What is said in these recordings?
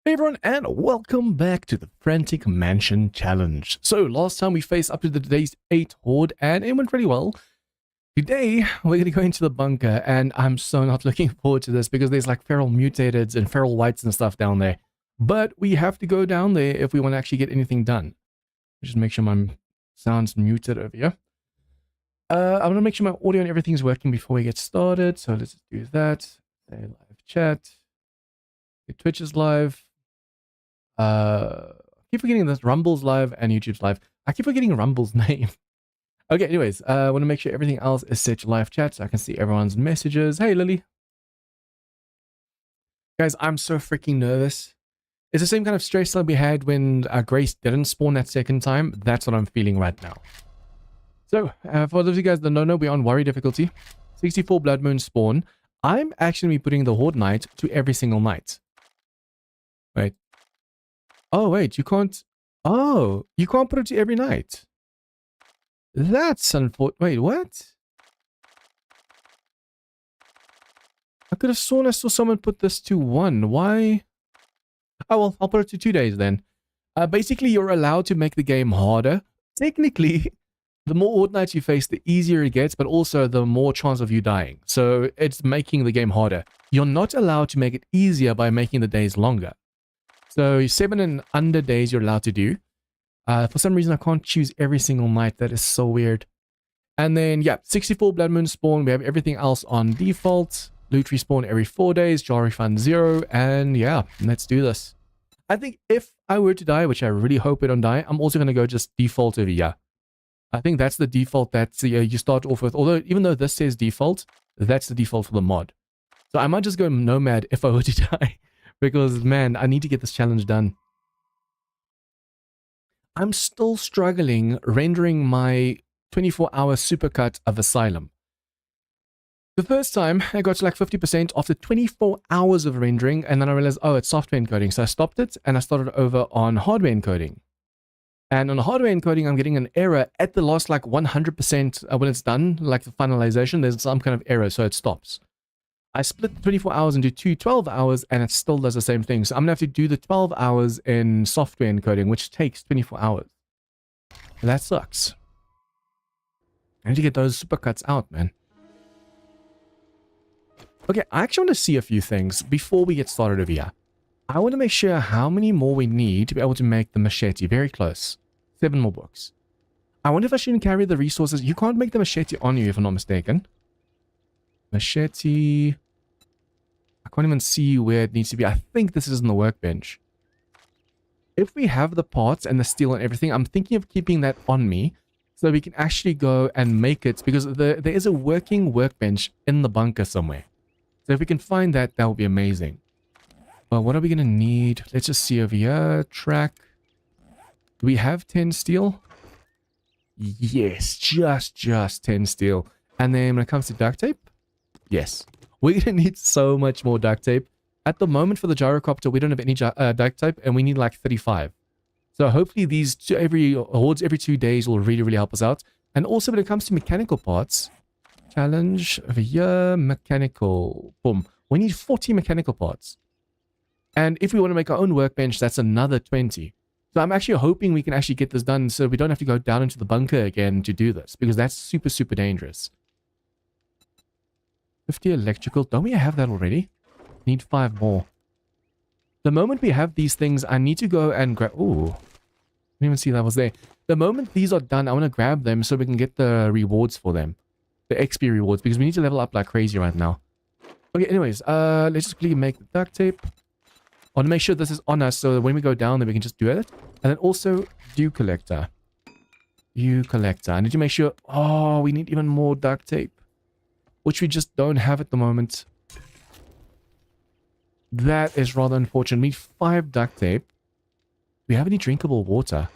Hey everyone, and welcome back to the Frantic Mansion Challenge. So, last time we faced up to the today's 8 horde, and it went really well. Today, we're going to go into the bunker, and I'm so not looking forward to this because there's like feral mutateds and feral whites and stuff down there. But we have to go down there if we want to actually get anything done. Just make sure my sound's muted over here. I want to make sure my audio and everything's working before we get started. So let's do that. Say live chat. Twitch is live. I keep forgetting this. Rumble's live and YouTube's live. I keep forgetting Rumble's name. Okay, anyways, I want to make sure everything else is set to live chat so I can see everyone's messages. Hey, Lily. Guys, I'm so freaking nervous. It's the same kind of stress that we had when Grace didn't spawn that second time. That's what I'm feeling right now. So, for those of you guys that don't know, we're on worry difficulty. 64 Blood Moon spawn. I'm actually putting the Horde Night to every single night. Wait. Oh, wait, you can't... Oh, you can't put it to every night. That's unfortunate. Wait, what? I could have sworn I saw someone put this to 1. Why? Oh, well, I'll put it to 2 days then. Basically, you're allowed to make the game harder. Technically, the more Horde Nights you face, the easier it gets, but also the more chance of you dying. So it's making the game harder. You're not allowed to make it easier by making the days longer. So 7 and under days you're allowed to do. For some reason I can't choose every single night. That is so weird. And then yeah, 64 Blood Moon spawn. We have everything else on default. Loot respawn every 4 days. Jar refund 0. And yeah, let's do this. I think if I were to die, which I really hope I don't die, I'm also going to go just default over here. I think that's the default that you start off with. Although even though this says default, that's the default for the mod. So I might just go nomad if I were to die. Because, man, I need to get this challenge done. I'm still struggling rendering my 24-hour supercut of Asylum. The first time, I got to like 50% after 24 hours of rendering, and then I realized, oh, it's software encoding. So I stopped it, and I started over on hardware encoding. And on the hardware encoding, I'm getting an error at the last, like, 100% when it's done, like the finalization, there's some kind of error, so it stops. I split the 24 hours into 2 12 hours and it still does the same thing. So I'm going to have to do the 12 hours in software encoding, which takes 24 hours. That sucks. I need to get those supercuts out, man. Okay, I actually want to see a few things before we get started over here. I want to make sure how many more we need to be able to make the machete. Very close. 7 more books. I wonder if I shouldn't carry the resources. You can't make the machete on you if I'm not mistaken. Machete. I can't even see where it needs to be. I think this is in the workbench. If we have the parts and the steel and everything, I'm thinking of keeping that on me so we can actually go and make it, because there is a working workbench in the bunker somewhere. So if we can find that, that would be amazing. But what are we going to need? Let's just see over here. Track. Do we have 10 steel? Yes, just 10 steel. And then when it comes to duct tape, yes. We're going to need so much more duct tape. At the moment for the gyrocopter, we don't have any duct tape, and we need like 35. So hopefully these hordes every 2 days will really, really help us out. And also when it comes to mechanical parts, challenge over here, mechanical, boom. We need 40 mechanical parts. And if we want to make our own workbench, that's another 20. So I'm actually hoping we can actually get this done so we don't have to go down into the bunker again to do this, because that's super, super dangerous. 50 electrical. Don't we have that already? Need 5 more. The moment we have these things, I need to go and grab... Ooh. Didn't even see that was there. The moment these are done, I want to grab them so we can get the rewards for them. The XP rewards, because we need to level up like crazy right now. Okay, anyways, let's just quickly make the duct tape. I want to make sure this is on us so that when we go down, then we can just do it. And then also, dew collector. Dew collector. I need to make sure... Oh, we need even more duct tape, which we just don't have at the moment. That is rather unfortunate. We need 5 duct tape. Do we have any drinkable water?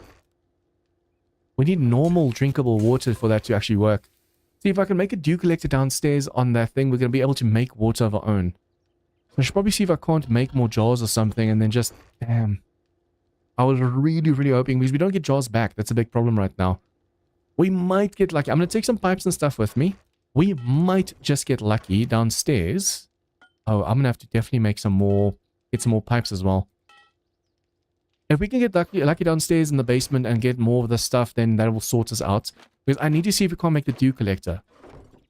We need normal drinkable water for that to actually work. See, if I can make a dew collector downstairs on that thing, we're going to be able to make water of our own. So I should probably see if I can't make more jars or something, and then just... Damn. I was really, really hoping, because we don't get jars back. That's a big problem right now. We might get lucky. I'm going to take some pipes and stuff with me. We might just get lucky downstairs. Oh, I'm going to have to definitely make some more, get some more pipes as well. If we can get lucky downstairs in the basement and get more of this stuff, then that will sort us out. Because I need to see if we can't make the dew collector.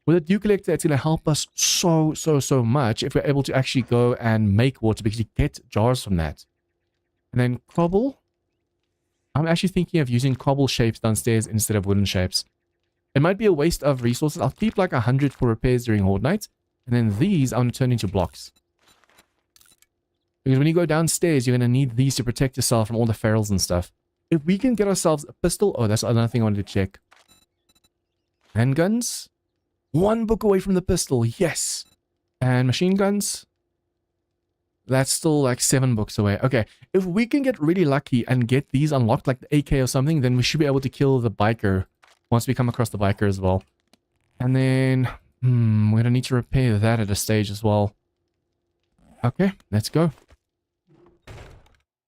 With the dew collector, it's going to help us so much if we're able to actually go and make water, because you get jars from that. And then cobble. I'm actually thinking of using cobble shapes downstairs instead of wooden shapes. It might be a waste of resources. I'll keep like 100 for repairs during Horde Night. And then these I'm going to turn into blocks. Because when you go downstairs, you're going to need these to protect yourself from all the ferals and stuff. If we can get ourselves a pistol... Oh, that's another thing I wanted to check. Handguns. 1 book away from the pistol. Yes. And machine guns. That's still like 7 books away. Okay. If we can get really lucky and get these unlocked, like the AK or something, then we should be able to kill the biker once we come across the biker as well. And then... we're going to need to repair that at a stage as well. Okay. Let's go.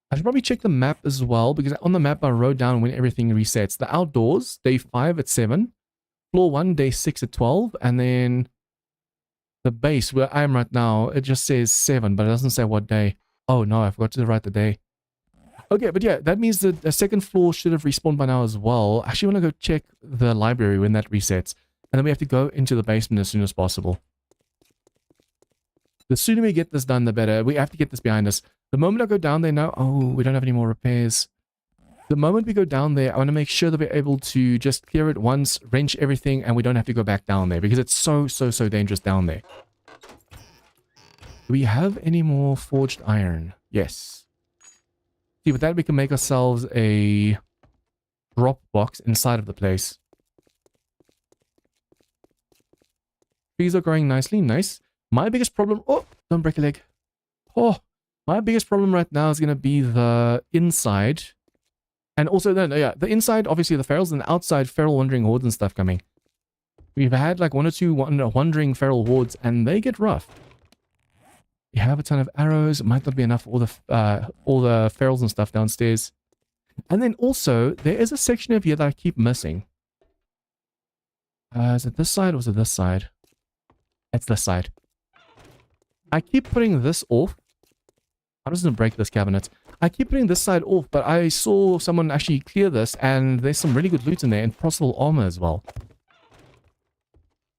I should probably check the map as well, because on the map I wrote down when everything resets. The outdoors, day 5 at 7. Floor 1, day 6 at 12. And then the base where I am right now, it just says 7, but it doesn't say what day. Oh no, I forgot to write the day. Okay, but yeah, that means that the second floor should have respawned by now as well. I actually want to go check the library when that resets. And then we have to go into the basement as soon as possible. The sooner we get this done, the better. We have to get this behind us. The moment I go down there now... Oh, we don't have any more repairs. The moment we go down there, I want to make sure that we're able to just clear it once, wrench everything, and we don't have to go back down there. Because it's so dangerous down there. Do we have any more forged iron? Yes. See, with that we can make ourselves a drop box inside of the place. Trees are growing nicely. Nice. My biggest problem... Oh, don't break a leg. Oh, my biggest problem right now is going to be the inside. And also, yeah, the inside, obviously the ferals, and the outside feral wandering hordes and stuff coming. We've had like 1 or 2 wandering feral hordes, and they get rough. We have a ton of arrows. It might not be enough for all the ferals and stuff downstairs. And then also, there is a section of here that I keep missing. Is it this side or is it this side? It's this side. I keep putting this off. I'm just going to break this cabinet. I keep putting this side off, but I saw someone actually clear this, and there's some really good loot in there, and possible armor as well.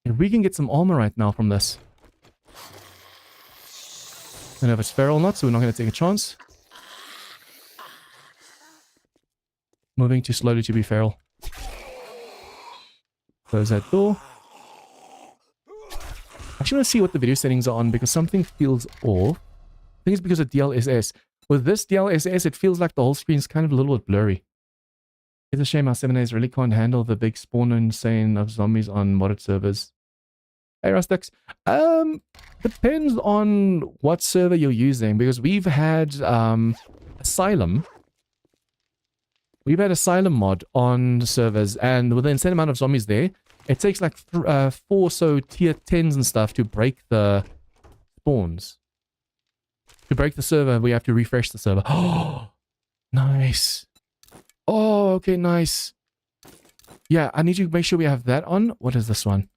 If we can get some armor right now from this. I don't know if it's feral or not, so we're not going to take a chance. Moving too slowly to be feral. Close that door. I actually want to see what the video settings are on, because something feels off. I think it's because of DLSS. With this DLSS, it feels like the whole screen is kind of a little bit blurry. It's a shame our 7As really can't handle the big spawn insane of zombies on modded servers. Hey, Rustix. Depends on what server you're using, because we've had Asylum. We've had Asylum mod on servers, and with the insane amount of zombies there, it takes like 4 or so tier 10s and stuff to break the spawns. To break the server, we have to refresh the server. Oh, nice. Oh, okay, nice. Yeah, I need to make sure we have that on. What is this one?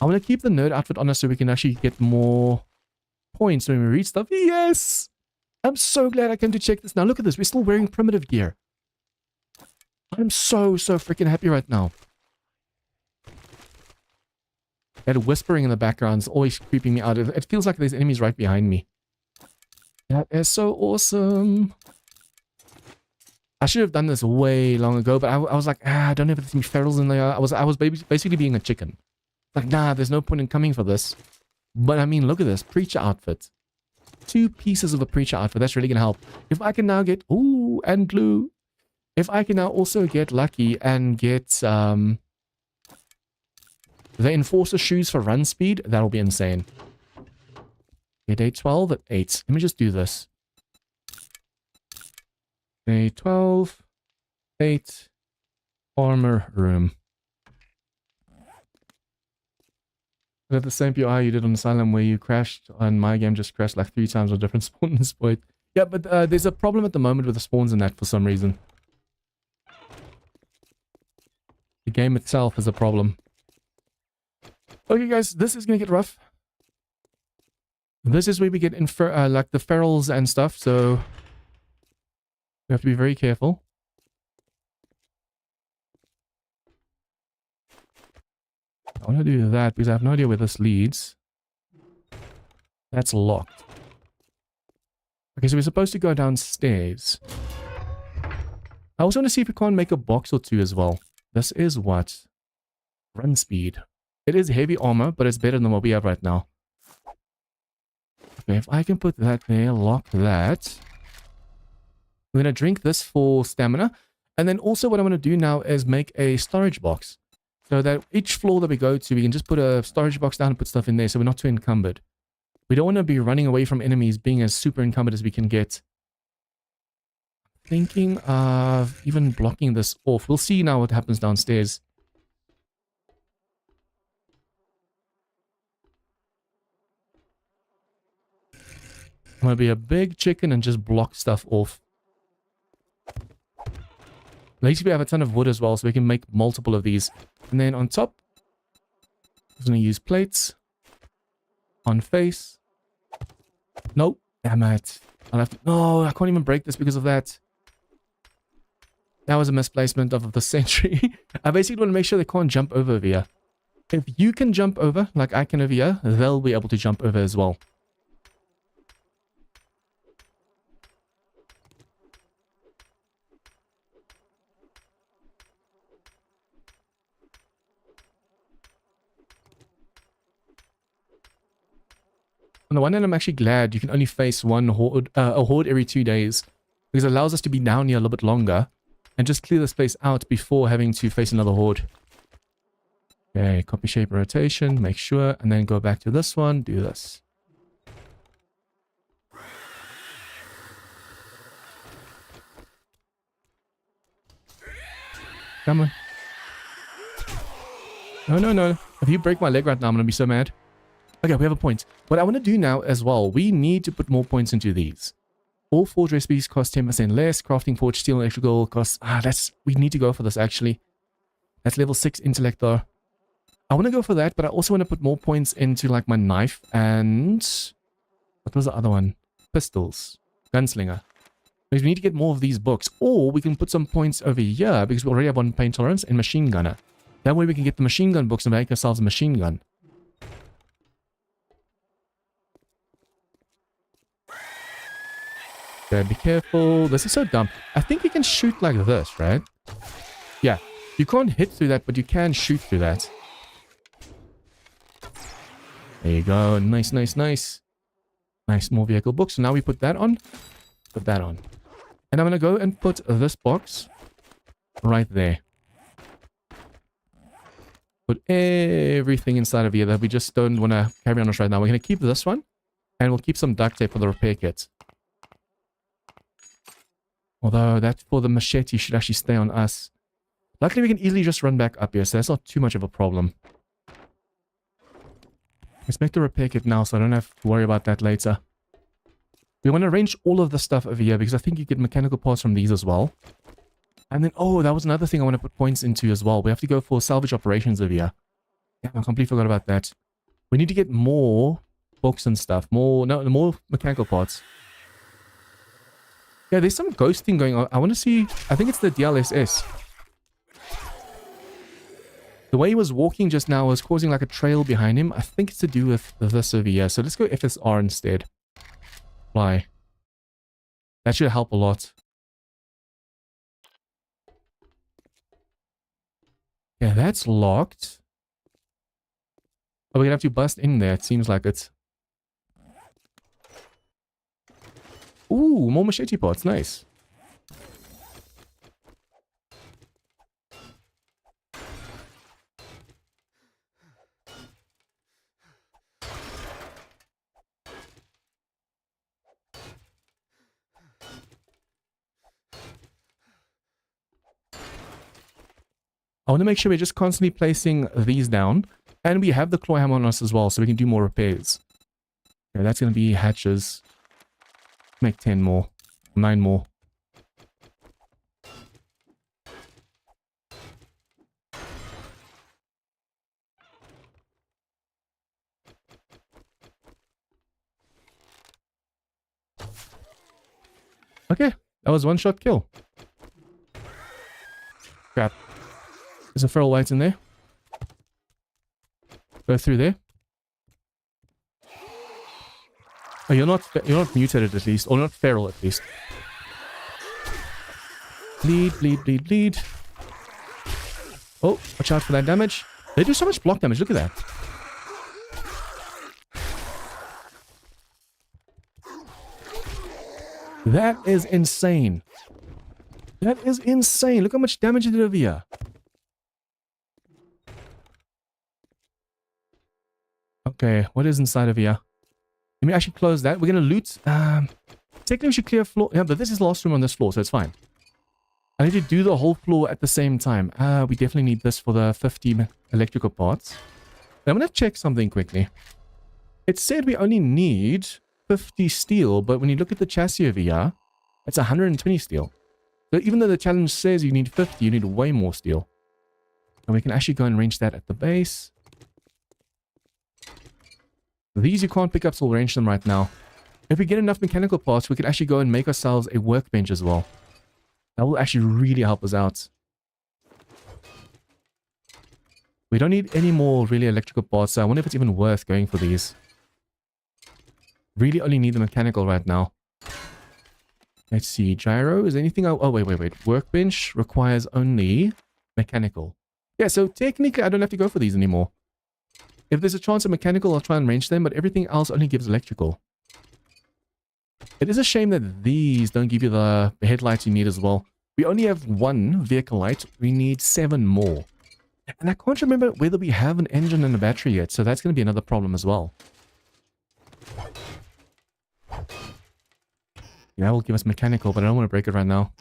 I want to keep the nerd outfit on us so we can actually get more points when we read stuff. Yes! I'm so glad I came to check this now. Look at this. We're still wearing primitive gear. I'm so freaking happy right now. That whispering in the background is always creeping me out. It feels like there's enemies right behind me. That is so awesome. I should have done this way long ago, but I was like, I don't know if there's any ferals in there. I was basically being a chicken. Like, nah, there's no point in coming for this. But I mean, look at this. Preacher outfit. 2 pieces of a preacher outfit. That's really going to help. If I can now get... Ooh, and glue. If I can now also get lucky and get... the Enforcer shoes for run speed, that'll be insane. Okay, day 12 at 8. Let me just do this. Day 12, 8, armor room. Is that the same POI you did on Asylum where you crashed on my game, just crashed like 3 times on different spawns? Yeah, but there's a problem at the moment with the spawns and that for some reason. The game itself is a problem. Okay, guys, this is gonna get rough. This is where we get like the ferals and stuff, so We have to be very careful. I want to do that because I have no idea where this leads. That's locked. Okay, so we're supposed to go downstairs. I also want to see if we can't make a box or two as well. This is what? Run speed. It is heavy armor, but it's better than what we have right now. Okay, if I can put that there, lock that. I'm going to drink this for stamina. And then also what I want to do now is make a storage box. So that each floor that we go to, we can just put a storage box down and put stuff in there so we're not too encumbered. We don't want to be running away from enemies being as super encumbered as we can get. Thinking of even blocking this off. We'll see now what happens downstairs. I'm going to be a big chicken and just block stuff off. At least we have a ton of wood as well, so we can make multiple of these. And then on top, I'm going to use plates. On face. Nope. Damn it. I'll have to... No, I can't even break this because of that. That was a misplacement of the sentry. I basically want to make sure they can't jump over here. If you can jump over, like I can over here, they'll be able to jump over as well. On the one hand, I'm actually glad you can only face one horde, a horde every 2 days. Because it allows us to be down here a little bit longer. And just clear this place out before having to face another horde. Okay, copy shape rotation, make sure. And then go back to this one, do this. Come on. No, no, no. If you break my leg right now, I'm going to be so mad. Okay, we have a point. What I want to do now as well, we need to put more points into these. All forge recipes cost 10% less. Crafting forge, steel, and electrical costs... we need to go for this, actually. That's level 6 intellect, though. I want to go for that, but I also want to put more points into, like, my knife and... What was the other one? Pistols. Gunslinger. Because we need to get more of these books. Or we can put some points over here, because we already have one pain tolerance and machine gunner. That way we can get the machine gun books and make ourselves a machine gun. Okay, be careful. This is so dumb. I think you can shoot like this, right? Yeah. You can't hit through that, but you can shoot through that. There you go. Nice, nice, nice. Nice, more vehicle books. So now we put that on. Put that on. And I'm going to go and put this box right there. Put everything inside of here that we just don't want to carry on us right now. We're going to keep this one. And we'll keep some duct tape for the repair kit. Although that for the machete should actually stay on us. Luckily we can easily just run back up here, so that's not too much of a problem. Let's make the repair kit now so I don't have to worry about that later. We want to arrange all of the stuff over here because I think you get mechanical parts from these as well. And then, oh, that was another thing I want to put points into as well. We have to go for salvage operations over here. Yeah, I completely forgot about that. We need to get more books and stuff. More mechanical parts. Yeah, there's some ghosting going on. I want to see... I think it's the DLSS. The way he was walking just now was causing like a trail behind him. I think it's to do with this over here. So let's go FSR instead. Fly. That should help a lot. Yeah, that's locked. Oh, we're gonna have to bust in there. It seems like it. Ooh, more machete parts. Nice. I want to make sure we're just constantly placing these down. And we have the claw hammer on us as well, so we can do more repairs. Okay, that's going to be hatches. Make 10 more. 9 more. Okay, That was one-shot kill. Crap. There's a feral white in there. Go through there. Oh, you're not mutated at least, or not feral at least. Bleed, bleed, bleed, bleed. Oh, watch out for that damage. They do so much block damage. Look at that. That is insane. That is insane. Look how much damage it did over here. Okay, what is inside of here? Let me actually close that. We're going to loot. Technically, we should clear floor. Yeah, but this is the last room on this floor, so it's fine. I need to do the whole floor at the same time. We definitely need this for the 50 electrical parts. I'm going to check something quickly. It said we only need 50 steel, but when you look at the chassis over here, it's 120 steel. So even though the challenge says you need 50, you need way more steel. And we can actually go and range that at the base. These you can't pick up, so we'll range them right now. If we get enough mechanical parts, we can actually go and make ourselves a workbench as well. That will actually really help us out. We don't need any more really electrical parts, so I wonder if it's even worth going for these. Really only need the mechanical right now. Let's see, gyro, is anything... Oh, wait. Workbench requires only mechanical. Yeah, so technically I don't have to go for these anymore. If there's a chance of mechanical, I'll try and range them, but everything else only gives electrical. It is a shame that these don't give you the headlights you need as well. We only have one vehicle light. We need 7 more. And I can't remember whether we have an engine and a battery yet, so that's going to be another problem as well. Yeah, that will give us mechanical, but I don't want to break it right now.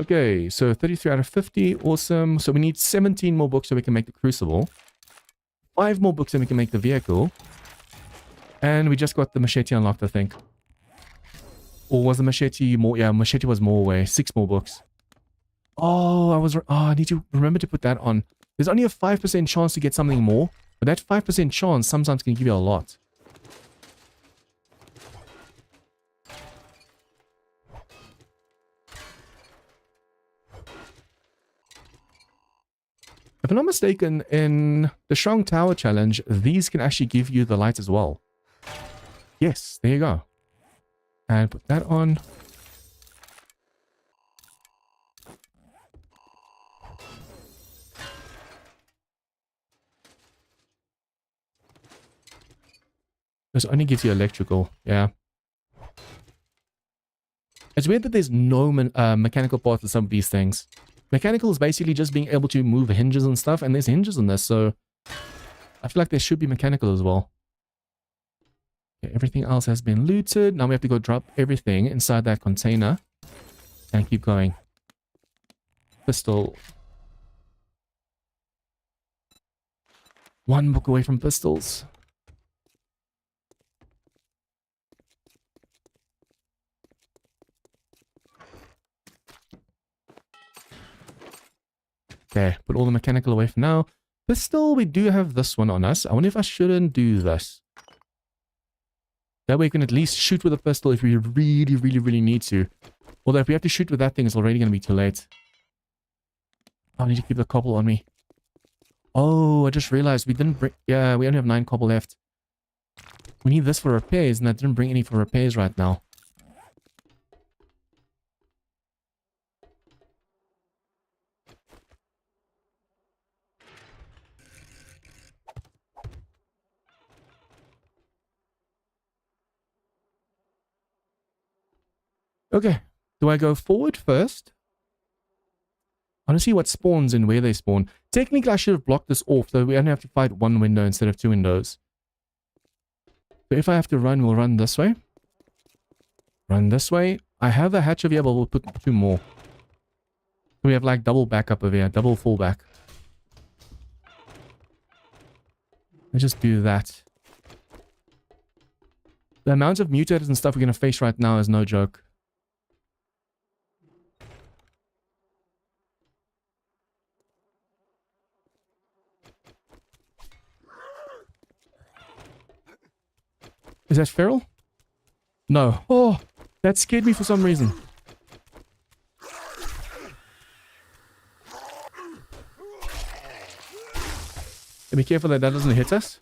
Okay, so 33 out of 50, awesome. So we need 17 more books so we can make the crucible. 5 more books so we can make the vehicle. And we just got the machete unlocked, I think. Or was the machete more? Yeah, machete was more away. 6 more books. Oh, I need to remember to put that on. There's only a 5% chance to get something more, but that 5% chance sometimes can give you a lot. If I'm not mistaken, in the Strong Tower Challenge, these can actually give you the light as well. Yes, there you go. And put that on. This only gives you electrical, yeah. It's weird that there's no mechanical parts to some of these things. Mechanical is basically just being able to move hinges and stuff, and there's hinges in this, so I feel like there should be mechanical as well. Okay, everything else has been looted. Now we have to go drop everything inside that container and keep going. Pistol. 1 book away from pistols. Okay, put all the mechanical away for now. Pistol, we do have this one on us. I wonder if I shouldn't do this. That way we can at least shoot with a pistol if we really, really, really need to. Although if we have to shoot with that thing, it's already going to be too late. I need to keep the cobble on me. Oh, I just realized we didn't bring... Yeah, we only have 9 cobble left. We need this for repairs, and I didn't bring any for repairs right now. Okay, do I go forward first? I want to see what spawns and where they spawn. Technically, I should have blocked this off, so we only have to fight 1 window instead of 2 windows. So if I have to run, we'll run this way. Run this way. I have a hatch over here, but we'll put 2 more. So we have like double backup over here, double fallback. Let's just do that. The amount of mutators and stuff we're going to face right now is no joke. Is that feral? No. Oh, that scared me for some reason. Be careful that that doesn't hit us.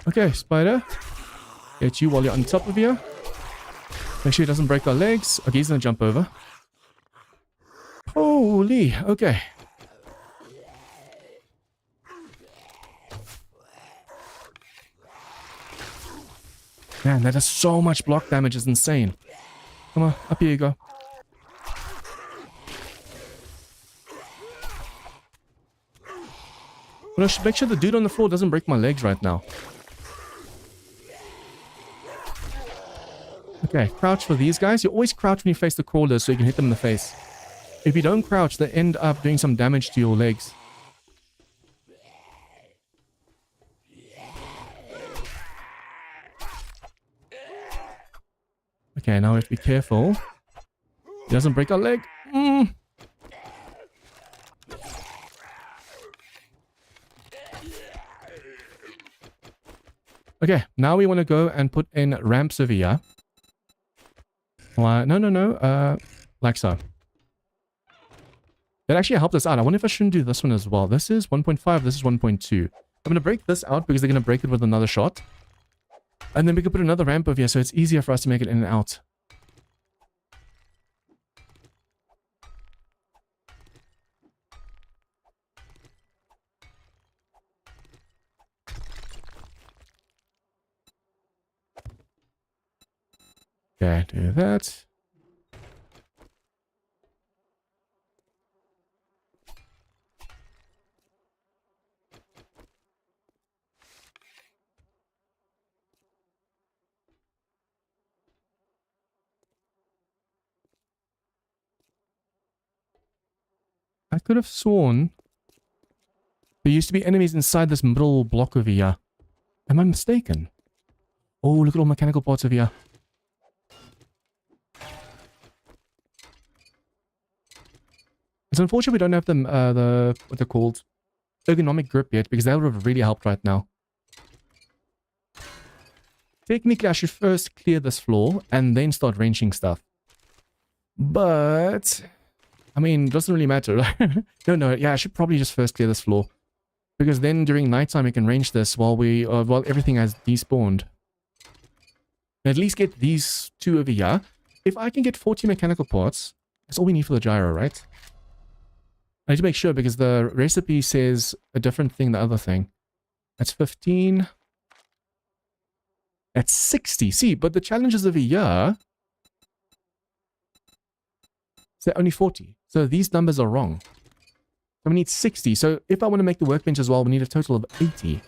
Okay, spider. Get you while you're on top of here. Make sure it doesn't break our legs. Okay, he's gonna jump over. Holy, okay. Man, that does so much block damage, it's insane. Come on, up here you go. But I should make sure the dude on the floor doesn't break my legs right now. Okay, crouch for these guys. You always crouch when you face the crawlers so you can hit them in the face. If you don't crouch, they end up doing some damage to your legs. Okay, now we have to be careful. He doesn't break our leg. Okay, now we want to go and put in ramps over here. No. Like so. That actually helped us out. I wonder if I shouldn't do this one as well. This is 1.5, this is 1.2. I'm going to break this out because they're going to break it with another shot. And then we can put another ramp over here so it's easier for us to make it in and out. Okay, do that. I could have sworn there used to be enemies inside this middle block over here. Am I mistaken? Oh, look at all mechanical parts over here. It's unfortunate we don't have them, what they're called, ergonomic grip yet, because that would have really helped right now. Technically, I should first clear this floor and then start wrenching stuff. But, I mean, it doesn't really matter. No, yeah, I should probably just first clear this floor. Because then during nighttime we can wrench this while while everything has despawned. At least get these two over here. If I can get 40 mechanical parts, that's all we need for the gyro, right? I need to make sure because the recipe says a different thing than the other thing. That's 15. That's 60. See, but the challenge is over here. So only 40. So these numbers are wrong. So we need 60. So if I want to make the workbench as well, we need a total of 80.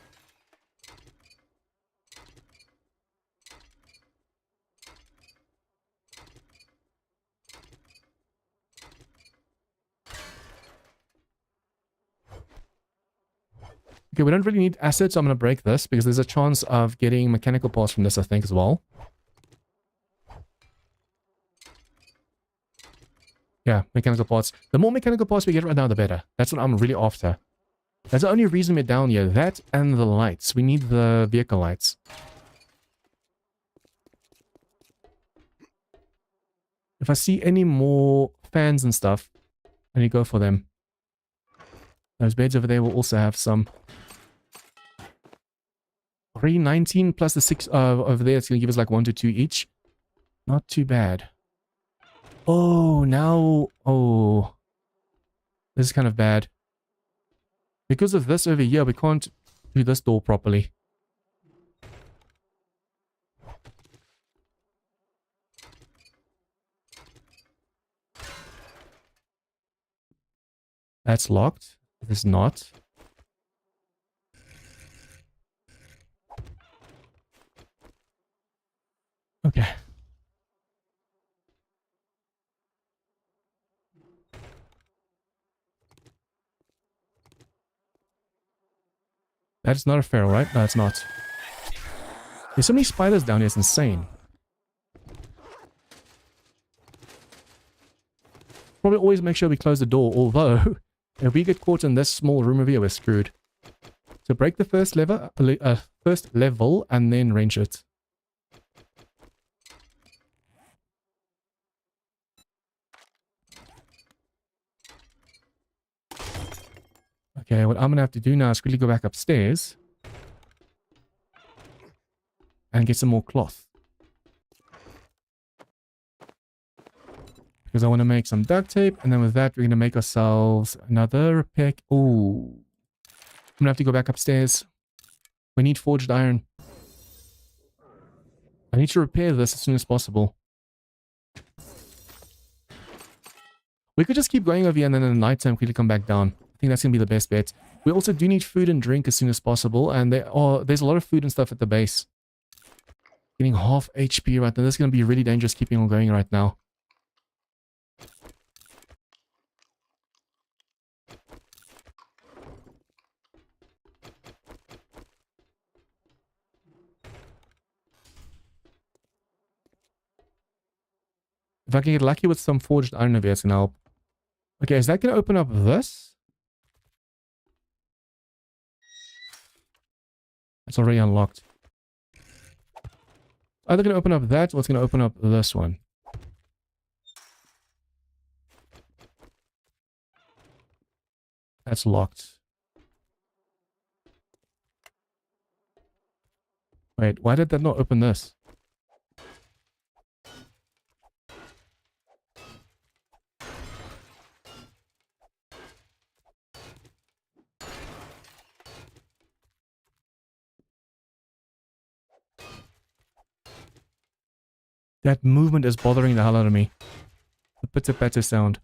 Okay, we don't really need assets, so I'm going to break this because there's a chance of getting mechanical parts from this, I think, as well. Yeah, mechanical parts. The more mechanical parts we get right now, the better. That's what I'm really after. That's the only reason we're down here. That and the lights. We need the vehicle lights. If I see any more fans and stuff, I need to go for them. Those beds over there will also have some. 319 plus the 6 over there. It's going to give us like 1 to 2 each. Not too bad. Oh, now... Oh. This is kind of bad. Because of this over here, we can't do this door properly. That's locked. It is not. Okay. That's not a feral, right? No, it's not. There's so many spiders down here, it's insane. Probably always make sure we close the door, although If we get caught in this small room over here, we're screwed. So break the first level and then range it. Okay, what I'm going to have to do now is quickly go back upstairs and get some more cloth. Because I want to make some duct tape, and then with that, we're going to make ourselves another pick. Oh, I'm going to have to go back upstairs. We need forged iron. I need to repair this as soon as possible. We could just keep going over here and then in the nighttime quickly come back down. I think that's going to be the best bet. We also do need food and drink as soon as possible, and there's a lot of food and stuff at the base. Getting half HP right now. This is going to be really dangerous keeping on going right now. If I can get lucky with some forged iron over here, it's going to help. Okay, is that going to open up this? It's already unlocked. Either going to open up that, or it's going to open up this one. That's locked. Wait, why did that not open this? That movement is bothering the hell out of me. The pitter-patter sound.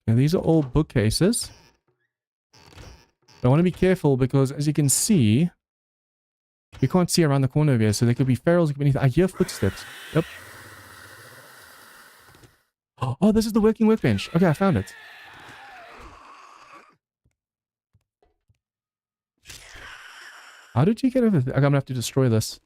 And these are all bookcases. But I want to be careful because, as you can see, you can't see around the corner over here. So there could be ferals. I hear footsteps. Yep. Oh, this is the working workbench. Okay, I found it. How did you get over there? I'm going to have to destroy this.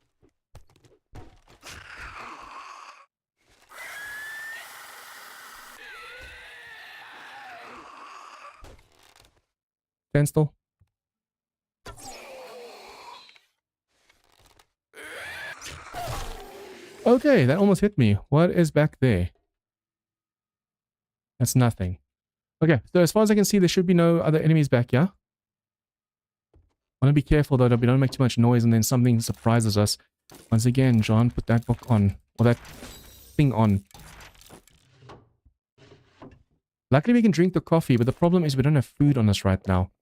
Stand still. Okay, that almost hit me. What is back there? That's nothing. Okay, so as far as I can see, there should be no other enemies back here. I want to be careful though that we don't make too much noise and then something surprises us. Once again, John, put that book on. Or that thing on. Luckily we can drink the coffee, but the problem is we don't have food on us right now.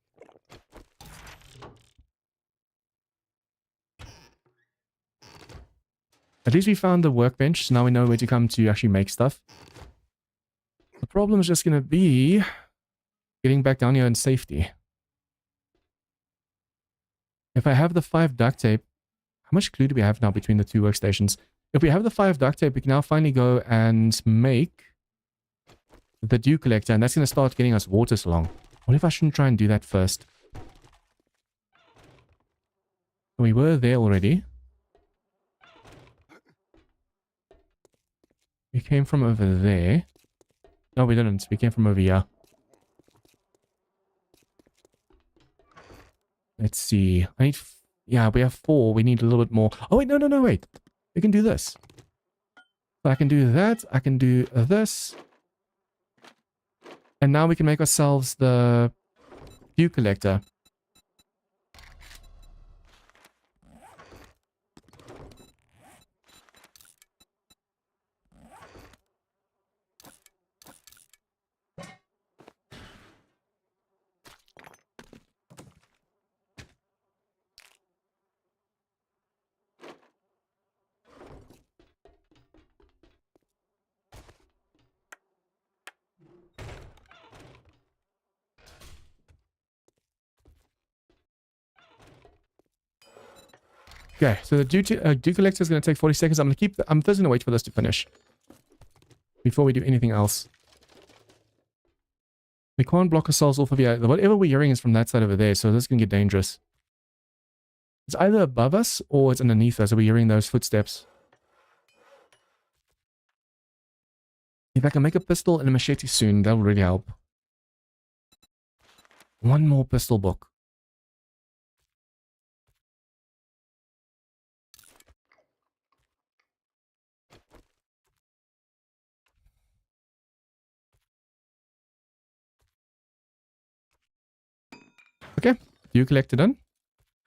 At least we found the workbench, so now we know where to come to actually make stuff. The problem is just going to be getting back down here in safety. If I have the 5 duct tape, how much glue do we have now between the 2 workstations? If we have the 5 duct tape, we can now finally go and make the dew collector, and that's going to start getting us water along. What if I shouldn't try and do that first? We were there already. We came from over there. No, we didn't. We came from over here. Let's see. I need... Yeah, we have 4. We need a little bit more. Oh, wait. No, wait. We can do this. So I can do that. I can do this. And now we can make ourselves the dew collector. Okay, so the dew collector is going to take 40 seconds. I'm first going to wait for this to finish before we do anything else. We can't block ourselves off of here. Whatever we're hearing is from that side over there, so this can get dangerous. It's either above us or it's underneath us, so we're hearing those footsteps. If I can make a pistol and a machete soon, that will really help. One more pistol book. Okay, you collected done.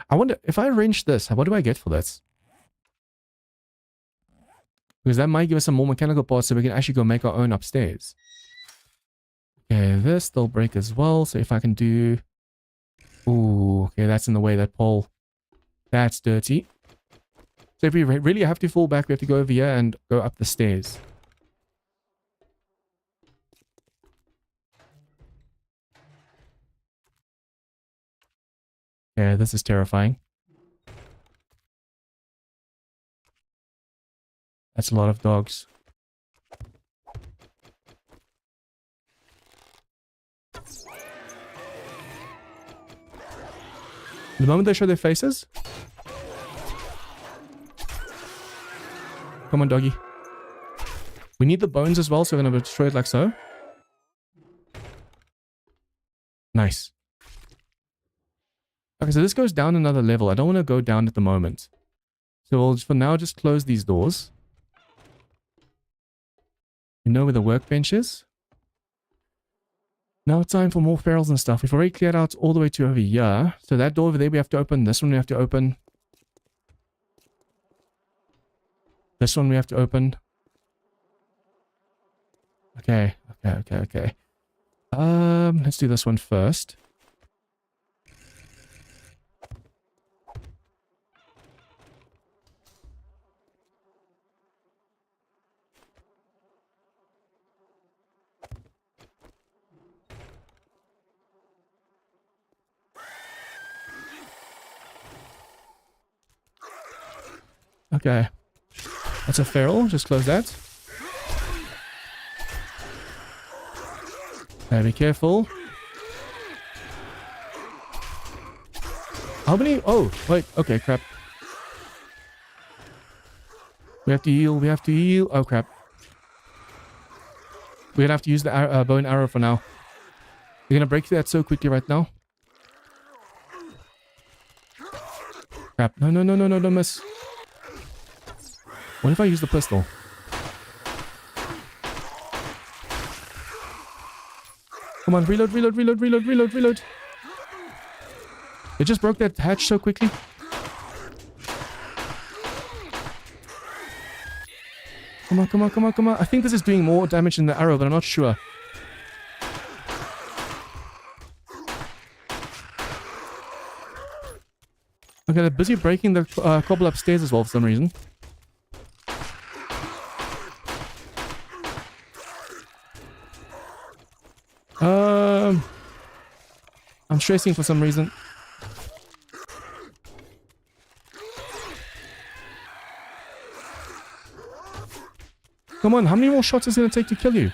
I wonder, if I arrange this, what do I get for this? Because that might give us some more mechanical parts so we can actually go make our own upstairs. Okay, this they'll break as well. So if I can do... Ooh, okay, that's in the way, that pole. That's dirty. So if we really have to fall back, we have to go over here and go up the stairs. Yeah, this is terrifying. That's a lot of dogs. The moment they show their faces... Come on, doggy. We need the bones as well, so we're going to destroy it like so. Nice. Okay, so this goes down another level. I don't want to go down at the moment. So we'll, for now, just close these doors. You know where the workbench is? Now it's time for more ferals and stuff. We've already cleared out all the way to over here. So that door over there we have to open. This one we have to open. This one we have to open. Okay. Let's do this one first. Okay. That's a feral. Just close that. Okay, be careful. How many? Oh, wait. Okay, crap. We have to heal. Oh, crap. We're gonna have to use the bow and arrow for now. We're gonna break through that so quickly right now. Crap. No, don't miss. What if I use the pistol? Come on, reload. It just broke that hatch so quickly. Come on. I think this is doing more damage than the arrow, but I'm not sure. Okay, they're busy breaking the cobble upstairs as well for some reason. I'm stressing for some reason. Come on, how many more shots is it going to take to kill you?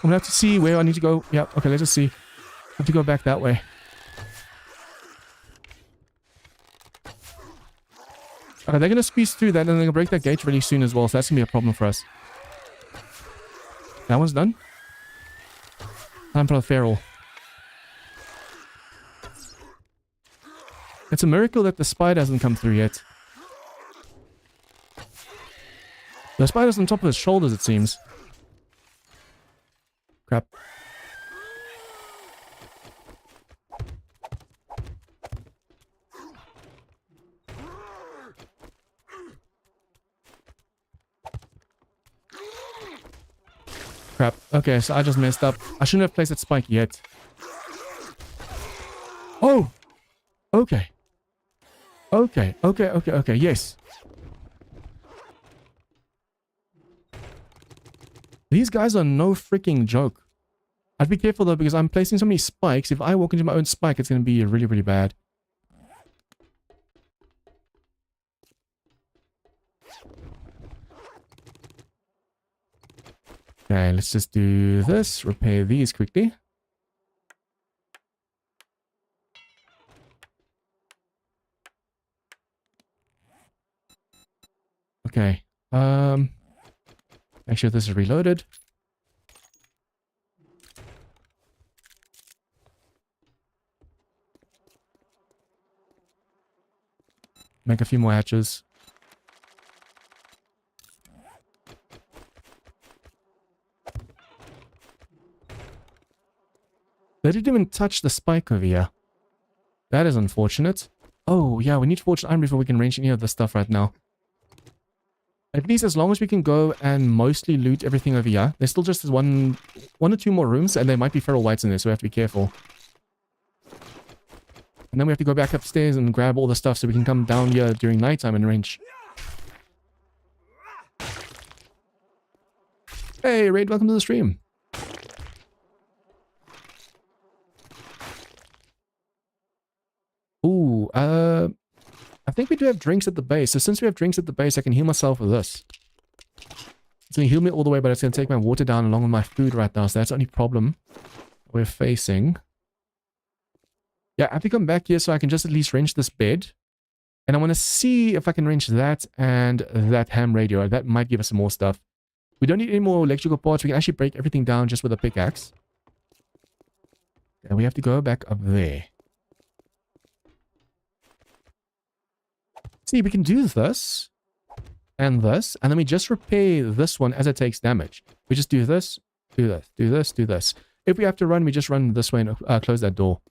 I'm going to have to see where I need to go. Yeah, okay, let's just see. I have to go back that way. Okay, they're going to squeeze through that and they're going to break that gate really soon as well, so that's going to be a problem for us. That one's done. Time for the feral. It's a miracle that the spider hasn't come through yet. The spider's on top of his shoulders, it seems. Crap. Crap. Okay, so I just messed up. I shouldn't have placed that spike yet. Oh! Okay. Okay, yes. These guys are no freaking joke. I'd be careful though, because I'm placing so many spikes. If I walk into my own spike, it's going to be really, really bad. Okay, let's just do this. Repair these quickly. Okay. Make sure this is reloaded. Make a few more hatches. They didn't even touch the spike over here. That is unfortunate. Oh, yeah, we need forged iron before we can range any of this stuff right now. At least as long as we can go and mostly loot everything over here. There's still just one or two more rooms, and there might be feral whites in there, so we have to be careful. And then we have to go back upstairs and grab all the stuff so we can come down here during nighttime and range. Hey, Raid, welcome to the stream. Ooh, I think we do have drinks at the base. So since we have drinks at the base, I can heal myself with this. It's going to heal me all the way, but it's going to take my water down along with my food right now. So that's the only problem we're facing. Yeah, I have to come back here so I can just at least wrench this bed. And I want to see if I can wrench that and that ham radio. That might give us some more stuff. We don't need any more electrical parts. We can actually break everything down just with a pickaxe. And we have to go back up there. See, we can do this and this, and then we just repair this one as it takes damage. We just do this, do this, do this, do this. If we have to run, we just run this way and close that door.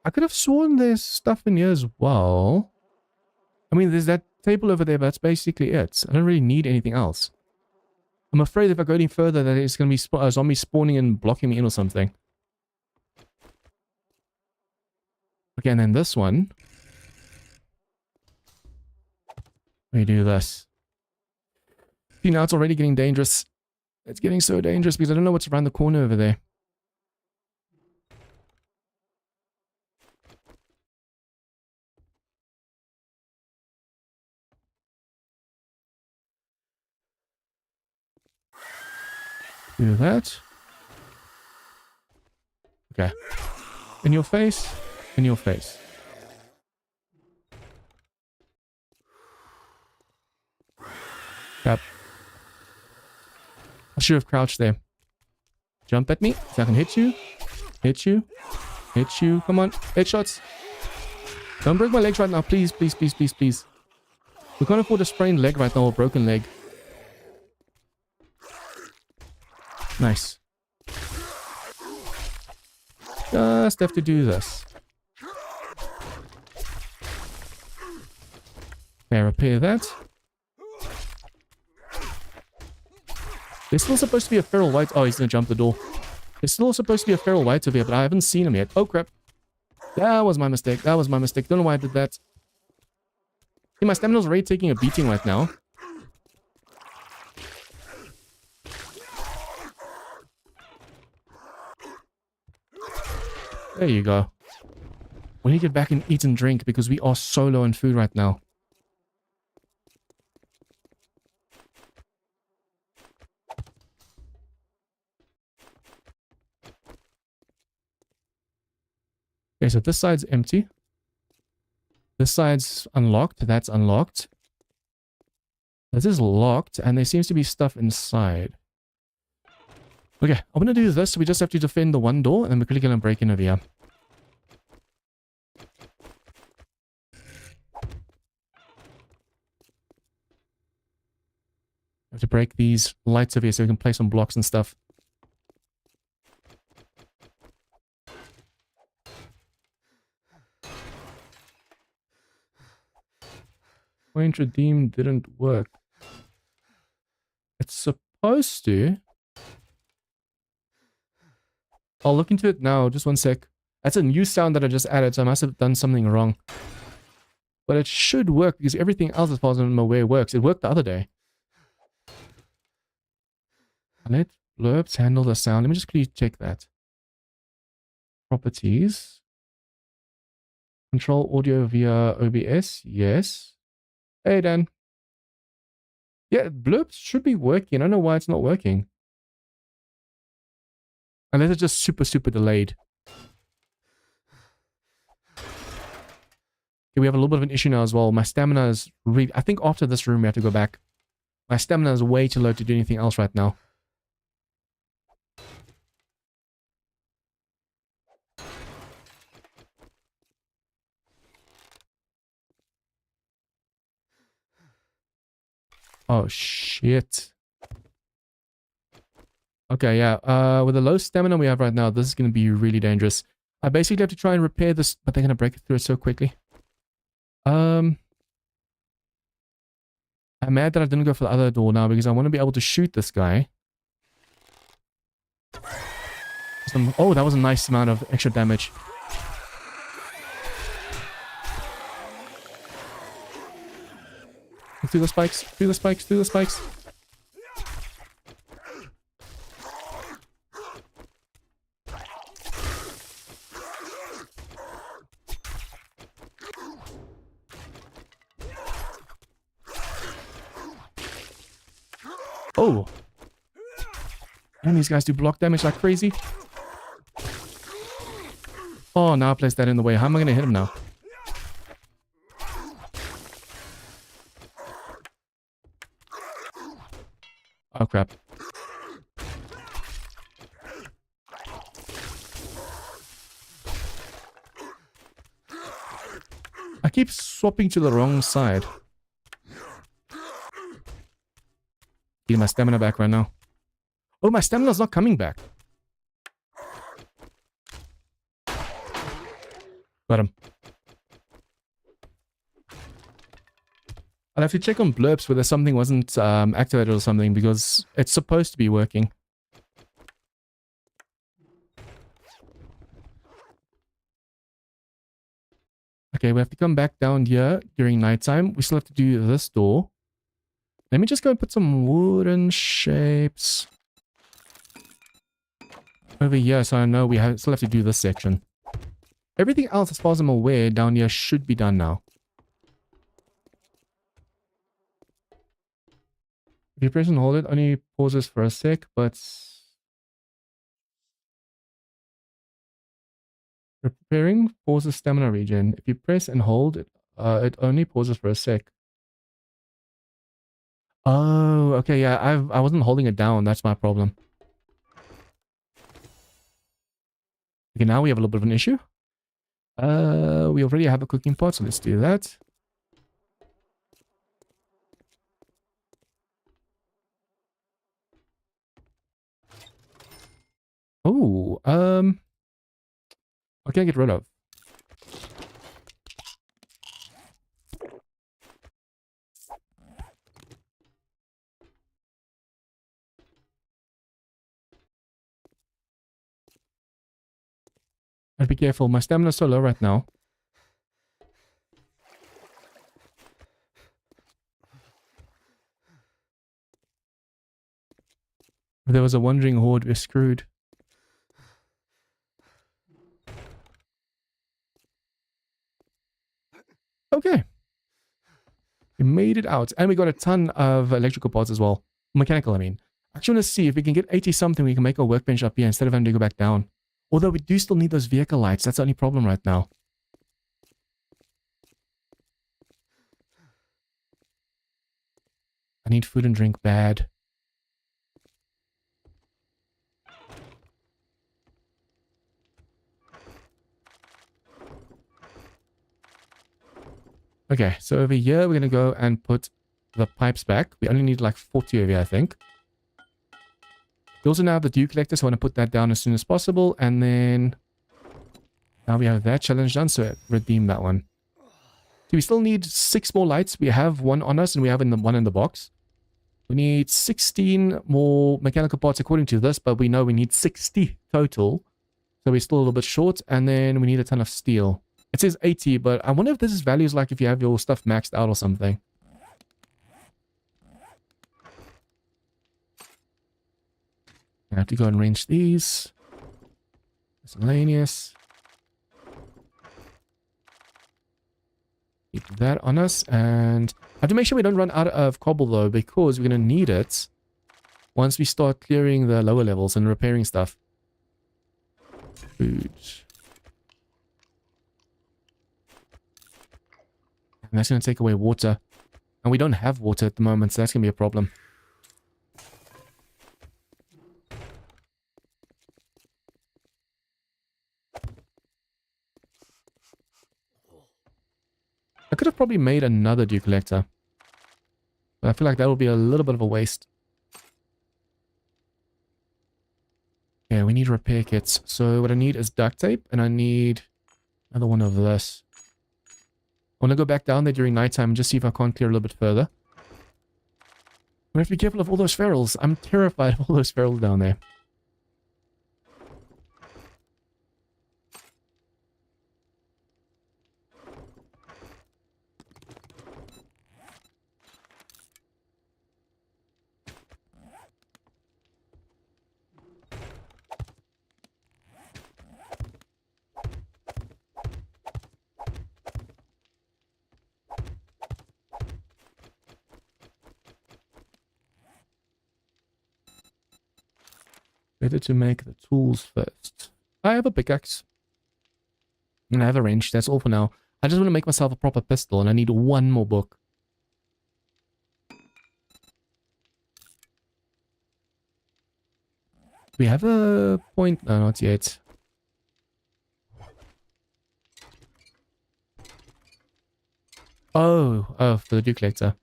I could have sworn there's stuff in here as well. I mean, there's that table over there, but that's basically it. I don't really need anything else. I'm afraid if I go any further that it's going to be zombies spawning and blocking me in or something. Okay, and then this one. We do this. See, now it's already getting dangerous. It's getting so dangerous because I don't know what's around the corner over there. Do that. Okay. In your face. In your face. Yep. I should have crouched there. Jump at me. So I can hit you. Hit you. Hit you. Come on. Headshots. Don't break my legs right now. Please, please, please, please, please. We can't afford a sprained leg right now or a broken leg. Nice. Just have to do this. Okay, repair that. There's still supposed to be a feral white. Oh, he's gonna jump the door. There's still supposed to be a feral white over here, but I haven't seen him yet. Oh, crap. That was my mistake. That was my mistake. Don't know why I did that. See, my stamina's already taking a beating right now. There you go. We need to get back and eat and drink because we are so low on food right now. Okay, so this side's empty. This side's unlocked. That's unlocked. This is locked, and there seems to be stuff inside. Okay, I'm going to do this. So we just have to defend the one door, and then we're quickly going to break in over here. Have to break these lights over here so we can place some blocks and stuff. Point redeem didn't work. It's supposed to. I'll look into it now. Just one sec. That's a new sound that I just added, so I must have done something wrong. But it should work because everything else, as far as I'm aware, works. It worked the other day. Let blurbs handle the sound. Let me just quickly check that. Properties. Control audio via OBS. Yes. Hey, Dan. Yeah, blurbs should be working. I don't know why it's not working. Unless it's just super, super delayed. Okay, we have a little bit of an issue now as well. My stamina is really... I think after this room we have to go back. My stamina is way too low to do anything else right now. Oh, shit. Okay, yeah. With the low stamina we have right now, this is going to be really dangerous. I basically have to try and repair this, but they're going to break it through so quickly. I'm mad that I didn't go for the other door now because I want to be able to shoot this guy. Oh, that was a nice amount of extra damage. Through the spikes, through the spikes, through the spikes. Oh. And these guys do block damage like crazy. Oh, now I placed that in the way. How am I going to hit him now? Oh, crap. I keep swapping to the wrong side. Getting my stamina back right now. Oh, my stamina's not coming back. Got him. I'll have to check on blurbs whether something wasn't activated or something because it's supposed to be working. Okay, we have to come back down here during nighttime. We still have to do this door. Let me just go and put some wooden shapes over here so I know we still have to do this section. Everything else, as far as I'm aware, down here should be done now. If you press and hold it, only pauses for a sec, but... Preparing pauses stamina regen. If you press and hold it, it only pauses for a sec. Oh, okay, yeah, I wasn't holding it down. That's my problem. Okay, now we have a little bit of an issue. We already have a cooking pot, so let's do that. Oh, what can I get rid of? I'd be careful. My stamina's so low right now. If there was a wandering horde, we're screwed. Okay. We made it out. And we got a ton of electrical parts as well. Mechanical, I mean. I actually want to see if we can get 80 something, we can make a workbench up here instead of having to go back down. Although we do still need those vehicle lights. That's the only problem right now. I need food and drink bad. Okay, so over here we're going to go and put the pipes back. We only need like 40 over here, I think. We also now have the dew collector, so I want to put that down as soon as possible. And then now we have that challenge done, so redeem that one. So we still need 6 more lights. We have one on us and we have one in the box. We need 16 more mechanical parts according to this, but we know we need 60 total. So we're still a little bit short, and then we need a ton of steel. It says 80, but I wonder if this is values like if you have your stuff maxed out or something. I have to go and range these. Miscellaneous. Keep that on us, and I have to make sure we don't run out of cobble though, because we're going to need it once we start clearing the lower levels and repairing stuff. Food. And that's going to take away water. And we don't have water at the moment, so that's going to be a problem. I could have probably made another dew collector. But I feel like that will be a little bit of a waste. Yeah, we need repair kits. So what I need is duct tape, and I need another one of this. I want to go back down there during nighttime and just see if I can't clear a little bit further. We have to be careful of all those ferals. I'm terrified of all those ferals down there. Better to make the tools first. I have a pickaxe. And I have a wrench. That's all for now. I just want to make myself a proper pistol, and I need one more book. Do we have a point? No, not yet. Oh, for the dew collector.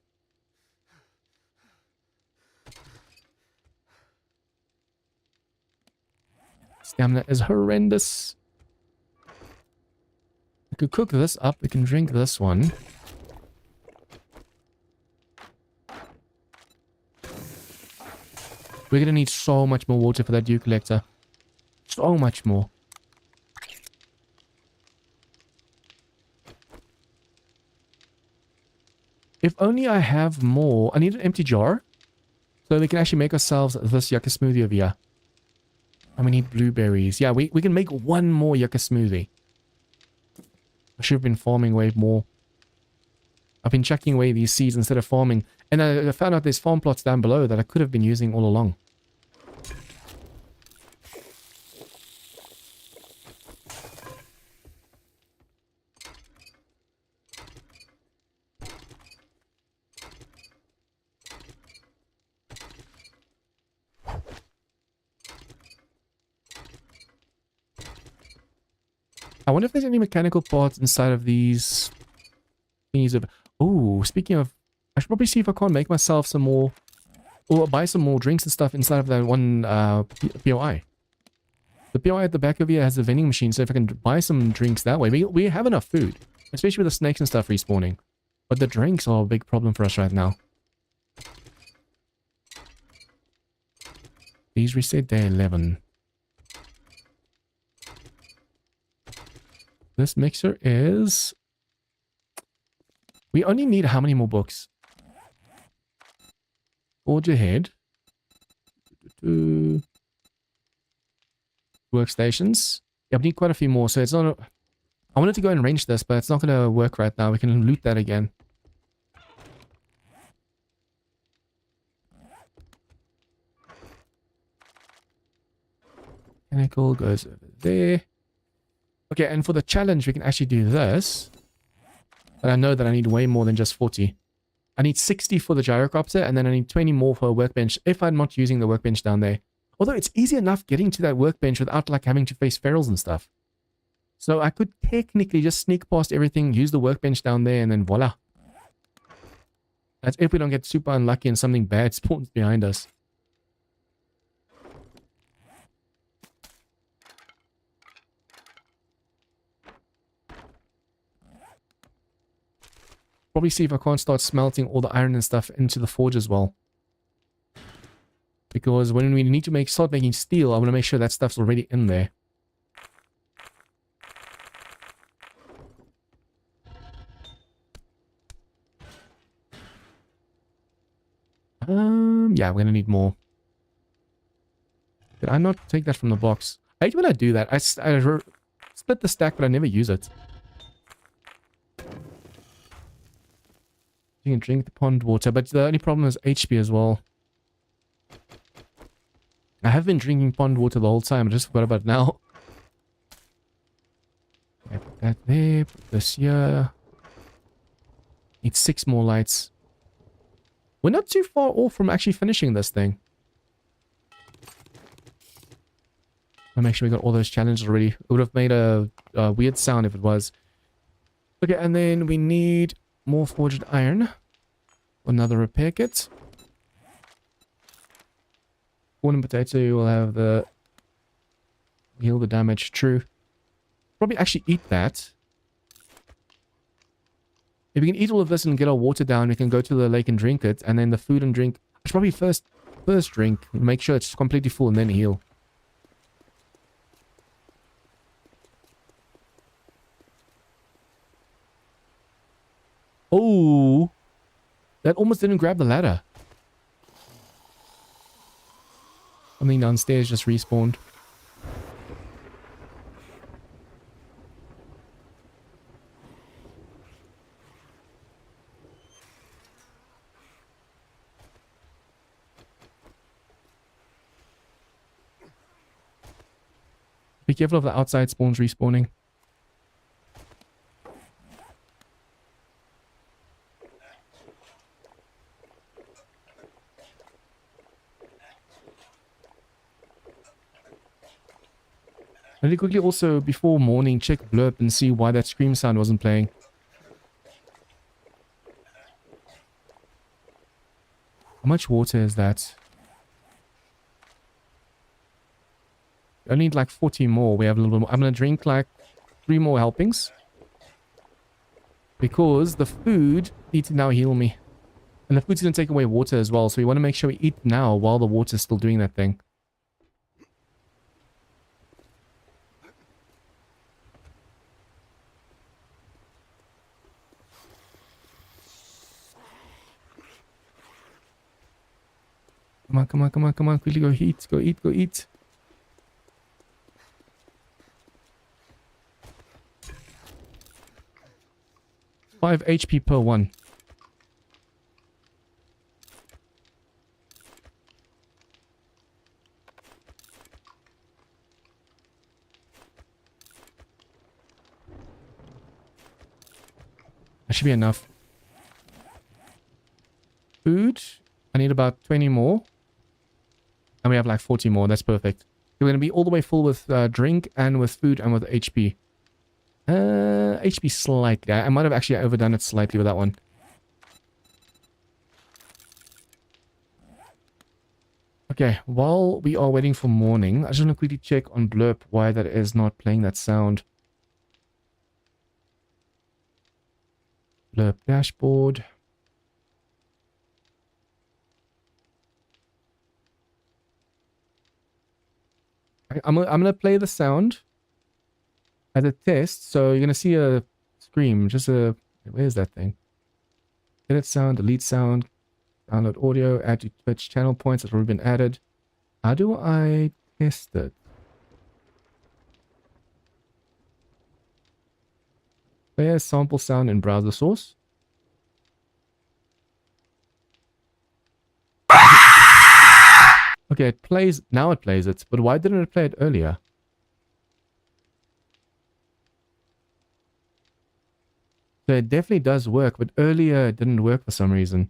Stamina is horrendous. We could cook this up. We can drink this one. We're going to need so much more water for that dew collector. So much more. If only I have more. I need an empty jar. So we can actually make ourselves this yucca smoothie over here. And we need blueberries. Yeah, we can make one more yucca smoothie. I should have been farming way more. I've been chucking away these seeds instead of farming. And I found out there's farm plots down below that I could have been using all along. I wonder if there's any mechanical parts inside of these thingies of... Oh, speaking of... I should probably see if I can't make myself some more... Or buy some more drinks and stuff inside of that one POI. The POI at the back of here has a vending machine, so if I can buy some drinks that way... We have enough food. Especially with the snakes and stuff respawning. But the drinks are a big problem for us right now. These reset day 11. This mixer is... We only need how many more books? Forge ahead. Workstations. Yeah, we need quite a few more, so it's not... I wanted to go and range this, but it's not going to work right now. We can loot that again. Mechanical goes over there. Okay, and for the challenge, we can actually do this. But I know that I need way more than just 40. I need 60 for the gyrocopter, and then I need 20 more for a workbench if I'm not using the workbench down there. Although it's easy enough getting to that workbench without like having to face ferals and stuff. So I could technically just sneak past everything, use the workbench down there, and then voila. That's if we don't get super unlucky and something bad spawns behind us. Probably see if I can't start smelting all the iron and stuff into the forge as well. Because when we need to start making steel, I want to make sure that stuff's already in there. Yeah, we're gonna need more. Did I not take that from the box? I hate when I do that. I split the stack, but I never use it. You can drink the pond water, but the only problem is HP as well. I have been drinking pond water the whole time. I just forgot about it now. Okay, put that there. Put this here. Need 6 more lights. We're not too far off from actually finishing this thing. I'll make sure we got all those challenges already. It would have made a weird sound if it was. Okay, and then we need more forged iron. Another repair kit. Corn and potato will have the... heal the damage. True. Probably actually eat that. If we can eat all of this and get our water down, we can go to the lake and drink it. And then the food and drink... I should probably first drink. Make sure it's completely full and then heal. Oh! That almost didn't grab the ladder. Something downstairs just respawned. Be careful of the outside spawns respawning. Really quickly also, before morning, check blurb and see why that scream sound wasn't playing. How much water is that? I need like 40 more. We have a little bit more. I'm going to drink like 3 more helpings. Because the food needs to now heal me. And the food's going to take away water as well. So we want to make sure we eat now while the water's still doing that thing. Come on, come on, come on, come on. Quickly go eat. Go eat, go eat. Five HP per one. That should be enough. Food. I need about 20 more. And we have like 40 more. That's perfect. We're going to be all the way full with drink and with food and with HP. HP slightly. I might have actually overdone it slightly with that one. Okay, while we are waiting for morning, I just want to quickly check on Blurp why that is not playing that sound. Blurp dashboard. I'm gonna play the sound as a test, so you're gonna see a scream. Just a where's that thing? Edit sound, delete sound, download audio, add to Twitch channel points that's already been added. How do I test it? Play a sample sound in browser source. Okay, it plays, now it plays it, but why didn't it play it earlier? So it definitely does work, but earlier it didn't work for some reason.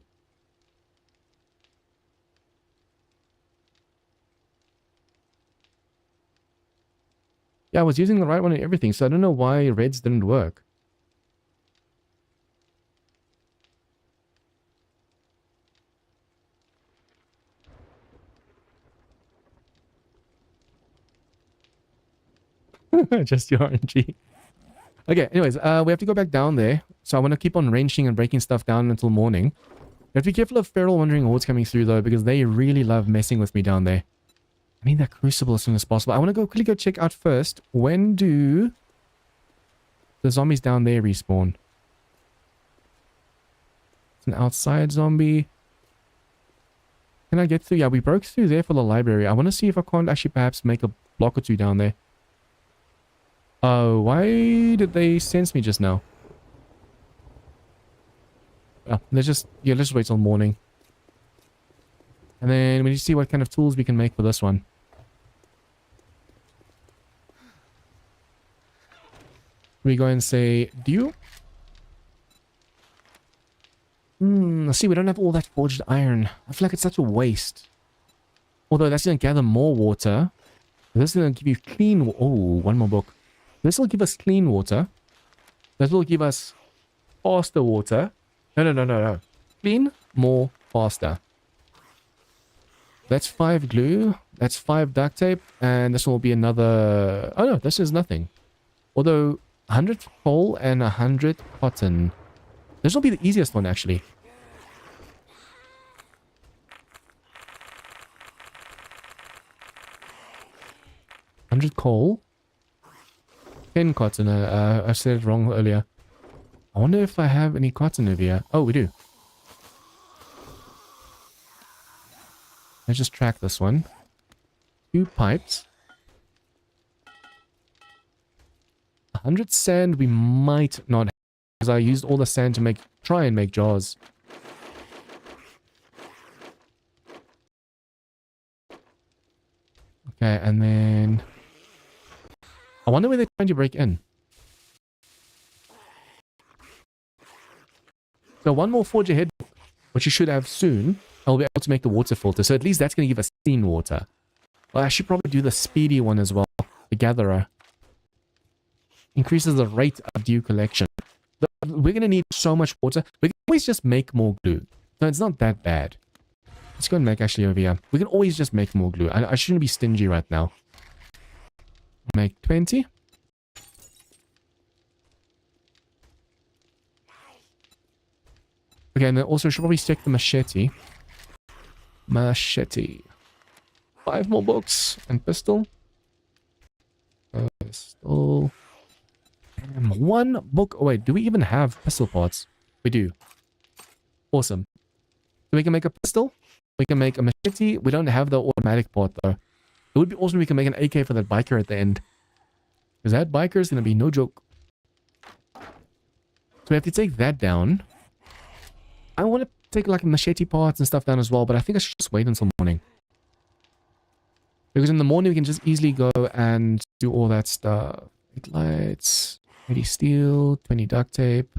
Yeah, I was using the right one and everything, so I don't know why Reds didn't work. Just your RNG. Okay, anyways, we have to go back down there. So I want to keep on wrenching and breaking stuff down until morning. You have to be careful of feral wandering hordes coming through, though, because they really love messing with me down there. I need that crucible as soon as possible. I want to quickly go check out first. When do the zombies down there respawn? It's an outside zombie. Can I get through? Yeah, we broke through there for the library. I want to see if I can't actually perhaps make a block or two down there. Oh, why did they sense me just now? Oh, let's just wait till morning. And then we need to see what kind of tools we can make for this one. We go and say, do you? Let's see, we don't have all that forged iron. I feel like it's such a waste. Although that's going to gather more water. This is going to give you clean... Oh, one more book. This will give us clean water. This will give us faster water. No. Clean, more, faster. That's 5 glue. That's 5 duct tape. And this will be another... Oh no, this is nothing. Although, 100 coal and 100 cotton. This will be the easiest one, actually. Coal. 10 cotton. I said it wrong earlier. I wonder if I have any cotton over here. Oh, we do. Let's just track this one. 2 pipes. 100 sand we might not have, because I used all the sand to try and make jars. Okay, and then... I wonder where they're trying to break in. So one more forge ahead, which you should have soon. I'll be able to make the water filter. So at least that's going to give us clean water. Well, I should probably do the speedy one as well. The gatherer. Increases the rate of dew collection. We're going to need so much water. We can always just make more glue. So it's not that bad. Let's go and make actually over here. We can always just make more glue. I shouldn't be stingy right now. Make 20. Okay, and then also should probably check the machete. Machete. 5 more books. And pistol. Pistol. And 1 book. Oh wait, do we even have pistol parts? We do. Awesome. So we can make a pistol. We can make a machete. We don't have the automatic part though. It would be awesome if we can make an AK for that biker at the end. Because that biker is going to be no joke. So we have to take that down. I want to take like machete parts and stuff down as well, but I think I should just wait until morning. Because in the morning we can just easily go and do all that stuff. 8 lights, 80 steel, 20 duct tape.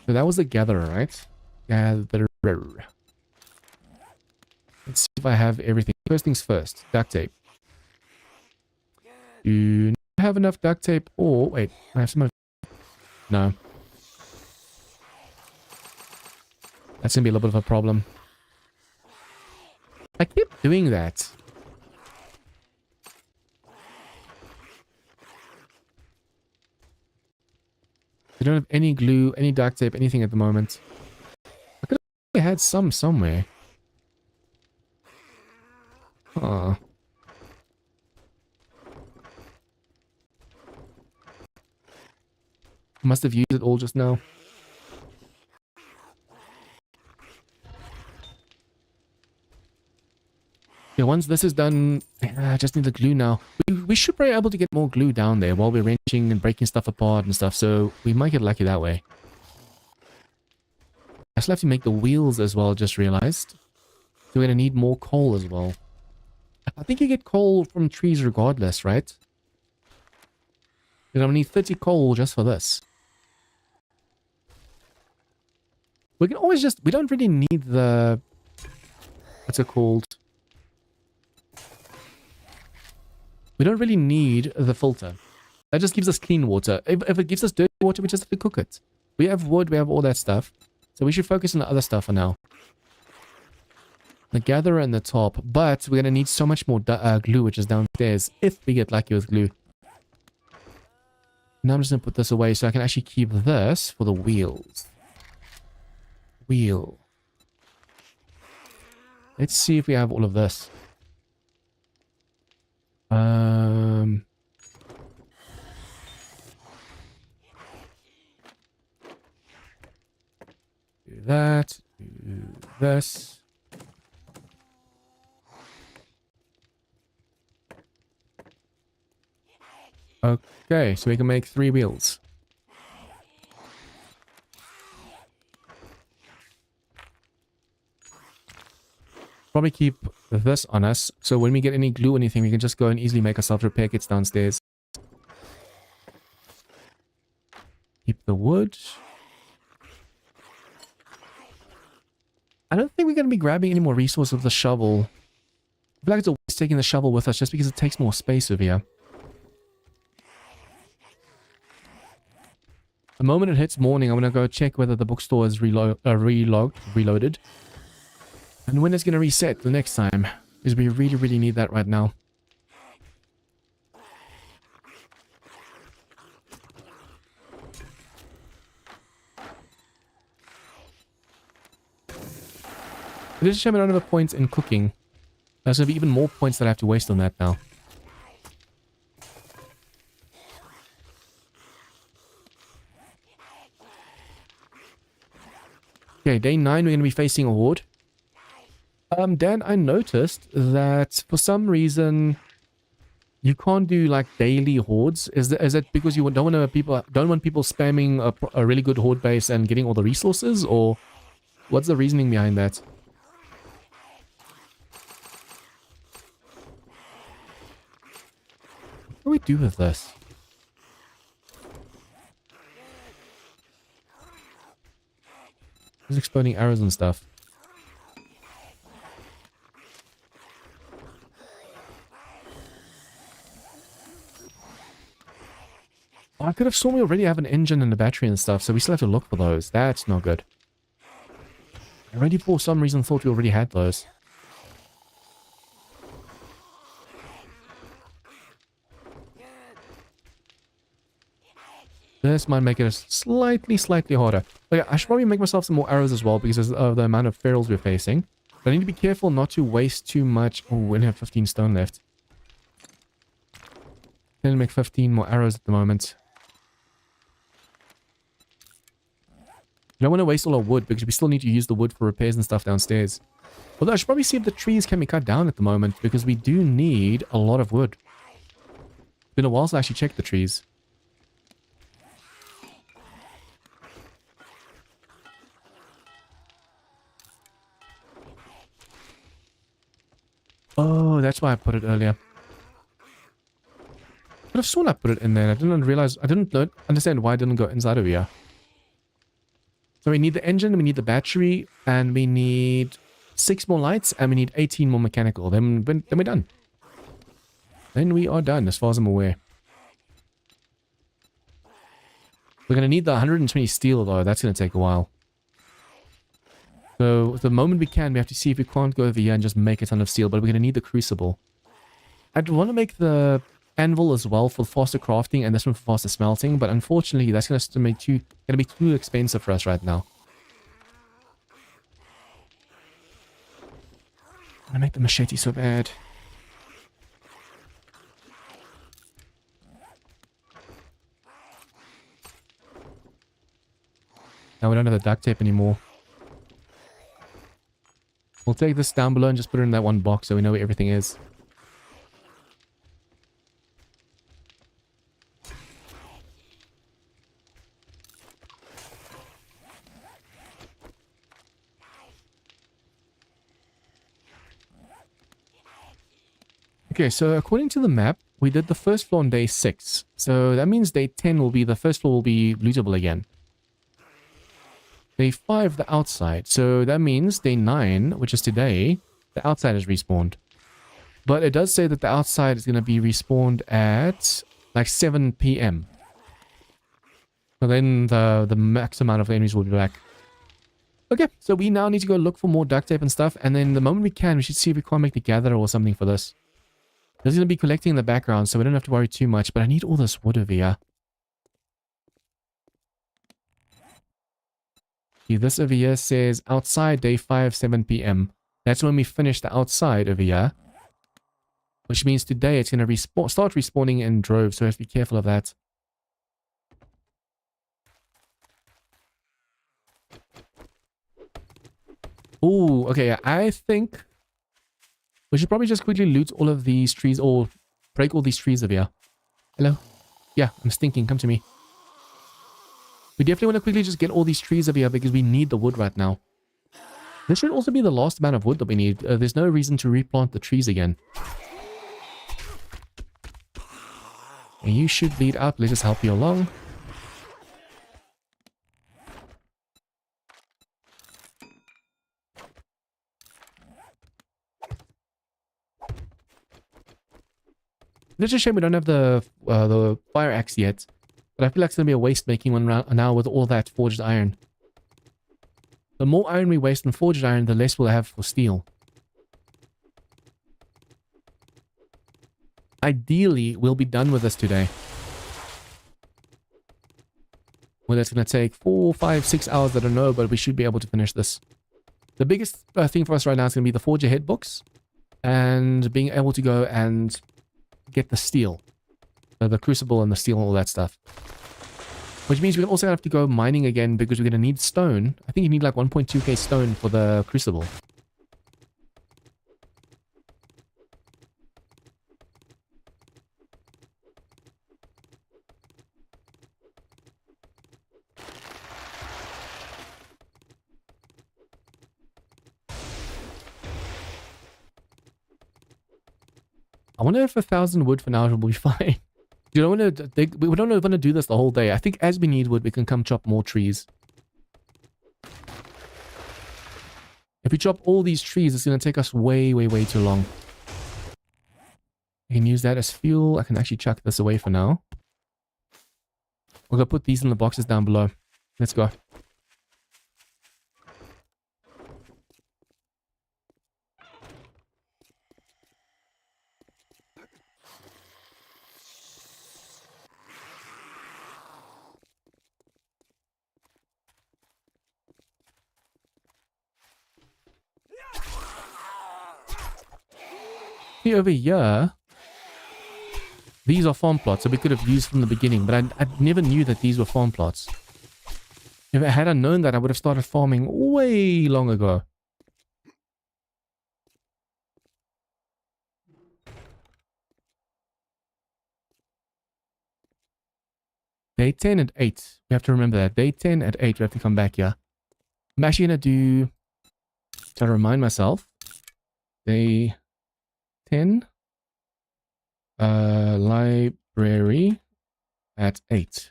So that was the gatherer, right? Gatherer. Let's see if I have everything. First things first, duct tape. Do not have enough duct tape. Or, wait, I have some. No. That's going to be a little bit of a problem. I keep doing that. We don't have any glue, any duct tape, anything at the moment. I could have had some somewhere. Huh. Must have used it all just now. Yeah, once this is done, I just need the glue now. We should be able to get more glue down there while we're wrenching and breaking stuff apart and stuff, so we might get lucky that way. I still have to make the wheels as well, just realized. So we're going to need more coal as well. I think you get coal from trees regardless, right? Because I'm going to need 30 coal just for this. We can always just... We don't really need the... What's it called? We don't really need the filter. That just gives us clean water. If it gives us dirty water, we just have to cook it. We have wood, we have all that stuff. So we should focus on the other stuff for now. The gatherer in the top. But we're going to need so much more glue, which is downstairs, if we get lucky with glue. Now I'm just going to put this away so I can actually keep this for the wheels. Wheel. Let's see if we have all of this. Do that, do this. Okay, so we can make 3 wheels. Probably keep this on us, so when we get any glue or anything, we can just go and easily make ourselves repair kits downstairs. Keep the wood. I don't think we're going to be grabbing any more resources with the shovel. I feel like it's always taking the shovel with us just because it takes more space over here. The moment it hits morning, I'm going to go check whether the bookstore is reloaded. And when it's going to reset the next time. Because we really, really need that right now. It is a shame I don't have a point in cooking. There's going to be even more points that I have to waste on that now. Okay, day 9 we're going to be facing a horde. Dan, I noticed that for some reason you can't do like daily hordes. Is that because you don't want people spamming a really good horde base and getting all the resources, or what's the reasoning behind that? What do we do with this? There's exploding arrows and stuff. Oh, I could have sworn we already have an engine and a battery and stuff, so we still have to look for those. That's not good. I already for some reason thought we already had those. This might make it slightly harder. Okay, I should probably make myself some more arrows as well because of the amount of ferals we're facing. But I need to be careful not to waste too much. Oh, we only have 15 stone left. I'm going to make 15 more arrows at the moment. You don't want to waste all our wood because we still need to use the wood for repairs and stuff downstairs. Although I should probably see if the trees can be cut down at the moment because we do need a lot of wood. It's been a while since I actually checked the trees. Oh, that's why I put it earlier. I could have sworn I put it in there. I didn't understand why I didn't go inside of here. So we need the engine, we need the battery, and we need 6 more lights, and we need 18 more mechanical. Then we're done. Then we are done, as far as I'm aware. We're going to need the 120 steel, though. That's going to take a while. So, the moment we can, we have to see if we can't go over here and just make a ton of steel, but we're going to need the crucible. I'd want to make the anvil as well for faster crafting and this one for faster smelting, but unfortunately that's going to be too expensive for us right now. I make the machete so bad. Now we don't have the duct tape anymore. We'll take this down below and just put it in that one box so we know where everything is. Okay, so according to the map, we did the first floor on day 6. So that means day 10 will be, the first floor will be lootable again. Day 5, the outside. So that means day 9, which is today, the outside is respawned. But it does say that the outside is going to be respawned at like 7 PM. So then the max amount of enemies will be back. Okay, so we now need to go look for more duct tape and stuff. And then the moment we can, we should see if we can't make the gatherer or something for this. This is going to be collecting in the background, so we don't have to worry too much. But I need all this wood over here. See, this over here says outside day 5, 7 PM. That's when we finish the outside over here. Which means today it's going to start respawning in droves, so we have to be careful of that. Oh, okay. I think we should probably just quickly loot all of these trees or break all these trees over here. Hello? Yeah, I'm stinking. Come to me. We definitely want to quickly just get all these trees over here because we need the wood right now. This should also be the last amount of wood that we need. There's no reason to replant the trees again. And you should lead up. Let us help you along. It's a shame we don't have the fire axe yet. But I feel like it's going to be a waste making one now with all that forged iron. The more iron we waste on forged iron, the less we'll have for steel. Ideally, we'll be done with this today. Whether it's going to take 4, 5, 6 hours, I don't know, but we should be able to finish this. The biggest thing for us right now is going to be the Forge Ahead books and being able to go and get the steel. The crucible and the steel and all that stuff. Which means we're also have to go mining again because we're going to need stone. I think you need like 1.2k stone for the crucible. I wonder if 1,000 wood for now will be fine. You don't want to. We don't want to do this the whole day. I think as we need wood, we can come chop more trees. If we chop all these trees, it's going to take us way, way, way too long. I can use that as fuel. I can actually chuck this away for now. We're going to put these in the boxes down below. Let's go. Over here, these are farm plots that we could have used from the beginning, but I never knew that these were farm plots. If I had known that, I would have started farming way long ago. Day 10 at 8. We have to remember that. Day 10 at 8, we have to come back here. I'm actually going to try to remind myself. Day 10. Library at 8.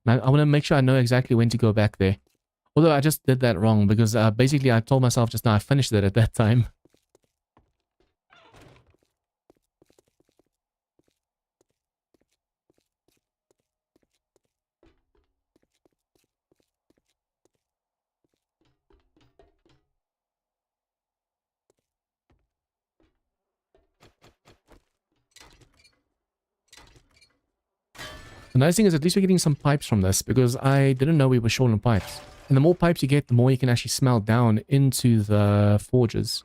I want to make sure I know exactly when to go back there. Although I just did that wrong because basically I told myself just now I finished it at that time. The nice thing is at least we're getting some pipes from this because I didn't know we were short on pipes. And the more pipes you get, the more you can actually smelt down into the forges.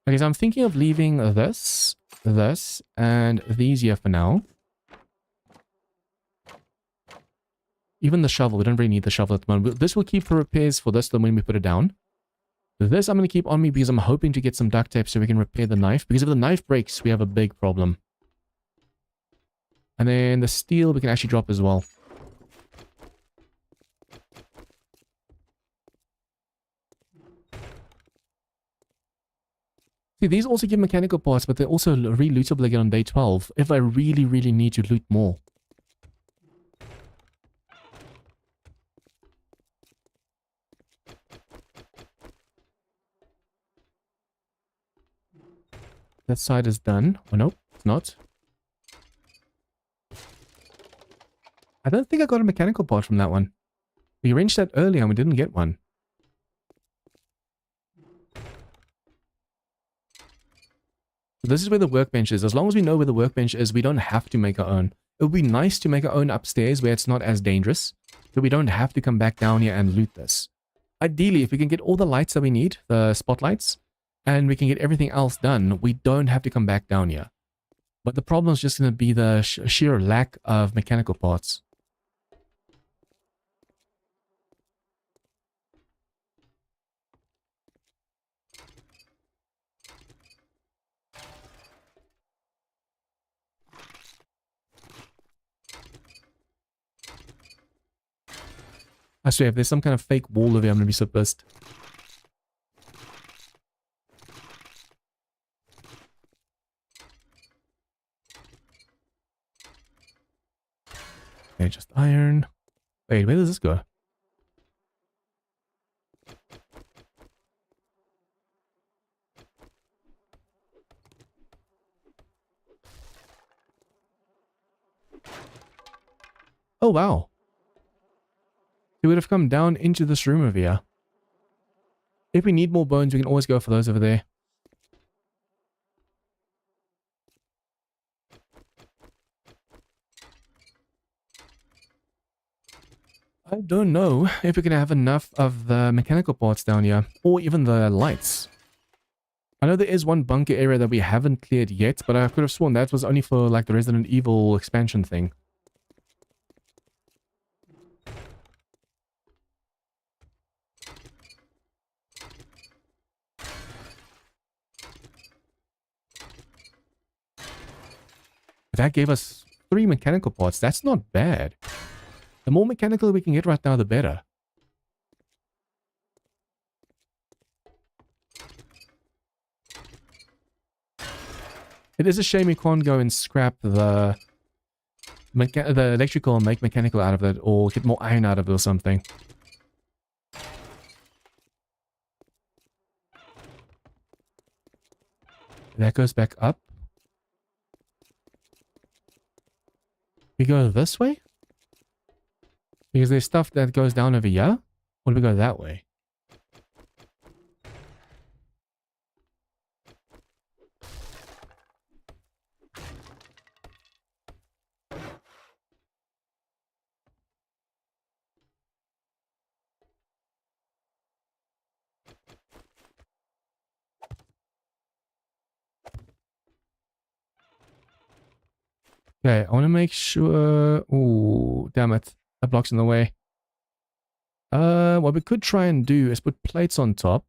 Okay, so I'm thinking of leaving this, and these here for now. Even the shovel, we don't really need the shovel at the moment. This will keep for repairs for this, then when we put it down. This I'm going to keep on me because I'm hoping to get some duct tape so we can repair the knife. Because if the knife breaks, we have a big problem. And then the steel we can actually drop as well. See, these also give mechanical parts, but they're also re-lootable again on day 12 if I really, really need to loot more. That side is done. Oh, no, it's not. I don't think I got a mechanical part from that one. We arranged that earlier and we didn't get one. This is where the workbench is. As long as we know where the workbench is, we don't have to make our own. It would be nice to make our own upstairs where it's not as dangerous. So we don't have to come back down here and loot this. Ideally, if we can get all the lights that we need, the spotlights, and we can get everything else done, we don't have to come back down here. But the problem is just going to be the sheer lack of mechanical parts. I swear, if there's some kind of fake wall over here, I'm gonna be so pissed. Okay, just iron. Wait, where does this go? Oh, wow. It would have come down into this room over here. If we need more bones, we can always go for those over there. I don't know if we're going to have enough of the mechanical parts down here, or even the lights. I know there is one bunker area that we haven't cleared yet, but I could have sworn that was only for like the Resident Evil expansion thing. That gave us 3 mechanical parts. That's not bad. The more mechanical we can get right now, the better. It is a shame we can't go and scrap the electrical and make mechanical out of it, or get more iron out of it or something. That goes back up. We go this way? Because there's stuff that goes down over here? Or do we go that way? Okay, I want to make sure... Ooh, damn it. That block's in the way. What we could try and do is put plates on top.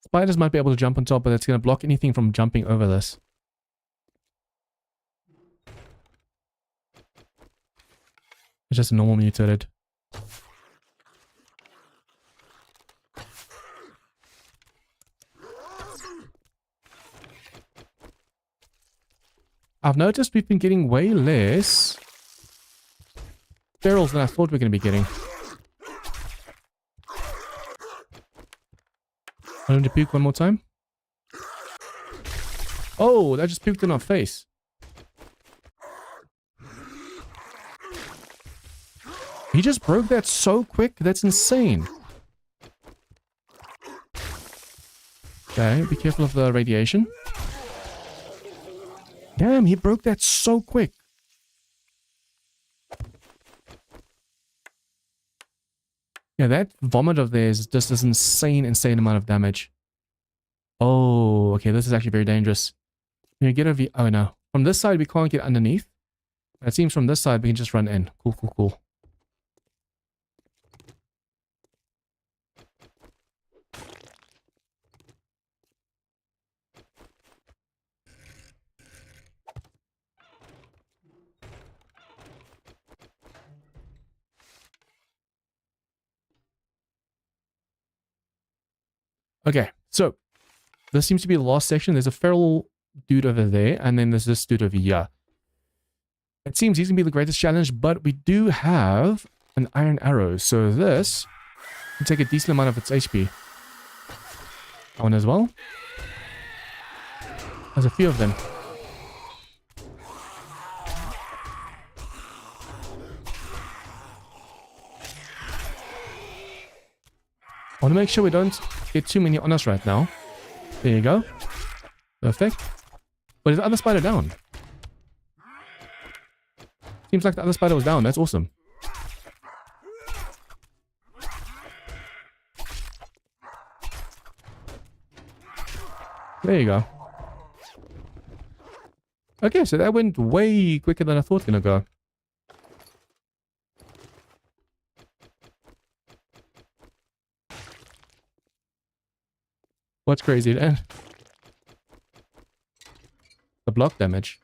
Spiders might be able to jump on top, but it's going to block anything from jumping over this. It's just a normal mutated. I've noticed we've been getting way less barrels than I thought we were going to be getting. Want him to puke one more time? Oh, that just puked in our face. He just broke that so quick. That's insane. Okay, be careful of the radiation. Damn, he broke that so quick. Yeah, that vomit of theirs just this insane amount of damage. Oh, okay, this is actually very dangerous. Can you get over... Oh, no. From this side, we can't get underneath. It seems from this side, we can just run in. Cool, cool, cool. Okay, so this seems to be the last section. There's a feral dude over there, and then there's this dude over here. It seems he's going to be the greatest challenge, but we do have an iron arrow. So this can take a decent amount of its HP. That one as well. There's a few of them. I want to make sure we don't get too many on us right now. There you go. Perfect. But is the other spider down? Seems like the other spider was down. That's awesome. There you go. Okay, so that went way quicker than I thought it was gonna go. What's crazy then? The block damage.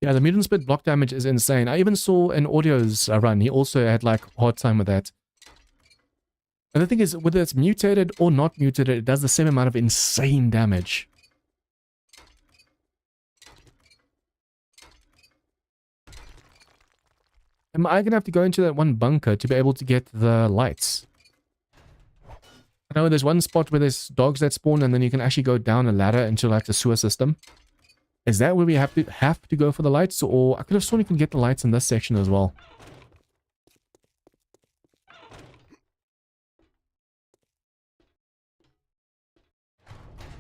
Yeah, the mutant spit block damage is insane. I even saw an Audio's run. He also had like a hard time with that. And the thing is, whether it's mutated or not mutated, it does the same amount of insane damage. Am I going to have to go into that one bunker to be able to get the lights? I know there's one spot where there's dogs that spawn and then you can actually go down a ladder into like the sewer system. Is that where we have to go for the lights? Or I could have sworn you can get the lights in this section as well.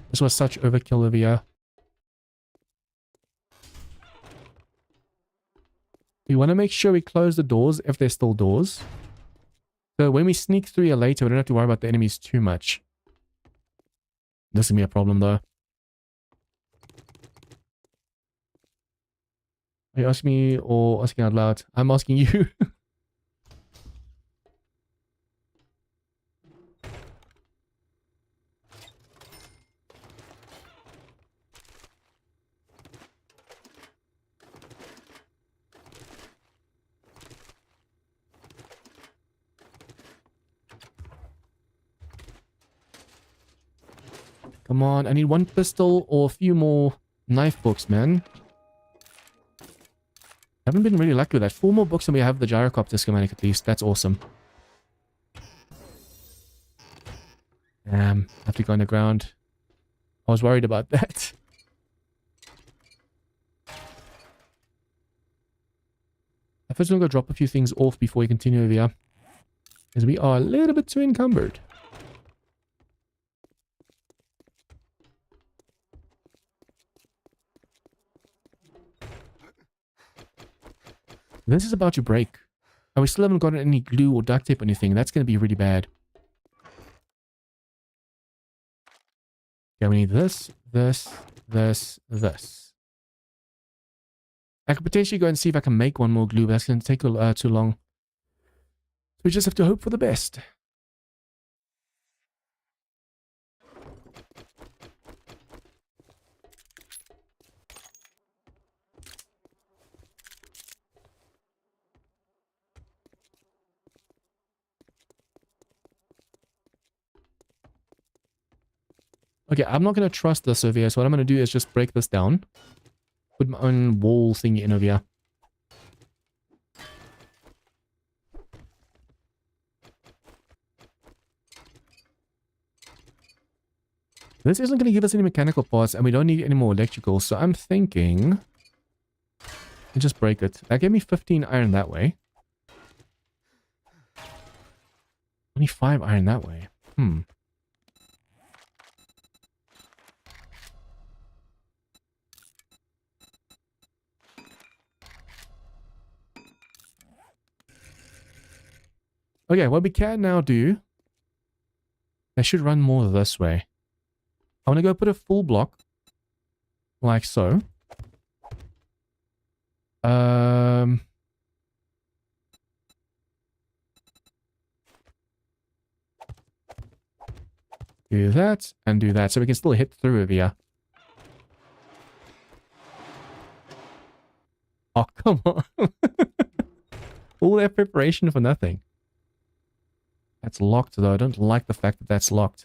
This was such overkill over here. We want to make sure we close the doors if there's still doors. So when we sneak through here later, we don't have to worry about the enemies too much. This is going to be a problem though. Are you asking me or asking out loud? I'm asking you. Come on, I need one pistol or a few more knife books, man. Haven't been really lucky with that. 4 more books and we have the gyrocopter schematic at least. That's awesome. Damn, I have to go underground. I was worried about that. I first want to go drop a few things off before we continue over here. Because we are a little bit too encumbered. This is about to break. And we still haven't gotten any glue or duct tape or anything. That's going to be really bad. Yeah, we need this, this, this, this. I could potentially go and see if I can make one more glue, but that's going to take too long. So we just have to hope for the best. Okay, I'm not going to trust this over here, so what I'm going to do is just break this down. Put my own wall thingy in over here. This isn't going to give us any mechanical parts, and we don't need any more electrical, so I'm thinking... I'll just break it. That gave me 15 iron that way. Only 5 iron that way. Okay, what we can now do... I should run more this way. I want to go put a full block. Like so. Do that, and do that, so we can still hit through over here. Oh, come on. All that preparation for nothing. That's locked, though. I don't like the fact that that's locked.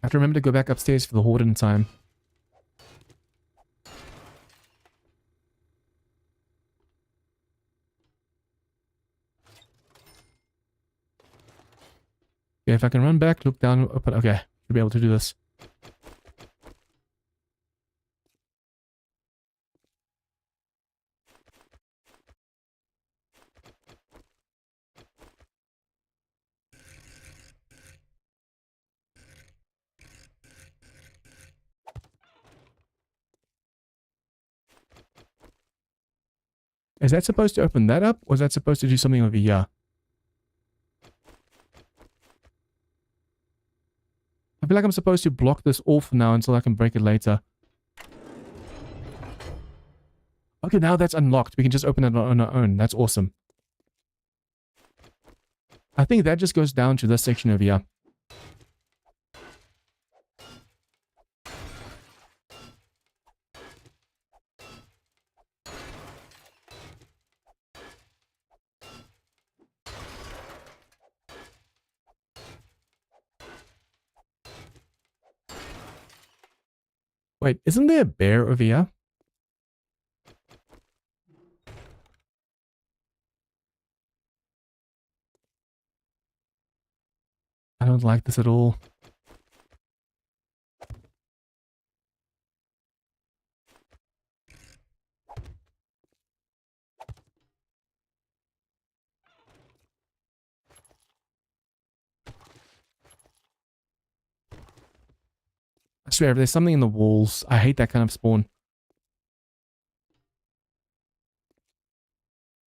I have to remember to go back upstairs for the horde in time. Okay, if I can run back, look down, open. Okay, should be able to do this. Is that supposed to open that up? Or is that supposed to do something over here? I feel like I'm supposed to block this off now until I can break it later. Okay, now that's unlocked. We can just open it on our own. That's awesome. I think that just goes down to this section over here. Wait, isn't there a bear over here? I don't like this at all. I swear, if there's something in the walls, I hate that kind of spawn.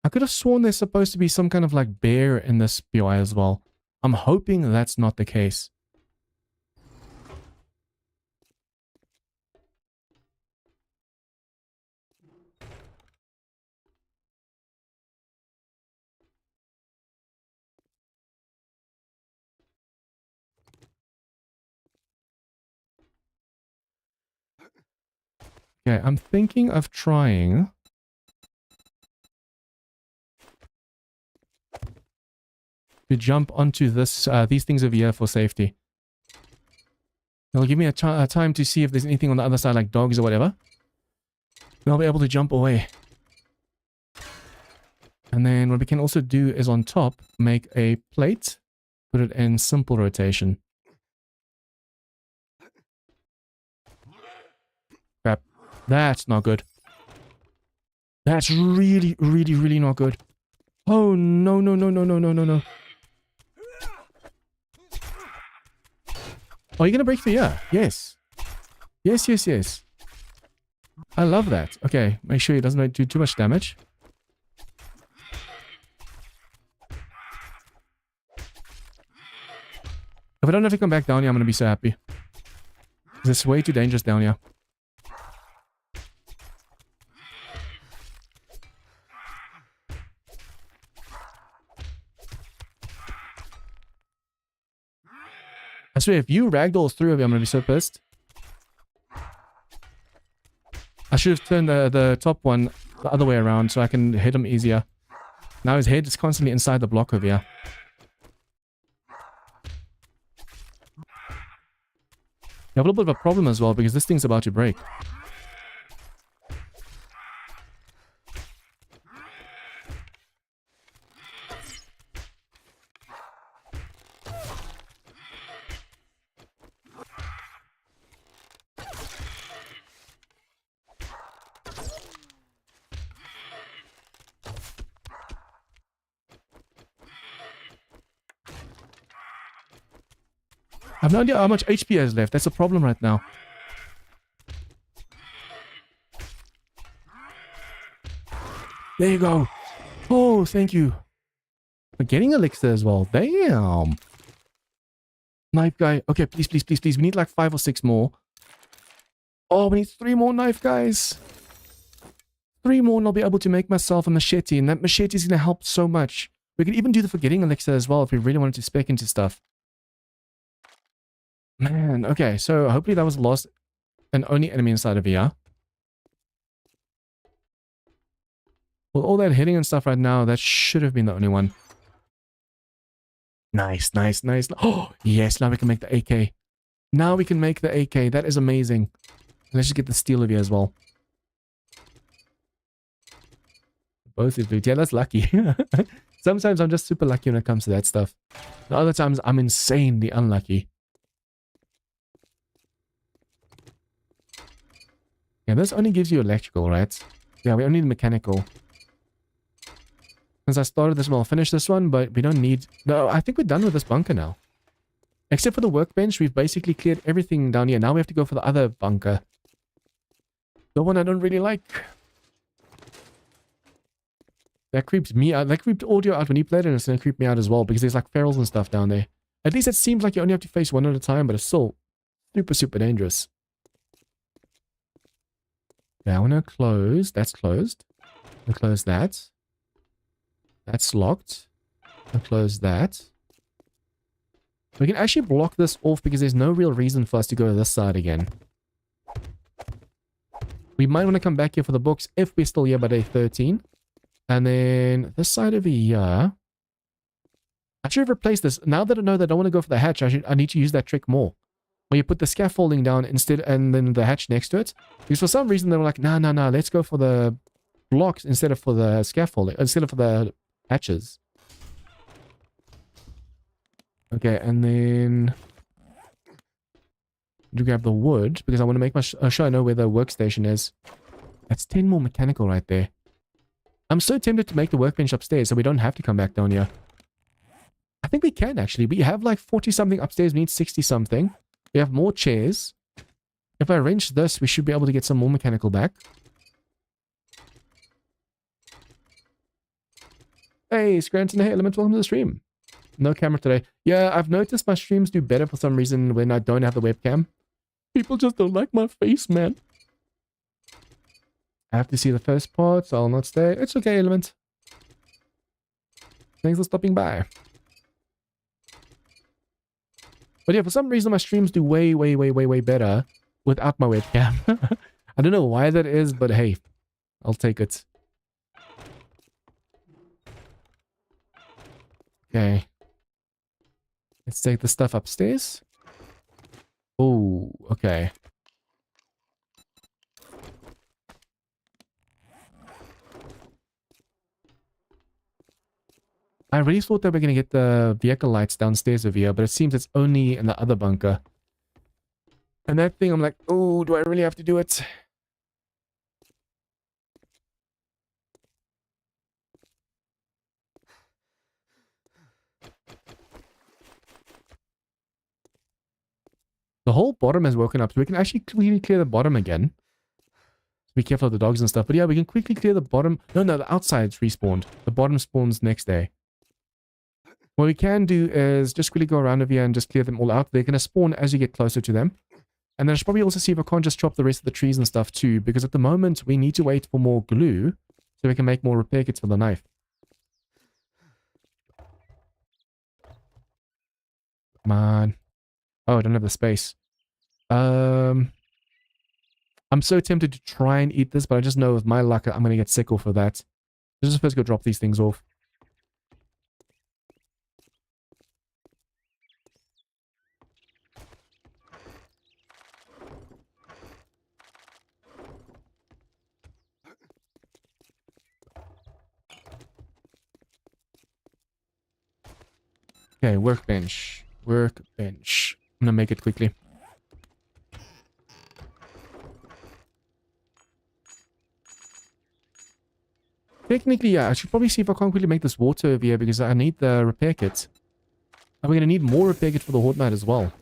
I could have sworn there's supposed to be some kind of like bear in this BOI as well. I'm hoping that's not the case. Okay, I'm thinking of trying to jump onto this these things over here for safety. It'll give me a time to see if there's anything on the other side, like dogs or whatever. Then I'll be able to jump away. And then what we can also do is on top, make a plate, put it in simple rotation. Crap. That's not good. That's really, really, really not good. Oh, no, no, no, no, no, no, no, no. Oh, you're going to break through here? Yes. Yes, yes, yes. I love that. Okay, make sure it doesn't do too much damage. If I don't have to come back down here, I'm going to be so happy. It's way too dangerous down here. I swear, if you ragdolls through of you, I'm going to be so pissed. I should have turned the top one the other way around so I can hit him easier. Now his head is constantly inside the block over here. You have a little bit of a problem as well because this thing's about to break. I have no idea how much HP has left. That's a problem right now. There you go. Oh, thank you. We're getting elixir as well. Damn. Knife guy. Okay, please, please, please, please. We need like 5 or 6 more. Oh, we need 3 more knife guys. 3 more and I'll be able to make myself a machete. And that machete is going to help so much. We could even do the forgetting elixir as well if we really wanted to spec into stuff. Man, okay. So hopefully that was the last and only enemy inside of here. With all that hitting and stuff right now, that should have been the only one. Nice, nice, nice. Oh, yes. Now we can make the AK. Now we can make the AK. That is amazing. Let's just get the steel of here as well. Both is loot. Yeah, that's lucky. Sometimes I'm just super lucky when it comes to that stuff. The other times I'm insanely unlucky. Yeah, this only gives you electrical, right? Yeah, we only need mechanical. Since I started this one, I'll finish this one, but we don't need... No, I think we're done with this bunker now. Except for the workbench, we've basically cleared everything down here. Now we have to go for the other bunker. The one I don't really like. That creeps me out. That creeped audio out when he played it, and it's going to creep me out as well because there's like ferals and stuff down there. At least it seems like you only have to face one at a time, but it's still super, super dangerous. Yeah, I want to close. That's closed. I'll close that. That's locked. I'll close that. We can actually block this off because there's no real reason for us to go to this side again. We might want to come back here for the books if we're still here by day 13. And then this side over here. I should have replaced this. Now that I know that I don't want to go for the hatch, I need to use that trick more. Where you put the scaffolding down instead and then the hatch next to it. Because for some reason they were like, no, let's go for the blocks instead of for the scaffolding, instead of for the hatches. Okay, and then to grab the wood because I want to make sure I know where the workstation is. That's 10 more mechanical right there. I'm so tempted to make the workbench upstairs so we don't have to come back down here. I think we can actually. We have like 40 something upstairs. We need 60 something. We have more chairs. If I arrange this, we should be able to get some more mechanical back. Hey, Scranton, hey, Element, welcome to the stream. No camera today. Yeah, I've noticed my streams do better for some reason when I don't have the webcam. People just don't like my face, man. I have to see the first part, so I'll not stay. It's okay, Element. Thanks for stopping by. But yeah, for some reason my streams do way better without my webcam. I don't know why that is, but hey, I'll take it. Okay. Let's take the stuff upstairs. Oh, okay. I really thought that we're going to get the vehicle lights downstairs over here, but it seems it's only in the other bunker. And that thing, I'm like, oh, do I really have to do it? The whole bottom has woken up, so we can actually quickly clear the bottom again. Be careful of the dogs and stuff. But yeah, we can quickly clear the bottom. No, the outside's respawned. The bottom spawns next day. What we can do is just quickly go around over here and just clear them all out. They're going to spawn as you get closer to them. And then I should probably also see if I can't just chop the rest of the trees and stuff too. Because at the moment, we need to wait for more glue so we can make more repair kits for the knife. Come on. Oh, I don't have the space. I'm so tempted to try and eat this, but I just know with my luck, I'm going to get sick off of that. Let's just first go drop these things off. Okay, workbench. Workbench. I'm gonna make it quickly. Technically, yeah, I should probably see if I can't quickly make this water over here because I need the repair kit. And we're gonna need more repair kit for the Horde Knight as well.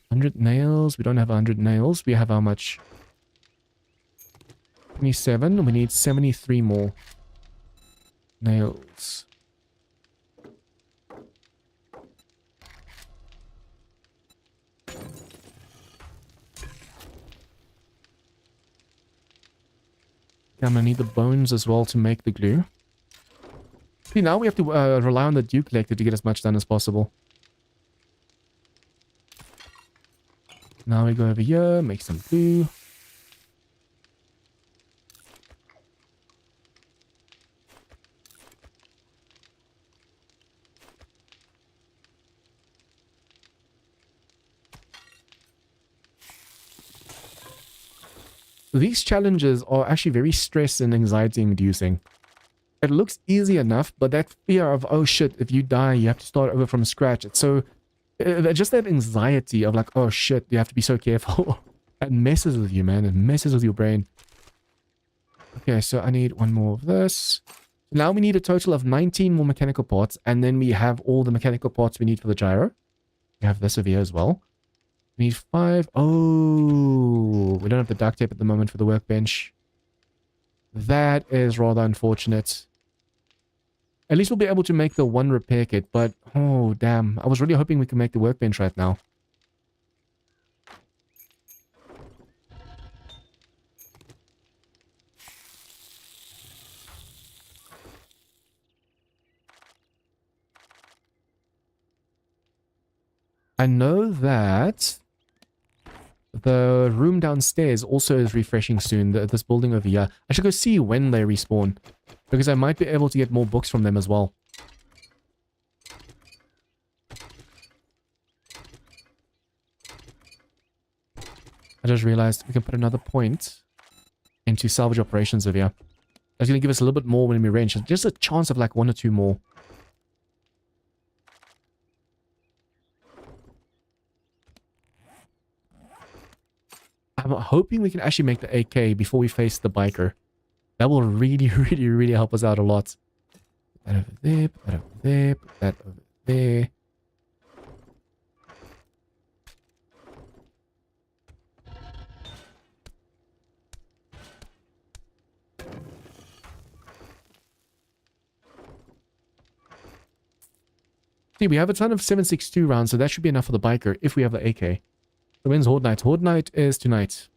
100 nails. We don't have 100 nails. We have how much? 27. We need 73 more nails. I'm gonna need the bones as well to make the glue. See, now we have to rely on the dew collector to get as much done as possible. Now we go over here, make some glue. These challenges are actually very stress and anxiety inducing. It looks easy enough, but that fear of, oh shit, if you die, you have to start over from scratch. It's so, just that anxiety of like, oh shit, you have to be so careful. It messes with you, man. It messes with your brain. Okay, so I need one more of this. Now we need a total of 19 more mechanical parts, and then we have all the mechanical parts we need for the gyro. We have this over here as well. We need 5. Oh, we don't have the duct tape at the moment for the workbench. That is rather unfortunate. At least we'll be able to make the one repair kit, but oh damn. I was really hoping we could make the workbench right now. I know that the room downstairs also is refreshing soon, this building over here. I should go see when they respawn, because I might be able to get more books from them as well. I just realized we can put another point into salvage operations over here. That's going to give us a little bit more when we range. Just a chance of like 1 or 2 more. I'm hoping we can actually make the AK before we face the biker. That will really, really, really help us out a lot. Put that over there, put that over there, put that over there. See, we have a ton of 7.62 rounds, so that should be enough for the biker if we have the AK. So when's Horde Night? Horde Night is tonight.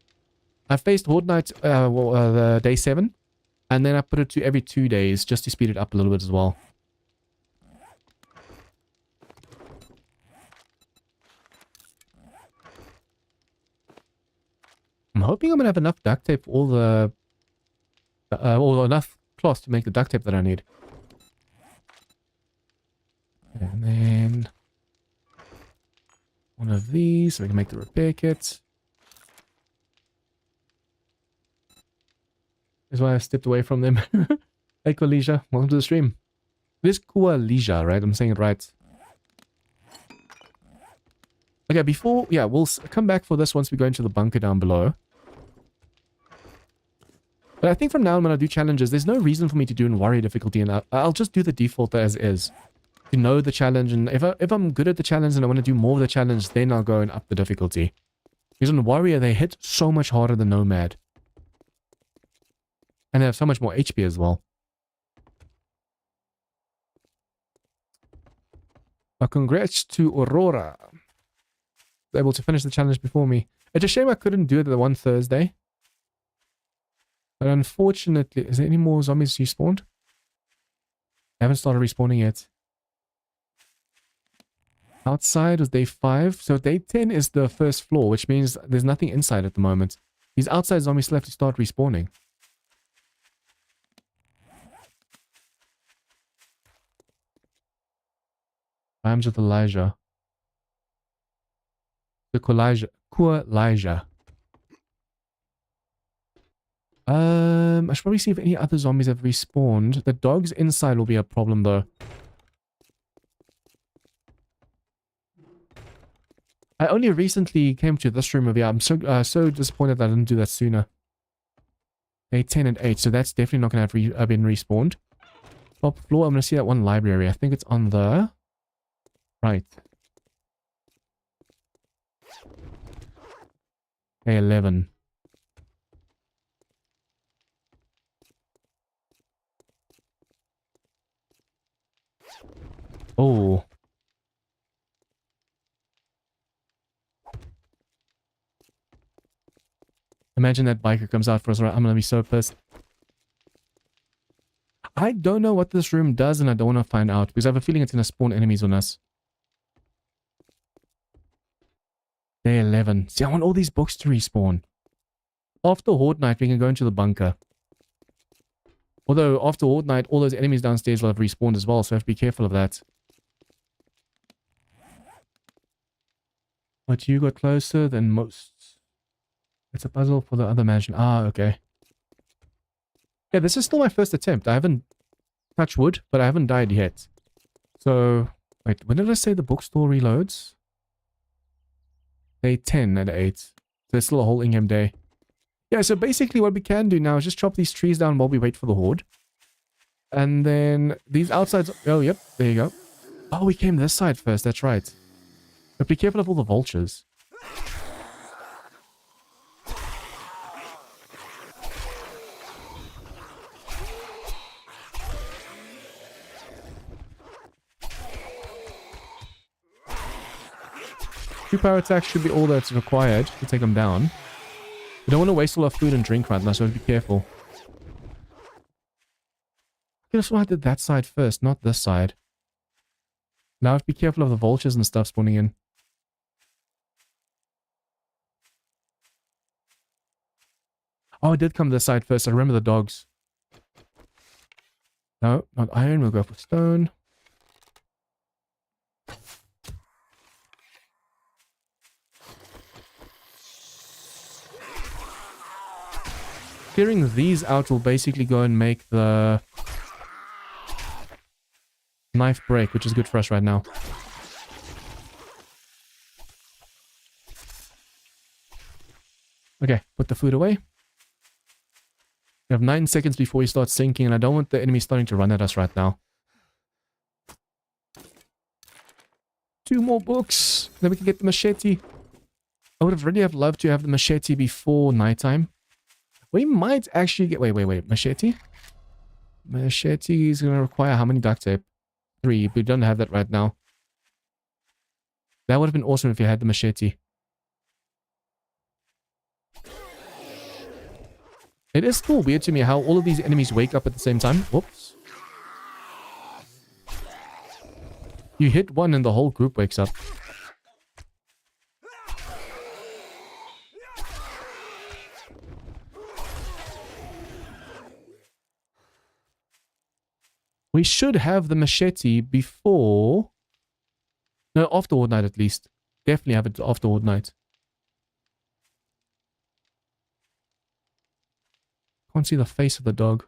I faced Horde Night the day 7, and then I put it to every 2 days just to speed it up a little bit as well. I'm hoping I'm going to have enough duct tape for all the... or enough cloth to make the duct tape that I need. And then... one of these, so we can make the repair kit. That's why I stepped away from them. Hey, Koalisha, welcome to the stream. It is Koalisha, right? I'm saying it right. Okay, before... yeah, we'll come back for this once we go into the bunker down below. But I think from now on when I do challenges, there's no reason for me to do in warrior difficulty, and I'll just do the default as is. To know the challenge, and if I'm good at the challenge and I want to do more of the challenge, then I'll go and up the difficulty. Because on warrior, they hit so much harder than nomad. And they have so much more HP as well. Congrats to Aurora. Able to finish the challenge before me. It's a shame I couldn't do it the one Thursday. But unfortunately... is there any more zombies respawned? I haven't started respawning yet. Outside was day 5. So day 10 is the first floor, which means there's nothing inside at the moment. These outside zombies still have to start respawning. Rhymes with Elijah. The Koelijah. I should probably see if any other zombies have respawned. The dogs inside will be a problem though. I only recently came to this room over here. I'm so disappointed that I didn't do that sooner. Day 10 and 8, so that's definitely not going to have been respawned. Top floor, I'm going to see that one library. I think it's on the right. Day 11. Oh. Imagine that biker comes out for us, right? I'm gonna be so pissed. I don't know what this room does, and I don't want to find out, because I have a feeling it's gonna spawn enemies on us. Day 11. See, I want all these books to respawn. After Horde Night, we can go into the bunker. Although, after Horde Night, all those enemies downstairs will have respawned as well, so I have to be careful of that. But you got closer than most. It's a puzzle for the other mansion. Ah, okay. Yeah, this is still my first attempt. I haven't touched wood, but I haven't died yet. So, wait, when did I say the bookstore reloads? Day 10 and 8. So it's still a whole in-game day. Yeah, so basically what we can do now is just chop these trees down while we wait for the horde. And then these outsides... oh, yep, there you go. Oh, we came this side first, that's right. But be careful of all the vultures. 2 power attacks should be all that's required to take them down. We don't want to waste all our food and drink right now, so we have to be careful. I could have sworn I did that side first, not this side. Now I have to be careful of the vultures and stuff spawning in. Oh, I did come this side first. I remember the dogs. No, not iron. We'll go for stone. Clearing these out will basically go and make the knife break, which is good for us right now. Okay, put the food away. We have 9 seconds before we start sinking, and I don't want the enemy starting to run at us right now. 2 more books. Then we can get the machete. I would have really loved to have the machete before nighttime. We might actually get... Wait. Machete? Machete is going to require how many duct tape? 3. We don't have that right now. That would have been awesome if you had the machete. It is still weird to me how all of these enemies wake up at the same time. Whoops. You hit one and the whole group wakes up. We should have the machete before... No, after Horde Night at least. Definitely have it after Horde Night. Can't see the face of the dog.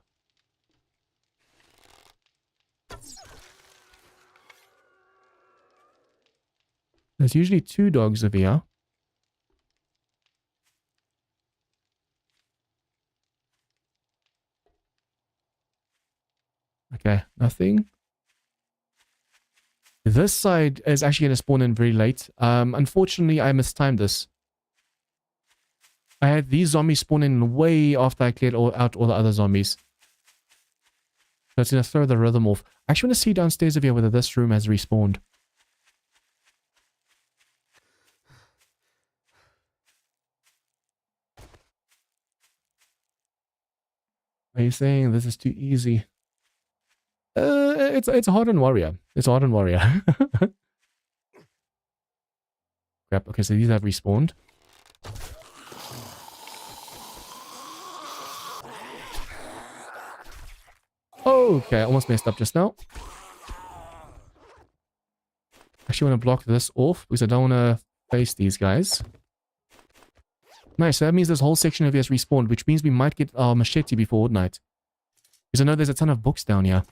There's usually 2 dogs over here. Okay, nothing. This side is actually going to spawn in very late. Unfortunately, I mistimed this. I had these zombies spawn in way after I cleared out all the other zombies. So it's going to throw the rhythm off. I actually want to see downstairs over here whether this room has respawned. Are you saying this is too easy? It's hard on warrior. It's hard on warrior. Crap. Okay, so these have respawned. Okay, I almost messed up just now. Actually want to block this off because I don't want to face these guys. Nice, so that means this whole section of here has respawned, which means we might get our machete before Horde Night. Because I know there's a ton of books down here.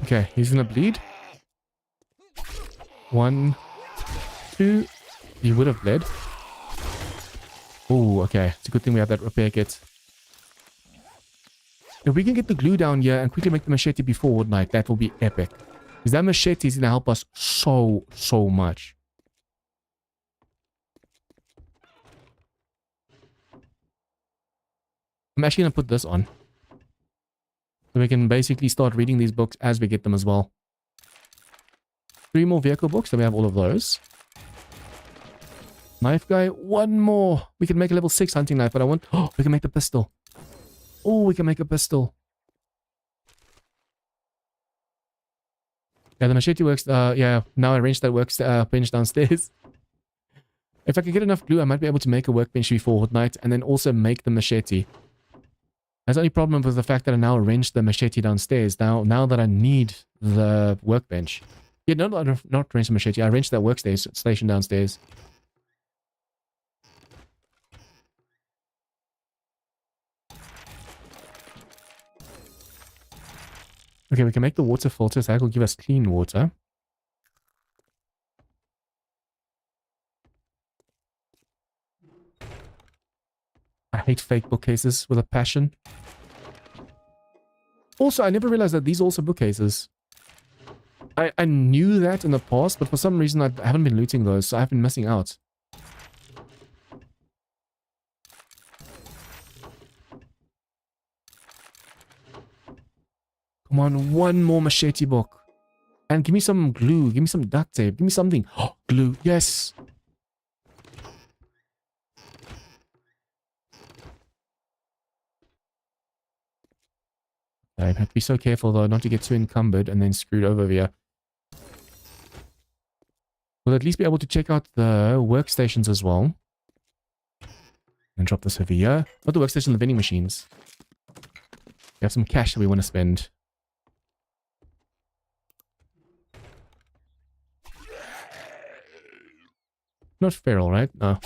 Okay, he's gonna bleed. 1, 2. He would have bled. Oh, okay. It's a good thing we have that repair kit. If we can get the glue down here and quickly make the machete before Horde Night, that will be epic. Because that machete is gonna help us so much. I'm actually gonna put this on. So we can basically start reading these books as we get them as well. 3 more vehicle books, so we have all of those. Knife guy, 1 more. We can make a level 6 hunting knife, but I want... Oh, we can make the pistol. Oh, we can make a pistol. Yeah, the machete works. Yeah, now I arranged that workbench downstairs. If I could get enough glue, I might be able to make a workbench before Horde Night and then also make the machete. There's only problem with the fact that I now arranged the machete downstairs. Now that I need the workbench. Yeah, no, not arranged the machete. I arranged that workstation downstairs. Okay, we can make the water filter, so that will give us clean water. I hate fake bookcases with a passion. Also, I never realized that these are also bookcases. I knew that in the past, but for some reason I haven't been looting those, so I've been missing out. Come on, one more machete book. And give me some glue, give me some duct tape, give me something. Oh, glue, yes. I have to be so careful though not to get too encumbered and then screwed over here. We'll at least be able to check out the workstations as well. And drop this over here. Not the workstation, the vending machines. We have some cash that we want to spend. Not feral, right? No.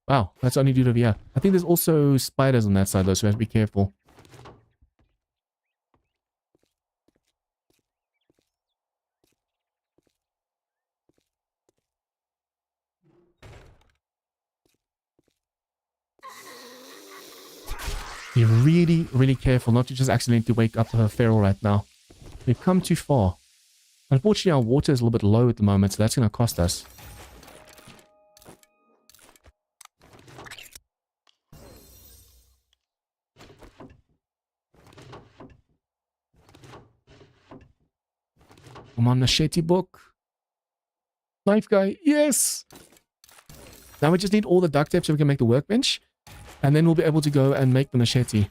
Wow, that's only dude over here. I think there's also spiders on that side though, so we have to be careful. Be really, really careful not to just accidentally wake up a feral right now. We've come too far. Unfortunately, our water is a little bit low at the moment, so that's going to cost us. Come on, machete book. Knife guy, yes! Now we just need all the duct tape so we can make the workbench. And then we'll be able to go and make the machete.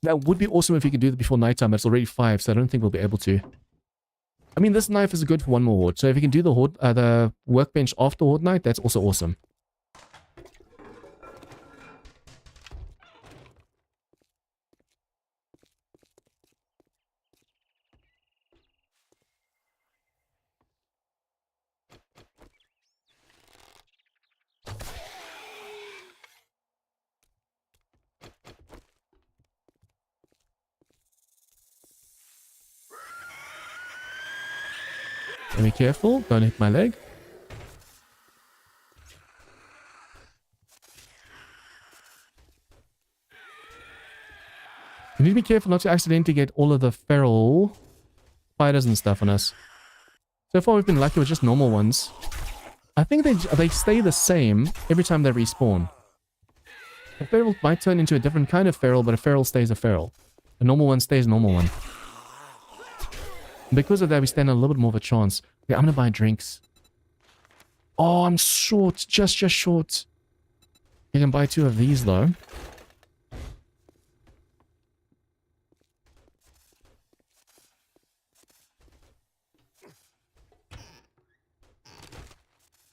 That would be awesome if we could do that before nighttime, but it's already 5, so I don't think we'll be able to. I mean, this knife is good for one more horde, so if we can do the workbench after horde night, that's also awesome. Be careful, don't hit my leg. We need to be careful not to accidentally get all of the feral spiders and stuff on us. So far we've been lucky with just normal ones. I think they stay the same every time they respawn. A feral might turn into a different kind of feral, but a feral stays a feral. A normal one stays a normal one. Because of that, we stand a little bit more of a chance. Okay, I'm gonna buy drinks. Oh, I'm short. Just short. You can buy 2 of these, though.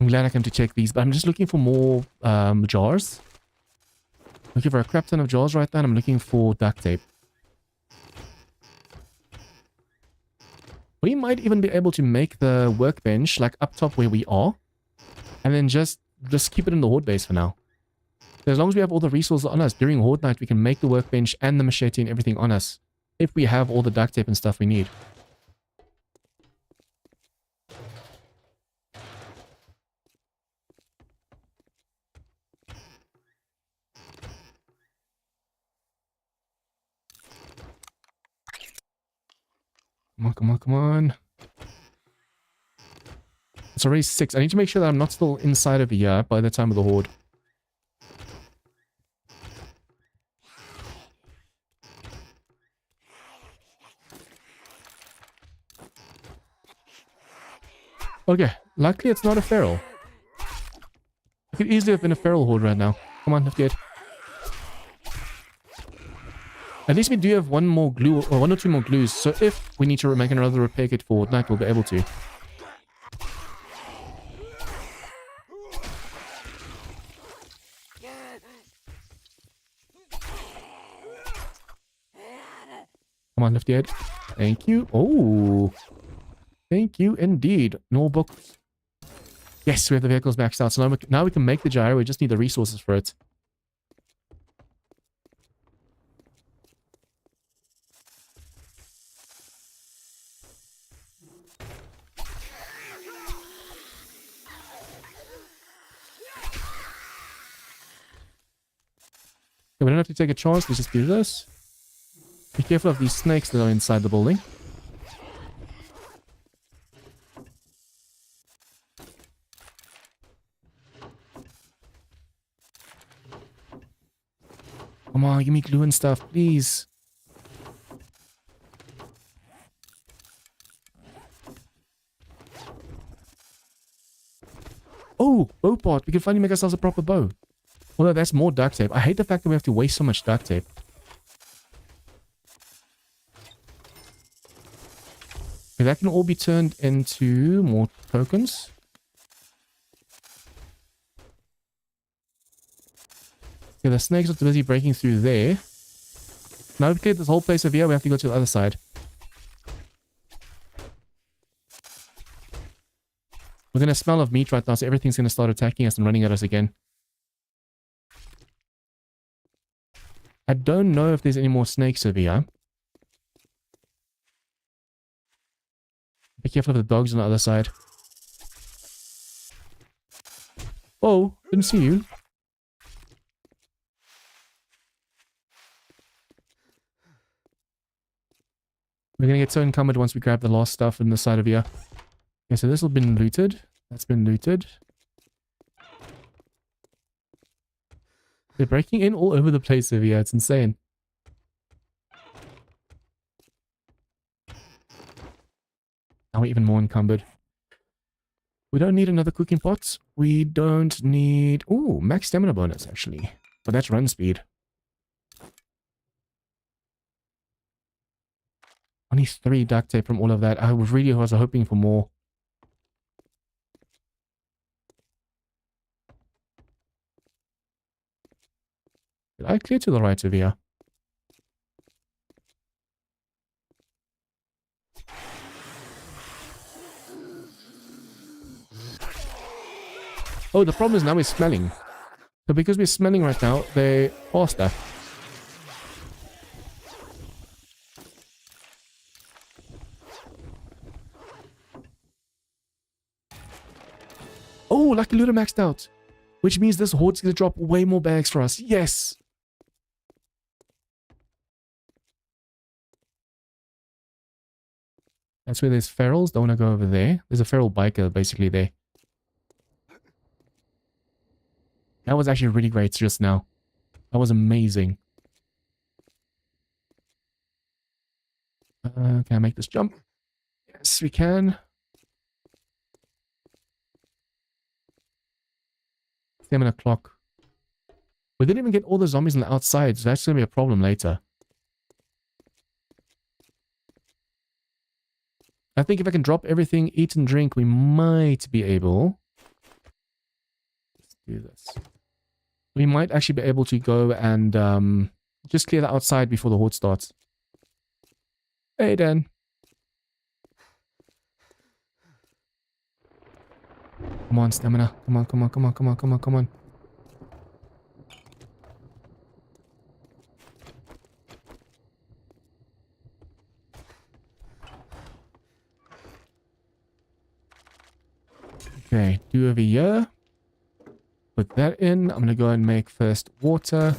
I'm glad I came to check these, but I'm just looking for more jars. Looking for a crap ton of jars right now, and I'm looking for duct tape. We might even be able to make the workbench, like, up top where we are. And then just keep it in the horde base for now. So as long as we have all the resources on us, during horde night, we can make the workbench and the machete and everything on us. If we have all the duct tape and stuff we need. Come on, come on, come on. It's already 6. I need to make sure that I'm not still inside of here by the time of the horde. Okay, luckily it's not a feral. It could easily have been a feral horde right now. Come on, let's get it. At least we do have one more glue, or 1 or 2 more glues, so if we need to make another repair kit for night, we'll be able to. Come on, lift your head. Thank you. Oh, thank you indeed. No books. Yes, we have the vehicles maxed out, so now we can make the gyro. We just need the resources for it. we don't have to take a chance. Let's just do this. Be careful of these snakes that are inside the building. Come on, give me glue and stuff, please. Oh, bow part. We can finally make ourselves a proper bow. Although that's more duct tape. I hate the fact that we have to waste so much duct tape. Okay, that can all be turned into more tokens. Okay, the snakes are busy breaking through there. Now we've cleared this whole place over here. We have to go to the other side. We're going to smell of meat right now, so everything's going to start attacking us and running at us again. I don't know if there's any more snakes over here. Be careful of the dogs on the other side. Oh, didn't see you. We're going to get so encumbered once we grab the last stuff in the side of here. Okay, so this has been looted. That's been looted. They're breaking in all over the place over here. It's insane. Now we're even more encumbered. We don't need another cooking pot. We don't need... Ooh, max stamina bonus, actually. But that's run speed. Only 3 duct tape from all of that. I really was hoping for more. Did I clear to the right of here? Oh, the problem is now we're smelling. So because we're smelling right now, they're faster. Oh, Lucky Looter maxed out. Which means this horde's going to drop way more bags for us. Yes! That's where there's ferals. Don't want to go over there. There's a feral biker basically there. That was actually really great just now. That was amazing. Can I make this jump? Yes, we can. 7 o'clock. We didn't even get all the zombies on the outside, so that's going to be a problem later. I think if I can drop everything, eat and drink, we might be able... Let's do this. We might actually be able to go and just clear the outside before the horde starts. Hey, Dan. Come on, stamina. Come on, come on, come on, come on, come on, come on. Okay, do over here. Put that in. I'm going to go and make first water.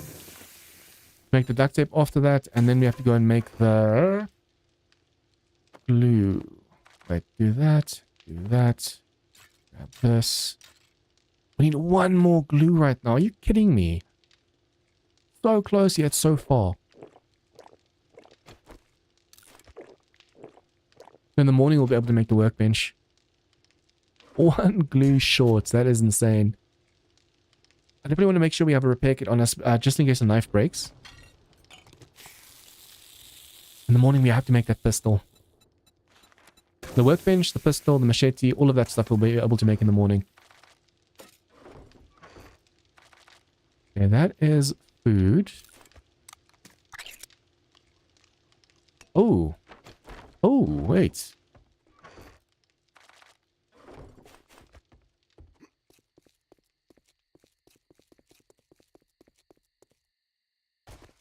Make the duct tape after that. And then we have to go and make the glue. Wait, do that. Do that. Grab this. We need 1 more glue right now. Are you kidding me? So close yet so far. In the morning we'll be able to make the workbench. 1 glue short. That is insane. I definitely want to make sure we have a repair kit on us, just in case a knife breaks. In the morning we have to make that pistol. The workbench, the pistol, the machete, all of that stuff we'll be able to make in the morning. Okay, that is food. Oh. Oh, wait.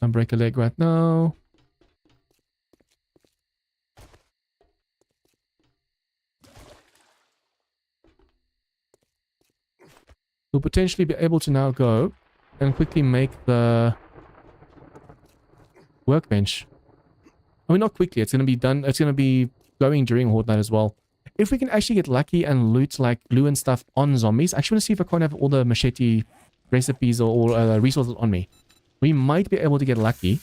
Don't break a leg right now. We'll potentially be able to now go and quickly make the workbench. I mean, not quickly. It's going to be done. It's going to be going during Horde Night as well. If we can actually get lucky and loot like glue and stuff on zombies, I actually want to see if I can't have all the machete recipes or resources on me. We might be able to get lucky.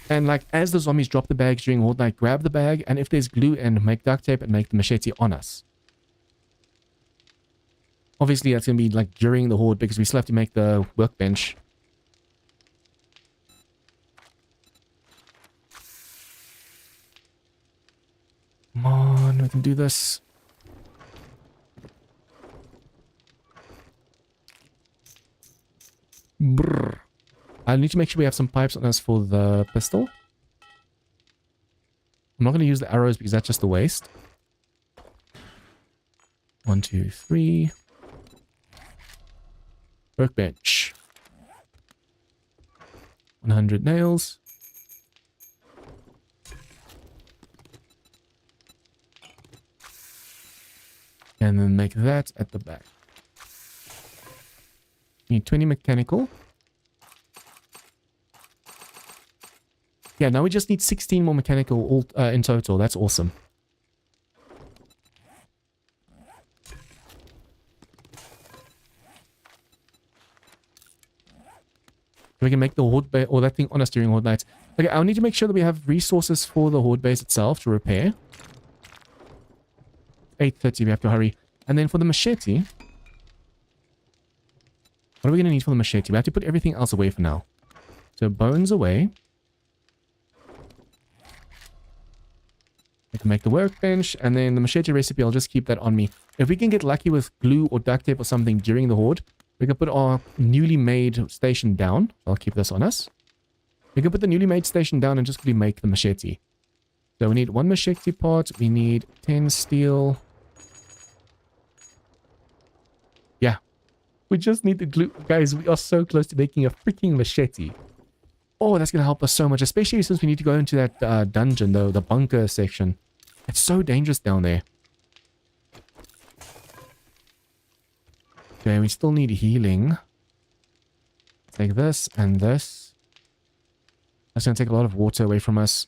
And like as the zombies drop the bags during Horde Night, grab the bag, and if there's glue, and make duct tape and make the machete on us. Obviously, that's going to be like during the Horde because we still have to make the workbench. Come on, we can do this. Brrr. I need to make sure we have some pipes on us for the pistol. I'm not going to use the arrows because that's just a waste. 1, 2, 3. Workbench. 100 nails. And then make that at the back. Need 20 mechanical. Yeah, now we just need 16 more mechanical all, in total. That's awesome. We can make the Horde base, or that thing on us during Horde Nights. Okay, I'll need to make sure that we have resources for the Horde base itself to repair. 8:30, we have to hurry. And then for the machete, what are we going to need for the machete? We have to put everything else away for now. So bones away. I can make the workbench, and then the machete recipe, I'll just keep that on me. If we can get lucky with glue or duct tape or something during the Horde, we can put our newly made station down. I'll keep this on us. We can put the newly made station down and just quickly make the machete. So we need 1 machete part. We need 10 steel. Yeah. We just need the glue. Guys, we are so close to making a freaking machete. Oh, that's going to help us so much, especially since we need to go into that dungeon, though, the bunker section. It's so dangerous down there. Okay, we still need healing. Take this and this. That's going to take a lot of water away from us.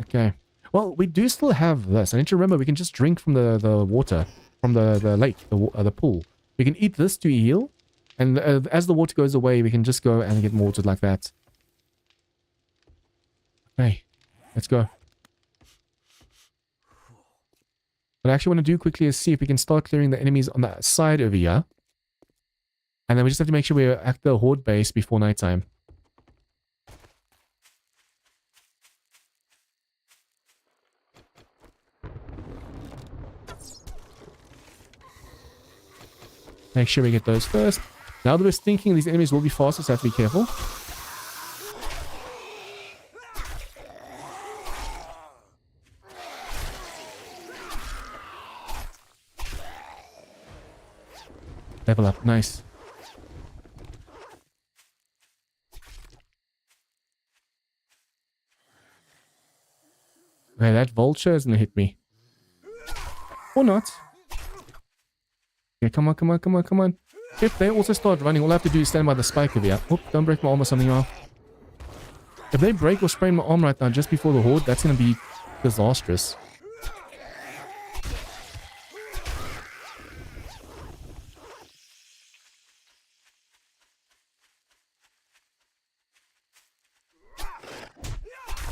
Okay. Well, we do still have this. I need to remember we can just drink from the water. From the lake, the pool. We can eat this to heal. And as the water goes away, we can just go and get more water like that. Okay. Let's go. What I actually want to do quickly is see if we can start clearing the enemies on that side over here. And then we just have to make sure we're at the Horde base before nighttime. Make sure we get those first. Now that we're thinking these enemies will be faster, so I have to be careful. Level up, nice. Okay, that vulture is gonna hit me. Or not. Okay, come on, come on, come on, come on. If they also start running, all I have to do is stand by the spike over here. Oop, don't break my arm or something, y'all. If they break or sprain my arm right now just before the Horde, that's gonna be disastrous.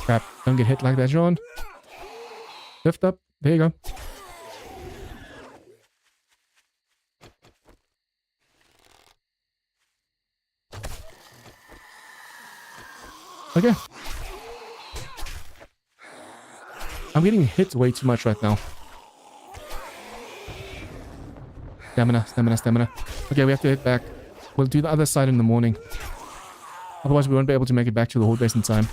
Crap, don't get hit like that, John. Lift up. There you go. Okay. I'm getting hit way too much right now. Stamina, stamina, stamina. Okay, we have to hit back. We'll do the other side in the morning. Otherwise, we won't be able to make it back to the Horde base in time.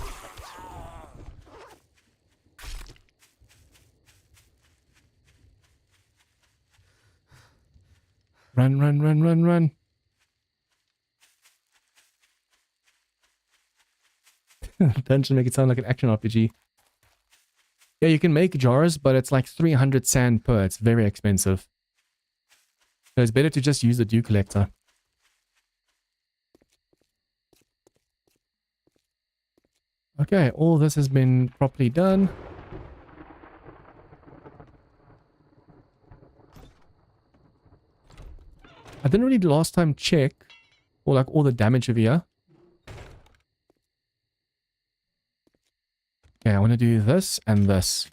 Run, run, run, run, run. Dungeon make it sound like an action RPG. Yeah, you can make jars, but it's like 300 sand per. It's very expensive. So it's better to just use the dew collector. Okay, all this has been properly done. I didn't really last time check or like all the damage over here. Okay, I want to do this and this.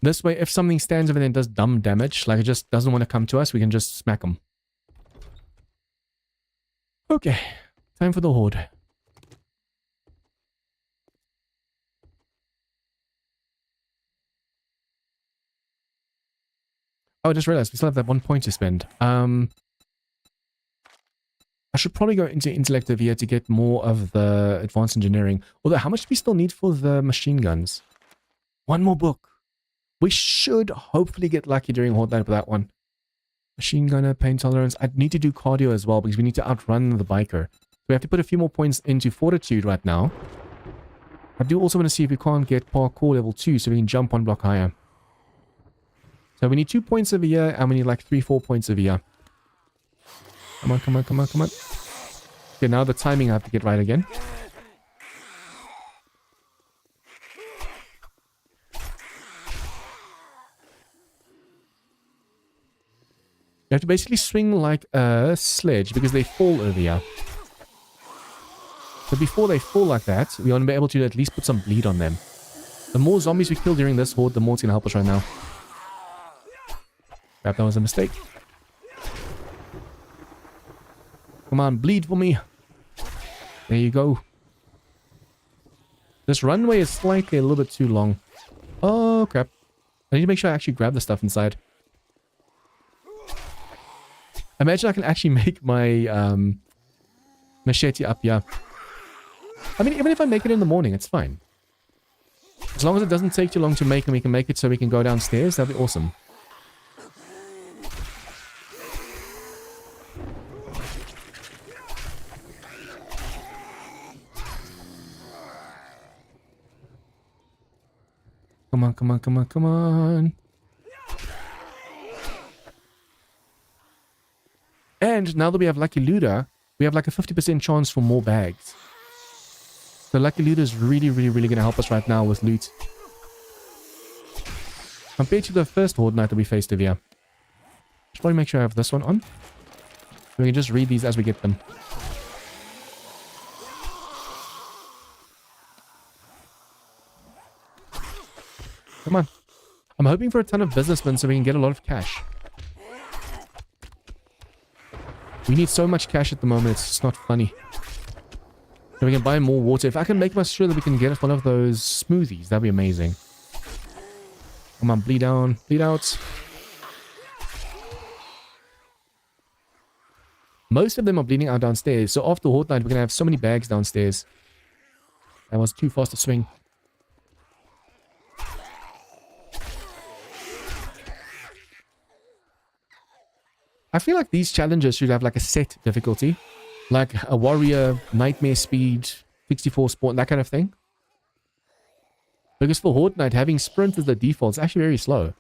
This way, if something stands over there and does dumb damage, like it just doesn't want to come to us, we can just smack them. Okay, time for the horde. Oh, I just realized we still have that 1 point to spend. I should probably go into intellect over here to get more of the advanced engineering. Although, how much do we still need for the machine guns? One more book. We should hopefully get lucky during horde night with that one. Machine gunner, pain tolerance. I need to do cardio as well because we need to outrun the biker. We have to put a few more points into fortitude right now. I do also want to see if we can't get parkour level 2 so we can jump 1 block higher. So we need 2 points over here and we need like 3-4 points over here. Come on, come on, come on, come on. Okay, now the timing I have to get right again. You have to basically swing like a sledge because they fall over here. So before they fall like that, we want to be able to at least put some bleed on them. The more zombies we kill during this horde, the more it's going to help us right now. Crap, that was a mistake. Come on, bleed for me. There you go. This runway is slightly a little bit too long. Oh, crap. I need to make sure I actually grab the stuff inside. Imagine I can actually make my machete up here. I mean, even if I make it in the morning, it's fine. As long as it doesn't take too long to make and we can make it so we can go downstairs, that'd be awesome. Come on, come on, come on, come on. And now that we have Lucky Looter, we have like a 50% chance for more bags. So Lucky Looter is really, really, really going to help us right now with loot. Compared to the first horde night that we faced over here. Should probably make sure I have this one on. We can just read these as we get them. Come on. I'm hoping for a ton of businessmen so we can get a lot of cash. We need so much cash at the moment, it's just not funny. So we can buy more water. If I can make sure that we can get one of those smoothies, that'd be amazing. Come on, bleed down, bleed out. Most of them are bleeding out downstairs, so after horde night, we're going to have so many bags downstairs. That was too fast to swing. I feel like these challenges should have like a set difficulty. Like a warrior, nightmare speed, 64 spawn, that kind of thing. Because for horde night, having sprint as the default is actually very slow.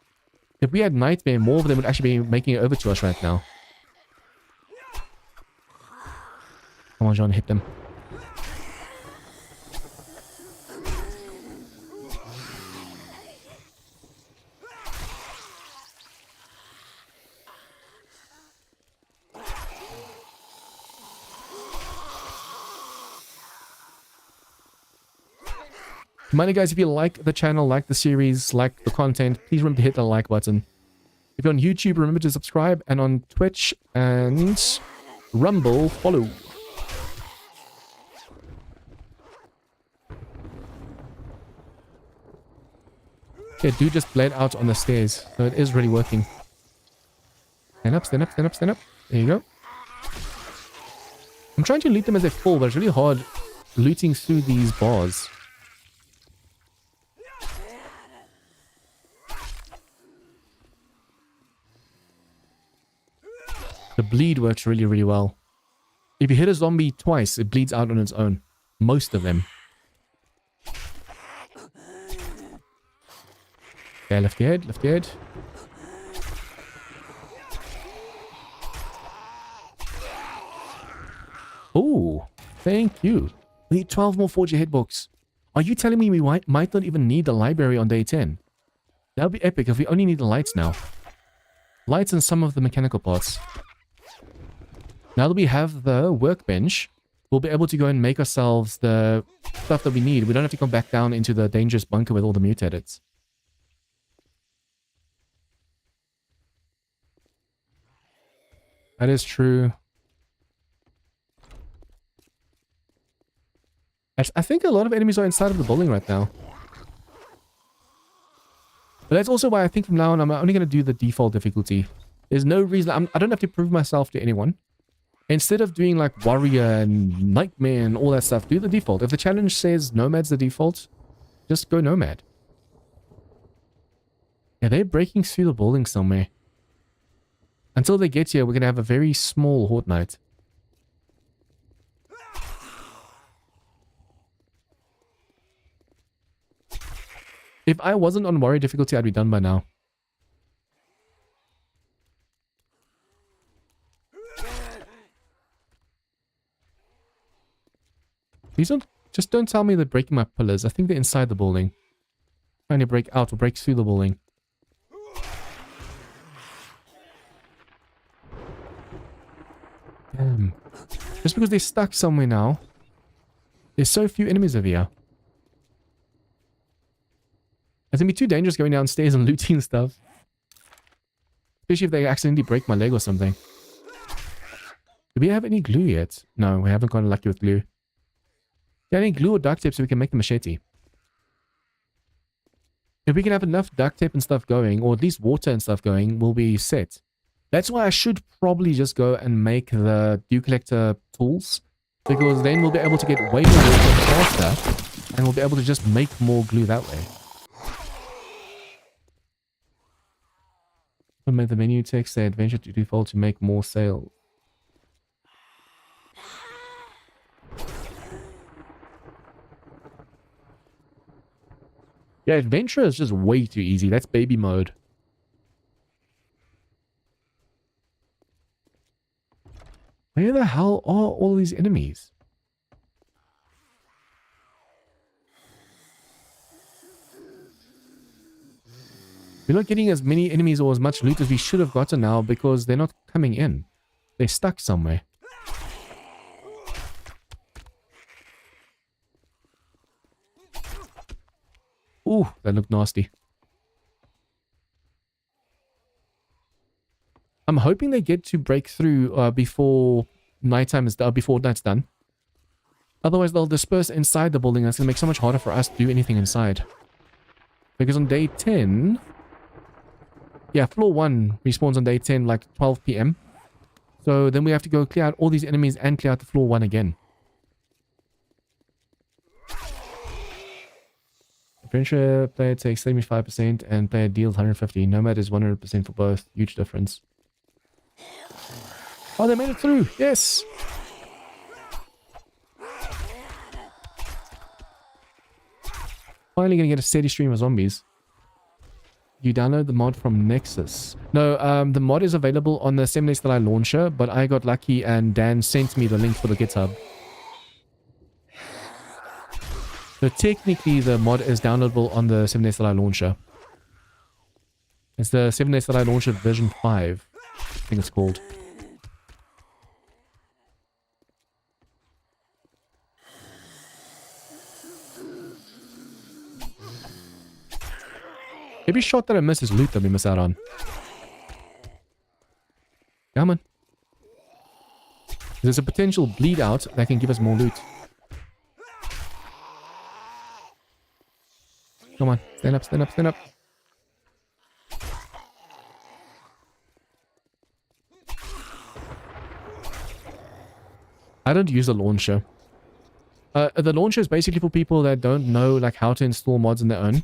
If we had nightmare, more of them would actually be making it over to us right now. Come on, John, hit them. Reminder, guys, if you like the channel, like the series, like the content, please remember to hit the like button. If you're on YouTube, remember to subscribe, and on Twitch and Rumble, follow. Yeah, dude just bled out on the stairs, so it is really working. Stand up, stand up, stand up, stand up. There you go. I'm trying to loot them as they fall, but it's really hard looting through these bars. The bleed works really, really well. If you hit a zombie twice, it bleeds out on its own. Most of them. Okay, left your head, left your head. Oh, thank you. We need 12 more Forge Your Head books. Are you telling me we might not even need the library on day 10? That would be epic if we only need the lights now. Lights and some of the mechanical parts. Now that we have the workbench, we'll be able to go and make ourselves the stuff that we need. We don't have to come back down into the dangerous bunker with all the mutated. That is true. I think a lot of enemies are inside of the building right now. But that's also why I think from now on I'm only going to do the default difficulty. There's no reason... I don't have to prove myself to anyone. Instead of doing like warrior and nightmare and all that stuff, do the default. If the challenge says nomad's the default, just go nomad. Yeah, they're breaking through the building somewhere. Until they get here, we're going to have a very small horde night. If I wasn't on warrior difficulty, I'd be done by now. Please just don't tell me they're breaking my pillars. I think they're inside the building. Trying to break out or break through the building. Damn. Just because they're stuck somewhere now. There's so few enemies over here. It's gonna be too dangerous going downstairs and looting stuff. Especially if they accidentally break my leg or something. Do we have any glue yet? No, we haven't gotten lucky with glue. Yeah, any glue or duct tape so we can make the machete. If we can have enough duct tape and stuff going, or at least water and stuff going, we'll be set. That's why I should probably just go and make the dew collector tools. Because then we'll be able to get way more water faster. And we'll be able to just make more glue that way. I'll make the menu text say adventure to default to make more sales. Yeah, adventure is just way too easy. That's baby mode. Where the hell are all these enemies? We're not getting as many enemies or as much loot as we should have gotten now because they're not coming in. They're stuck somewhere. Ooh, that looked nasty. I'm hoping they get to break through before nighttime is done, before night's done. Otherwise, they'll disperse inside the building. That's going to make it so much harder for us to do anything inside. Because on day 10... Yeah, floor 1 respawns on day 10, like 12 PM. So then we have to go clear out all these enemies and clear out the floor 1 again. Adventure player takes 75% and player deals 150. Nomad is 100% for both. Huge difference. Oh, they made it through. Yes. Finally gonna get a steady stream of zombies. You download the mod from Nexus. No, the mod is available on the 7 Days to Die launcher, but I got lucky and Dan sent me the link for the GitHub. So technically the mod is downloadable on the 7 Days to Die launcher. It's the 7 Days to Die launcher version 5, I think it's called. Every shot that I miss is loot that we miss out on. Come on. There's a potential bleed out that can give us more loot. Come on, stand up, stand up, stand up. I don't use the launcher. The launcher is basically for people that don't know like how to install mods on their own.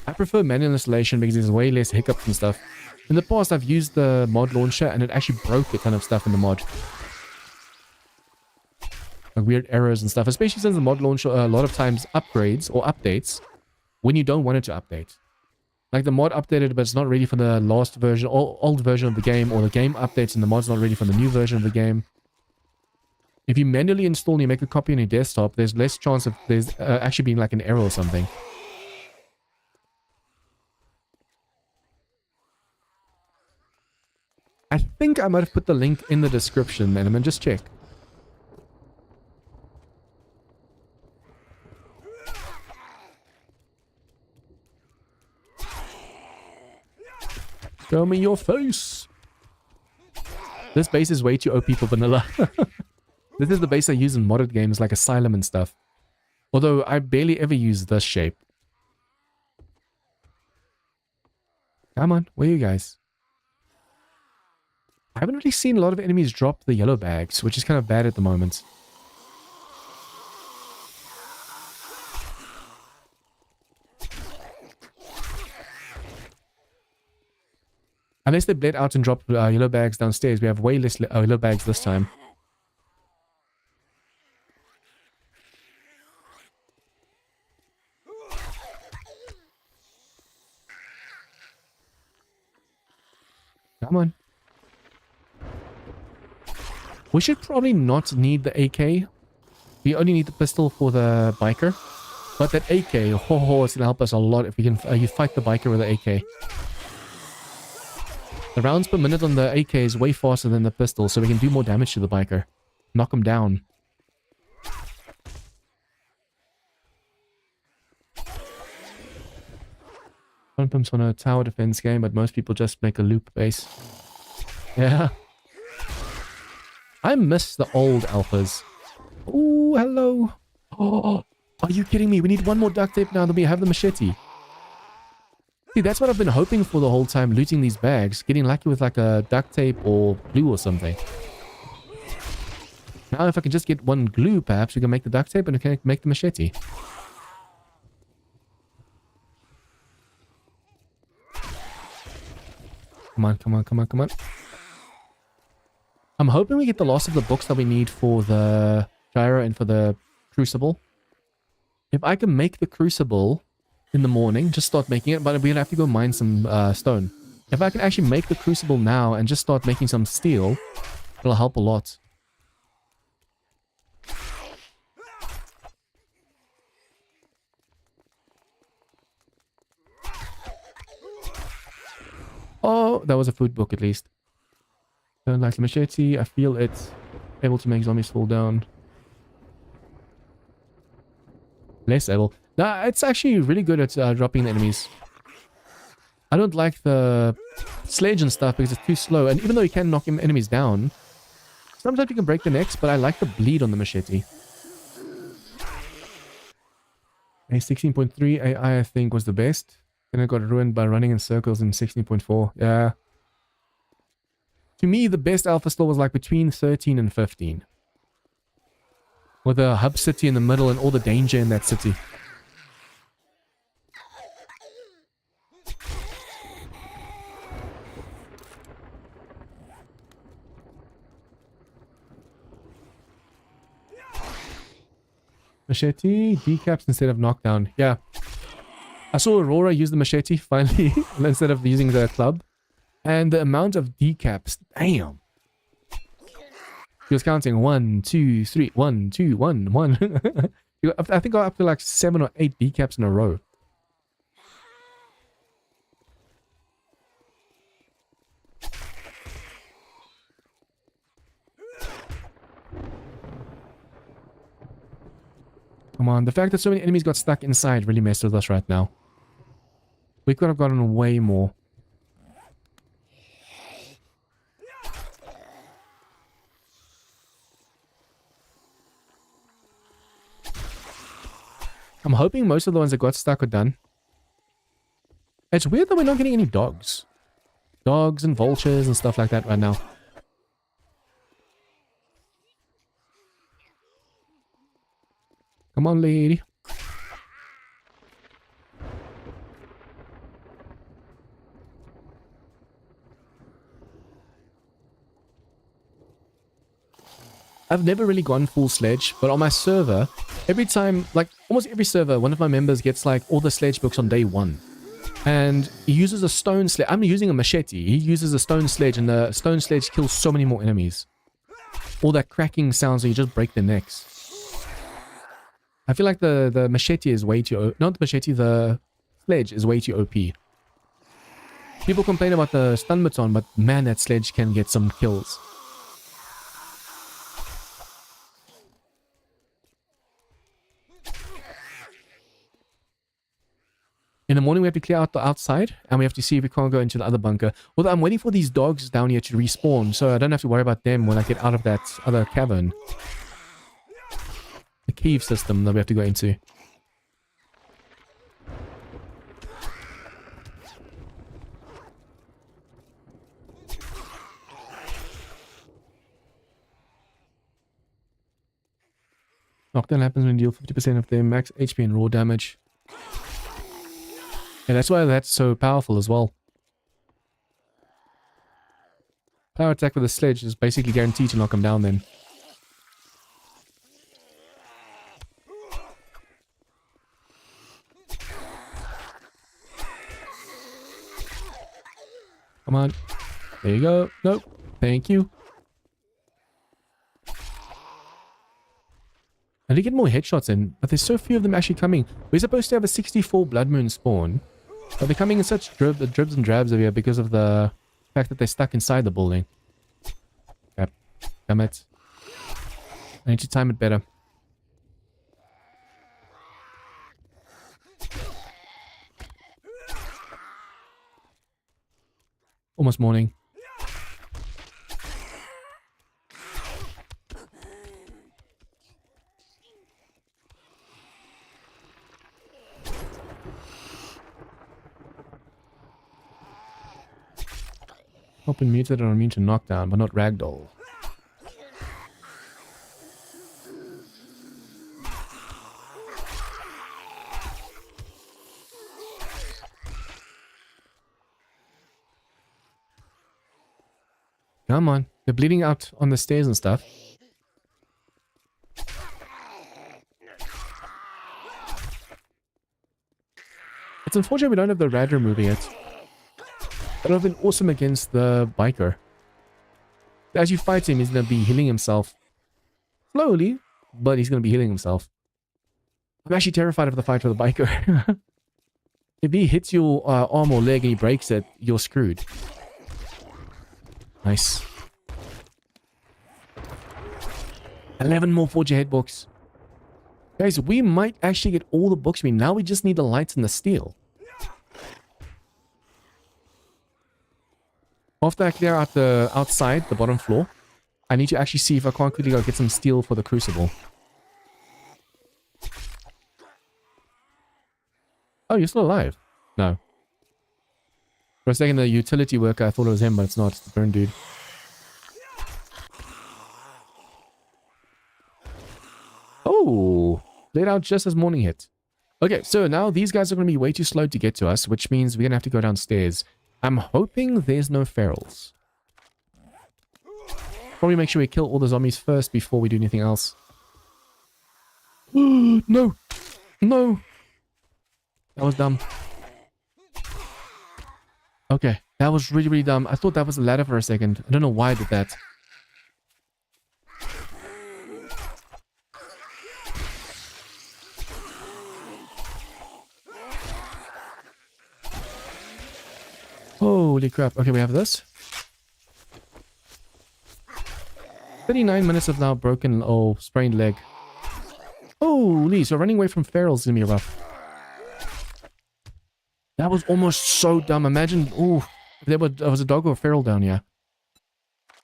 I prefer manual installation because there's way less hiccups and stuff. In the past, I've used the mod launcher and it actually broke a ton of stuff in the mod. Like weird errors and stuff, especially since the mod launcher a lot of times upgrades or updates when you don't want it to update. Like the mod updated but it's not ready for the last version or old version of the game, or the game updates and the mod's not ready for the new version of the game. If you manually install and you make a copy on your desktop, there's less chance of there's actually being like an error or something. I think I might have put the link in the description, and I'm gonna just check. Show me your face. This base is way too OP for vanilla. This is the base I use in modded games like Asylum and stuff. Although I barely ever use this shape. Come on, where are you guys? I haven't really seen a lot of enemies drop the yellow bags, which is kind of bad at the moment. Unless they bled out and dropped yellow bags downstairs, we have way less yellow bags this time. Come on. We should probably not need the AK. We only need the pistol for the biker. But that AK, it's going to help us a lot if we can you fight the biker with the AK. The rounds per minute on the AK is way faster than the pistol, so we can do more damage to the biker. Knock him down. Pumps on a tower defense game, but most people just make a loop base. Yeah. I miss the old alphas. Oh, hello. Oh, are you kidding me? We need one more duct tape now that we have the machete. See, that's what I've been hoping for the whole time, looting these bags. Getting lucky with like a duct tape or glue or something. Now if I can just get one glue, perhaps we can make the duct tape and we can make the machete. Come on, come on, come on, come on. I'm hoping we get the last of the books that we need for the gyro and for the crucible. If I can make the crucible in the morning, just start making it, but we'll have to go mine some stone. If I can actually make the crucible now and just start making some steel, it'll help a lot. Oh, that was a food book at least. Don't like the machete. I feel it's able to make zombies fall down. Less able. Nah, it's actually really good at dropping the enemies. I don't like the sledge and stuff because it's too slow. And even though you can knock enemies down, sometimes you can break the necks, but I like the bleed on the machete. A 16.3 AI, I think, was the best. Then it got ruined by running in circles in 16.4. Yeah. To me, the best alpha still was like between 13 and 15. With a hub city in the middle and all the danger in that city. Machete, decaps instead of knockdown. Yeah. I saw Aurora use the machete finally instead of using the club. And the amount of decaps, damn. He was counting 1, 2, 3, 1, 2, 1, 1. I think I got up to like 7 or 8 decaps in a row. Come on, the fact that so many enemies got stuck inside really messed with us right now. We could have gotten way more. I'm hoping most of the ones that got stuck are done. It's weird that we're not getting any dogs. Dogs and vultures and stuff like that right now. Come on, lady. I've never really gone full sledge, but on my server, every time, like almost every server, one of my members gets like all the sledge books on day 1. And he uses a stone sledge. I'm using a machete. He uses a stone sledge, and the stone sledge kills so many more enemies. all that cracking sounds so you just break their necks. I feel like the machete is way too... Not the machete, the sledge is way too OP. People complain about the stun baton, but man, that sledge can get some kills. In the morning, we have to clear out the outside, and we have to see if we can't go into the other bunker. Although I'm waiting for these dogs down here to respawn, so I don't have to worry about them when I get out of that other cavern. The cave system that we have to go into. Knockdown happens when you deal 50% of their max HP and raw damage. Yeah, that's why that's so powerful as well. Power attack with a sledge is basically guaranteed to knock him down then. Come on. There you go. Nope. Thank you. I did get more headshots in, but there's so few of them actually coming. We're supposed to have a 64 Blood Moon spawn. But they're coming in such dribs and drabs over here because of the fact that they're stuck inside the building. Yep. Damn it. I need to time it better. Almost morning. Open muted and immune to knockdown, but not ragdoll. Come on. They're bleeding out on the stairs and stuff. It's unfortunate we don't have the rad remover yet. That would have been awesome against the biker. As you fight him, he's going to be healing himself. Slowly, but he's going to be healing himself. I'm actually terrified of the fight with the biker. If he hits your arm or leg and he breaks it, you're screwed. Nice. 11 more Forge Ahead books. Guys, we might actually get all the books we need. Now we just need the lights and the steel. After I clear out the outside, the bottom floor, I need to actually see if I can't quickly go get some steel for the crucible. Oh, you're still alive? No. For a second, the utility worker, I thought it was him, but it's not. It's the burn dude. Oh! Laid out just as morning hit. Okay, so now these guys are going to be way too slow to get to us, which means we're going to have to go downstairs. I'm hoping there's no ferals. Probably make sure we kill all the zombies first before we do anything else. No! No! That was dumb. Okay, that was really, really dumb. I thought that was a ladder for a second. I don't know why I did that. Holy crap. Okay, we have this. 39 minutes of now broken or sprained leg. Holy, so running away from ferals is gonna be rough. That was almost so dumb. Imagine, ooh, if there was a dog or a feral down here.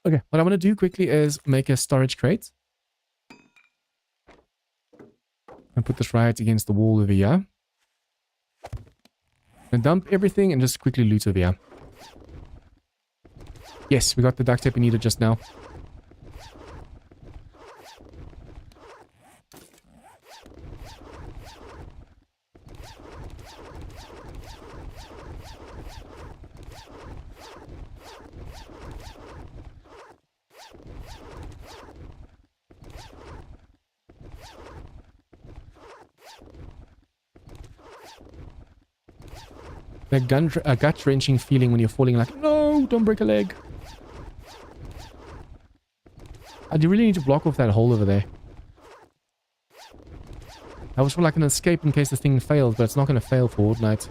Okay, what I'm gonna do quickly is make a storage crate. And put this right against the wall over here. And dump everything and just quickly loot over here. Yes, we got the duct tape we needed just now. That gut-wrenching feeling when you're falling like, no, don't break a leg. I do really need to block off that hole over there. That was for like an escape in case the thing fails, but it's not going to fail for Fortnite.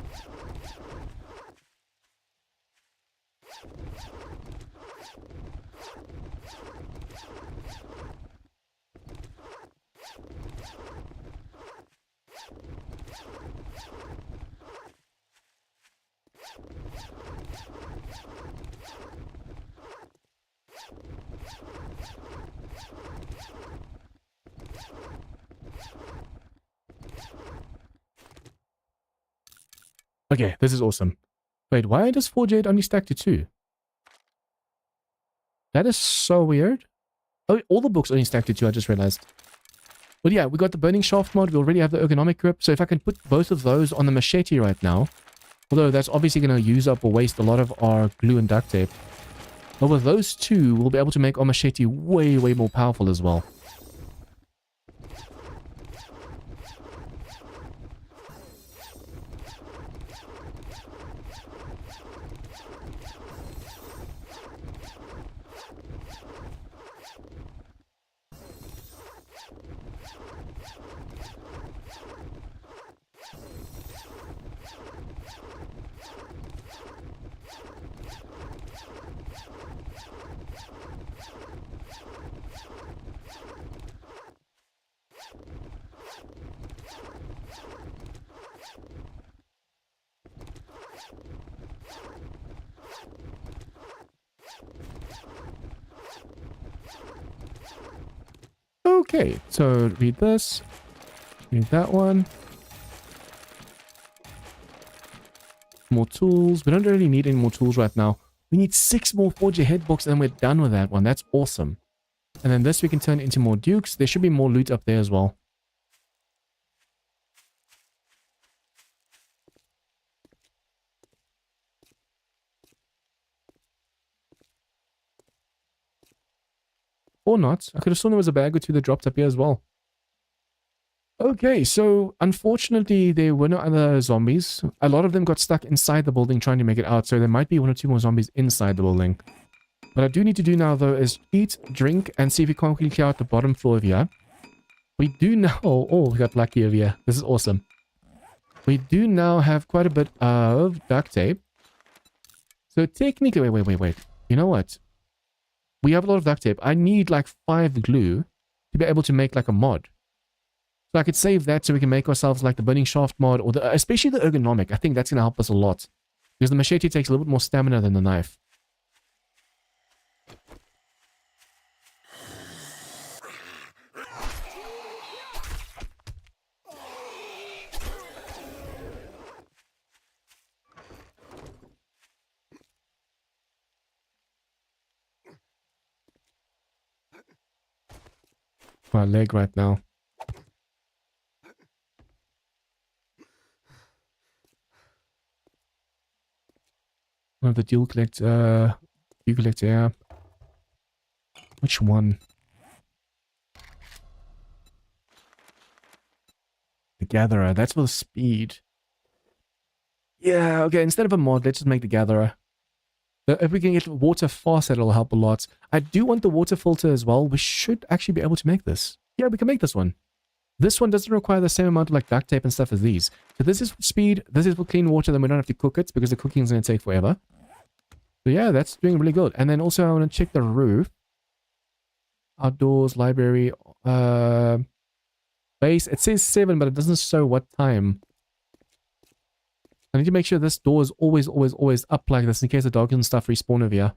Okay, this is awesome. Wait, why does 4J only stack to 2? That is so weird. Oh, all the books only stack to 2, I just realized. But yeah, we got the burning shaft mod. We already have the ergonomic grip. So if I can put both of those on the machete right now, although that's obviously going to use up or waste a lot of our glue and duct tape. But with those two, we'll be able to make our machete way, way more powerful as well. Okay, so read this. Read that one. More tools. We don't really need any more tools right now. We need 6 more Forger head books and then we're done with that one. That's awesome. And then this we can turn into more dukes. There should be more loot up there as well. Or not. I could have sworn there was a bag or two that dropped up here as well. Okay, so unfortunately there were no other zombies. A lot of them got stuck inside the building trying to make it out, so there might be 1 or 2 more zombies inside the building. What I do need to do now though is eat, drink, and see if we can't quickly clear out the bottom floor of here. We do now... Oh, we got lucky over here. This is awesome. We do now have quite a bit of duct tape. So technically... Wait. You know what? We have a lot of duct tape. I need like 5 glue to be able to make like a mod. So I could save that so we can make ourselves like the burning shaft mod, or especially the ergonomic. I think that's going to help us a lot. Because the machete takes a little bit more stamina than the knife. My leg right now. One of the dual collector, yeah. Which one? The gatherer. That's for the speed. Yeah, okay. Instead of a mod, let's just make the gatherer. If we can get water faster, it'll help a lot. I do want the water filter as well. We should actually be able to make this. Yeah, we can make this one. This one doesn't require the same amount of like duct tape and stuff as these. So this is for speed. This is for clean water. Then we don't have to cook it because the cooking is going to take forever. So yeah, that's doing really good. And then also I want to check the roof. Outdoors, library, base. It says 7, but it doesn't show what time. I need to make sure this door is always up like this in case the dogs and stuff respawn over here.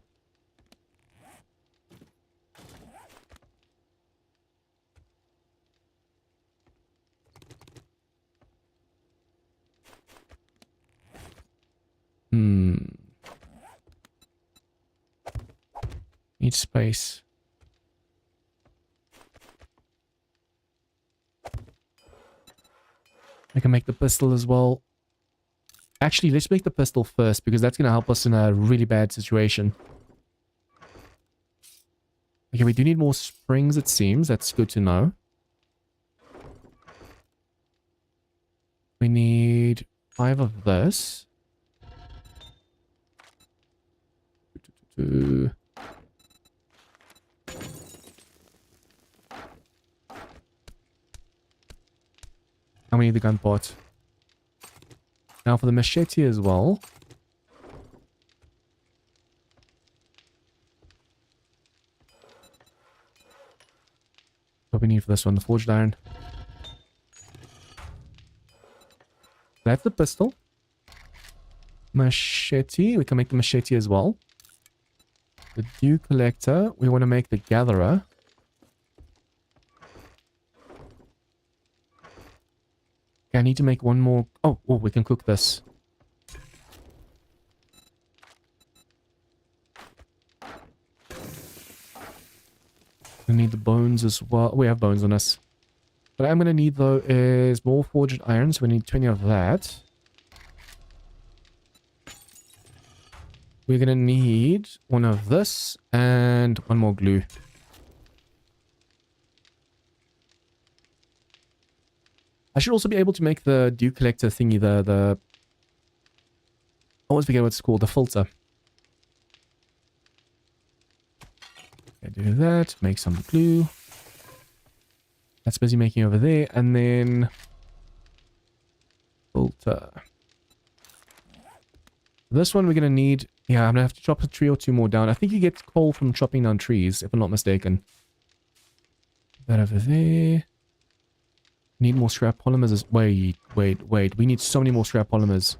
Need space. I can make the pistol as well. Actually, let's make the pistol first because that's going to help us in a really bad situation. Okay, we do need more springs, it seems. That's good to know. We need 5 of this. And we need the gun part. Now for the machete as well. What we need for this one, the forged iron. That's the pistol. Machete, we can make the machete as well. The dew collector, we want to make the gatherer. Okay, I need to make one more. Oh, we can cook this. We need the bones as well. We have bones on us. What I'm going to need though is more forged iron, so we need 20 of that. We're going to need one of this and one more glue. I should also be able to make the dew collector thingy, I always forget what it's called, the filter. Okay, do that, make some glue. That's busy making over there, and then filter. This one we're going to need, yeah, I'm going to have to chop a tree or two more down. I think you get coal from chopping down trees, if I'm not mistaken. That over there. Need more scrap polymers as... Wait. We need so many more scrap polymers.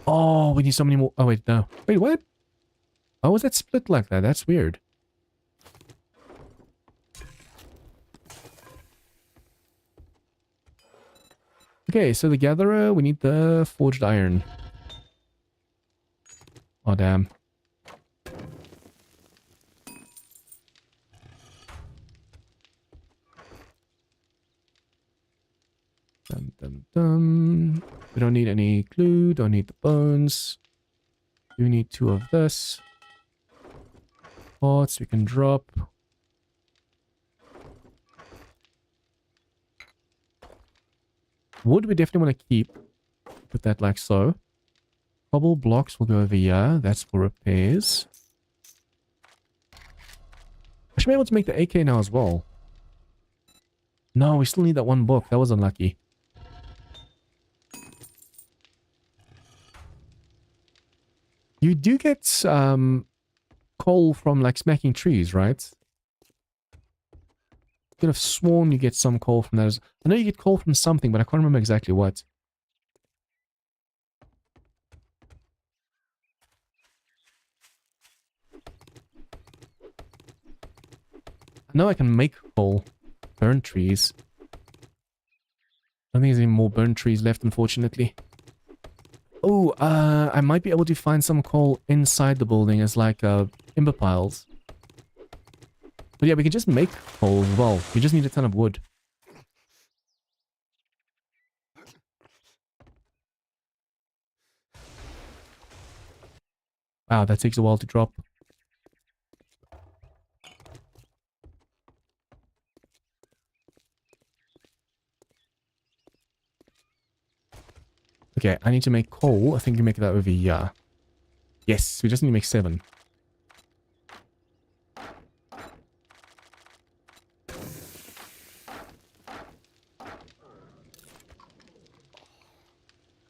Oh, we need so many more... Oh, wait, no. Wait, what? How was that split like that? That's weird. Okay, so the gatherer, we need the forged iron. Oh, damn. We don't need any glue, don't need the bones. We need 2 of this. Parts we can drop. Wood we definitely want to keep. Put that like so. Cobble blocks will go over here. That's for repairs. I should be able to make the AK now as well. No, we still need that one book. That was unlucky. You do get coal from like smacking trees, right? I could have sworn you get some coal from that. I know you get coal from something, but I can't remember exactly what. I know I can make coal. Burn trees. I don't think there's any more burn trees left, unfortunately. Oh, I might be able to find some coal inside the building as like timber piles. But yeah, we can just make coal as well. We just need a ton of wood. Wow, that takes a while to drop. Okay, I need to make coal. I think you make that over here. Yes, we just need to make 7.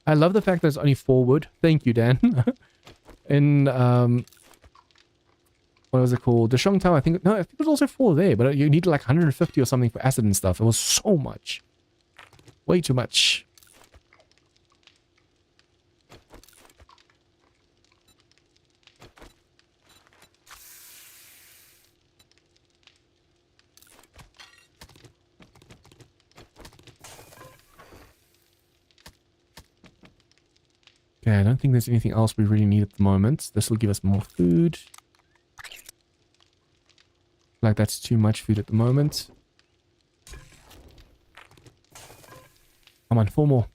I love the fact that it's only 4 wood. Thank you, Dan. In, what was it called? The Shong Tower, I think... No, I think it was also 4 there, but you need like 150 or something for acid and stuff. It was so much. Way too much. Okay, I don't think there's anything else we really need at the moment. This will give us more food. Like that's too much food at the moment. Come on, 4 more.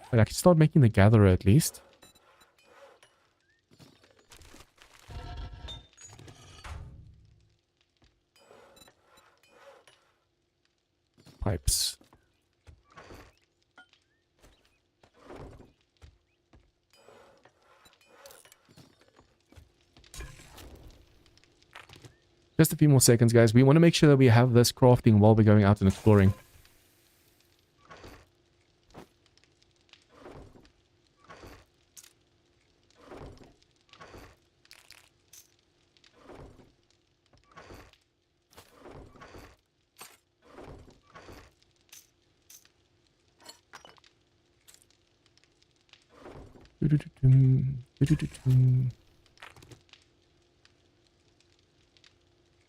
Wait, I can start making the gatherer at least. Pipes. Just a few more seconds, guys. We want to make sure that we have this crafting while we're going out and exploring.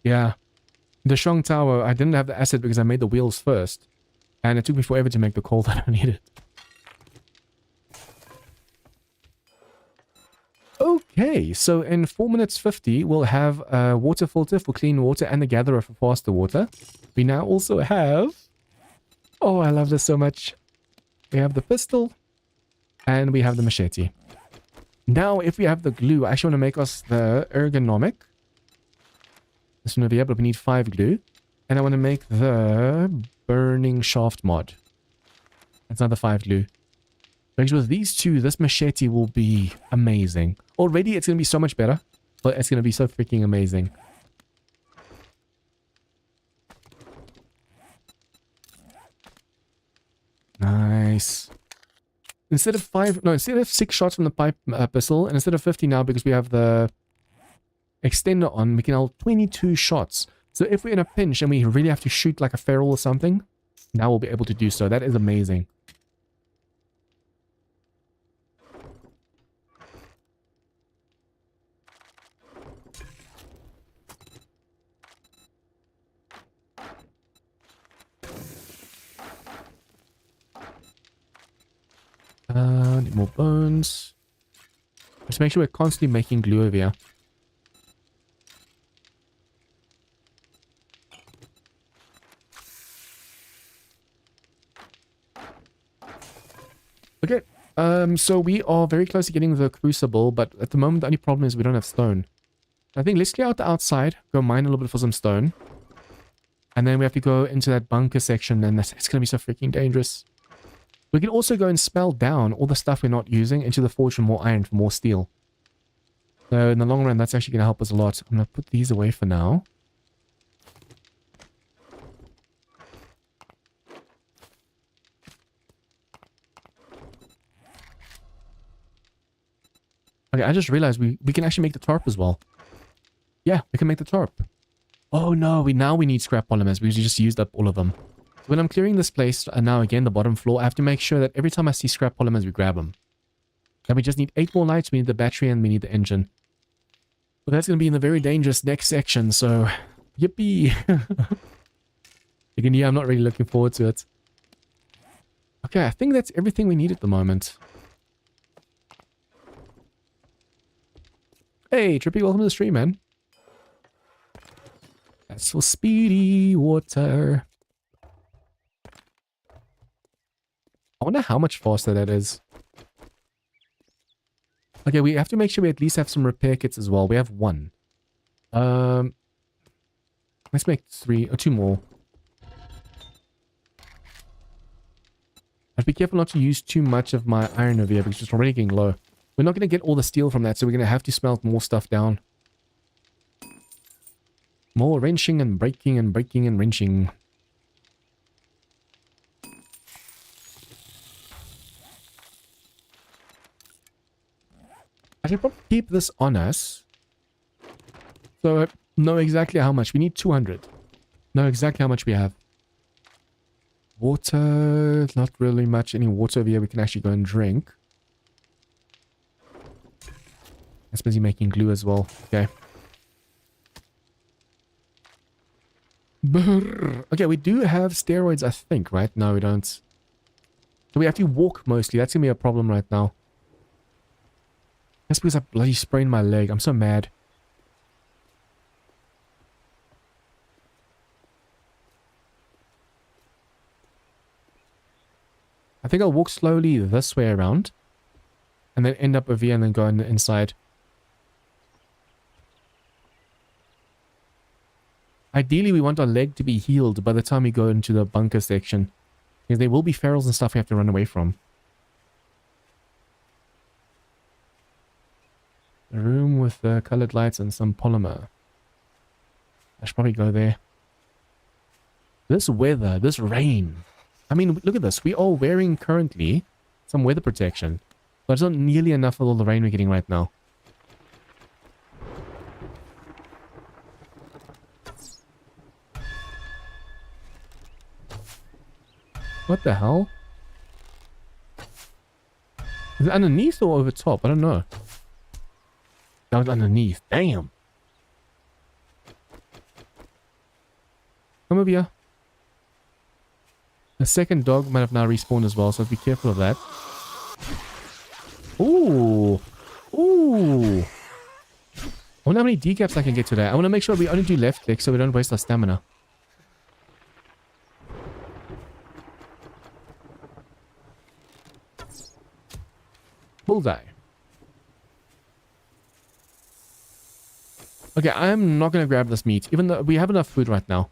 Yeah. The Shong Tower, I didn't have the acid because I made the wheels first. And it took me forever to make the coal that I needed. Okay, so in 4 minutes 50, we'll have a water filter for clean water and the gatherer for faster water. We now also have... Oh, I love this so much. We have the pistol and we have the machete. Now, if we have the glue, I actually want to make us the ergonomic. This one over here, but we need 5 glue. And I want to make the burning shaft mod. That's another 5 glue. Because with these two, this machete will be amazing. Already, it's going to be so much better. But it's going to be so freaking amazing. Nice. Instead of 6 shots from the pipe pistol, and instead of 50 now, because we have the extender on, we can hold 22 shots. So if we're in a pinch and we really have to shoot like a feral or something, now we'll be able to do so. That is amazing. Need more bones. Just make sure we're constantly making glue over here. Okay, so we are very close to getting the crucible, but at the moment the only problem is we don't have stone. I think let's clear out the outside, go mine a little bit for some stone. And then we have to go into that bunker section, and it's going to be so freaking dangerous. We can also go and spell down all the stuff we're not using into the forge for more iron, for more steel. So in the long run, that's actually going to help us a lot. I'm going to put these away for now. Okay, I just realized we can actually make the tarp as well. Yeah, we can make the tarp. Oh no, now we need scrap polymers because we just used up all of them. When I'm clearing this place, and now again, the bottom floor, I have to make sure that every time I see scrap polymers, we grab them. Then we just need 8 more lights, we need the battery, and we need the engine. But that's going to be in the very dangerous next section, so... Yippee! Again, yeah, I'm not really looking forward to it. Okay, I think that's everything we need at the moment. Hey, Trippy, welcome to the stream, man. That's for speedy water. I wonder how much faster that is. Okay, we have to make sure we at least have some repair kits as well. We have 1. Let's make 3 or 2 more. I'd be careful not to use too much of my iron over here because it's already getting low. We're not going to get all the steel from that, so we're going to have to smelt more stuff down. More wrenching and breaking and breaking and wrenching. I should probably keep this on us. So I know exactly how much. We need 200. Know exactly how much we have. Water. Not really much. Any water over here we can actually go and drink. That's busy making glue as well. Okay. Brrr. Okay, we do have steroids, I think, right? No, we don't. So we have to walk mostly. That's going to be a problem right now. That's because I bloody sprained my leg. I'm so mad. I think I'll walk slowly this way around. And then end up over here and then go on the inside. Ideally, we want our leg to be healed by the time we go into the bunker section. Because there will be ferals and stuff we have to run away from. A room with colored lights and some polymer. I should probably go there. This weather, this rain. I mean, look at this. We are wearing currently some weather protection. But it's not nearly enough for all the rain we're getting right now. What the hell? Is it underneath or over top? I don't know. That was underneath. Damn. Come over here. The second dog might have now respawned as well, so be careful of that. Ooh. Ooh. I wonder how many decaps I can get today. I want to make sure we only do left click so we don't waste our stamina. Bullseye. Okay, I'm not going to grab this meat, even though we have enough food right now.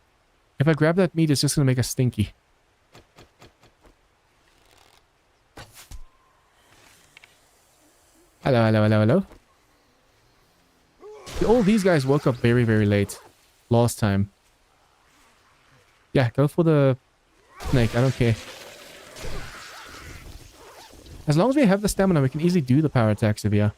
If I grab that meat, it's just going to make us stinky. Hello, hello, hello, hello. All these guys woke up very, very late last time. Yeah, go for the snake. I don't care. As long as we have the stamina, we can easily do the power attacks over here.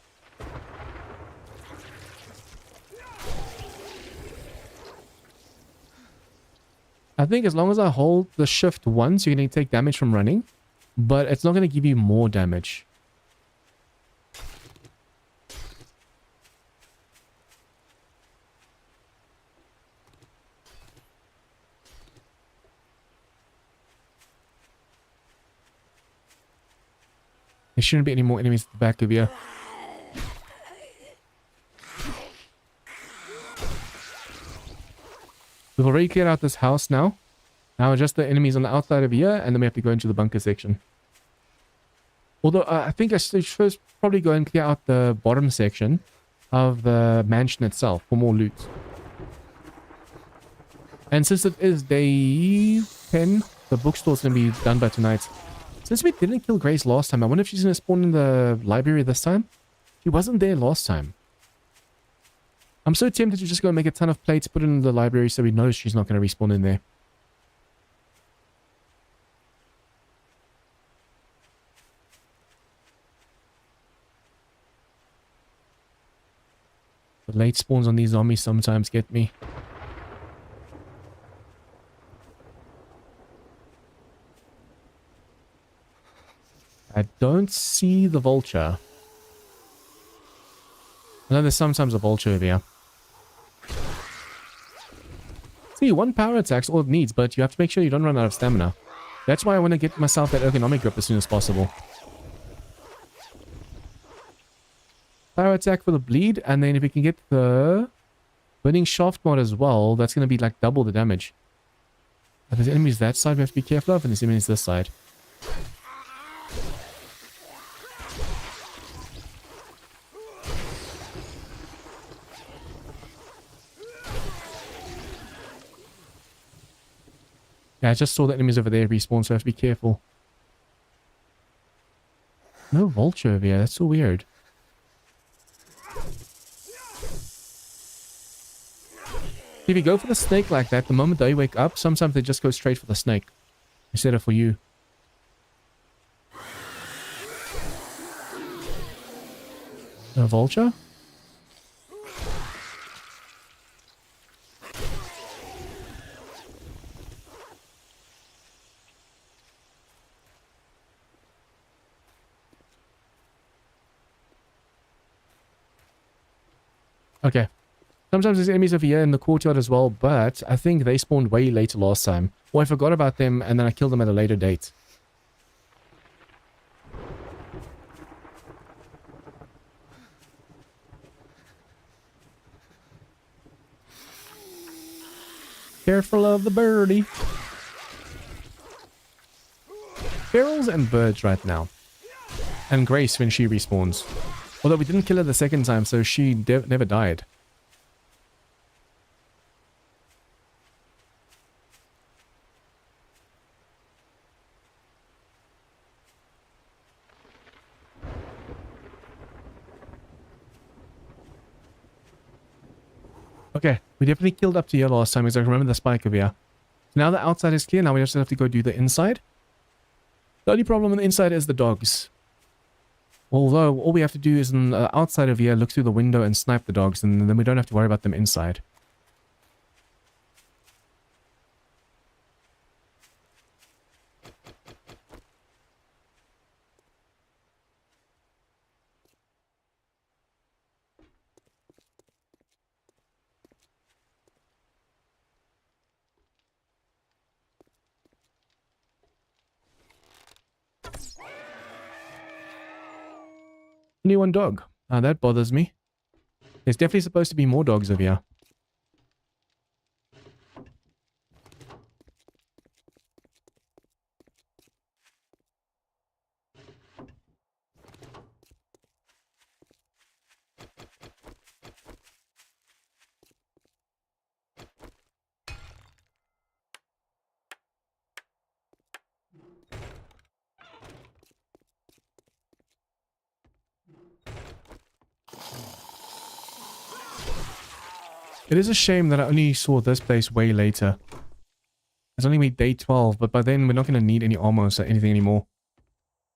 I think as long as I hold the shift once, you're going to take damage from running. But it's not going to give you more damage. There shouldn't be any more enemies at the back of here. We've already cleared out this house now. Now just the enemies on the outside of here, and then we have to go into the bunker section. Although I think I should first probably go and clear out the bottom section of the mansion itself for more loot. And since it is day 10, the bookstore's going to be done by tonight. Since we didn't kill Grace last time, I wonder if she's going to spawn in the library this time. She wasn't there last time. I'm so tempted to just go and make a ton of plates, put it in the library so we know she's not going to respawn in there. The late spawns on these zombies sometimes get me. I don't see the vulture. I know there's sometimes a vulture over here. See, one power attack's all it needs, but you have to make sure you don't run out of stamina. That's why I want to get myself that ergonomic grip as soon as possible. Power attack for the bleed, and then if we can get the burning shaft mod as well, that's going to be like double the damage. But there's enemies that side we have to be careful of, and there's enemies this side. Yeah, I just saw the enemies over there respawn, so I have to be careful. No vulture over here, that's so weird. If you go for the snake like that, the moment they wake up, sometimes they just go straight for the snake instead of for you. No vulture? Okay. Sometimes there's enemies over here in the courtyard as well, but I think they spawned way later last time. Or I forgot about them and then I killed them at a later date. Careful of the birdie. Barrels and birds right now. And Grace when she respawns. Although we didn't kill her the second time, so she never died. Okay, we definitely killed up to here last time because I remember the spike over here. So now the outside is clear, now we just have to go do the inside. The only problem on the inside is the dogs. Although, all we have to do is on the outside of here, look through the window and snipe the dogs, and then we don't have to worry about them inside. Only one dog. That bothers me. There's definitely supposed to be more dogs over here. It is a shame that I only saw this place way later. It's only made day 12, but by then we're not going to need any armor or anything anymore.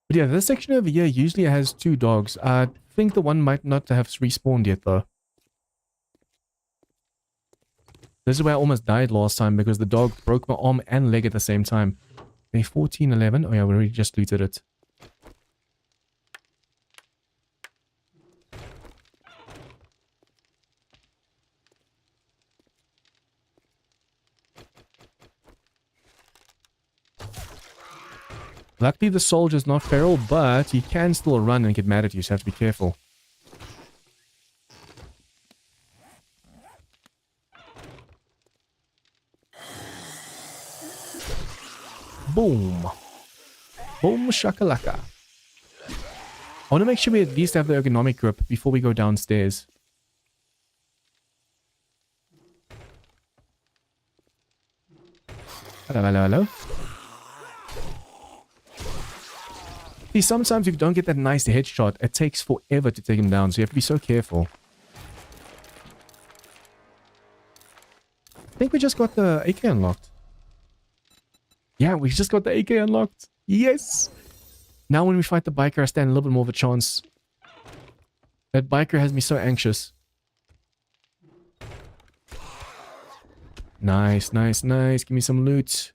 But yeah, this section over here usually has 2 dogs. I think the one might not have respawned yet though. This is where I almost died last time because the dog broke my arm and leg at the same time. Day 1411. Oh yeah, we already just looted it. Luckily the soldier's not feral, but he can still run and get mad at you, so you have to be careful. Boom. Boom shakalaka. I want to make sure we at least have the ergonomic grip before we go downstairs. Hello, hello, hello. See, sometimes if you don't get that nice headshot, it takes forever to take him down, so you have to be so careful. I think we just got the AK unlocked. Yeah, we just got the AK unlocked. Yes! Now when we fight the biker, I stand a little bit more of a chance. That biker has me so anxious. Nice, nice, nice. Give me some loot.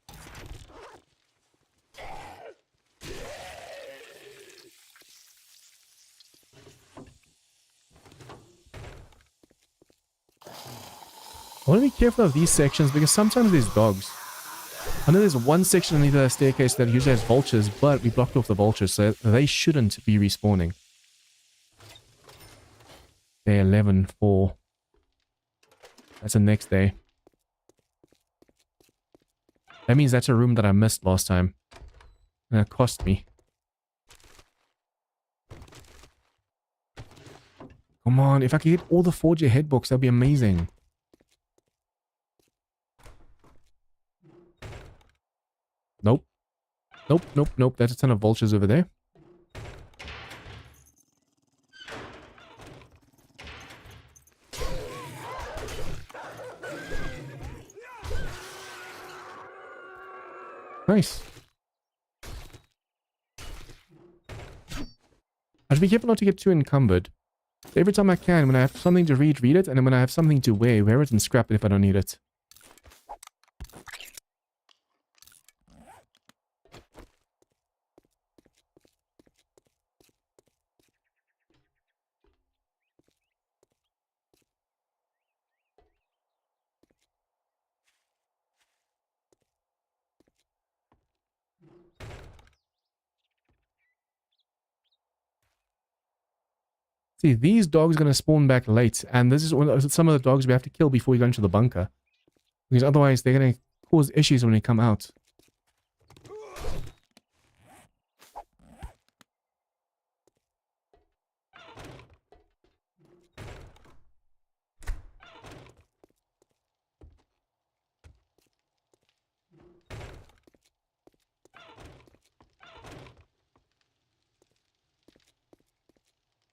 I want to be careful of these sections because sometimes there's dogs. I know there's one section underneath the staircase that usually has vultures, but we blocked off the vultures, so they shouldn't be respawning. Day 11-4. That's the next day. That means that's a room that I missed last time. And it cost me. Come on, if I could get all the Forger head books, that'd be amazing. Nope. Nope, nope, nope. There's a ton of vultures over there. Nice. I should be careful not to get too encumbered. Every time I can, when I have something to read, read it. And then when I have something to wear it and scrap it if I don't need it. See, these dogs are going to spawn back late, and this is some of the dogs we have to kill before we go into the bunker. Because otherwise they're going to cause issues when they come out.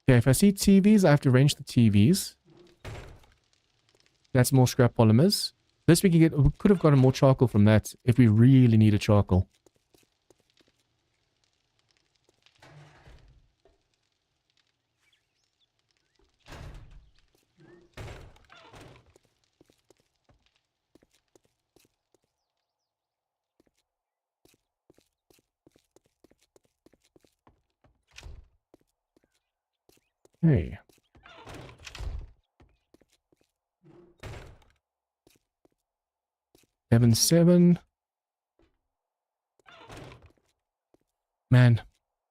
Okay, if I see TVs, I have to range the TVs. That's more scrap polymers. This we could have gotten more charcoal from that if we really needed charcoal. Hey. Seven. Man,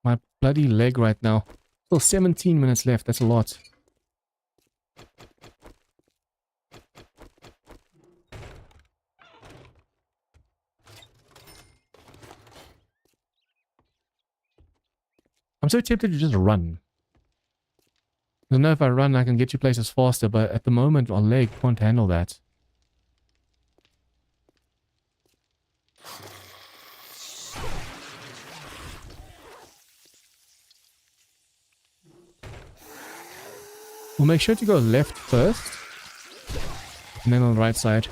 my bloody leg right now. Still 17 minutes left. That's a lot. I'm so tempted to just run. I don't know if I run, I can get you places faster, but at the moment, our leg can't handle that. We'll make sure to go left first, and then on the right side.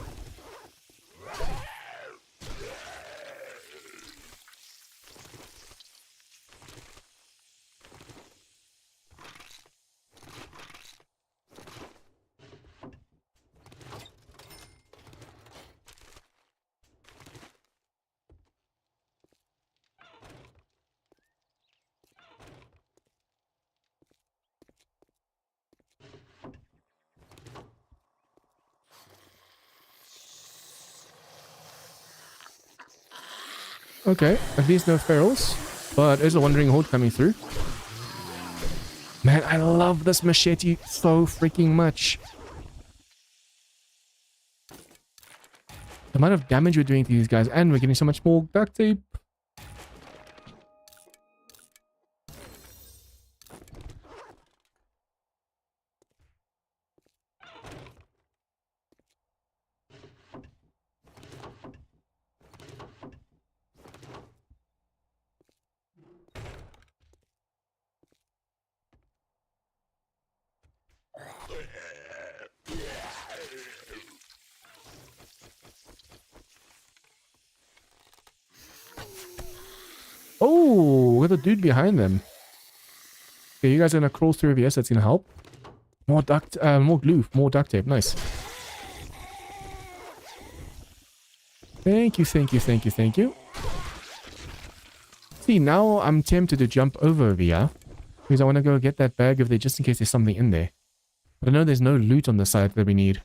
Okay, at least no ferals, but there's a wandering horde coming through. Man, I love this machete so freaking much. The amount of damage we're doing to these guys, and we're getting so much more duct tape. Oh, look at the dude behind them. Okay, you guys are gonna crawl through here, so that's gonna help. More more glue, more duct tape, nice. Thank you, thank you, thank you, thank you. See, now I'm tempted to jump over here, because I want to go get that bag over there just in case there's something in there. But I know there's no loot on the side that we need.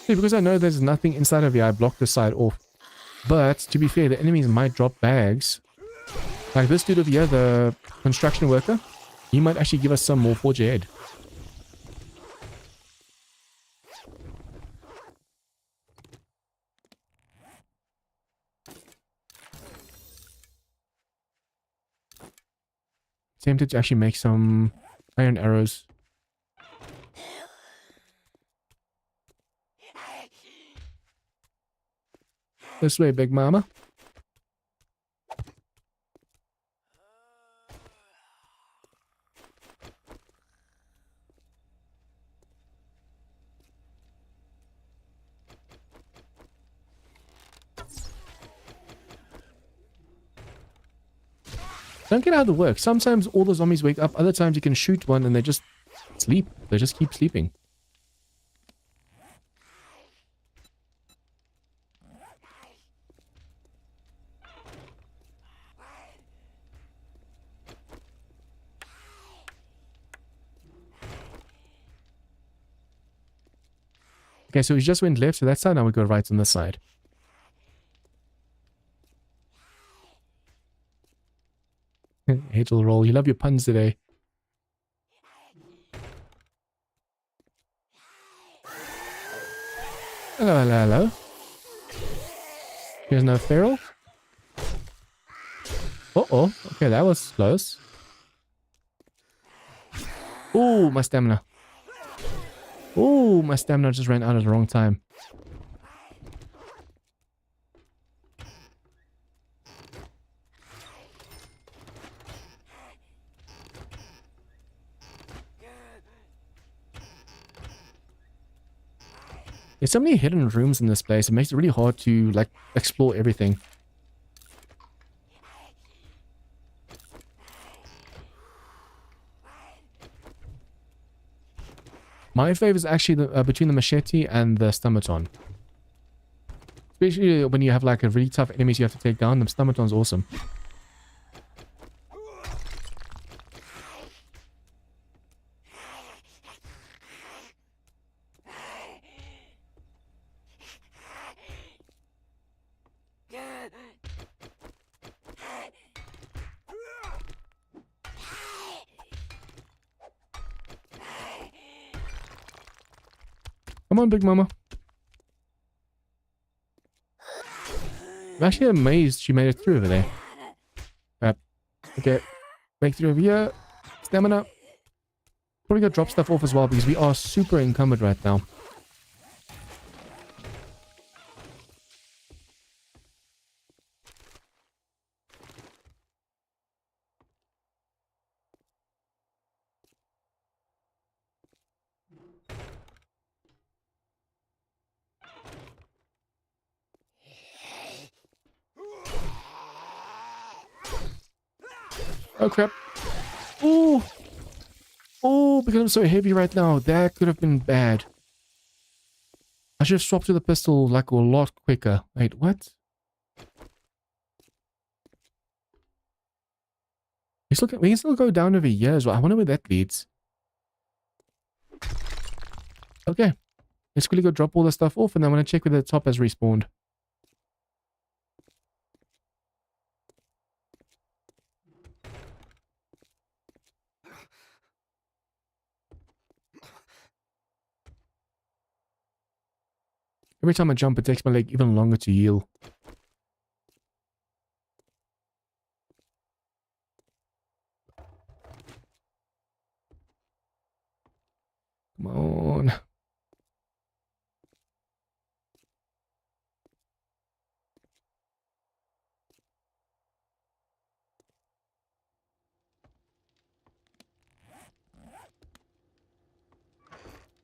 See, because I know there's nothing inside of here, I blocked the side off. But, to be fair, the enemies might drop bags. Like this dude over here, the construction worker, he might actually give us some more forge ahead. Tempted to actually make some iron arrows. This way, big mama. Don't get how it works. Sometimes all the zombies wake up, other times you can shoot one and they just sleep. They just keep sleeping. Okay, so we just went left to that side, now we go right on this side. Hazel roll, you love your puns today. Hello, hello, hello. Here's no feral. Uh-oh. Okay, that was close. Ooh, my stamina. Ooh, my stamina just ran out at the wrong time. There's so many hidden rooms in this place, it makes it really hard to, like, explore everything. My favorite is actually the, between the machete and the stomaton. Especially when you have like a really tough enemies you have to take down. The Stomaton's awesome. Come on, Big Mama. I'm actually amazed she made it through over there. Okay. Make through over here. Stamina. Probably gotta drop stuff off as well because we are super encumbered right now. Oh crap. Oh! Oh, because I'm so heavy right now. That could have been bad. I should have swapped to the pistol like a lot quicker. Wait, what? We can still go down over here as well. I wonder where that leads. Okay. Let's quickly go drop all the stuff off and then I'm going to check whether the top has respawned. Every time I jump, it takes my leg even longer to heal. Come on.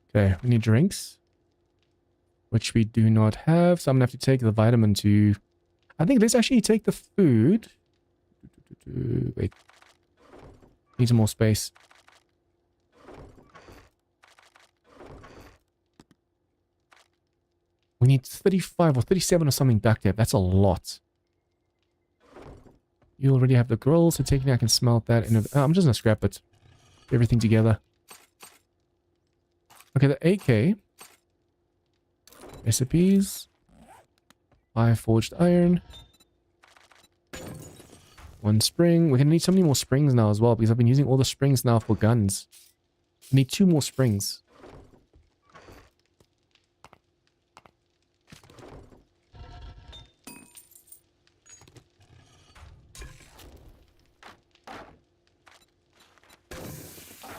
Okay, we need drinks. Which we do not have. So I'm going to have to take the vitamin to... I think let's actually take the food. Wait. Need some more space. We need 35 or 37 or something duct tape. That's a lot. You already have the grill, so technically I can smelt that. I'm just going to scrap it. Everything together. Okay, the AK... Recipes. 5 forged iron. 1 spring. We're going to need so many more springs now as well because I've been using all the springs now for guns. I need 2 more springs.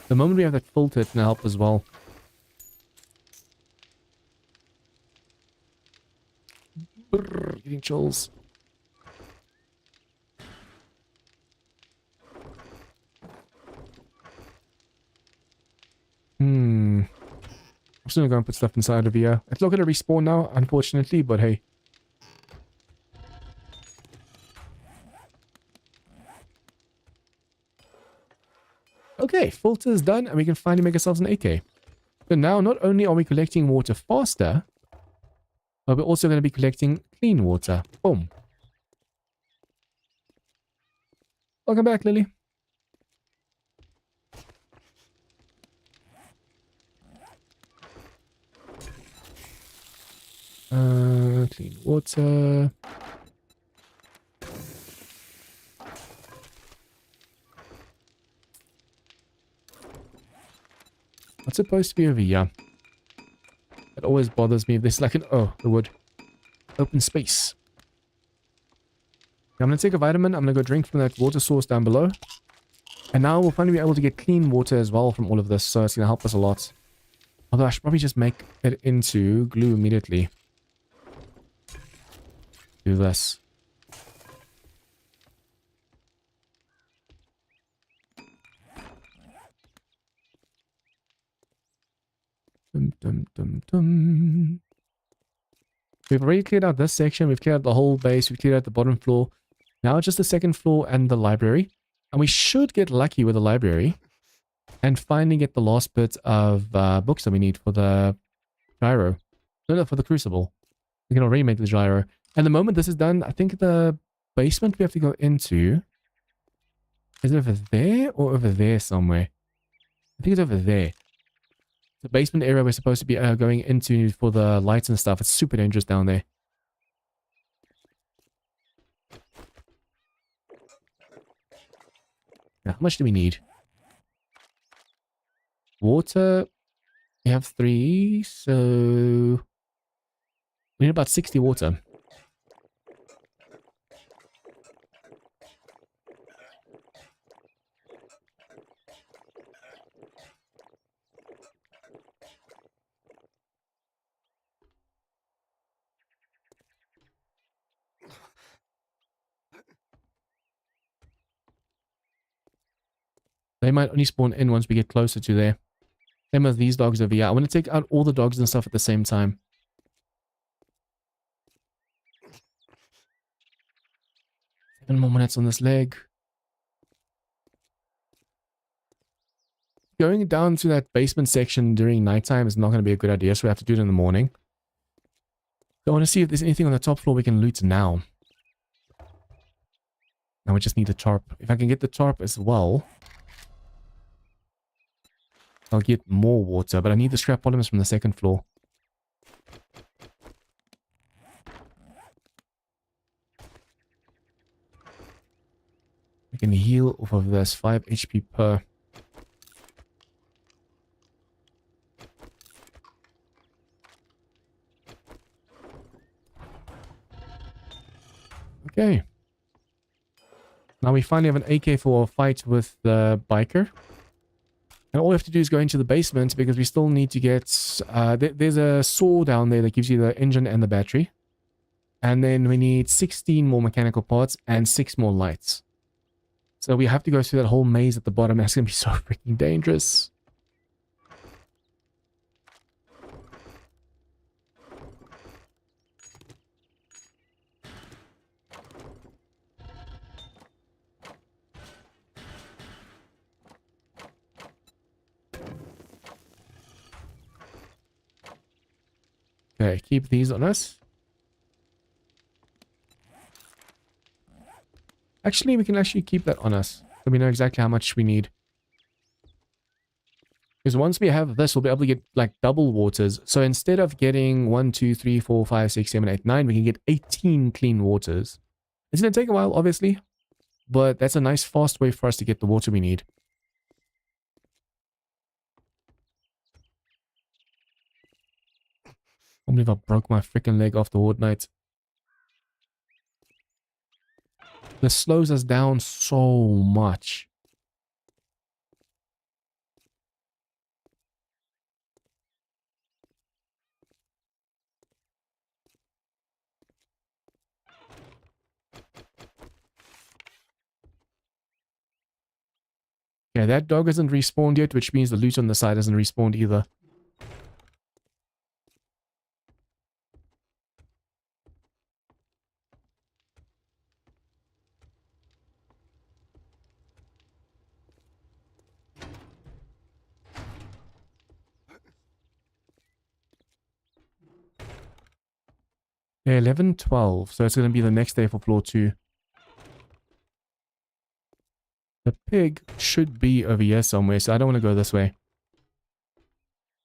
The moment we have that filter, it can help as well. Brrr, getting chills. I'm just gonna go and put stuff inside of here. It's not gonna respawn now, unfortunately, but hey. Okay, filter's done, and we can finally make ourselves an AK. So now, not only are we collecting water faster, but we're also going to be collecting clean water. Boom. Welcome back, Lily. Clean water. What's supposed to be over here? It always bothers me. There's like an... Oh, the wood. Open space. I'm going to take a vitamin. I'm going to go drink from that water source down below. And now we'll finally be able to get clean water as well from all of this. So it's going to help us a lot. Although I should probably just make it into glue immediately. Do this. Dum, dum, dum, dum. We've already cleared out this section. We've cleared out the whole base. We've cleared out the bottom floor. Now just the second floor and the library. And we should get lucky with the library. And finally get the last bit of books that we need for the gyro. No, for the crucible. We can already make the gyro. And the moment this is done, I think the basement we have to go into is it over there or over there somewhere? I think it's over there. The basement area we're supposed to be going into for the lights and stuff. It's super dangerous down there. Now, how much do we need? Water. We have 3, so we need about 60 water. They might only spawn in once we get closer to there. Same as these dogs over here. I want to take out all the dogs and stuff at the same time. 7 more minutes on this leg. Going down to that basement section during nighttime is not going to be a good idea, so we have to do it in the morning. So I want to see if there's anything on the top floor we can loot now. Now we just need the tarp. If I can get the tarp as well, I'll get more water, but I need the scrap polymers from the second floor. We can heal off of this 5 HP per. Okay. Now we finally have an AK for a fight with the biker. And all we have to do is go into the basement because we still need to get... there's a saw down there that gives you the engine and the battery. And then we need 16 more mechanical parts and 6 more lights. So we have to go through that whole maze at the bottom. That's going to be so freaking dangerous. Okay, keep these on us. Actually, we can actually keep that on us. So we know exactly how much we need. Because once we have this, we'll be able to get like double waters. So instead of getting 1, 2, 3, 4, 5, 6, 7, 8, 9, we can get 18 clean waters. It's going to take a while, obviously. But that's a nice fast way for us to get the water we need. I can't believe I broke my freaking leg off the Horde Night. This slows us down so much. Yeah, that dog hasn't respawned yet, which means the loot on the side hasn't respawned either. Yeah, 11, 12. So it's going to be the next day for floor 2. The pig should be over here somewhere, so I don't want to go this way.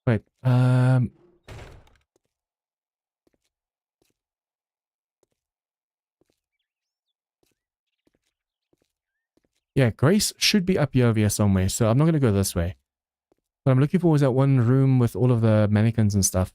Wait, yeah, Grace should be up here over here somewhere, so I'm not going to go this way. What I'm looking for is that one room with all of the mannequins and stuff.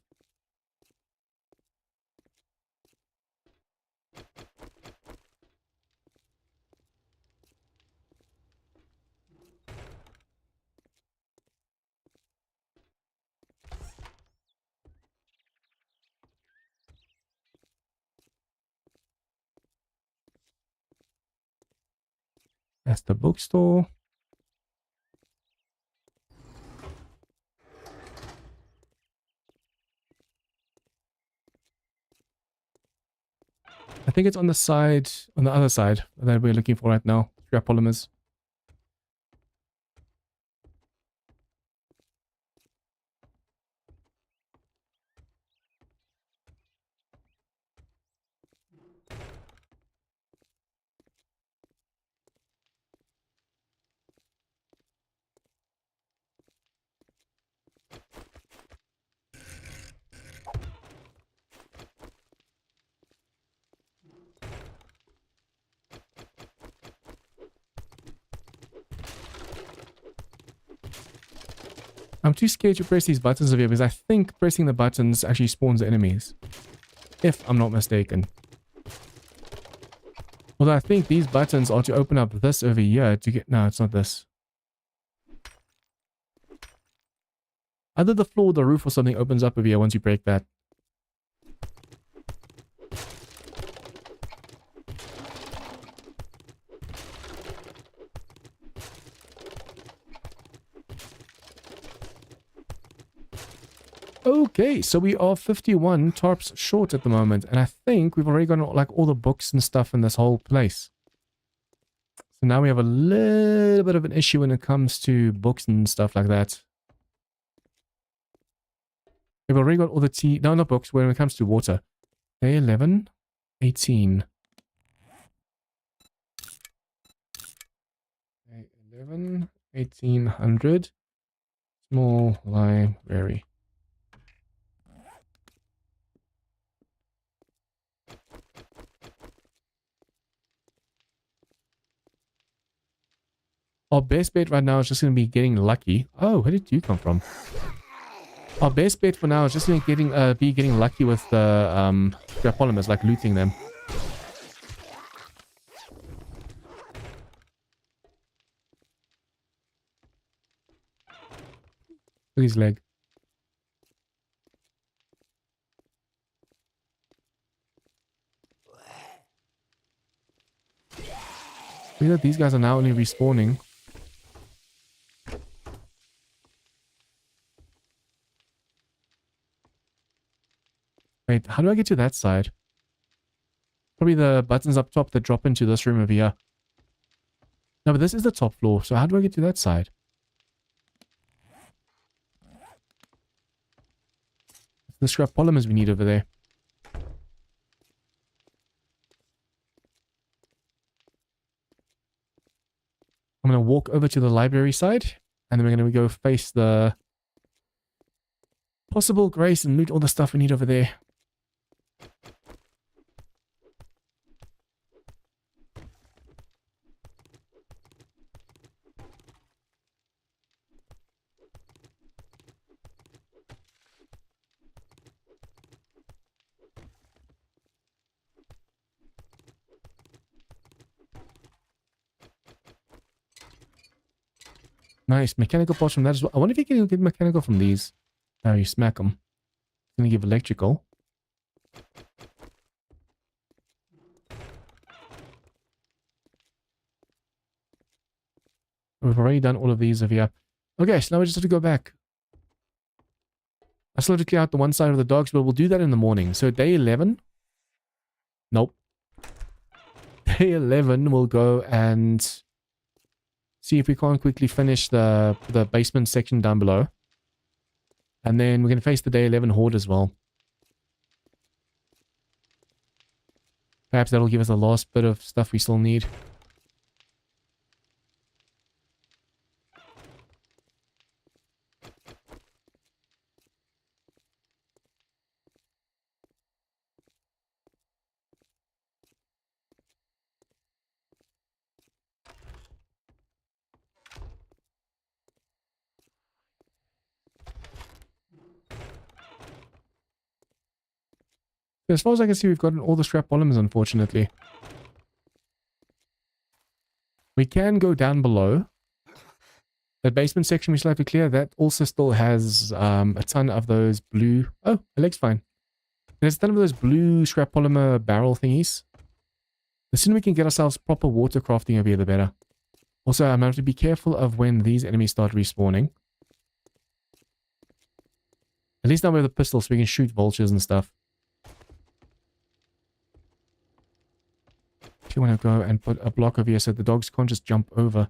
That's the bookstore. I think it's on the side, on the other side that we're looking for right now. Scrap polymers. I'm too scared to press these buttons over here because I think pressing the buttons actually spawns enemies. If I'm not mistaken. Although I think these buttons are to open up this over here to get... No, it's not this. Either the floor or the roof or something opens up over here once you break that. Okay, so we are 51 tarps short at the moment, and I think we've already got like all the books and stuff in this whole place. So now we have a little bit of an issue when it comes to books and stuff like that. We've already got all the tea, no, not books, when it comes to water. Day 11, 18. Day 11, 1800. Small library. Our best bet right now is just going to be getting lucky. Oh, where did you come from? Our best bet for now is just going to be getting lucky with the scrap polymers, like looting them. Look at his leg. See that these guys are now only respawning. Wait, how do I get to that side? Probably the buttons up top that drop into this room over here. No, but this is the top floor, so how do I get to that side? The scrap polymers we need over there. I'm going to walk over to the library side, and then we're going to go face the possible grace and loot all the stuff we need over there. Nice. Mechanical parts from that as well. I wonder if you can get mechanical from these. Oh, you smack them. It's going to give electrical. We've already done all of these over here. Okay, so now we just have to go back. I still have to clear out the one side of the dogs, but we'll do that in the morning. So day 11. Nope. Day 11, we'll go and see if we can't quickly finish the basement section down below. And then we're going to face the day 11 horde as well. Perhaps that'll give us the last bit of stuff we still need. As far as I can see, we've gotten all the scrap polymers, unfortunately. We can go down below. That basement section we still have to clear, that also still has a ton of those blue... Oh, the leg's fine. There's a ton of those blue scrap polymer barrel thingies. The sooner we can get ourselves proper water crafting over here, the better. Also, I'm going to have to be careful of when these enemies start respawning. At least now we have the pistol so we can shoot vultures and stuff. You want to go and put a block over here so the dogs can't just jump over.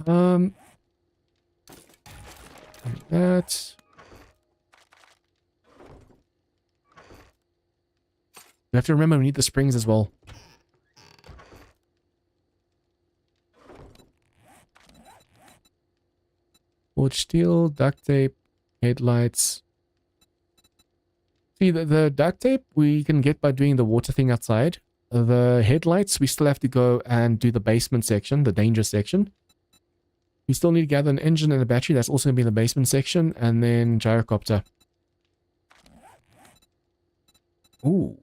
Like that. We have to remember we need the springs as well. Forged steel, duct tape, headlights. See, the duct tape we can get by doing the water thing outside. The headlights, we still have to go and do the basement section, the danger section. We still need to gather an engine and a battery. That's also going to be in the basement section. And then gyrocopter. Ooh.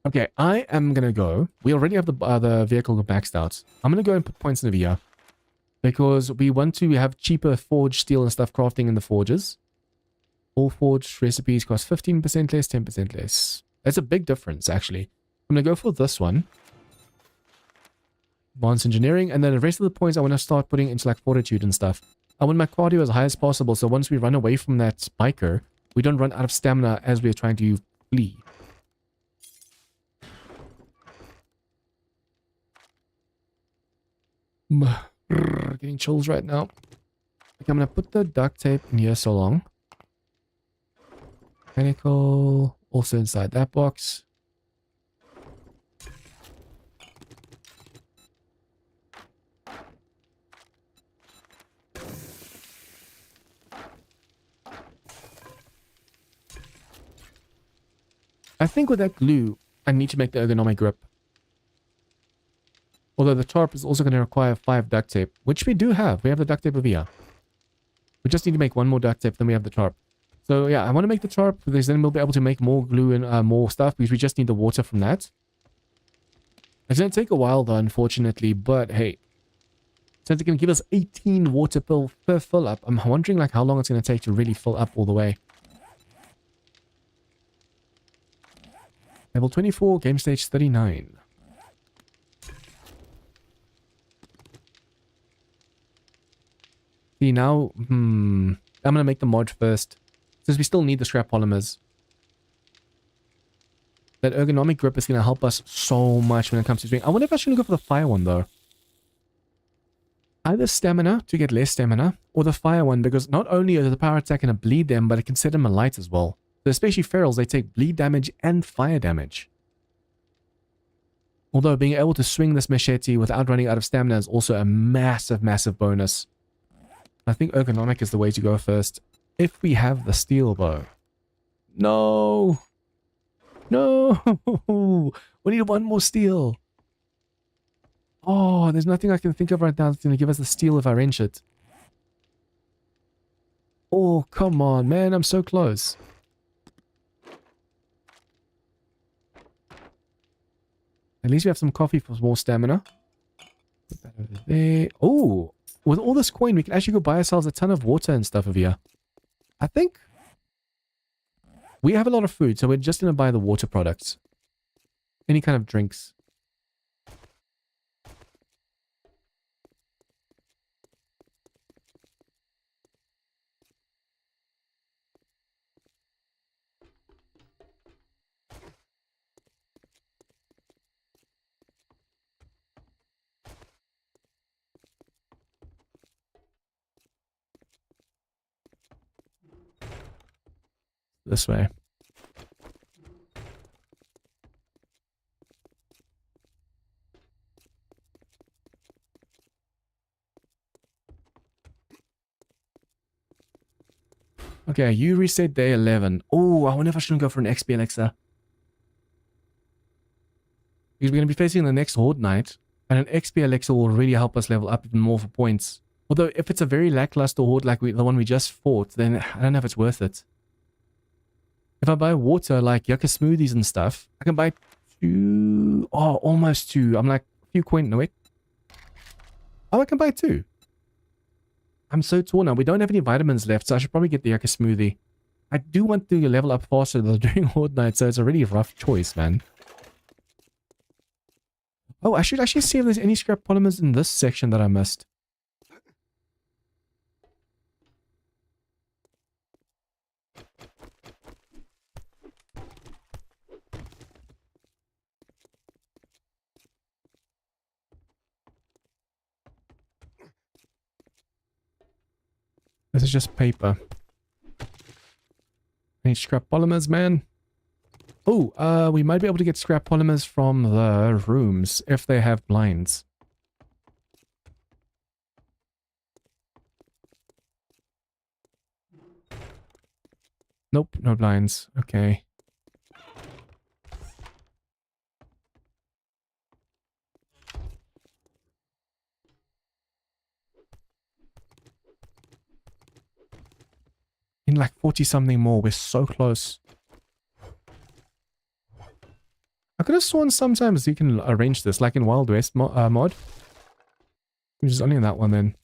Okay, I am going to go. We already have the vehicle maxed out. I'm going to go and put points in the VR. Because we want to have cheaper forged steel and stuff crafting in the forges. All forged recipes cost 15% less, 10% less. That's a big difference, actually. I'm going to go for this one. Advanced engineering. And then the rest of the points I want to start putting into like fortitude and stuff. I want my cardio as high as possible. So once we run away from that biker, we don't run out of stamina as we're trying to flee. Getting chills right now. Okay, I'm going to put the duct tape in here so long. Mechanical. Also inside that box. I think with that glue, I need to make the ergonomic grip. Although the tarp is also going to require 5 duct tape, which we do have. We have the duct tape over here. We just need to make 1 more duct tape, then we have the tarp. So yeah, I want to make the tarp, because then we'll be able to make more glue and more stuff, because we just need the water from that. It's going to take a while though, unfortunately, but hey. Since it can give us 18 water per fill up, I'm wondering like how long it's going to take to really fill up all the way. Level 24, game stage 39. See, now, I'm going to make the mod first. Since we still need the scrap polymers. That ergonomic grip is going to help us so much when it comes to doing. I wonder if I should go for the fire one, though. Either stamina, to get less stamina, or the fire one, because not only is the power attack going to bleed them, but it can set them alight as well. So especially ferals, they take bleed damage and fire damage. Although being able to swing this machete without running out of stamina is also a massive, massive bonus. I think ergonomic is the way to go first. If we have the steel bow. No! No! We need 1 more steel. Oh, there's nothing I can think of right now that's going to give us the steel if I wrench it. Oh, come on, man. I'm so close. At least we have some coffee for more stamina. Put that over there. Oh, with all this coin, we can actually go buy ourselves a ton of water and stuff over here. I think we have a lot of food, so we're just going to buy the water products. Any kind of drinks. This way. Okay, you reset day 11. Oh, I wonder if I shouldn't go for an XP elixir. Because we're going to be facing the next Horde Night, and an XP elixir will really help us level up even more for points. Although, if it's a very lackluster Horde like the one we just fought, then I don't know if it's worth it. If I buy water like yucca smoothies and stuff, I can buy 2... Oh, almost 2. I'm like, a few coin... No, wait. Oh, I can buy 2. I'm so torn now. We don't have any vitamins left, so I should probably get the yucca smoothie. I do want to level up faster though during Horde Night, so it's a really rough choice, man. Oh, I should actually see if there's any scrap polymers in this section that I missed. This is just paper. Any scrap polymers, man? Oh, we might be able to get scrap polymers from the rooms if they have blinds. Nope, no blinds. Okay. In like 40 something more. We're so close. I could have sworn sometimes you can arrange this, like in Wild West mod. Which is only in that one then.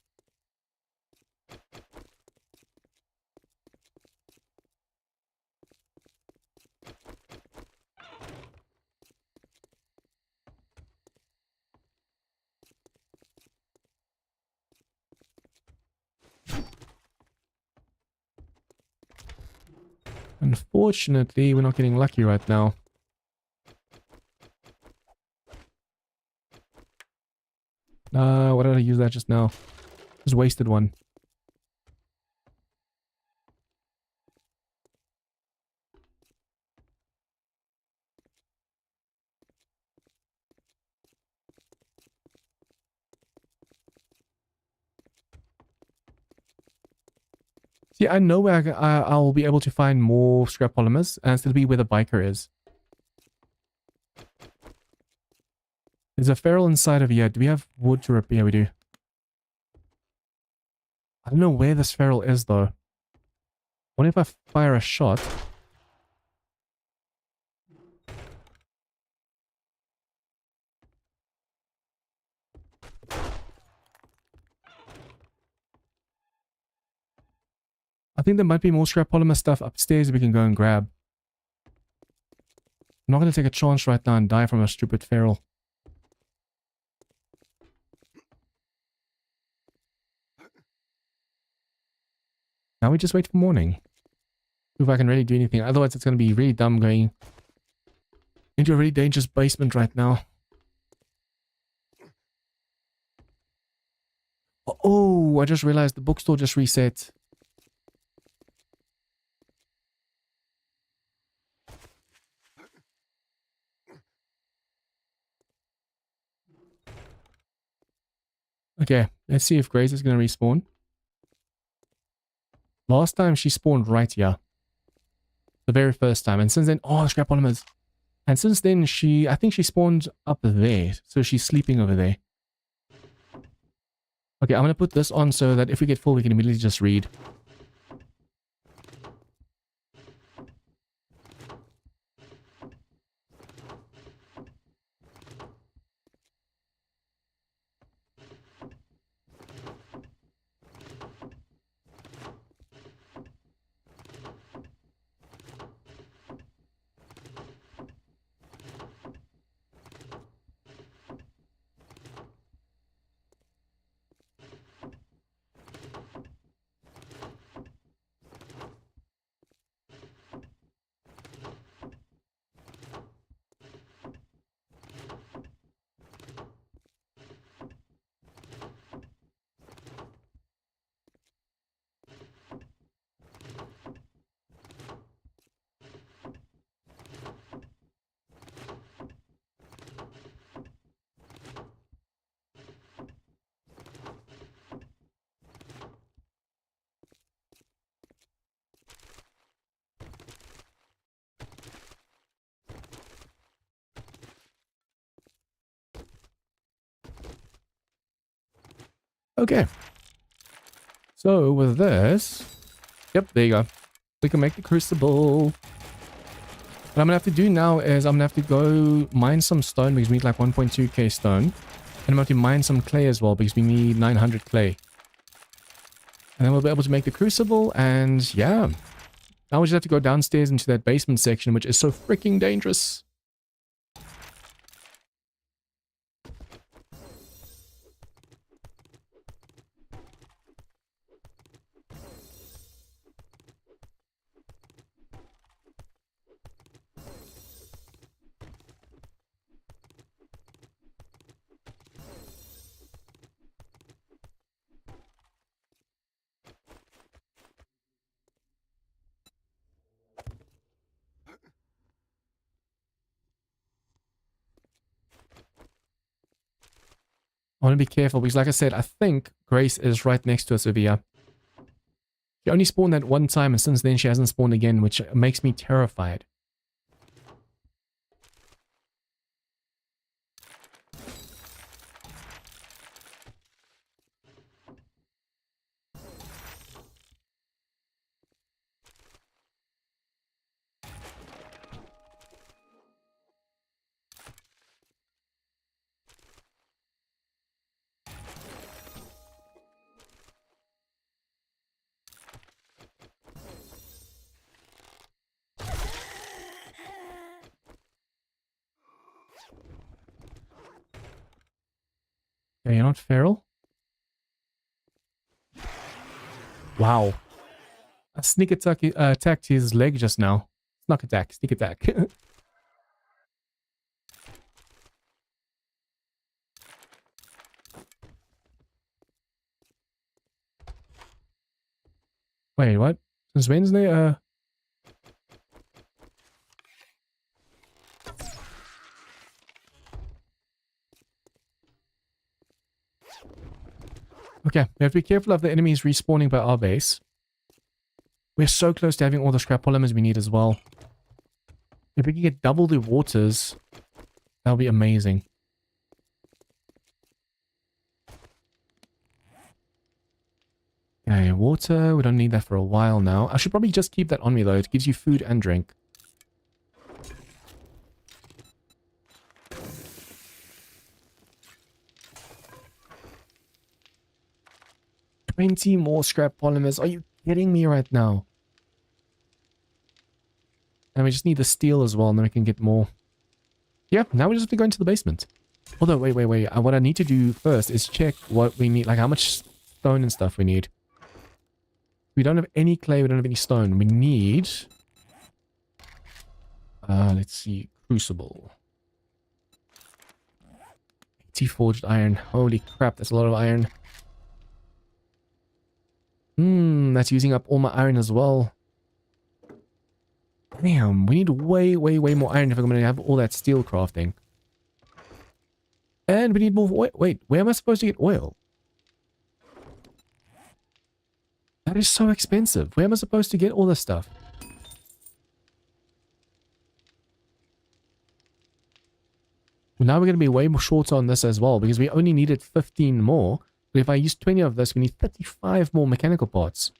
Unfortunately, we're not getting lucky right now. Why did I use that just now? Just wasted one. See, I know where I'll be able to find more scrap polymers, and it'll be where the biker is. There's a feral inside of here. Do we have wood to repair? Yeah, we do. I don't know where this feral is, though. What if I fire a shot? I think there might be more scrap polymer stuff upstairs we can go and grab. I'm not going to take a chance right now and die from a stupid feral. Now we just wait for morning. If I can really do anything. Otherwise, it's going to be really dumb going into a really dangerous basement right now. Oh, I just realized the bookstore just reset. Okay, let's see if Grace is going to respawn. Last time she spawned right here. The very first time. And since then, oh, scrap polymers. And since then, I think she spawned up there. So she's sleeping over there. Okay, I'm going to put this on so that if we get full, we can immediately just read. Okay. So with this, yep, there you go. We can make the crucible. What I'm gonna have to do now is I'm gonna have to go mine some stone because we need like 1.2k stone. And I'm gonna have to mine some clay as well because we need 900 clay. And then we'll be able to make the crucible and yeah. Now we just have to go downstairs into that basement section, which is so freaking dangerous. I want to be careful because like I said, I think Grace is right next to us over here. She only spawned that one time and since then she hasn't spawned again, which makes me terrified. Okay, you're not feral? Wow. A sneak attack attacked his leg just now. Sneak attack, sneak attack. Wait, what? Since Wednesday? Okay, we have to be careful of the enemies respawning by our base. We're so close to having all the scrap polymers we need as well. If we can get double the waters, that'll be amazing. Okay, water. We don't need that for a while now. I should probably just keep that on me, though. It gives you food and drink. $20 more scrap polymers. Are you kidding me right now? And we just need the steel as well, and then we can get more. Yeah, now we just have to go into the basement. Although, wait. What I need to do first is check what we need, like how much stone and stuff we need. We don't have any clay, we don't have any stone. We need... let's see, crucible. 80 forged iron. Holy crap, that's a lot of iron. That's using up all my iron as well. Damn, we need way more iron if I'm going to have all that steel crafting. And we need more oil. Wait, where am I supposed to get oil? That is so expensive. Where am I supposed to get all this stuff? Well, now we're going to be way more shorter on this as well, because we only needed 15 more. But if I use 20 of this, we need 35 more mechanical parts.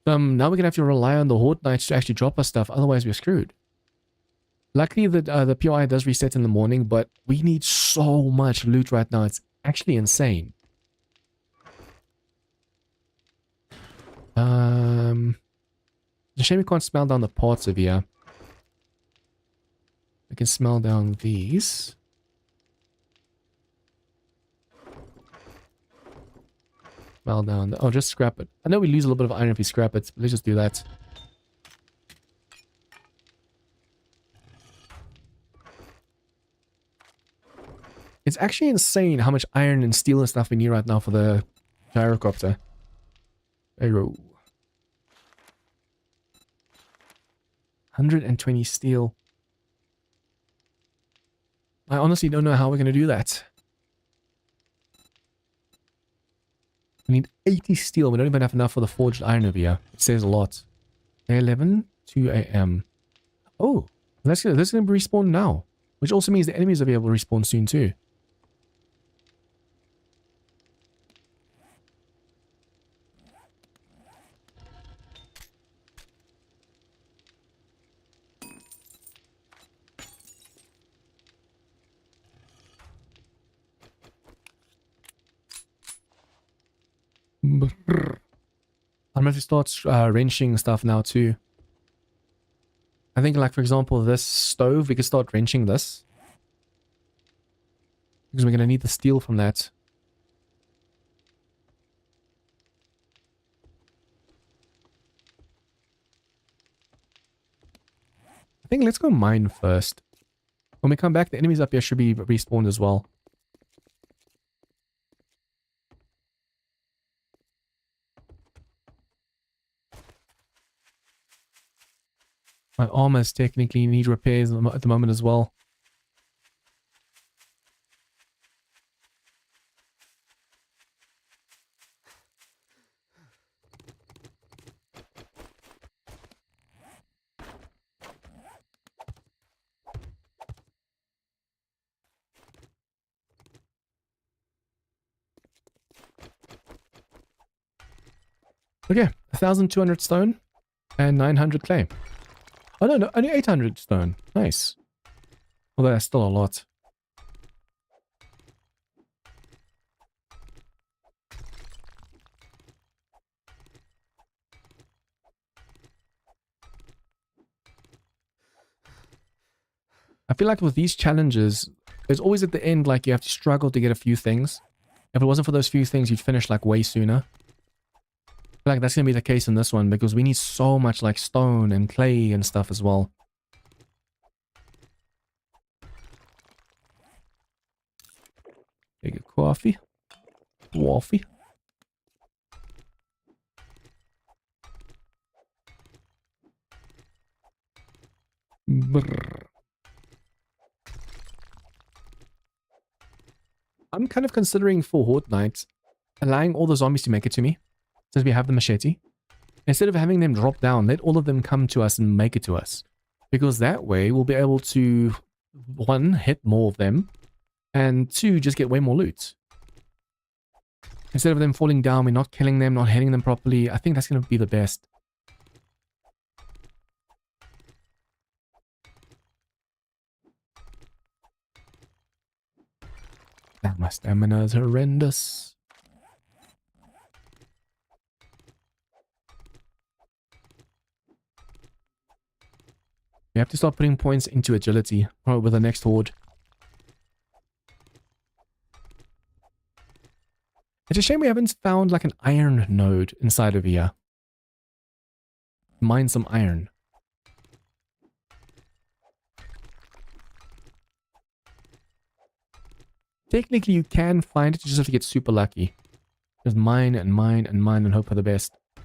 Now we're going to have to rely on the Horde Knights to actually drop us stuff, otherwise we're screwed. Luckily, the POI does reset in the morning, but we need so much loot right now. It's actually insane. It's a shame we can't smell down the parts of here. We can smell down these. Smell down. Oh, just scrap it. I know we lose a little bit of iron if we scrap it, but let's just do that. It's actually insane how much iron and steel and stuff we need right now for the gyrocopter. Arrow. 120 steel. I honestly don't know how we're going to do that. We need 80 steel. We don't even have enough for the forged iron over here. It says a lot. Day 11, 2 a.m. Oh, this is going to be respawned now. Which also means the enemies will be able to respawn soon too. I'm going to start wrenching stuff now too. I think, like, for example, this stove, we could start wrenching this. Because we're going to need the steel from that. I think let's go mine first. When we come back, the enemies up here should be respawned as well. My armors technically need repairs at the moment as well. Okay, 1,200 stone and 900 clay. Oh no, only 800 stone. Nice. Although that's still a lot. I feel like with these challenges, there's always at the end, like, you have to struggle to get a few things. If it wasn't for those few things, you'd finish like way sooner. I feel like that's going to be the case in this one because we need so much like stone and clay and stuff as well. Take a coffee. Coffee. Brrr. I'm kind of considering for Horde Night allowing all the zombies to make it to me since we have the machete. Instead of having them drop down, let all of them come to us and make it to us. Because that way we'll be able to, one, hit more of them, and two, just get way more loot. Instead of them falling down, we're not killing them, not hitting them properly. I think that's going to be the best. My stamina is horrendous. We have to start putting points into agility with the next horde. It's a shame we haven't found like an iron node inside of here. Mine some iron. Technically you can find it, you just have to get super lucky. Just mine and mine and mine and hope for the best. I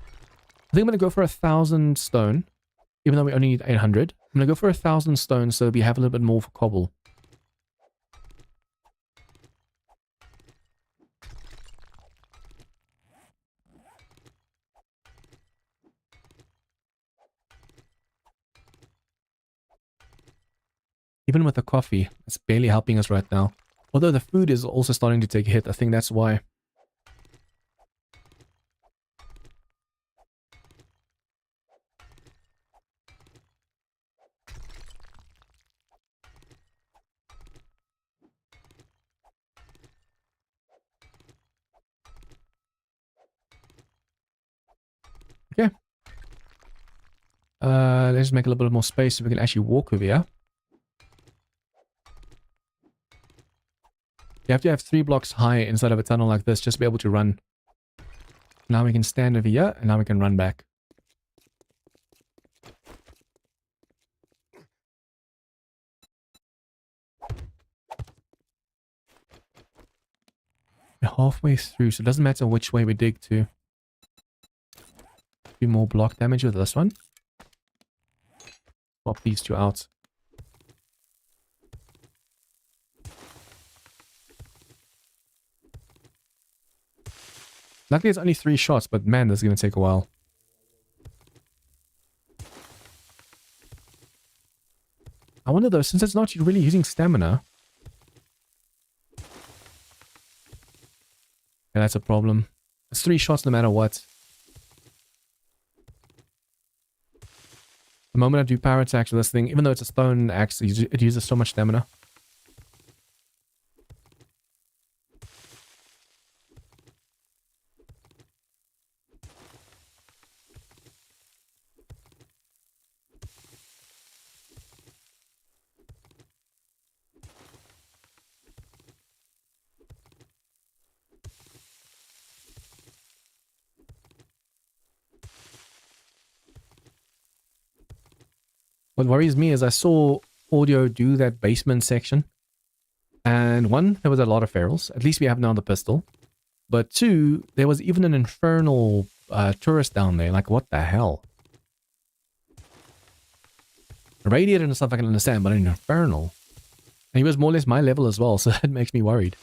think I'm going to go for 1,000 stone. Even though we only need 800. I'm going to go for 1,000 stone so we have a little bit more for cobble. Even with the coffee, it's barely helping us right now. Although the food is also starting to take a hit, I think that's why. Okay. Let's just make a little bit more space so we can actually walk over here. You have to have 3 blocks high inside of a tunnel like this just to be able to run. Now we can stand over here, and now we can run back. We're halfway through, so it doesn't matter which way we dig to. Do more block damage with this one. Swap these two out. Luckily it's only 3 shots, but man, this is going to take a while. I wonder though, since it's not really using stamina. Yeah, that's a problem. It's 3 shots no matter what. The moment I do power attacks with this thing, even though it's a stone axe, it uses so much stamina. What worries me is I saw audio do that basement section. And one, there was a lot of ferals. At least we have now the pistol. But two, there was even an infernal tourist down there. Like, what the hell? Radiator and stuff I can understand, but an infernal. And he was more or less my level as well, so that makes me worried.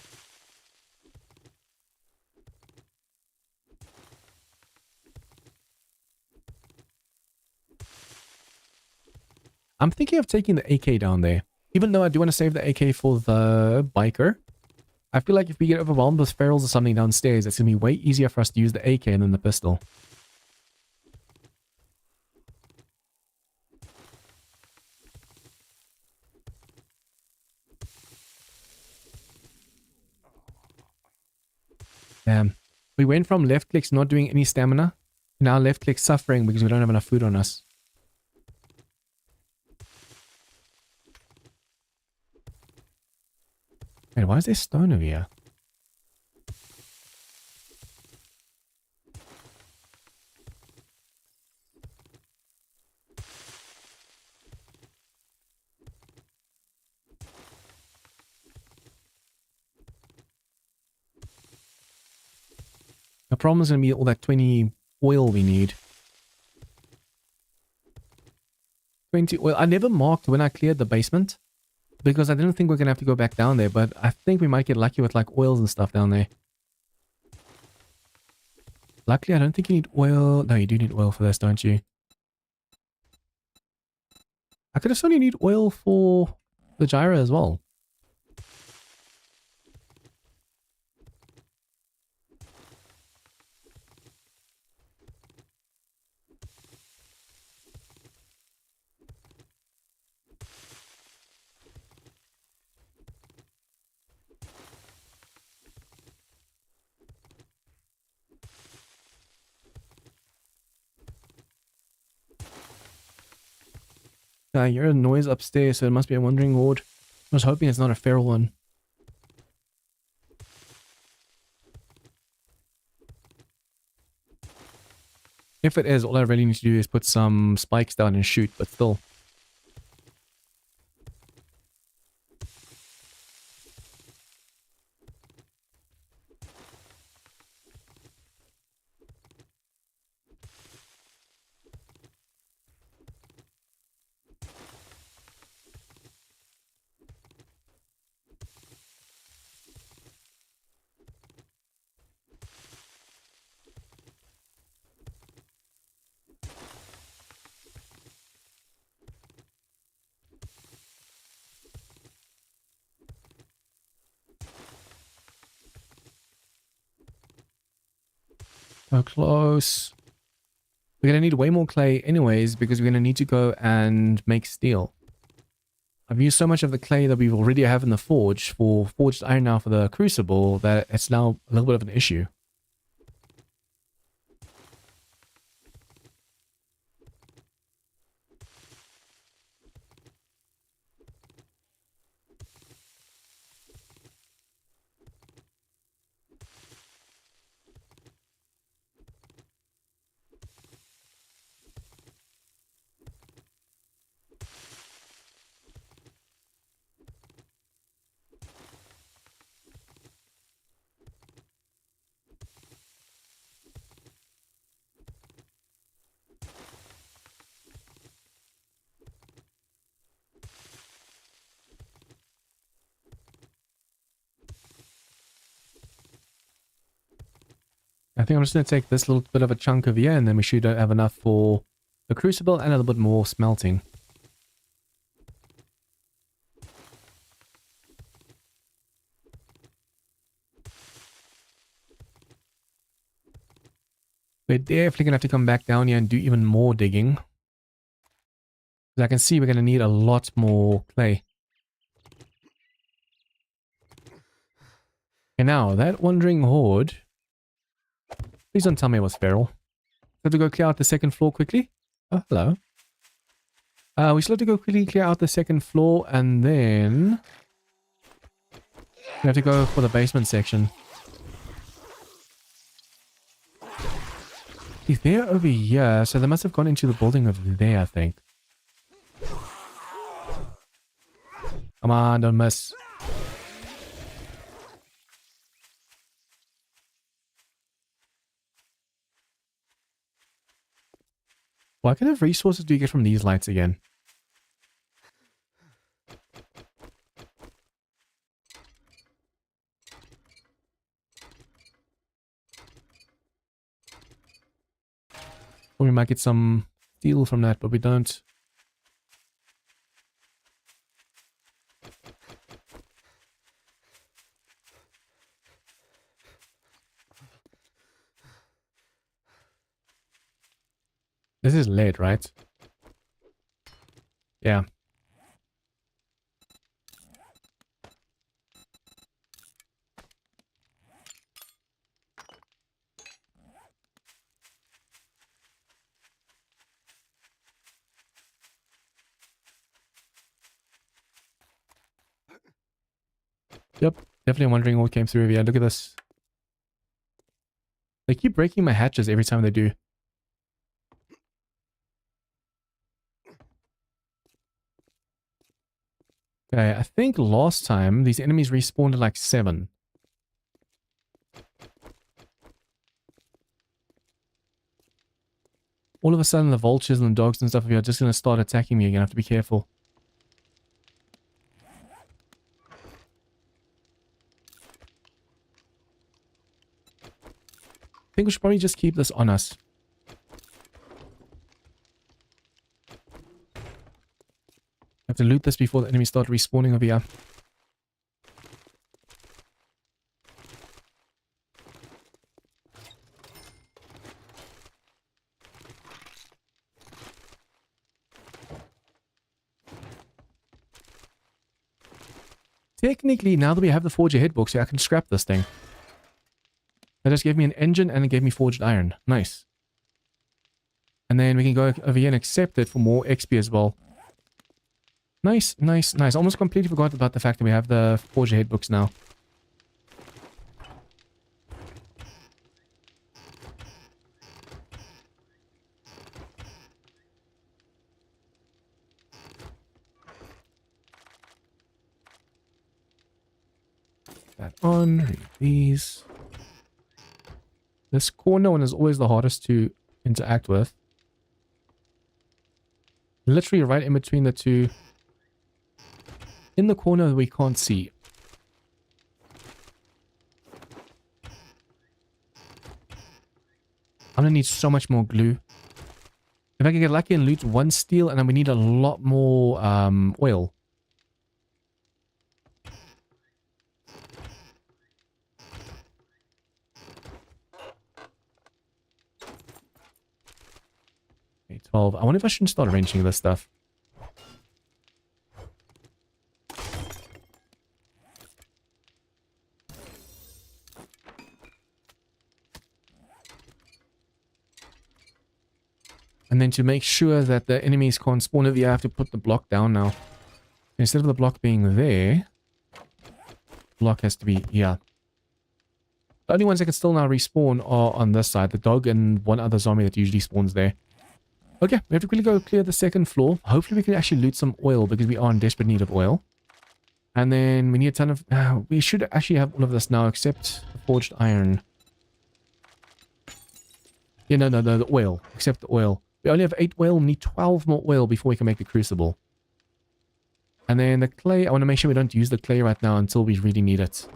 I'm thinking of taking the AK down there. Even though I do want to save the AK for the biker. I feel like if we get overwhelmed with ferals or something downstairs, it's going to be way easier for us to use the AK than the pistol. Damn. We went from left clicks not doing any stamina, to now left click suffering because we don't have enough food on us. Wait, why is there stone over here? problem is going to be all that 20 oil we need. 20 oil. I never marked when I cleared the basement because I didn't think we're going to have to go back down there, but I think we might get lucky with like oils and stuff down there. Luckily, I don't think you need oil. No, you do need oil for this, don't you? I could have only need oil for the gyro as well. I hear a noise upstairs, so it must be a wandering horde. I was hoping it's not a feral one. If it is, all I really need to do is put some spikes down and shoot, but still. So close. We're going to need way more clay anyways, because we're going to need to go and make steel. I've used so much of the clay that we already have in the forge for forged iron now for the crucible that it's now a little bit of an issue. I think I'm just going to take this little bit of a chunk of here, and then we should have enough for the crucible and a little bit more smelting. We're definitely going to have to come back down here and do even more digging. As I can see, we're going to need a lot more clay. Okay, now, that wandering horde... Please don't tell me it was feral. Have to go clear out the second floor quickly. Oh, hello. We still have to go quickly clear out the second floor, and then... we have to go for the basement section. If they're over here, so they must have gone into the building over there, I think. Come on, don't miss. What kind of resources do you get from these lights again? Or we might get some steel from that, but we don't. This is lead, right? Yeah. Yep. Definitely wondering what came through here. Look at this. They keep breaking my hatches every time they do. Okay, I think last time these enemies respawned at like 7. all of a sudden the vultures and the dogs and stuff are just going to start attacking me again. I have to be careful. I think we should probably just keep this on us. I have to loot this before the enemies start respawning over here. Technically, now that we have the forge ahead books, I can scrap this thing. That just gave me an engine and it gave me forged iron. Nice. And then we can go over here and accept it for more XP as well. Nice, nice, nice. Almost completely forgot about the fact that we have the forge ahead books now. That on, read these. This corner one is always the hardest to interact with. Literally right in between the two. In the corner we can't see. I'm gonna need so much more glue. If I can get lucky and loot one steel, and then we need a lot more oil. Okay, 12. I wonder if I shouldn't start arranging this stuff. And then to make sure that the enemies can't spawn over here, I have to put the block down now. Instead of the block being there, the block has to be here. The only ones that can still now respawn are on this side. The dog and one other zombie that usually spawns there. Okay, we have to quickly go clear the second floor. Hopefully we can actually loot some oil because we are in desperate need of oil. And then we need a ton of... we should actually have all of this now except the forged iron. Yeah, no, the oil. Except the oil. We only have 8 oil. We need 12 more oil before we can make the crucible. And then the clay. I want to make sure we don't use the clay right now until we really need it.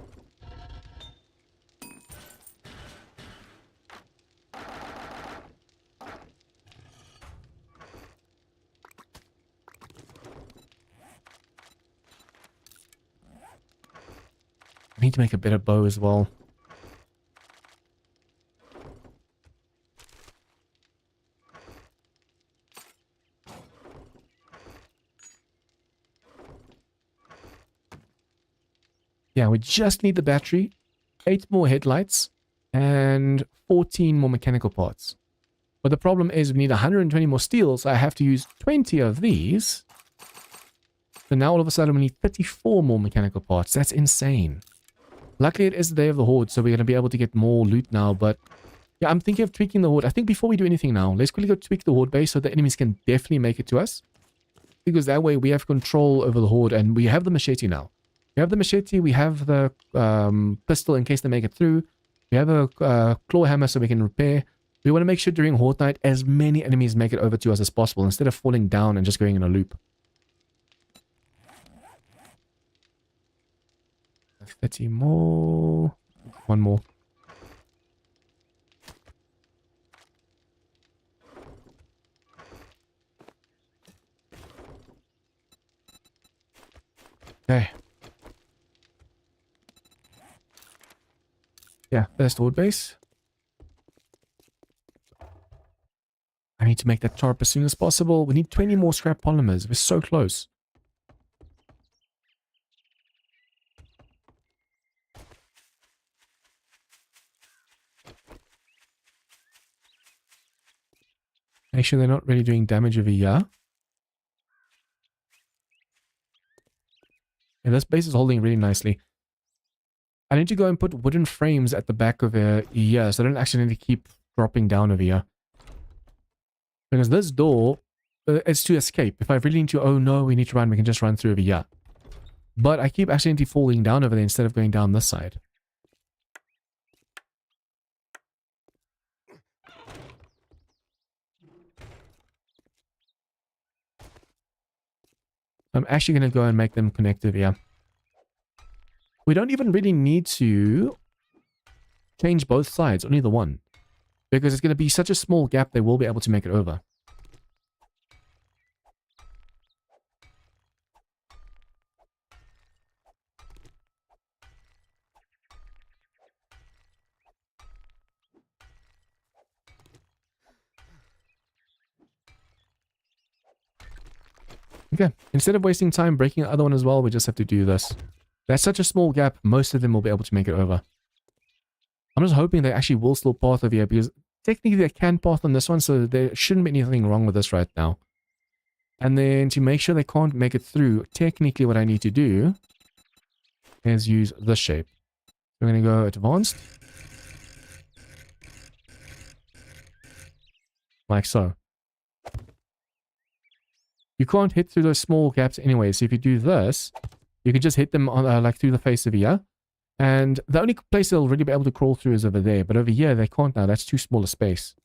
I need to make a better bow as well. Yeah, we just need the battery, 8 more headlights, and 14 more mechanical parts. But the problem is we need 120 more steel, so I have to use 20 of these. So now all of a sudden we need 34 more mechanical parts. That's insane. Luckily it is the day of the horde, so we're going to be able to get more loot now, but... yeah, I'm thinking of tweaking the horde. I think before we do anything now, let's quickly go tweak the horde base so the enemies can definitely make it to us. Because that way we have control over the horde, and we have the machete now. We have the machete, we have the pistol in case they make it through. We have a claw hammer so we can repair. We want to make sure during horde night as many enemies make it over to us as possible instead of falling down and just going in a loop. 30 more. One more. Okay. Yeah, first horde base. I need to make that tarp as soon as possible. We need 20 more scrap polymers. We're so close. Make sure they're not really doing damage over here. Yeah, this base is holding really nicely. I need to go and put wooden frames at the back of here so I don't actually need to keep dropping down over here. Because this door is to escape. If I really need to, oh no, we need to run, we can just run through over here. But I keep accidentally falling down over there instead of going down this side. I'm actually going to go and make them connective here. We don't even really need to change both sides, only the one. Because it's going to be such a small gap, they will be able to make it over. Okay, instead of wasting time breaking the other one as well, we just have to do this. That's such a small gap, most of them will be able to make it over. I'm just hoping they actually will still path over here, because technically they can path on this one, so there shouldn't be anything wrong with this right now. And then to make sure they can't make it through, technically what I need to do is use this shape. We're going to go advanced. Like so. You can't hit through those small gaps anyway, so if you do this, you can just hit them on, like through the face of here. And the only place they'll really be able to crawl through is over there, but over here they can't now, that's too small a space.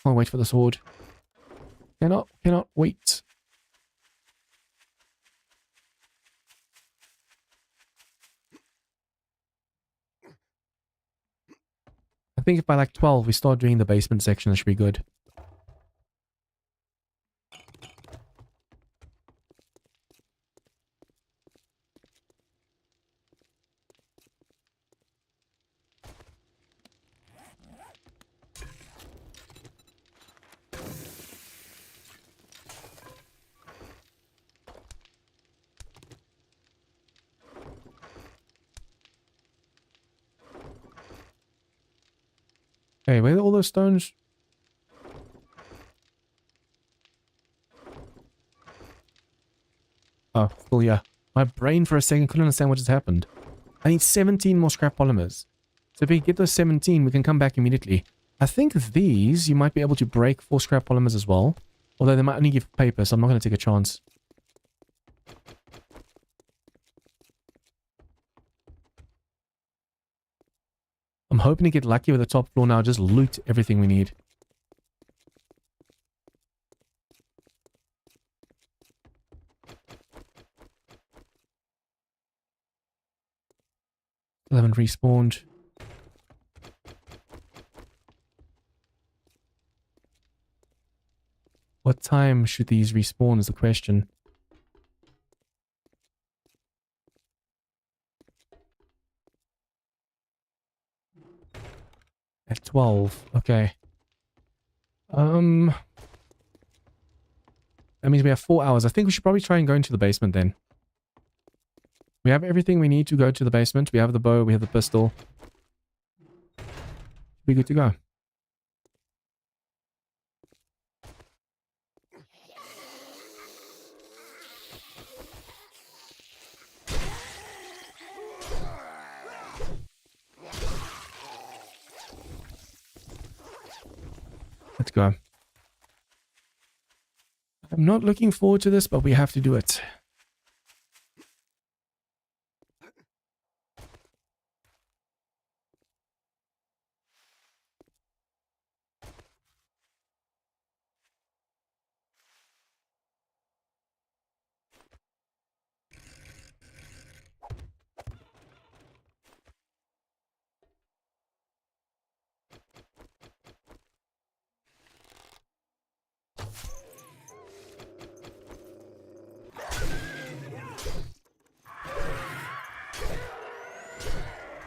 Can't wait for the sword. Cannot wait. I think if by like 12 we start doing the basement section, that should be good. Hey, where are all those stones? Oh, well, yeah. My brain for a second couldn't understand what just happened. I need 17 more scrap polymers. So if we get those 17, we can come back immediately. I think these, you might be able to break 4 scrap polymers as well. Although they might only give paper, so I'm not going to take a chance. I'm hoping to get lucky with the top floor now, just loot everything we need. I haven't respawned. What time should these respawn is the question. At 12, okay. That means we have 4 hours. I think we should probably try and go into the basement then. We have everything we need to go to the basement. We have the bow, we have the pistol. Be good to go. Let's go. I'm not looking forward to this, but we have to do it.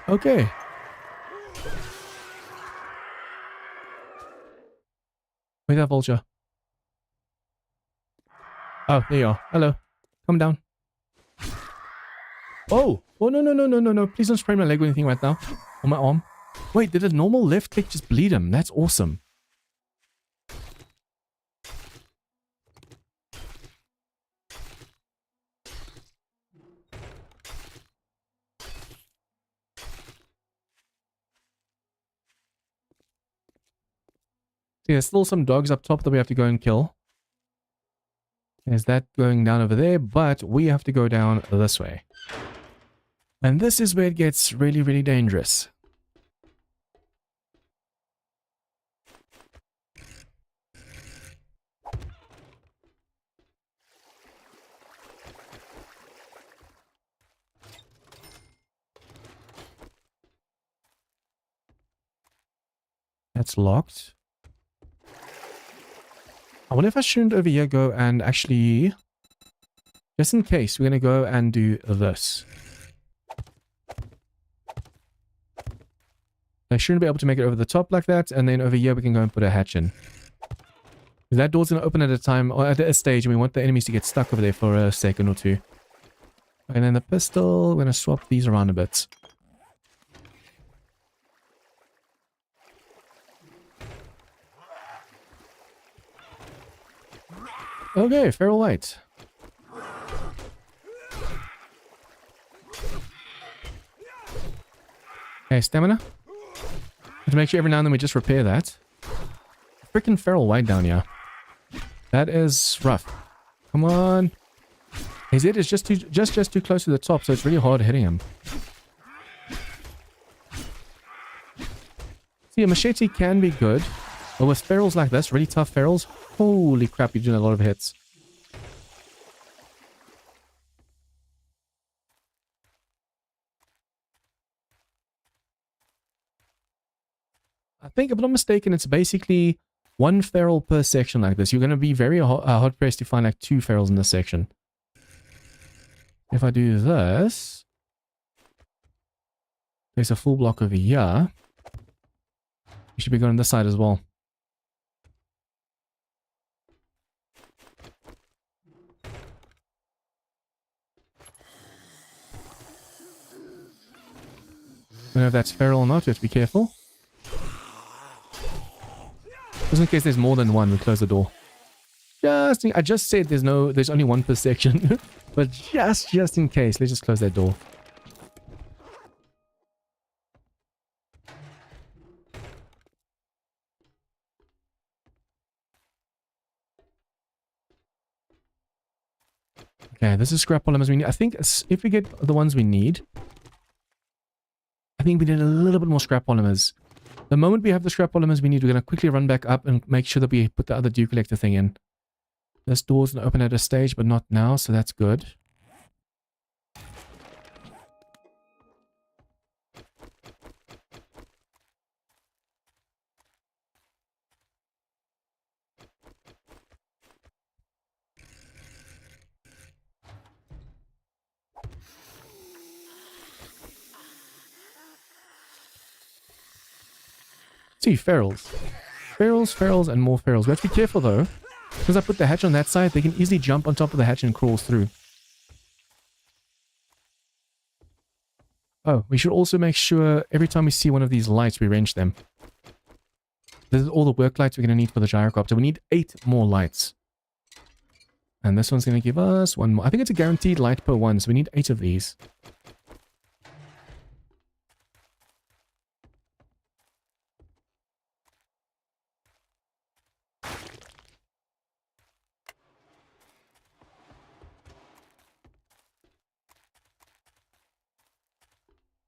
Okay. Where's that vulture? Oh, there you are. Hello. Come down. Oh! Oh, no, no, no, no, no, no. Please don't spray my leg or anything right now. Or my arm. Wait, did a normal left click just bleed him? That's awesome. See, there's still some dogs up top that we have to go and kill. There's that going down over there, but we have to go down this way. And this is where it gets really, really dangerous. That's locked. I wonder if I shouldn't over here go and actually... Just in case, we're going to go and do this. I shouldn't be able to make it over the top like that, and then over here we can go and put a hatch in. That door's going to open at a time, or at a stage, and we want the enemies to get stuck over there for a second or two. And then the pistol, we're going to swap these around a bit. Okay, feral white. Okay, stamina. To make sure every now and then we just repair that. Freaking feral white down here. That is rough. Come on. His head is just too close to the top, so it's really hard hitting him. See, a machete can be good, but with ferals like this, really tough ferals, holy crap, you're doing a lot of hits. I think, if I'm not mistaken, it's basically one feral per section like this. You're going to be very hard-pressed to find like 2 ferals in this section. If I do this, there's a full block over here. You should be going on this side as well. I don't know if that's feral or not, you have to be careful. Just in case there's more than one, we close the door. I just said there's only one per section. But just in case, let's just close that door. Okay, this is scrap polymers we need. I think if we get the ones we need, I think we need a little bit more scrap polymers. The moment we have the scrap polymers we need, we're going to quickly run back up and make sure that we put the other dew collector thing in. This door's going to open at a stage, but not now, so that's good. See, ferals. Ferals, and more ferals. We have to be careful though. Because I put the hatch on that side, they can easily jump on top of the hatch and crawl through. Oh, we should also make sure every time we see one of these lights, we wrench them. This is all the work lights we're going to need for the gyrocopter. We need 8 more lights. And this one's going to give us 1 more. I think it's a guaranteed light per one, so we need 8 of these.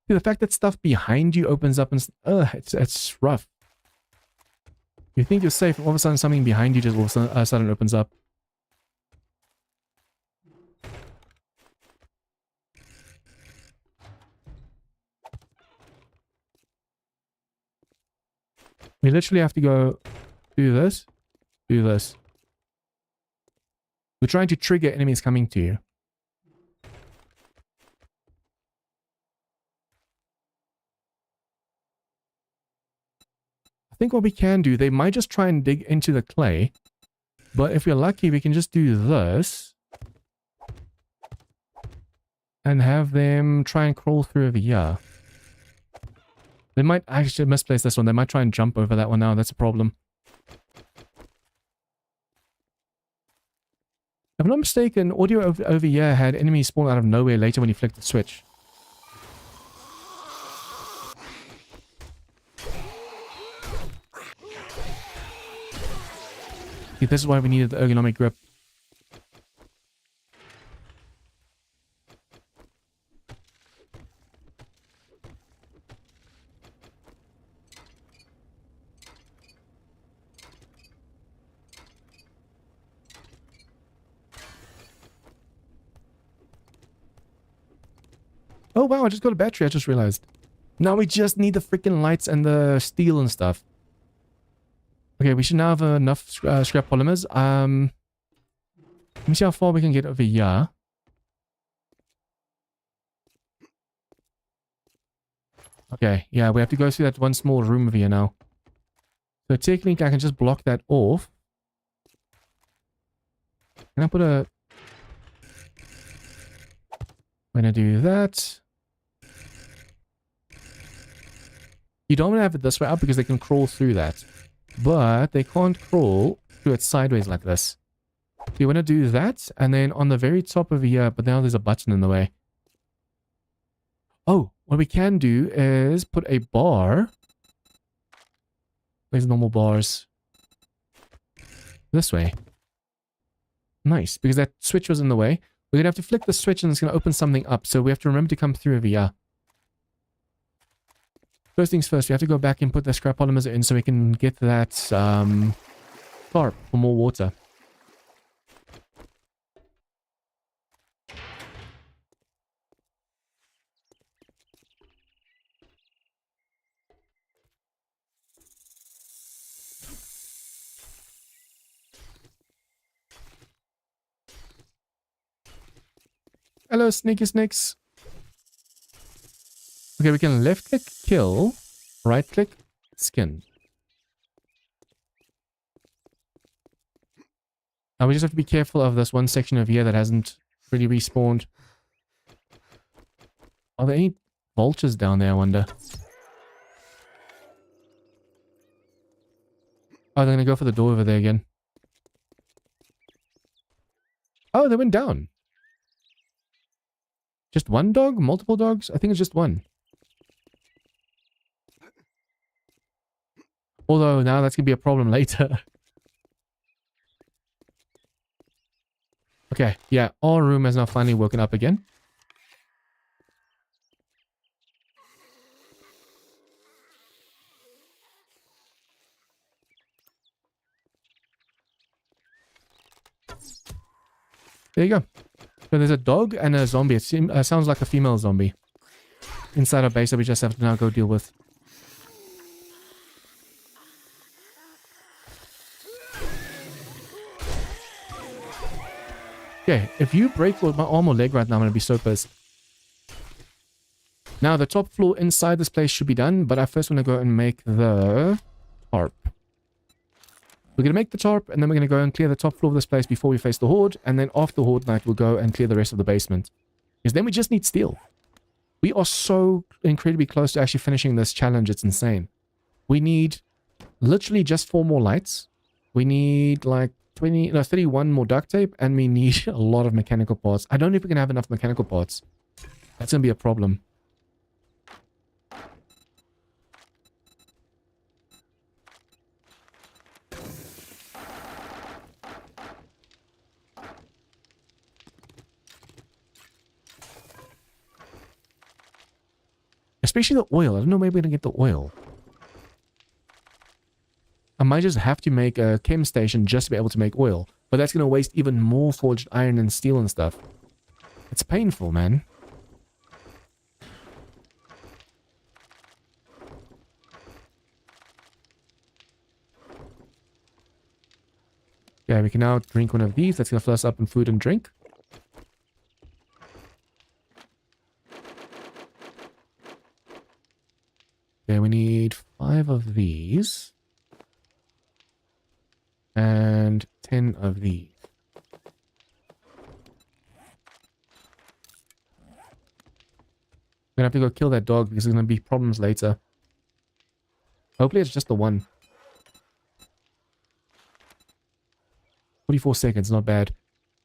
The fact that stuff behind you opens up and... it's rough. You think you're safe, and all of a sudden something behind you just all of a sudden opens up. We literally have to go do this, do this. We're trying to trigger enemies coming to you. I think what we can do, they might just try and dig into the clay, but if we're lucky, we can just do this and have them try and crawl through over here. They might actually misplace this one. They might try and jump over that one now. That's a problem. If I'm not mistaken, audio over here had enemies spawn out of nowhere later when you flicked the switch. See, this is why we needed the ergonomic grip. Oh wow, I just got a battery, I just realized. Now we just need the freaking lights and the steel and stuff. Okay, we should now have enough scrap polymers. Let me see how far we can get over here. Okay, yeah, we have to go through that one small room over here now. So technically, I can just block that off. Can I put a... I'm going to do that. You don't want to have it this way up because they can crawl through that. But they can't crawl through it sideways like this. So you want to do that, and then on the very top over here, but now there's a button in the way. Oh, what we can do is put a bar. Where's normal bars? This way. Nice, because that switch was in the way. We're going to have to flick the switch and it's going to open something up. So we have to remember to come through over here. First things first, we have to go back and put the scrap polymers in so we can get that tarp for more water. Hello, sneaky snakes. Okay, we can left click, kill, right click, skin. Now we just have to be careful of this one section of here that hasn't really respawned. Are there any vultures down there, I wonder? Oh, they're going to go for the door over there again. Oh, they went down. Just one dog? Multiple dogs? I think it's just one. Although now that's going to be a problem later. Okay, yeah, our room has now finally woken up again. There you go. So there's a dog and a zombie. It sounds like a female zombie inside our base that we just have to now go deal with. Okay, if you break my arm or leg right now, I'm going to be so pissed. Now, the top floor inside this place should be done, but I first want to go and make the tarp. We're going to make the tarp, and then we're going to go and clear the top floor of this place before we face the horde, and then after horde night, we'll go and clear the rest of the basement. Because then we just need steel. We are so incredibly close to actually finishing this challenge, it's insane. We need literally just 4 more lights. We need like 31 more duct tape, and we need a lot of mechanical parts. I don't know if we can have enough mechanical parts. That's going to be a problem. Especially the oil. I don't know, maybe we're going to get the oil. I might just have to make a chem station just to be able to make oil. But that's going to waste even more forged iron and steel and stuff. It's painful, man. Yeah, we can now drink one of these. That's going to fill us up in food and drink. Okay, we need 5 of these. And 10 of these. We're going to have to go kill that dog because there's going to be problems later. Hopefully it's just the one. 44 seconds, not bad.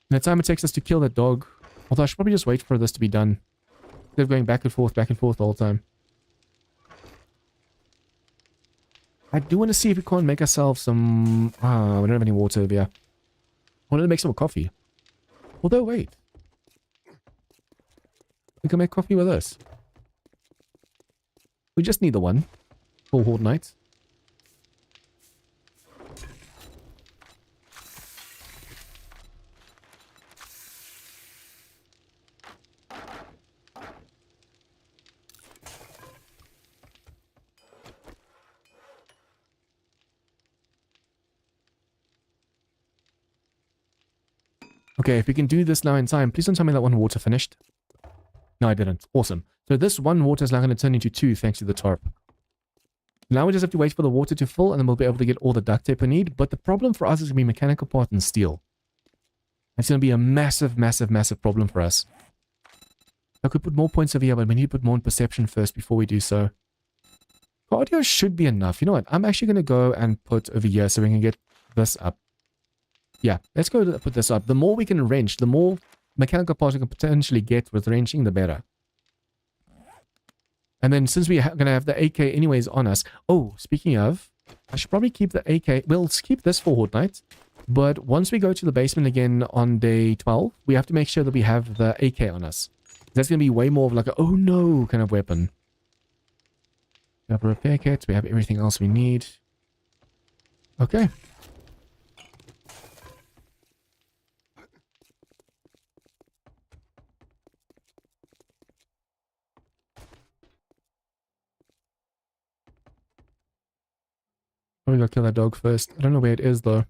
And the time it takes us to kill that dog. Although I should probably just wait for this to be done. Instead of going back and forth the whole time. I do want to see if we can't make ourselves some... we don't have any water over here. I wanted to make some coffee. Although, wait. We can make coffee with this. We just need the one. For Horde Night. Okay, if we can do this now in time, please don't tell me that one water finished. No, I didn't. Awesome. So this one water is now going to turn into 2 thanks to the tarp. Now we just have to wait for the water to fill and then we'll be able to get all the duct tape we need. But the problem for us is going to be mechanical part and steel. It's going to be a massive, massive, massive problem for us. I could put more points over here, but we need to put more in perception first before we do so. Cardio should be enough. You know what? I'm actually going to go and put over here so we can get this up. Yeah, let's go to put this up. The more we can wrench, the more mechanical parts we can potentially get with wrenching, the better. And then since we're going to have the AK anyways on us. Oh, speaking of, I should probably keep the AK. We'll keep this for Horde Night. But once we go to the basement again on day 12, we have to make sure that we have the AK on us. That's going to be way more of like a, oh no, kind of weapon. We have a repair kit. We have everything else we need. Okay. Probably gotta kill that dog first. I don't know where it is though.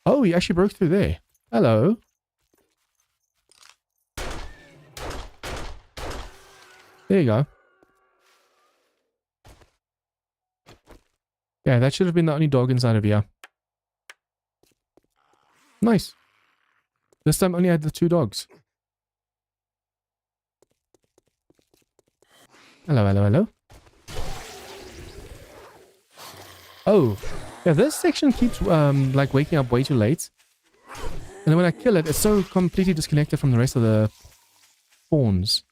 Oh, he actually broke through there. Hello. There you go. Yeah, that should have been the only dog inside of here. Nice. This time only had the 2 dogs. Hello, hello, hello. Oh. Yeah, this section keeps like waking up way too late. And then when I kill it, it's so completely disconnected from the rest of the spawns.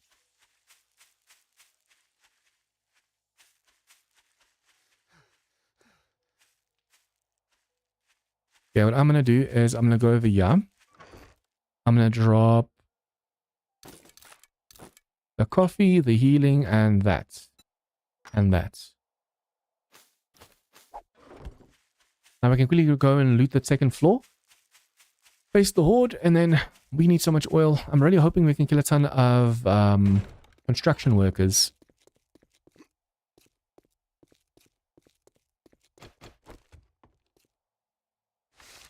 Yeah, what I'm going to do is I'm going to go over here. I'm going to drop the coffee, the healing, and that. And that. Now we can quickly go and loot the 2nd floor. Face the horde, and then we need so much oil. I'm really hoping we can kill a ton of construction workers.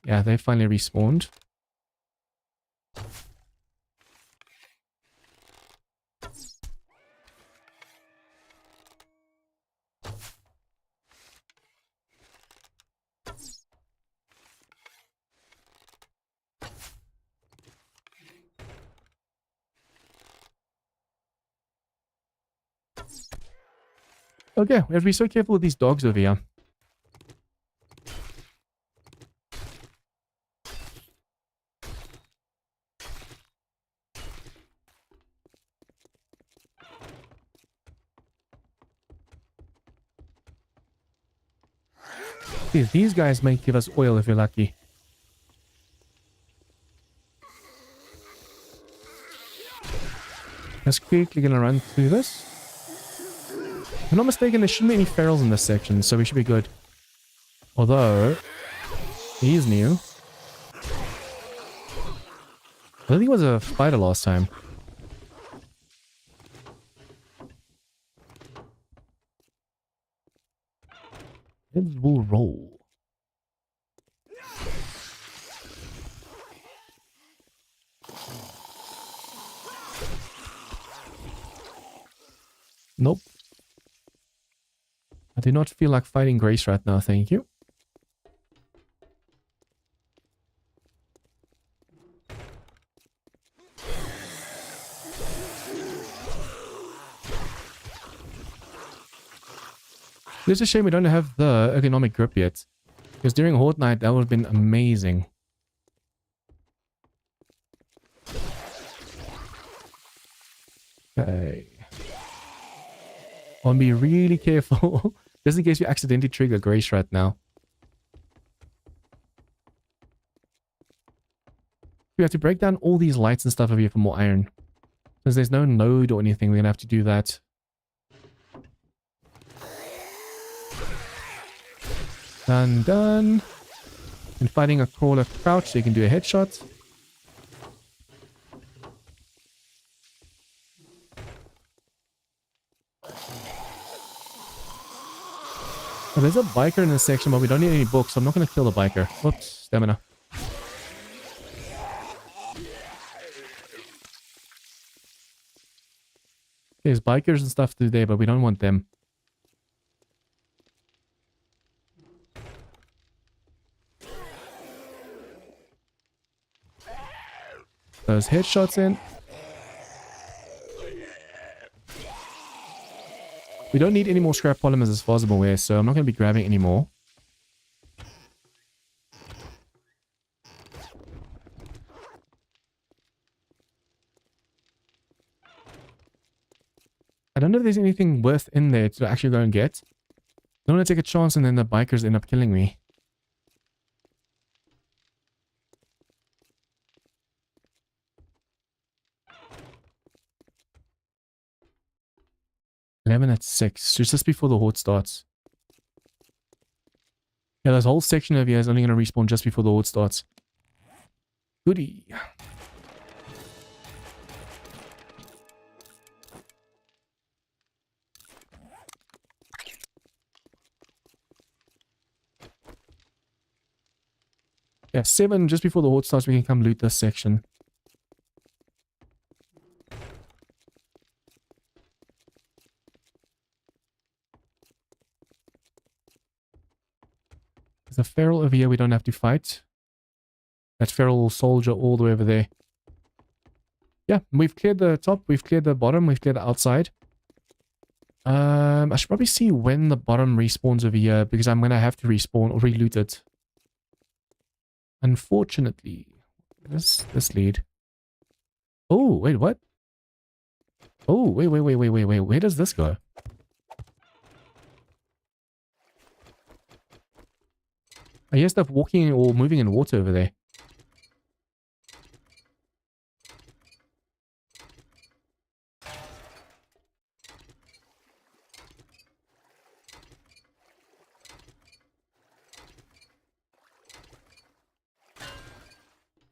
Yeah, they finally respawned. Okay, we have to be so careful with these dogs over here. See, these guys might give us oil if you're lucky. Just quickly gonna run through this. If I'm not mistaken, there shouldn't be any ferals in this section, so we should be good. Although, he's new. I think he was a fighter last time. Heads will roll. Nope. I do not feel like fighting Grace right now, thank you. It's a shame we don't have the ergonomic grip yet. Because during Horde Night, that would have been amazing. Okay. I want to be really careful. Just in case we accidentally trigger Grace right now. We have to break down all these lights and stuff over here for more iron. Because there's no node or anything, we're going to have to do that. Done, done. And fighting a crawler crouch so you can do a headshot. Oh, there's a biker in this section, but we don't need any books, so I'm not going to kill the biker. Whoops, stamina. There's bikers and stuff through there, but we don't want them. Those headshots in. We don't need any more scrap polymers as far as I'm aware, so I'm not going to be grabbing any more. I don't know if there's anything worth in there to actually go and get. I don't want to take a chance and then the bikers end up killing me. $11 at 6, just before the horde starts. Yeah, this whole section over here is only going to respawn just before the horde starts. Goody. Yeah, 7, just before the horde starts, we can come loot this section. There's a feral over here we don't have to fight. That feral soldier all the way over there. Yeah, we've cleared the top, we've cleared the bottom, we've cleared the outside. I should probably see when the bottom respawns over here, because I'm going to have to respawn or re-loot it. Unfortunately. This lead. Oh, wait, what? Oh, wait. Where does this go? I hear stuff walking or moving in water over there.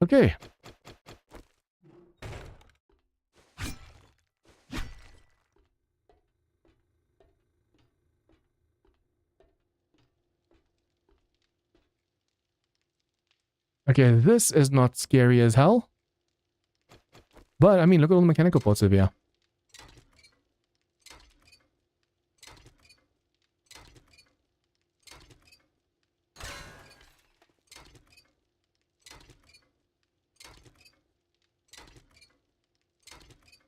Okay. Okay, this is not scary as hell. But, I mean, look at all the mechanical parts over here.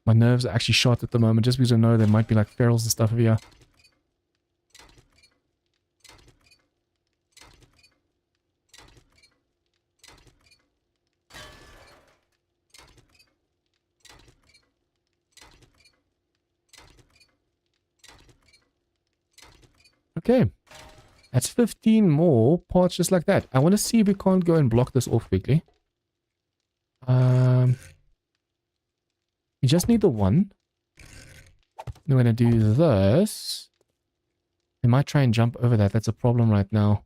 My nerves are actually shot at the moment, just because I know there might be like ferals and stuff over here. Okay. That's 15 more parts just like that. I want to see if we can't go and block this off quickly. We just need the one. Then we're going to do this. They might try and jump over that. That's a problem right now.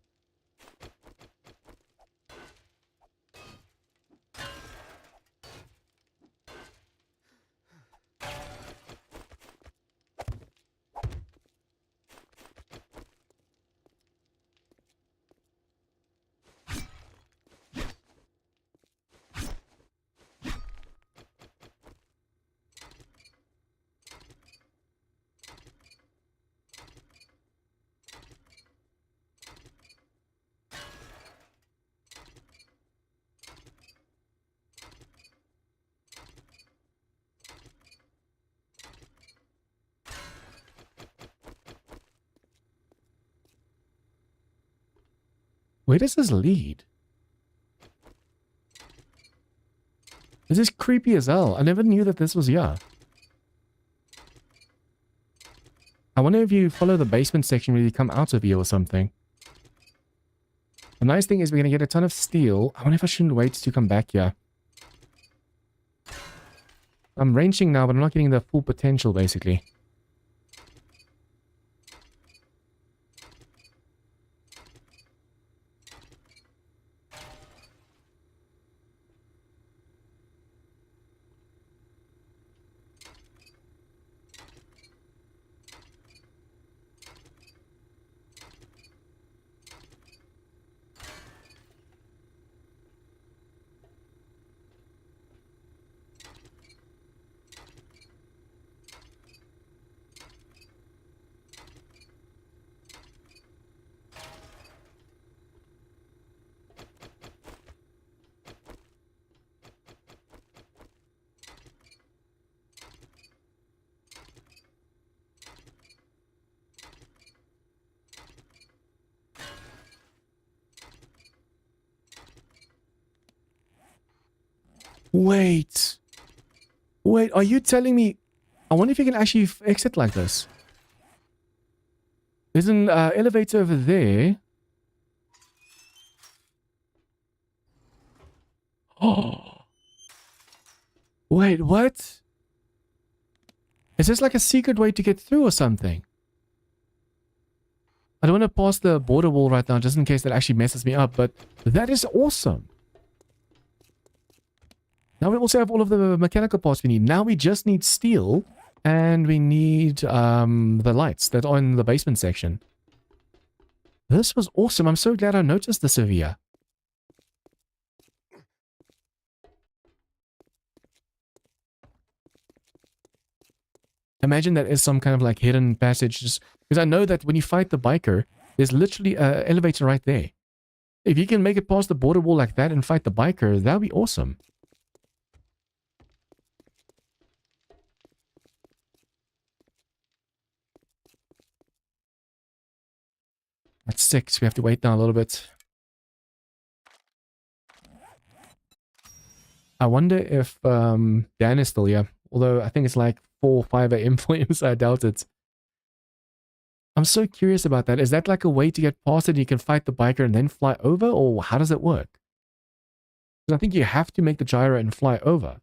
Where does this lead? This is creepy as hell. I never knew that this was here. I wonder if you follow the basement section where you come out of here or something. The nice thing is we're going to get a ton of steel. I wonder if I shouldn't wait to come back here. I'm ranging now, but I'm not getting the full potential, basically. Wait. Wait, are you telling me... I wonder if you can actually exit like this. There's an elevator over there. Oh. Wait, what? Is this like a secret way to get through or something? I don't want to pass the border wall right now just in case that actually messes me up, but that is awesome. Now we also have all of the mechanical parts we need. Now we just need steel and we need the lights that are in the basement section. This was awesome. I'm so glad I noticed this over here. Imagine that is some kind of like hidden passage. Because I know that when you fight the biker, there's literally an elevator right there. If you can make it past the border wall like that and fight the biker, that would be awesome. That's 6. We have to wait now a little bit. I wonder if Dan is still here. Although I think it's like 4 or 5 a.m. for him, so I doubt it. I'm so curious about that. Is that like a way to get past it and you can fight the biker and then fly over? Or how does it work? Because I think you have to make the gyro and fly over.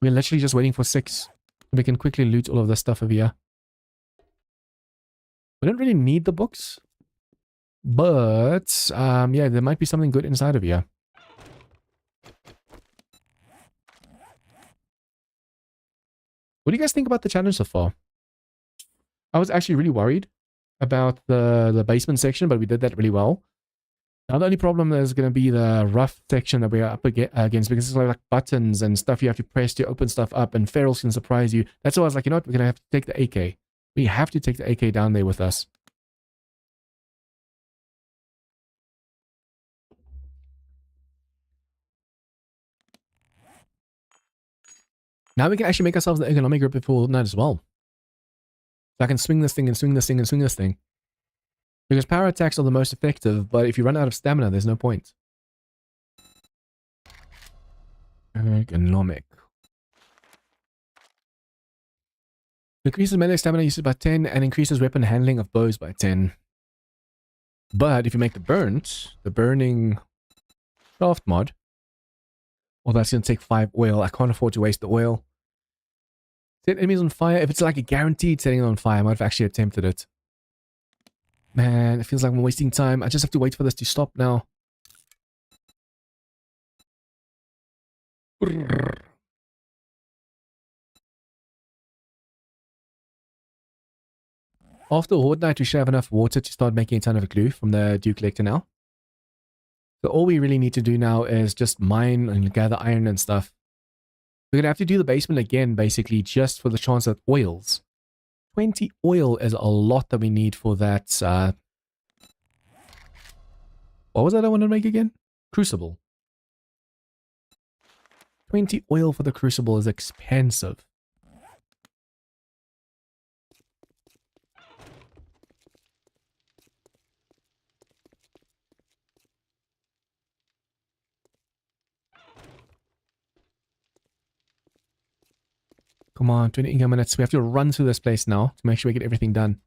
We're literally just waiting for 6. We can quickly loot all of this stuff over here. We don't really need the books. But, yeah, there might be something good inside of here. What do you guys think about the challenge so far? I was actually really worried about the basement section, but we did that really well. Now the only problem is going to be the rough section that we're up against, because it's like buttons and stuff you have to press to open stuff up, and ferals can surprise you. That's why I was like, you know what, we're going to have to take the AK. We have to take the AK down there with us. Now we can actually make ourselves the economic grip before night as well. So I can swing this thing and swing this thing and swing this thing. Because power attacks are the most effective, but if you run out of stamina, there's no point. Economic. Increases melee stamina usage by 10 and increases weapon handling of bows by 10. But if you make the burning shaft mod, well, that's going to take 5 oil. I can't afford to waste the oil. Set enemies on fire. If it's like a guaranteed setting it on fire, I might have actually attempted it. Man, it feels like I'm wasting time. I just have to wait for this to stop now. After Horde Night, we should have enough water to start making a ton of glue from the dew collector now. So all we really need to do now is just mine and gather iron and stuff. We're going to have to do the basement again, basically, just for the chance at oils. 20 oil is a lot that we need for that. What was that I wanted to make again? Crucible. 20 oil for the crucible is expensive. Come on, 20 income minutes. We have to run through this place now to make sure we get everything done.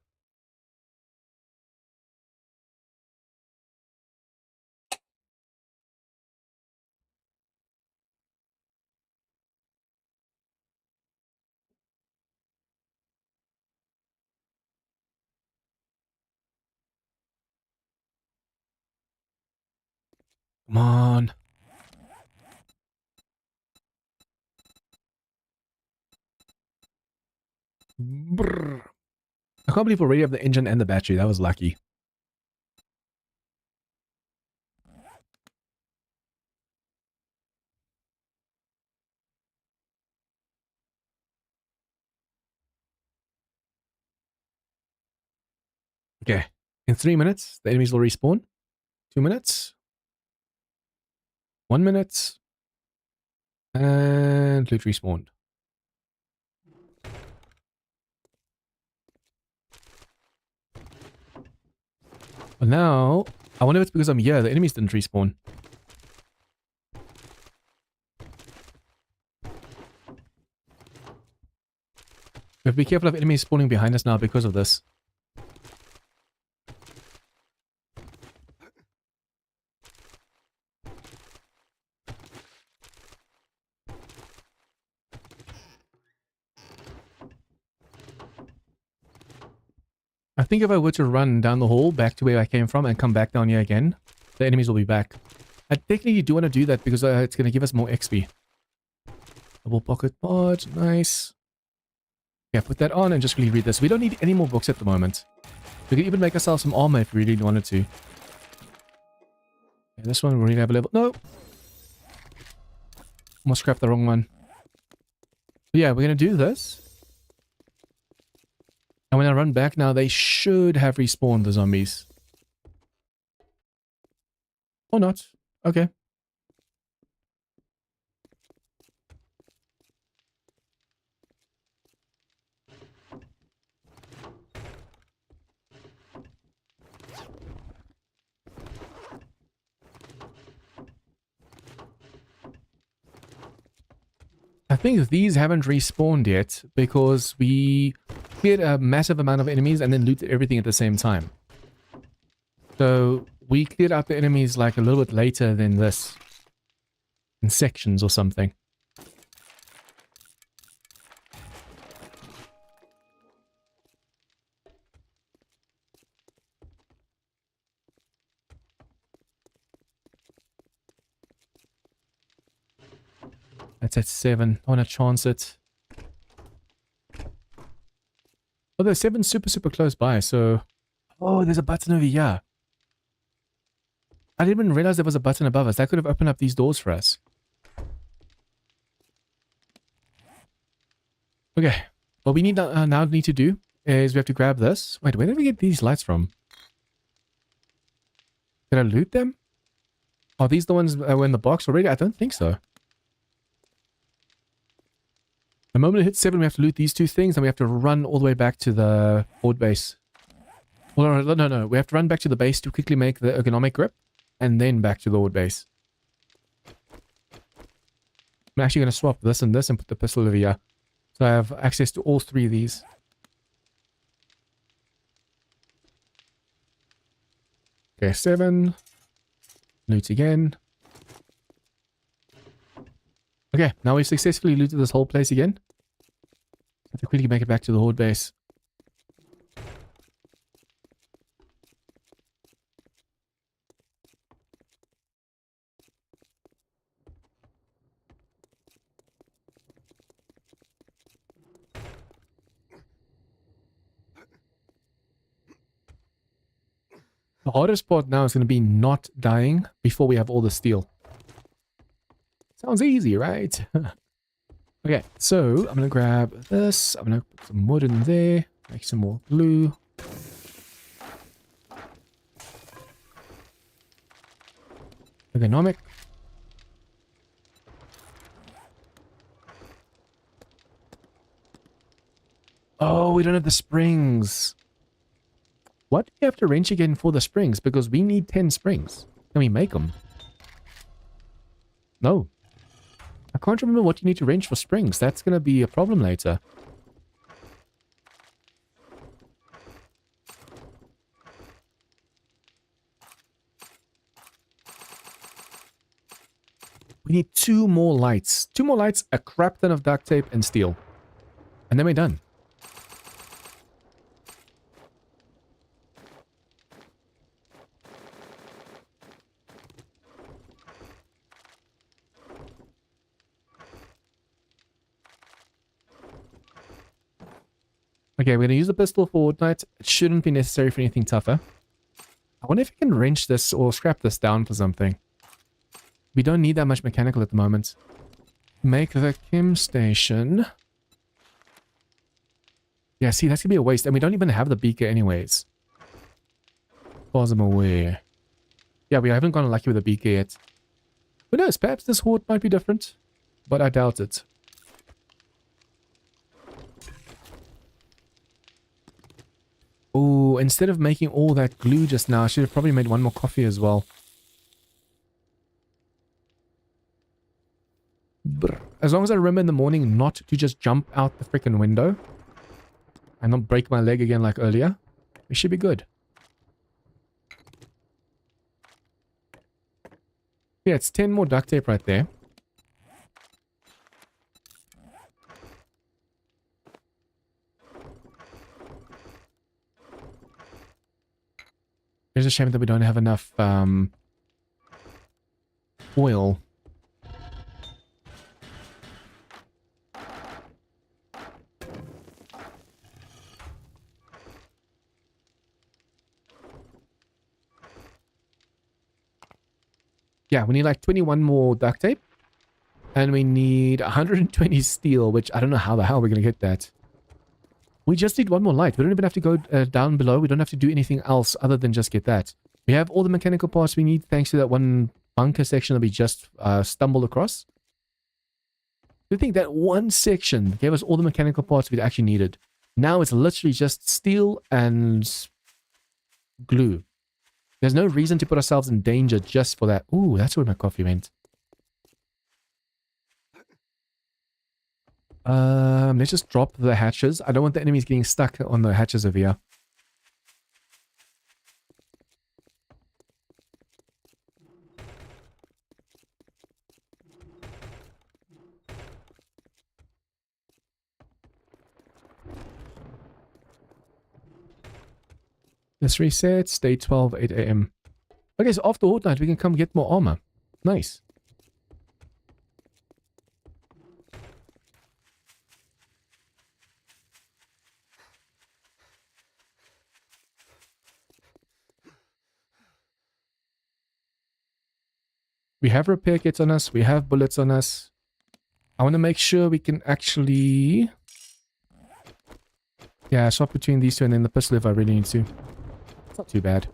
Come on. Brrr. I can't believe we already have the engine and the battery. That was lucky. Okay. In 3 minutes, the enemies will respawn. 2 minutes. 1 minute. And loot respawned. But now, I wonder if it's because I'm here, the enemies didn't respawn. We have to be careful of enemies spawning behind us now because of this. I think if I were to run down the hall back to where I came from and come back down here again, the enemies will be back. I technically do want to do that because it's going to give us more XP. Double pocket pod, nice. Yeah, put that on and just really read this. We don't need any more books at the moment. We can even make ourselves some armor if we really wanted to. Yeah, this one we really have a level. No! Almost scrapped the wrong one. But yeah, we're going to do this. And when I run back now, they should have respawned the zombies. Or not. Okay. I think these haven't respawned yet because we cleared a massive amount of enemies and then looted everything at the same time. So we cleared out the enemies like a little bit later than this. In sections or something. That's at 7. I want to chance it. Oh, there's 7 super close by, so... Oh, there's a button over here. I didn't even realize there was a button above us. That could have opened up these doors for us. Okay. What we need now need to do is we have to grab this. Wait, where did we get these lights from? Did I loot them? Are these the ones that were in the box already? I don't think so. The moment it hits 7, we have to loot these 2 things, and we have to run all the way back to the board base. Well, no. We have to run back to the base to quickly make the ergonomic grip, and then back to the board base. I'm actually going to swap this and this and put the pistol over here. So I have access to all 3 of these. Okay, 7. Loot again. Okay, now we've successfully looted this whole place again. Have to quickly make it back to the horde base. The hardest part now is going to be not dying before we have all the steel. Sounds easy, right? Okay, so I'm going to grab this. I'm going to put some wood in there. Make some more glue. Ergonomic. Oh, we don't have the springs. What do we have to wrench again for the springs? Because we need 10 springs. Can we make them? No. I can't remember what you need to wrench for springs. That's going to be a problem later. We need 2 more lights. 2 more lights, a crap ton of duct tape, and steel. And then we're done. Okay, we're going to use the pistol for Fortnite. It shouldn't be necessary for anything tougher. I wonder if we can wrench this or scrap this down for something. We don't need that much mechanical at the moment. Make the chem station. Yeah, see, that's going to be a waste. And we don't even have the beaker anyways. As far as I'm aware. Yeah, we haven't gotten lucky with the beaker yet. Who knows, perhaps this horde might be different. But I doubt it. Oh, instead of making all that glue just now, I should have probably made one more coffee as well. Brr. As long as I remember in the morning not to just jump out the freaking window and not break my leg again like earlier, we should be good. Yeah, it's 10 more duct tape right there. It's a shame that we don't have enough oil. Yeah, we need like 21 more duct tape. And we need 120 steel, which I don't know how the hell we're going to get that. We just need one more light. We don't even have to go down below. We don't have to do anything else other than just get that. We have all the mechanical parts we need thanks to that one bunker section that we just stumbled across. I think that one section gave us all the mechanical parts we actually needed. Now it's literally just steel and glue. There's no reason to put ourselves in danger just for that. Ooh, that's where my coffee went. Let's just drop the hatches. I don't want the enemies getting stuck on the hatches over here. Let's reset. Day 12, 8 a.m. Okay, so after Horde Night, we can come get more armor. Nice. We have repair kits on us. We have bullets on us. I want to make sure we can actually... Yeah, swap between these two and then the pistol if I really need to. It's not too bad.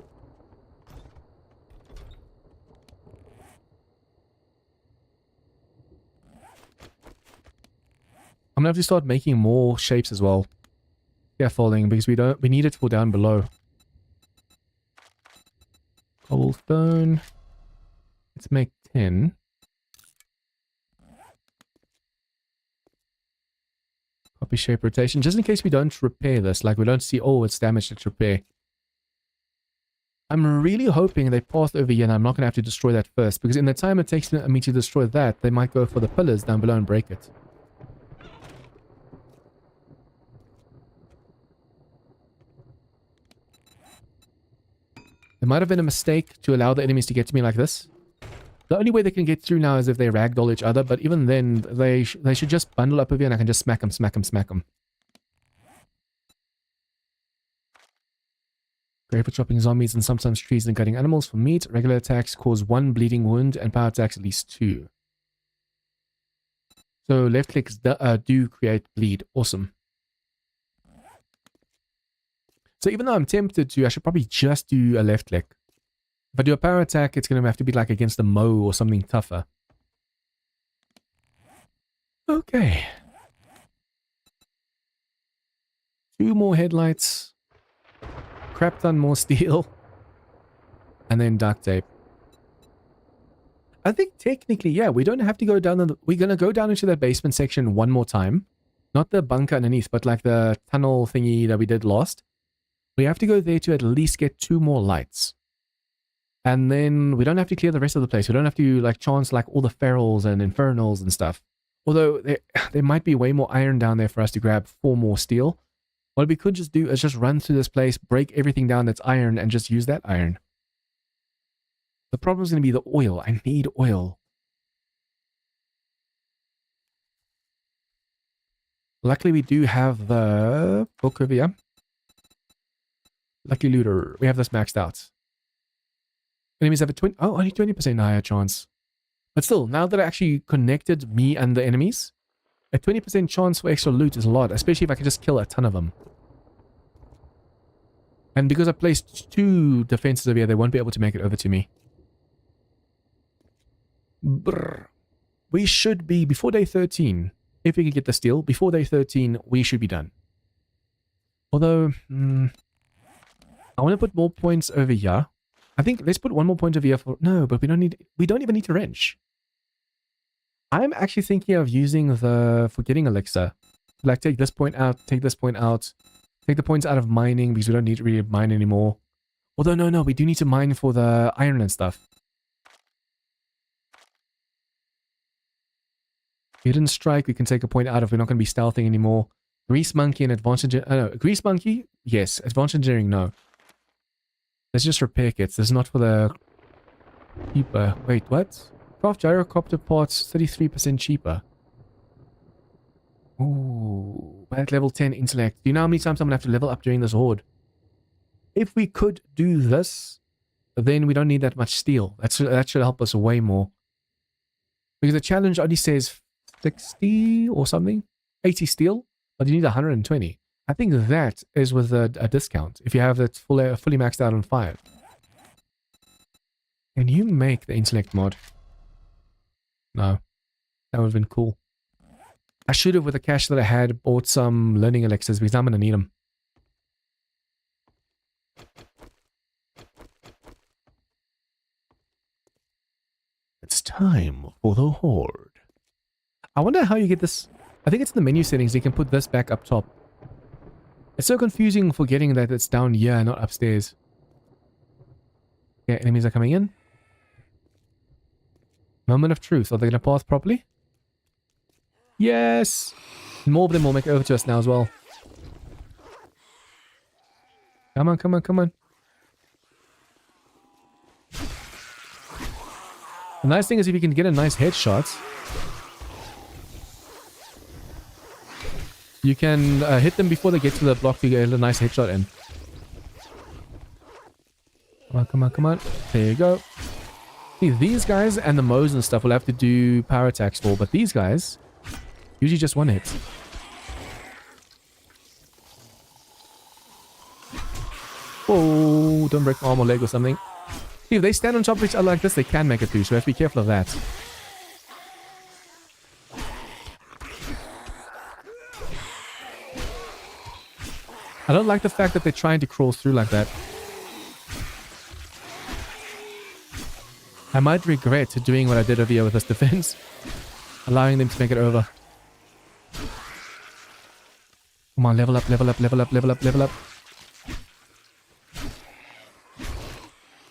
I'm gonna have to start making more shapes as well. Scaffolding, because we need it for down below. Cobblestone. Let's make 10. Copy shape rotation, just in case we don't repair this, like we don't see, oh, it's damaged, let's repair. I'm really hoping they path over here and I'm not going to have to destroy that first, because in the time it takes me to destroy that, they might go for the pillars down below and break it. It might have been a mistake to allow the enemies to get to me like this. The only way they can get through now is if they ragdoll each other, but even then, they should just bundle up over here and I can just smack them, smack them, smack them. Great for chopping zombies and sometimes trees and cutting animals for meat. Regular attacks cause 1 bleeding wound and power attacks at least 2. So left clicks do create bleed. Awesome. So even though I'm tempted to, I should probably just do a left click. If I do a power attack, it's going to have to be like against a Mo or something tougher. Okay. 2 more headlights. Crap ton more steel. And then duct tape. I think technically, yeah, we don't have to go down. We're going to go down into that basement section one more time. Not the bunker underneath, but like the tunnel thingy that we did last. We have to go there to at least get 2 more lights. And then we don't have to clear the rest of the place. We don't have to like chance like all the ferals and infernals and stuff. Although there might be way more iron down there for us to grab 4 more steel. What we could just do is just run through this place, break everything down that's iron, and just use that iron. The problem is going to be the oil. I need oil. Luckily, we do have the book over here. Lucky looter. We have this maxed out. Enemies have a only 20% higher chance. But still, now that I actually connected me and the enemies, a 20% chance for extra loot is a lot, especially if I can just kill a ton of them. And because I placed 2 defenses over here, they won't be able to make it over to me. Brr. We should be, before day 13, if we can get the steel, before day 13, we should be done. Although, I want to put more points over here. I think let's put one more point over here for... No, but we don't even need to wrench. I'm actually thinking of using the forgetting elixir. Like take this point out, take this point out, take the points out of mining because we don't need to really mine anymore. Although, no, we do need to mine for the iron and stuff. Hidden strike, we can take a point out if we're not going to be stealthing anymore. Grease monkey and advanced... no, grease monkey, yes. Advanced engineering, no. Let's just repair kits. This is not for the cheaper. Wait, what? Craft gyrocopter parts 33% cheaper. Ooh, at level 10 intellect. Do you know how many times I'm going to have to level up during this horde? If we could do this, then we don't need that much steel. That should help us way more. Because the challenge only says 60 or something. 80 steel, but you need 120. I think that is with a discount. If you have that fully maxed out on 5. Can you make the intellect mod? No. That would have been cool. I should have, with the cash that I had, bought some learning elixirs because I'm going to need them. It's time for the horde. I wonder how you get this. I think it's in the menu settings. You can put this back up top. It's so confusing forgetting that it's down here, not upstairs. Okay, enemies are coming in. Moment of truth. Are they going to path properly? Yes! More of them will make it over to us now as well. Come on, come on, come on. The nice thing is if you can get a nice headshot, you can hit them before they get to the block to get a nice headshot in. Come on, come on, come on. There you go. See, these guys and the Moes and stuff will have to do power attacks for, but these guys usually just one hit. Whoa, don't break my arm or leg or something. See, if they stand on top of each other like this, they can make it through, so we have to be careful of that. I don't like the fact that they're trying to crawl through like that. I might regret doing what I did over here with this defense. Allowing them to make it over. Come on, level up, level up, level up, level up, level up.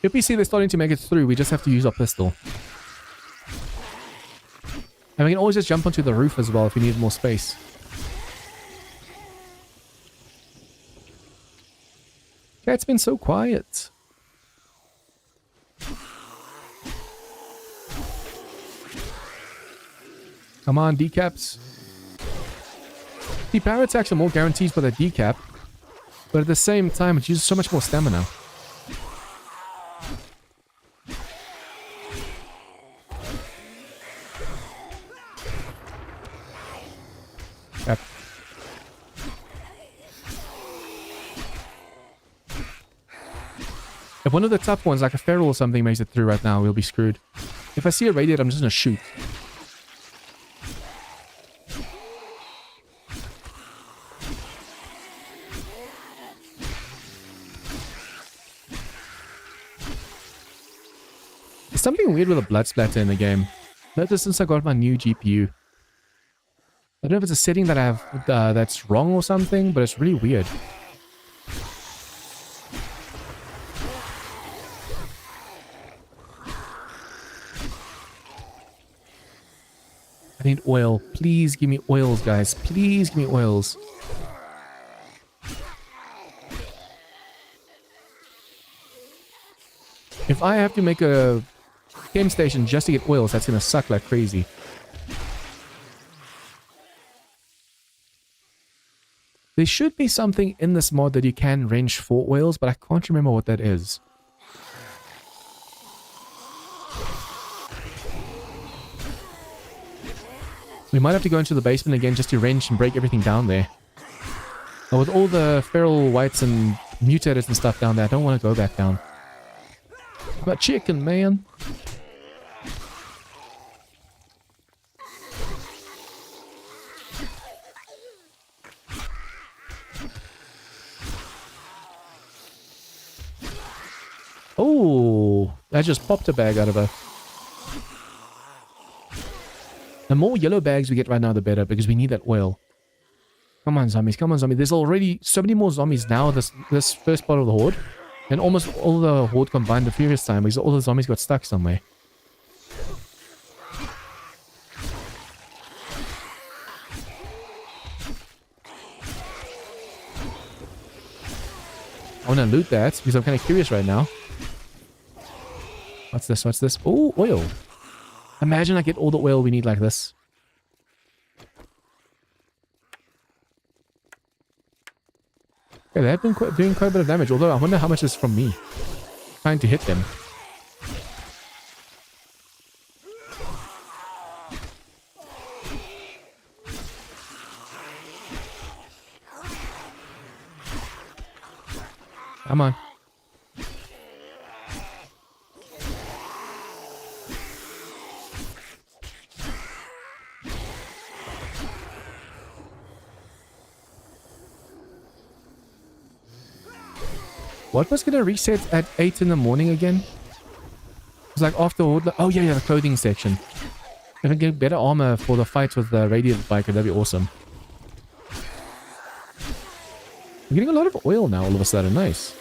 If we see they're starting to make it through, we just have to use our pistol. And we can always just jump onto the roof as well if we need more space. Okay, it's been so quiet. Come on, decaps. The power attacks are more guaranteed for the decap, but at the same time, it uses so much more stamina. Yep. If one of the tough ones, like a feral or something, makes it through right now, we'll be screwed. If I see a radiator, I'm just gonna shoot. There's something weird with the blood splatter in the game. Notice since I got my new GPU. I don't know if it's a setting that I have that's wrong or something, but it's really weird. I need oil. Please give me oils, guys. Please give me oils. If I have to make a game station just to get oils, that's gonna suck like crazy. There should be something in this mod that you can wrench for oils, but I can't remember what that is. We might have to go into the basement again just to wrench and break everything down there. But with all the feral whites and mutators and stuff down there, I don't want to go back down. But chicken, man. That just popped a bag out of her. The more yellow bags we get right now, the better, because we need that oil. Come on, zombies. Come on, zombies. There's already so many more zombies now, this first part of the horde. And almost all the horde combined the previous time, because all the zombies got stuck somewhere. I want to loot that, because I'm kind of curious right now. What's this? What's this? Oh, oil. Imagine I get all the oil we need like this. Okay, they have been doing quite a bit of damage, although I wonder how much is from me trying to hit them. Come on. What was going to reset at 8 in the morning again? It was like after Horde... Oh, yeah, the clothing section. If I can get better armor for the fight with the radiant biker, that'd be awesome. I'm getting a lot of oil now all of a sudden. Nice.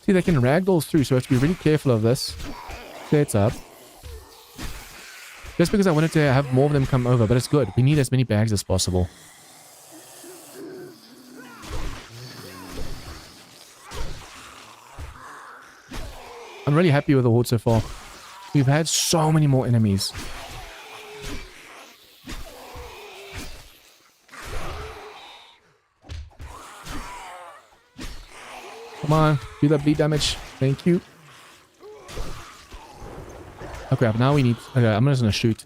See, they can ragdoll through, so I have to be really careful of this. Set up. Just because I wanted to have more of them come over, but it's good. We need as many bags as possible. I'm really happy with the horde so far. We've had so many more enemies. Come on, do that bleed damage. Thank you. Oh crap, now we need... Okay, I'm just gonna shoot.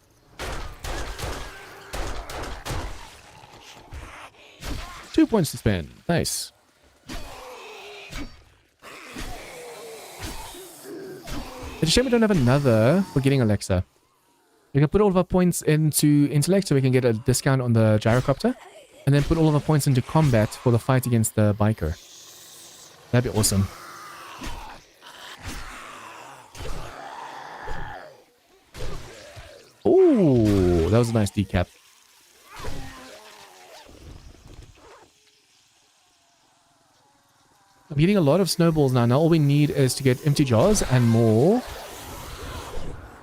Two points to spend. Nice. It's a shame we don't have another for getting Alexa. We can put all of our points into intellect so we can get a discount on the gyrocopter. And then put all of our points into combat for the fight against the biker. That'd be awesome. Ooh, that was a nice decap. I'm getting a lot of snowballs now. Now all we need is to get empty jars and more...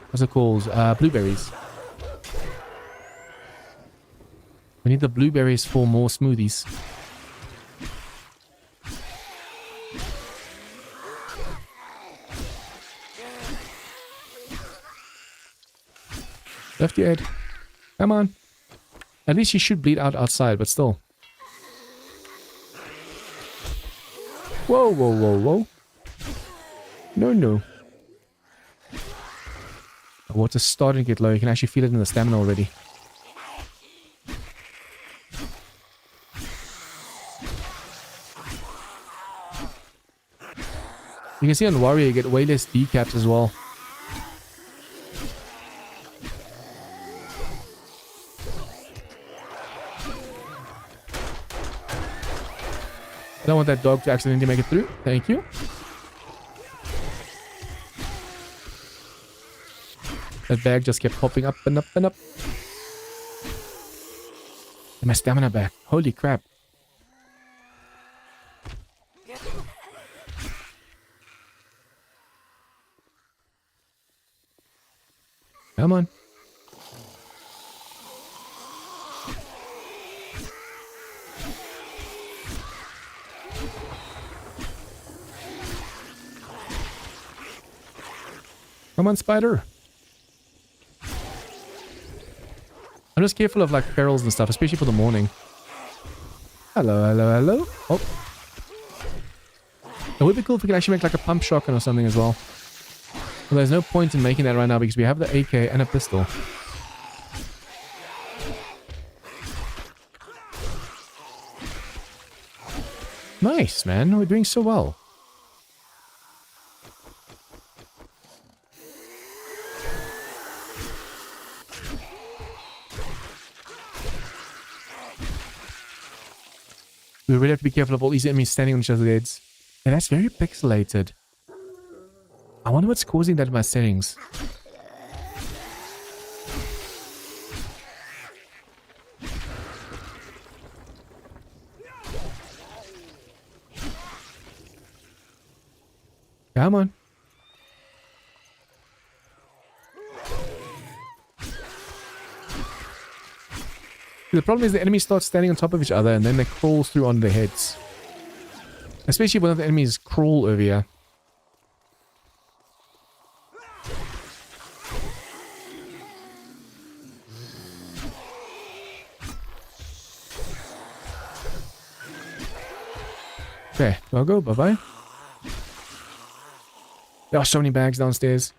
What's it called? Blueberries. We need the blueberries for more smoothies. Lefty Ed. Come on. At least she should bleed out outside, but still. Whoa, whoa, whoa, whoa. No, no. The water's starting to get low. You can actually feel it in the stamina already. You can see on Warrior you get way less decaps as well. I don't want that dog to accidentally make it through. Thank you. That bag just kept popping up and up and up. And my stamina back. Holy crap. Come on. Come on, spider. I'm just careful of like perils and stuff, especially for the morning. Hello, hello, hello. Oh. It would be cool if we could actually make like a pump shotgun or something as well. Well, there's no point in making that right now because we have the AK and a pistol. Nice, man. We're doing so well. We really have to be careful of all these enemies standing on each other's heads. And that's very pixelated. I wonder what's causing that in my settings. Come on. The problem is the enemies start standing on top of each other and then they crawl through on their heads. Especially when the enemies crawl over here. Okay, do I go? Bye-bye. There are so many bags downstairs.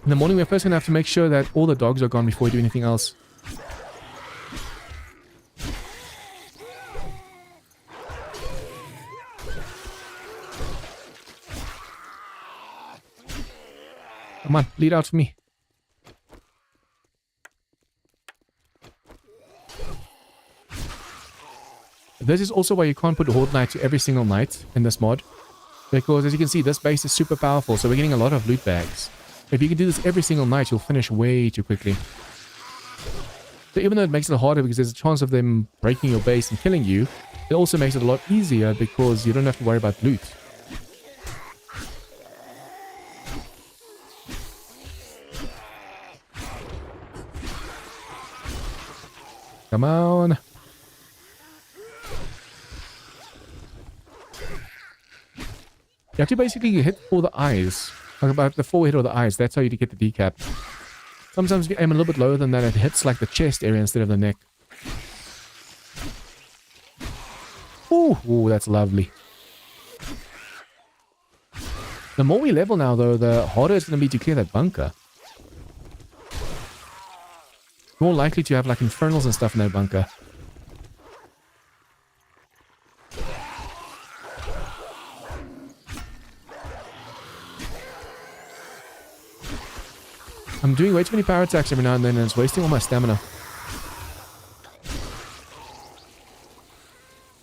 In the morning, we're first going to have to make sure that all the dogs are gone before we do anything else. Come on, lead out for me. This is also why you can't put Horde Night to every single night in this mod. Because as you can see, this base is super powerful, so we're getting a lot of loot bags. If you can do this every single night, you'll finish way too quickly. So even though it makes it harder because there's a chance of them breaking your base and killing you, it also makes it a lot easier because you don't have to worry about loot. Come on. You have to basically hit for the eyes. Like about the forehead or the eyes. That's how you get the decap. Sometimes if you aim a little bit lower than that, it hits like the chest area instead of the neck. Ooh, that's lovely. The more we level now, though, the harder it's going to be to clear that bunker. More likely to have like infernals and stuff in that bunker. I'm doing way too many power attacks every now and then, and it's wasting all my stamina.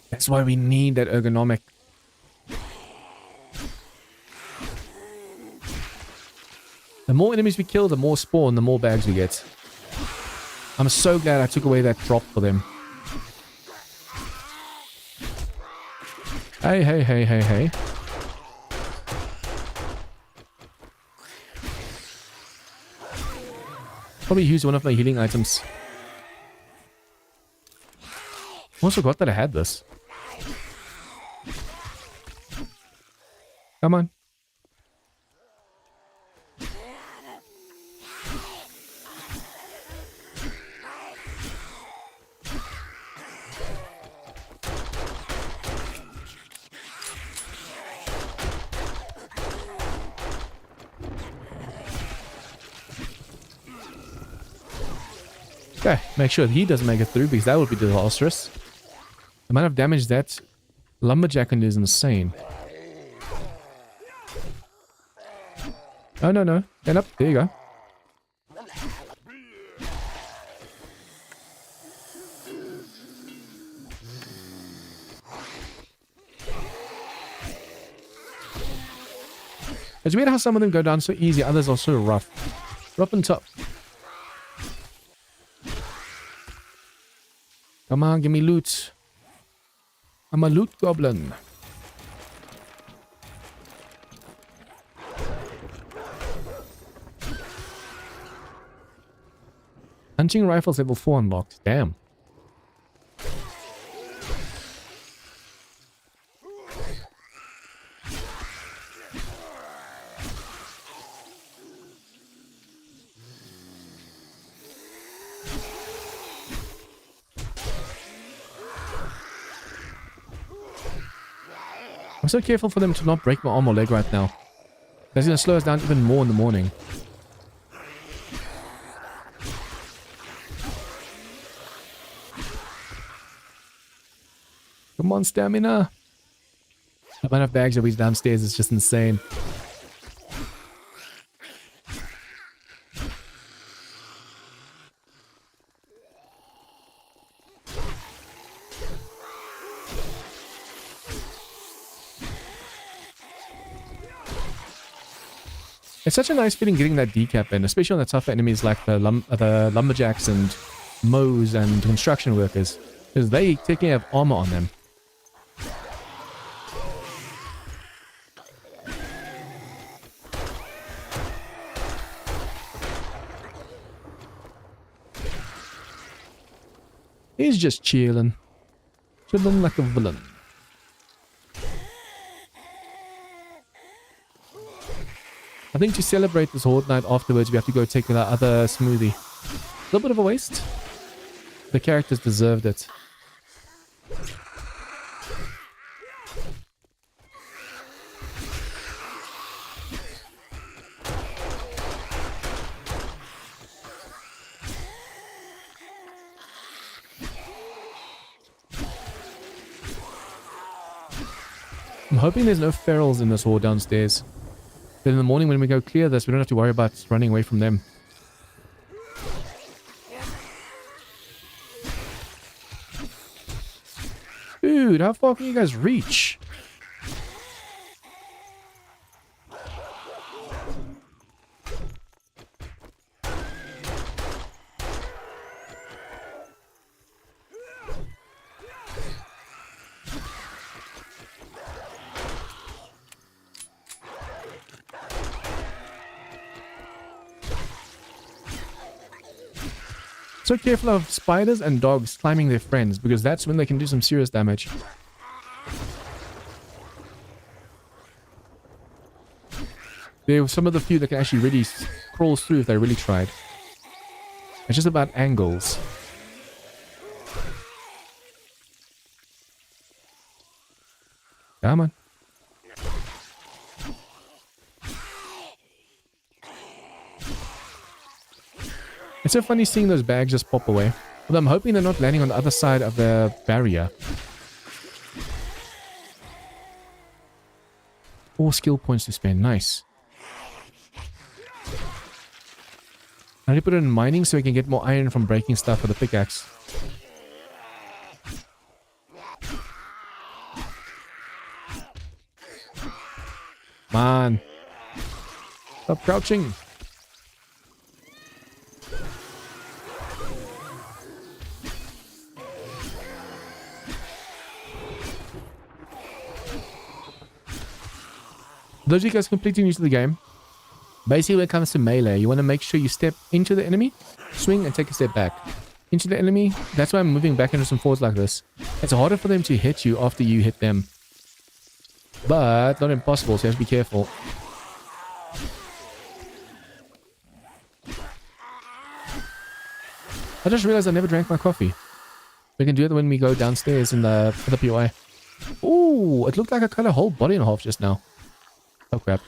That's why we need that ergonomic. The more enemies we kill, the more spawn, the more bags we get. I'm so glad I took away that drop for them. Hey. Probably use one of my healing items. Almost forgot that I had this. Come on. Okay, make sure he doesn't make it through because that would be disastrous. The amount of damage that lumberjack can do is insane. Oh, no. Stand up. There you go. It's weird how some of them go down so easy, others are so rough. Rough and tough. Come on, give me loot. I'm a loot goblin. Hunting rifles level 4 unlocked. Damn. I'm so careful for them to not break my arm or leg right now. That's going to slow us down even more in the morning. Come on, stamina. The amount of bags that we downstairs is just insane. It's such a nice feeling getting that decap in, especially on the tougher enemies like the lumberjacks and mows and construction workers, because they technically have armor on them. He's just chilling. Chilling like a villain. I think to celebrate this Horde night afterwards, we have to go take that other smoothie. A little bit of a waste. The characters deserved it. I'm hoping there's no ferals in this horde downstairs. But in the morning when we go clear this, we don't have to worry about running away from them. Dude, how far can you guys reach? So careful of spiders and dogs climbing their friends, because that's when they can do some serious damage. There were some of the few that can actually really crawl through if they really tried. It's just about angles. Come on. It's so funny seeing those bags just pop away. Although I'm hoping they're not landing on the other side of the barrier. 4 skill points to spend. Nice. I need to put it in mining so we can get more iron from breaking stuff with the pickaxe. Man. Stop crouching. Those of you guys completely new to the game, basically when it comes to melee, you want to make sure you step into the enemy, swing and take a step back. Into the enemy, that's why I'm moving back into some forwards like this. It's harder for them to hit you after you hit them. But not impossible, so you have to be careful. I just realized I never drank my coffee. We can do it when we go downstairs in the POI. Ooh, it looked like I cut a whole body in half just now. Oh crap.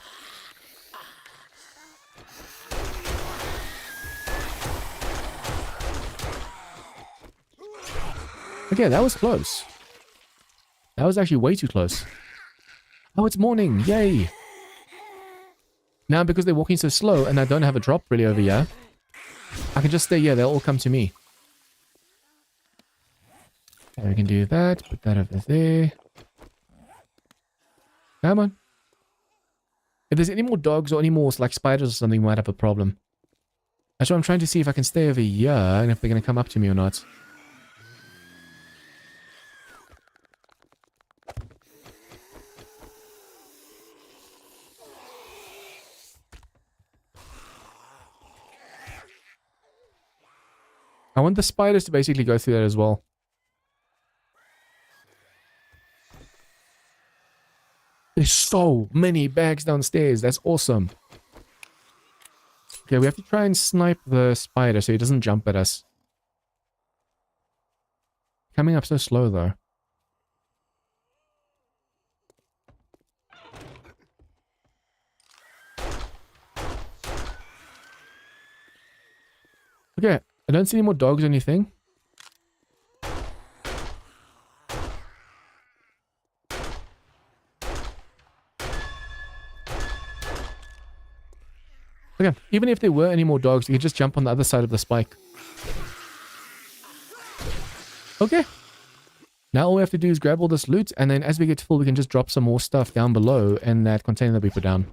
Okay, that was close. That was actually way too close. Oh, it's morning. Yay. Now, because they're walking so slow and I don't have a drop really over here, I can just stay here. They'll all come to me. Okay, we can do that. Put that over there. Come on. If there's any more dogs or any more like spiders or something, we might have a problem. That's why I'm trying to see if I can stay over here and if they're going to come up to me or not. I want the spiders to basically go through that as well. There's so many bags downstairs. That's awesome. Okay, we have to try and snipe the spider so he doesn't jump at us. Coming up so slow though. Okay, I don't see any more dogs or anything. Okay, even if there were any more dogs, you can just jump on the other side of the spike. Okay. Now all we have to do is grab all this loot, and then as we get full, we can just drop some more stuff down below in that container that we put down.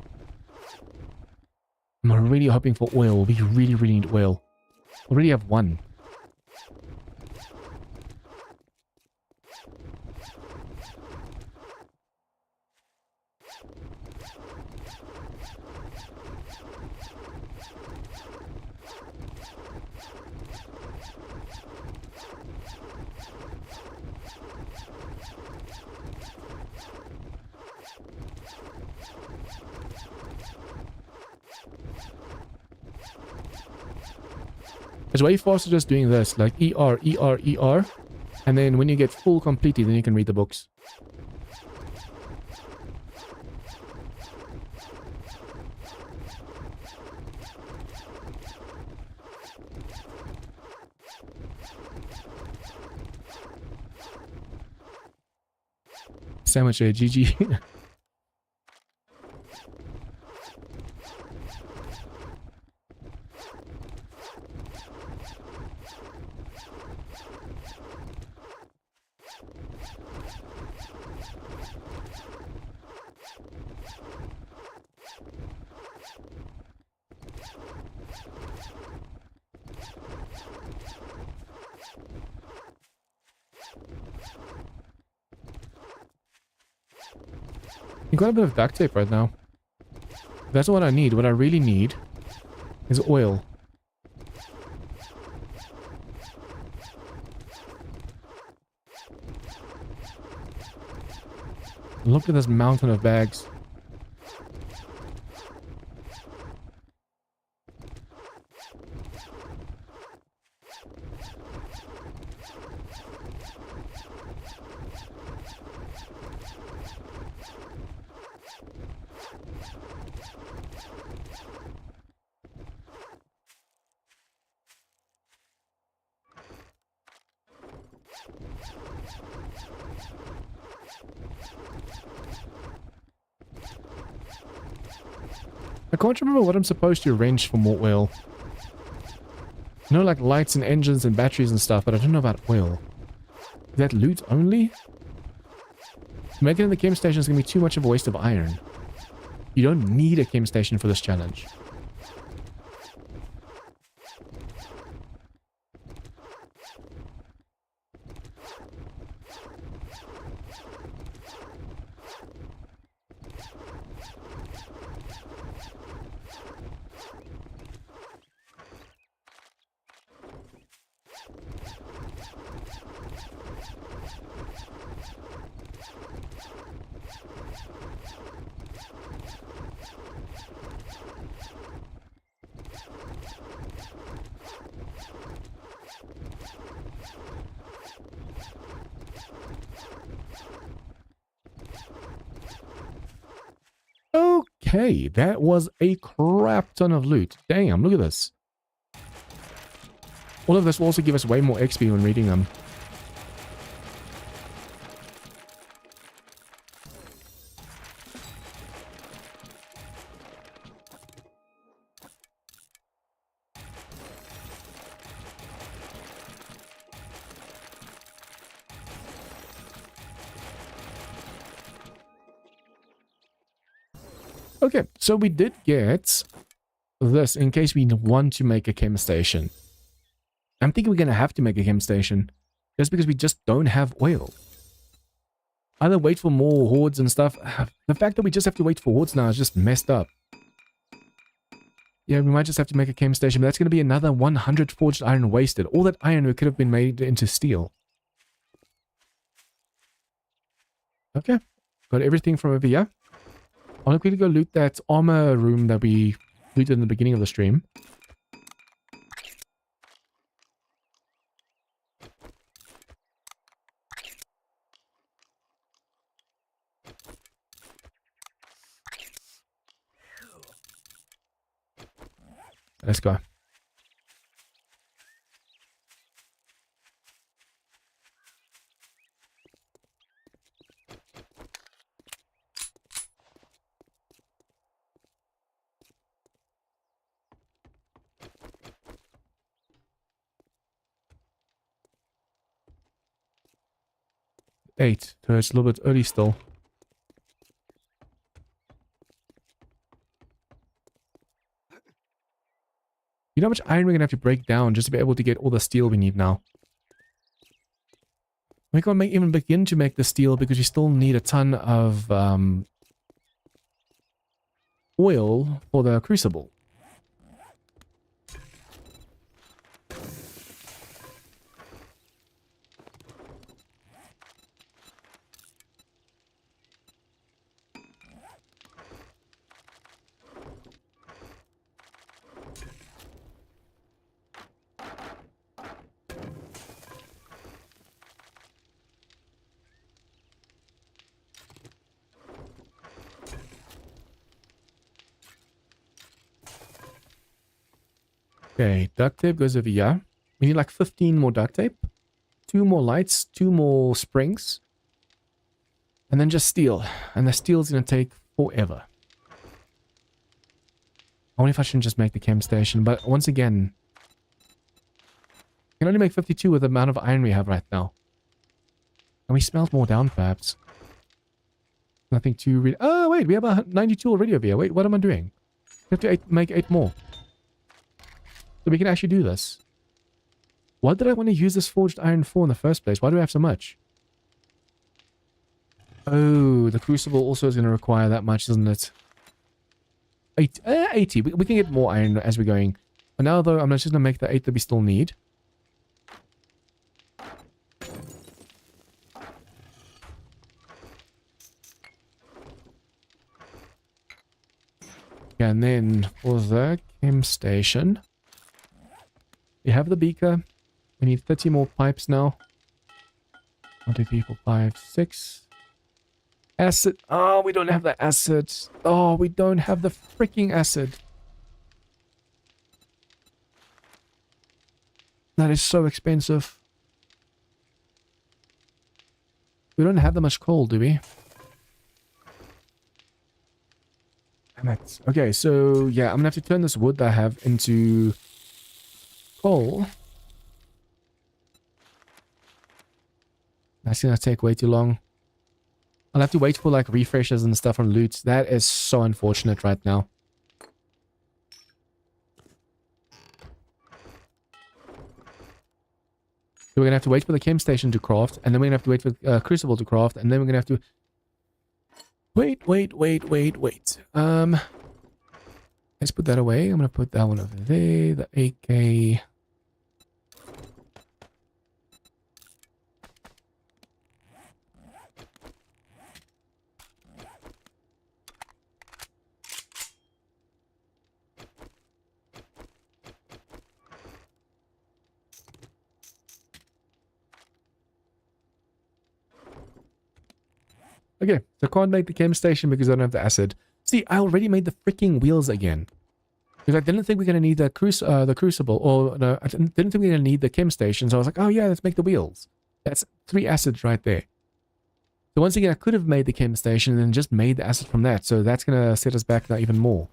I'm really hoping for oil. We really, really need oil. We already have one. It's way faster just doing this, like ER, ER, ER. And then when you get full completely, then you can read the books. Sandwich there, GG. You got a bit of duct tape right now. That's what I need. What I really need is oil. Look at this mountain of bags. I can't remember what I'm supposed to wrench for more oil. I know like lights and engines and batteries and stuff, but I don't know about oil. Is that loot only? Making it in the chem station is going to be too much of a waste of iron. You don't need a chem station for this challenge. Okay, that was a crap ton of loot. Damn, look at this. All of this will also give us way more XP when reading them. Okay, so we did get this in case we want to make a chem station. I'm thinking we're going to have to make a chem station just because we just don't have oil. Either wait for more hordes and stuff. The fact that we just have to wait for hordes now is just messed up. Yeah, we might just have to make a chem station, but that's going to be another 100 forged iron wasted. All that iron could have been made into steel. Okay, got everything from over here. I'll quickly go loot that armor room that we looted in the beginning of the stream. Let's go. 8, so it's a little bit early still. You know how much iron we're going to have to break down just to be able to get all the steel we need now? We can't even begin to make the steel because we still need a ton of oil for the crucible. Okay, duct tape goes over here. We need like 15 more duct tape, 2 more lights, 2 more springs, and then just steel. And the steel's going to take forever. I wonder if I shouldn't just make the chem station, but once again, I can only make 52 with the amount of iron we have right now. And we smelt more down, perhaps. Nothing too really... Oh, wait, we have 92 already over here. Wait, what am I doing? We have to make 8 more. So we can actually do this. What did I want to use this forged iron for in the first place? Why do I have so much? Oh, the crucible also is going to require that much, isn't it? 80. We can get more iron as we're going. For now, though, I'm just going to make the 8 that we still need. And then for the chem station... We have the beaker. We need 30 more pipes now. 1, 2, 3, 4, 5, 6. Acid. Oh, we don't have the acid. Oh, we don't have the freaking acid. That is so expensive. We don't have that much coal, do we? Damn it. Okay, so yeah, I'm gonna have to turn this wood that I have into... coal. That's gonna take way too long. I'll have to wait for like refreshes and stuff on loot. That is so unfortunate right now. So we're gonna have to wait for the chem station to craft, and then we're gonna have to wait for crucible to craft, and then we're gonna have to wait. Let's put that away. I'm gonna put that one over there. The AK. Okay, so I can't make the chem station because I don't have the acid. See, I already made the freaking wheels again. Because I didn't think we are going to need the crucible, or no, I didn't think we were going to need the chem station, so I was like, oh yeah, let's make the wheels. That's 3 acids right there. So once again, I could have made the chem station and then just made the acid from that, so that's going to set us back now even more.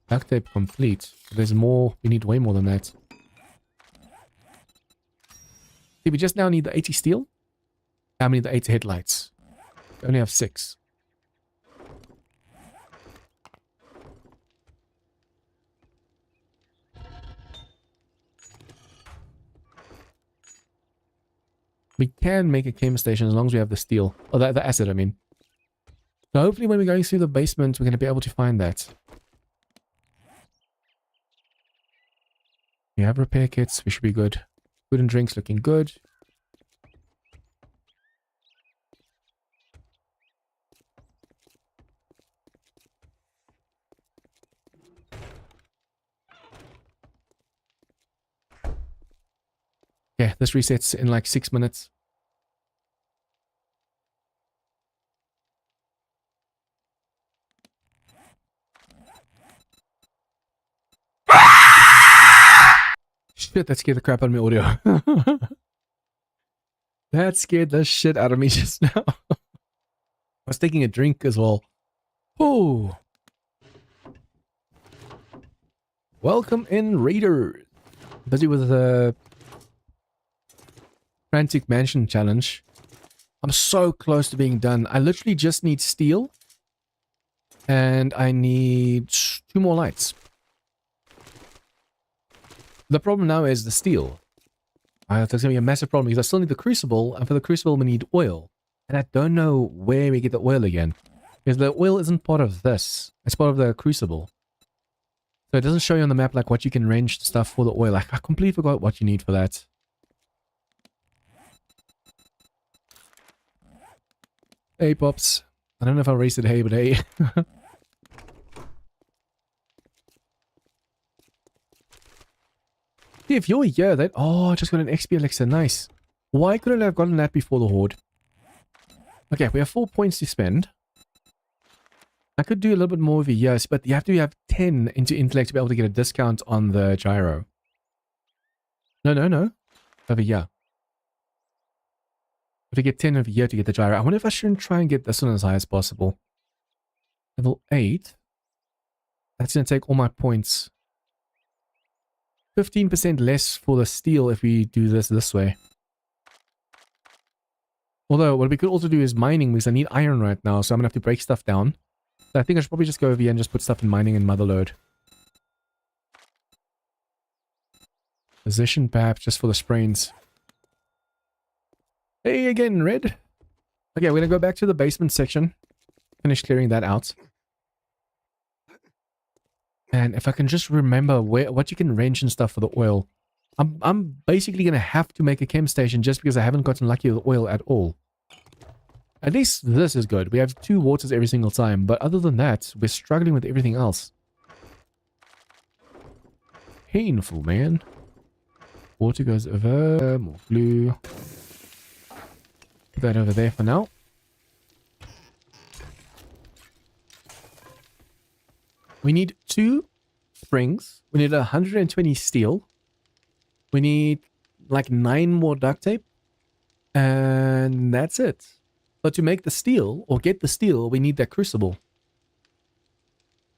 Duct tape complete. There's more. We need way more than that. See, we just now need the 80 steel. How many? The 8 headlights. We only have 6. We can make a chem station as long as we have the steel. Oh, the acid, I mean. So hopefully when we're going through the basement, we're going to be able to find that. We have repair kits. We should be good. Food and drinks looking good. Yeah, this resets in like 6 minutes. Shit, that scared the crap out of me audio. That scared the shit out of me just now. was taking a drink as well. Oh. Welcome in, Raiders. Busy with the Frantic Mansion challenge. I'm so close to being done. I literally just need steel. And I need 2 more lights. The problem now is the steel. That's going to be a massive problem because I still need the crucible. And for the crucible, we need oil. And I don't know where we get the oil again. Because the oil isn't part of this. It's part of the crucible. So it doesn't show you on the map like what you can range stuff for the oil. Like, I completely forgot what you need for that. Hey, Pops. I don't know if I raised it hey, but hey. If you're here, that... Oh, I just got an XP elixir. Nice. Why couldn't I have gotten that before the horde? Okay, we have 4 points to spend. I could do a little bit more over here, but you have to have 10 into intellect to be able to get a discount on the gyro. No. Over here. I have to get 10 over here to get the gyro. I wonder if I shouldn't try and get this one as high as possible. Level 8. That's going to take all my points. 15% less for the steel if we do this way. Although, what we could also do is mining, because I need iron right now, so I'm going to have to break stuff down. So I think I should probably just go over here and just put stuff in mining and motherload. Position perhaps just for the sprains. Hey again, Red. Okay, we're going to go back to the basement section. Finish clearing that out. And if I can just remember what you can range and stuff for the oil. I'm basically going to have to make a chem station just because I haven't gotten lucky with oil at all. At least this is good. We have 2 waters every single time. But other than that, we're struggling with everything else. Painful, man. Water goes over. More glue. Put that over there for now. We need 2 springs. We need 120 steel. We need like 9 more duct tape. And that's it. But to make the steel, or get the steel, we need that crucible.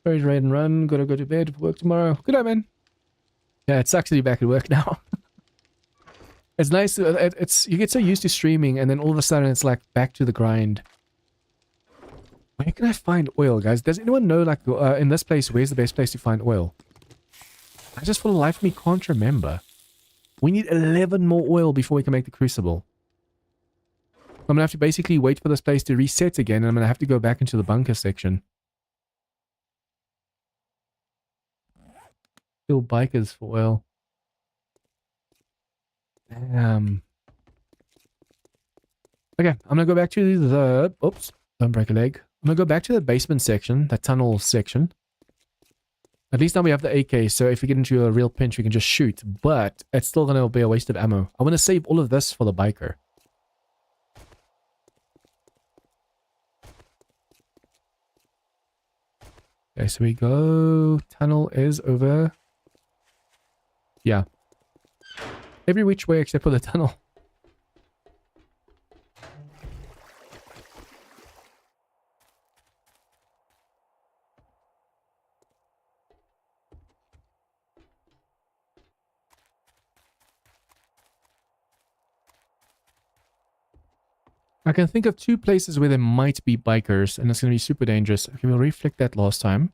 Very raid and run. Gotta go to bed for work tomorrow. Good night, man. Yeah, it sucks to be back at work now. It's nice. You get so used to streaming, and then all of a sudden it's like back to the grind. Where can I find oil, guys? Does anyone know, like, in this place, where's the best place to find oil? I just, for the life of me, can't remember. We need 11 more oil before we can make the crucible. I'm going to have to basically wait for this place to reset again, and I'm going to have to go back into the bunker section. Still bikers for oil. Damn. Okay, I'm going to go back to the... Oops, don't break a leg. I'm going to go back to the basement section, that tunnel section. At least now we have the AK, so if we get into a real pinch, we can just shoot. But it's still going to be a waste of ammo. I want to save all of this for the biker. Okay, so we go... Tunnel is over... Yeah. Every which way except for the tunnel. I can think of 2 places where there might be bikers, and it's going to be super dangerous. Okay, we'll reflect that last time.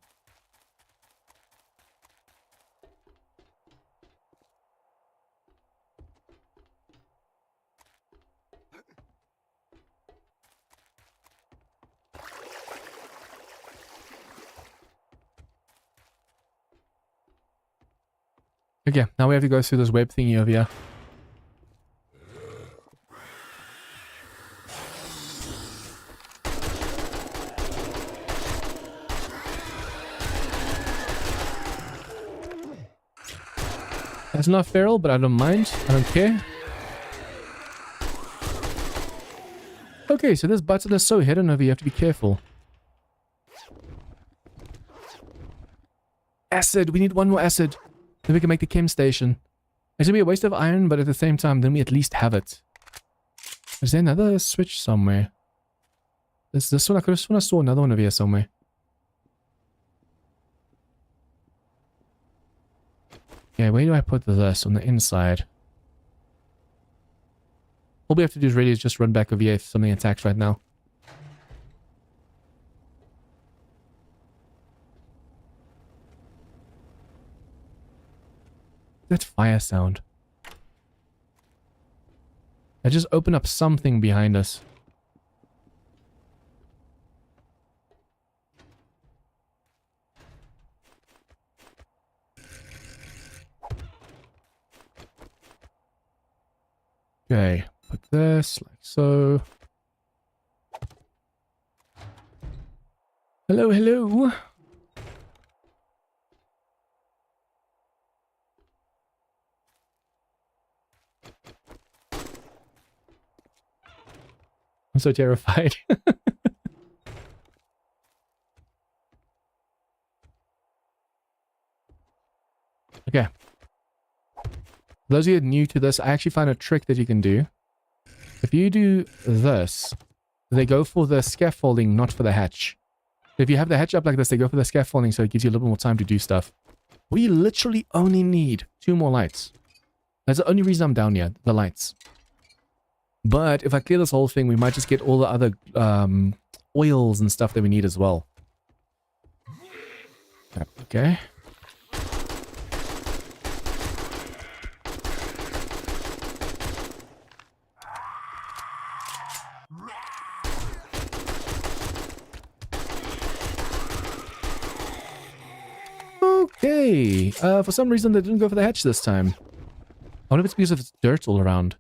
Okay, now we have to go through this web thingy over here. That's not feral, but I don't mind. I don't care. Okay, so this button is so hidden over here, you have to be careful. Acid! We need 1 more acid. Then we can make the chem station. It's gonna be a waste of iron, but at the same time, then we at least have it. Is there another switch somewhere? This one? I could have sworn I saw another one over here somewhere. Yeah, where do I put this? On the inside. All we have to do is really just run back over here if something attacks right now. That fire sound. I just opened up something behind us. Okay, put this like so. Hello, hello. I'm so terrified. Okay. For those of you new to this, I actually found a trick that you can do. If you do this, they go for the scaffolding, not for the hatch. If you have the hatch up like this, they go for the scaffolding, so it gives you a little more time to do stuff. We literally only need 2 more lights. That's the only reason I'm down here, the lights. But if I clear this whole thing, we might just get all the other oils and stuff that we need as well. Okay. Okay. For some reason, they didn't go for the hatch this time. I wonder if it's because of its dirt all around.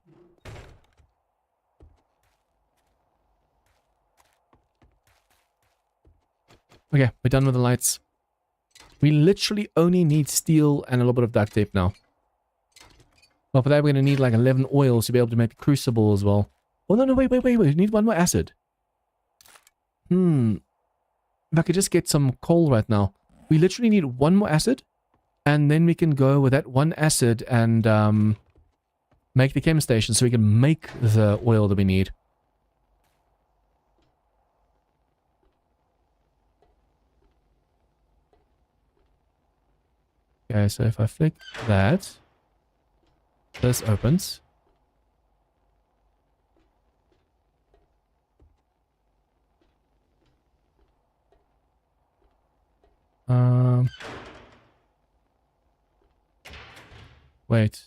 Okay, we're done with the lights. We literally only need steel and a little bit of duct tape now. Well, for that, we're going to need like 11 oils to be able to make the crucible as well. Oh, no, wait. We need 1 more acid. If I could just get some coal right now. We literally need 1 more acid. And then we can go with that 1 acid and make the chem station so we can make the oil that we need. Okay, so if I flick that, this opens. Wait.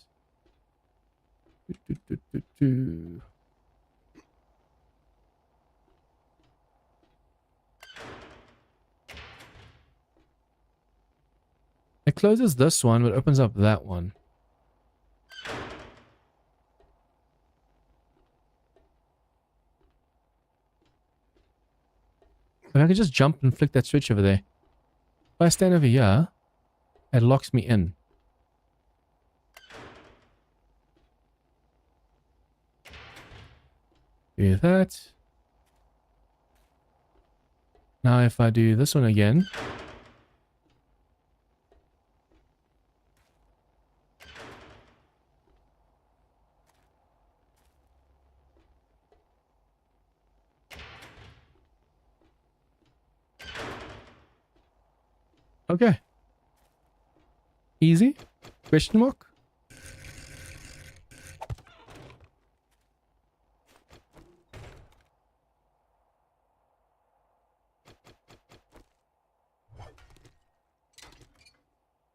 It closes this one, but opens up that one. If I can just jump and flick that switch over there. If I stand over here, it locks me in. Do that. Now if I do this one again. Okay. Easy? Question mark?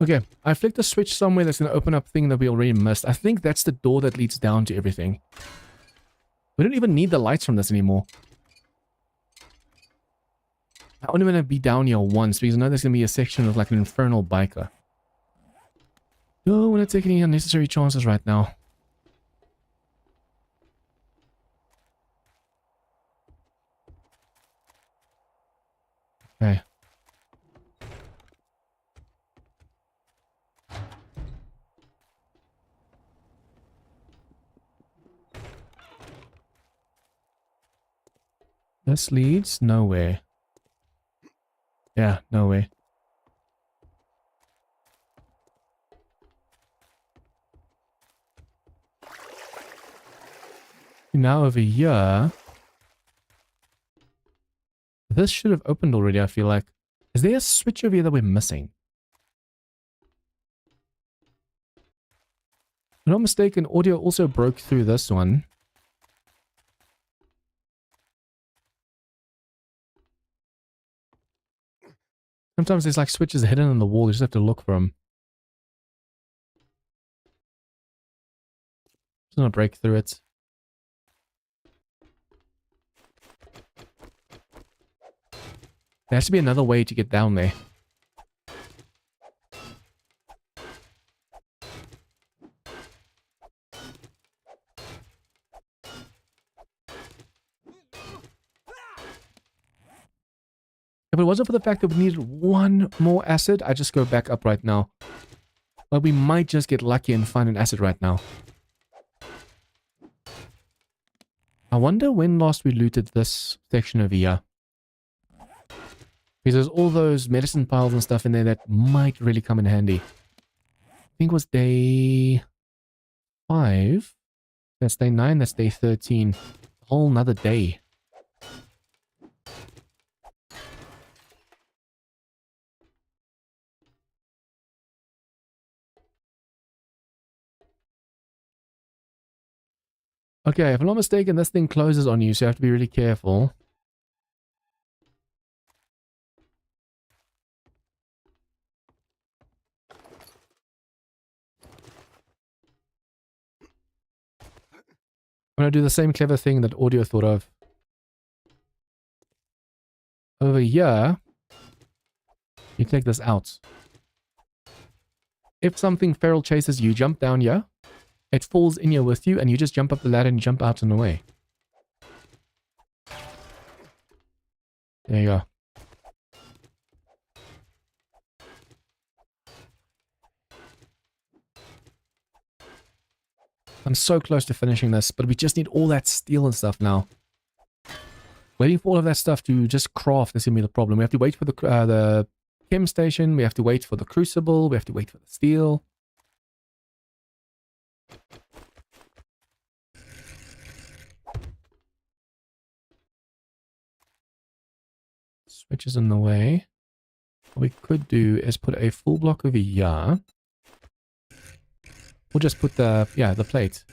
Okay, I flicked the switch somewhere that's going to open up thing that we already missed. I think that's the door that leads down to everything. We don't even need the lights from this anymore. I only want to be down here once because I know there's going to be a section of like an infernal biker. Don't want to take any unnecessary chances right now. Okay. This leads nowhere. Yeah, no way. Now over here. This should have opened already, I feel like. Is there a switch over here that we're missing? If I'm not mistaken, audio also broke through this one. Sometimes there's like switches hidden in the wall. You just have to look for them. Just gonna break through it. There has to be another way to get down there. If it wasn't for the fact that we needed one more acid, I'd just go back up right now. But we might just get lucky and find an acid right now. I wonder when last we looted this section over here. Because there's all those medicine piles and stuff in there that might really come in handy. I think it was day 5. That's day 9, that's day 13. A whole nother day. Okay, if I'm not mistaken, this thing closes on you, so you have to be really careful. I'm going to do the same clever thing that audio thought of. Over here, you take this out. If something feral chases you, jump down here. It falls in here with you, and you just jump up the ladder and jump out and away. There you go. I'm so close to finishing this, but we just need all that steel and stuff now. Waiting for all of that stuff to just craft is going to be the problem. We have to wait for the chem station. We have to wait for the crucible. We have to wait for the steel. Switch is in the way. What we could do is put a full block over here. We'll just put the plate.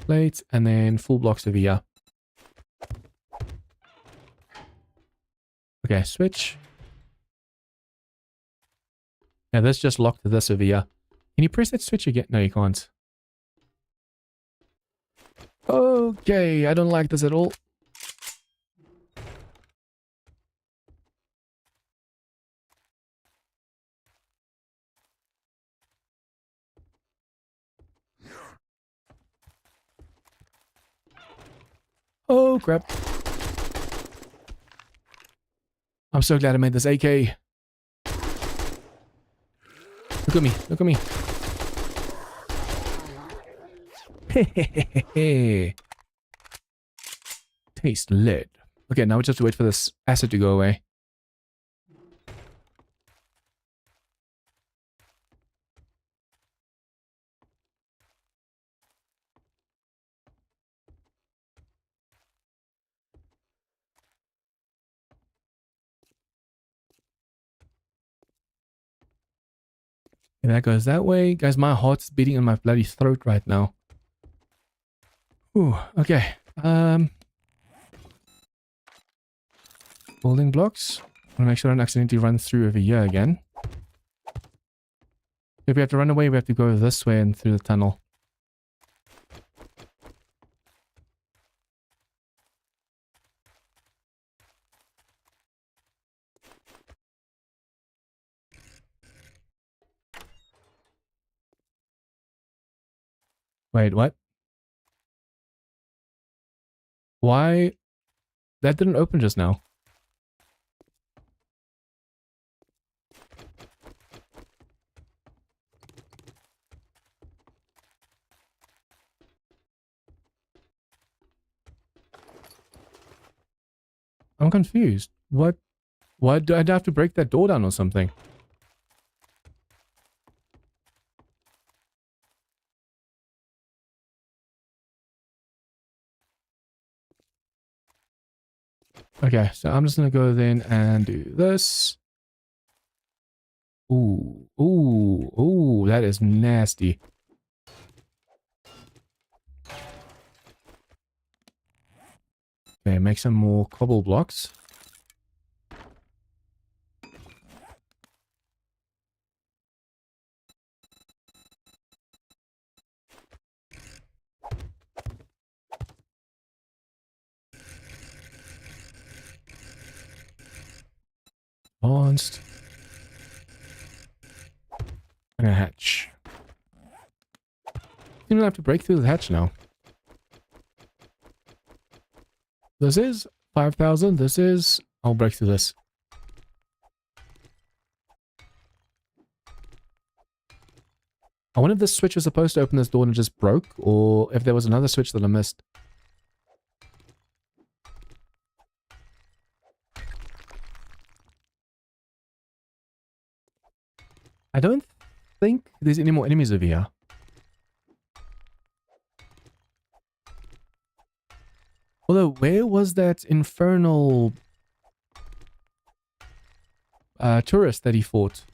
Plate, and then full blocks over here. Okay, switch. Yeah, this just locked this over here. Can you press that switch again? No, you can't. Okay, I don't like this at all. Oh, crap. I'm so glad I made this AK. Look at me, look at me. Hehehehe. Taste lead. Okay, now we just have to wait for this acid to go away. And that goes that way. Guys, my heart's beating in my bloody throat right now. Ooh, okay. Building blocks. I want to make sure I don't accidentally run through over here again. If we have to run away, we have to go this way and through the tunnel. Wait, what? Why? That didn't open just now. I'm confused. What? Why do I have to break that door down or something? Okay, so I'm just gonna go then and do this. Ooh, ooh, ooh, that is nasty. Okay, make some more cobble blocks. Advanced. And a hatch. You don't have to break through the hatch now. This is 5,000. This is... I'll break through this. I wonder if this switch was supposed to open this door and it just broke, or if there was another switch that I missed. I don't think there's any more enemies over here. Although, where was that infernal tourist that he fought?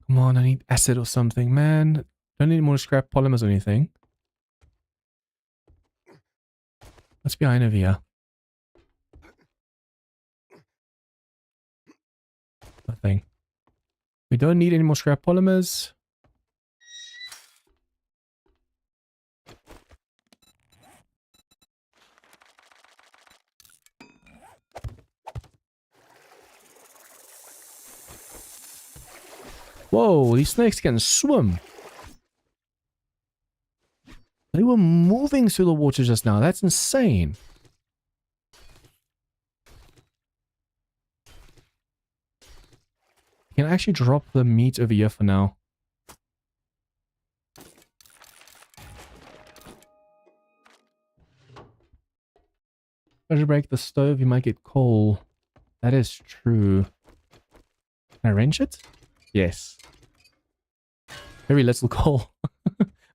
Come on, I need acid or something, man. Don't need more scrap polymers or anything. What's behind over here? Nothing. We don't need any more scrap polymers. Whoa, these snakes can swim. They were moving through the water just now. That's insane. You can actually drop the meat over here for now. Try to break the stove, you might get coal. That is true. Can I wrench it? Yes. Very little coal.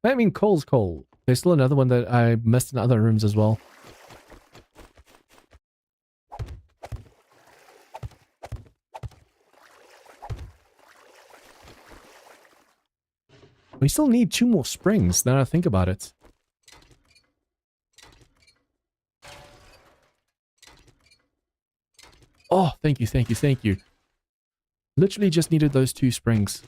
I mean, coal's coal. There's still another one that I missed in other rooms as well. We still need 2 more springs, now that I think about it. Oh, thank you, thank you, thank you. Literally just needed those 2 springs.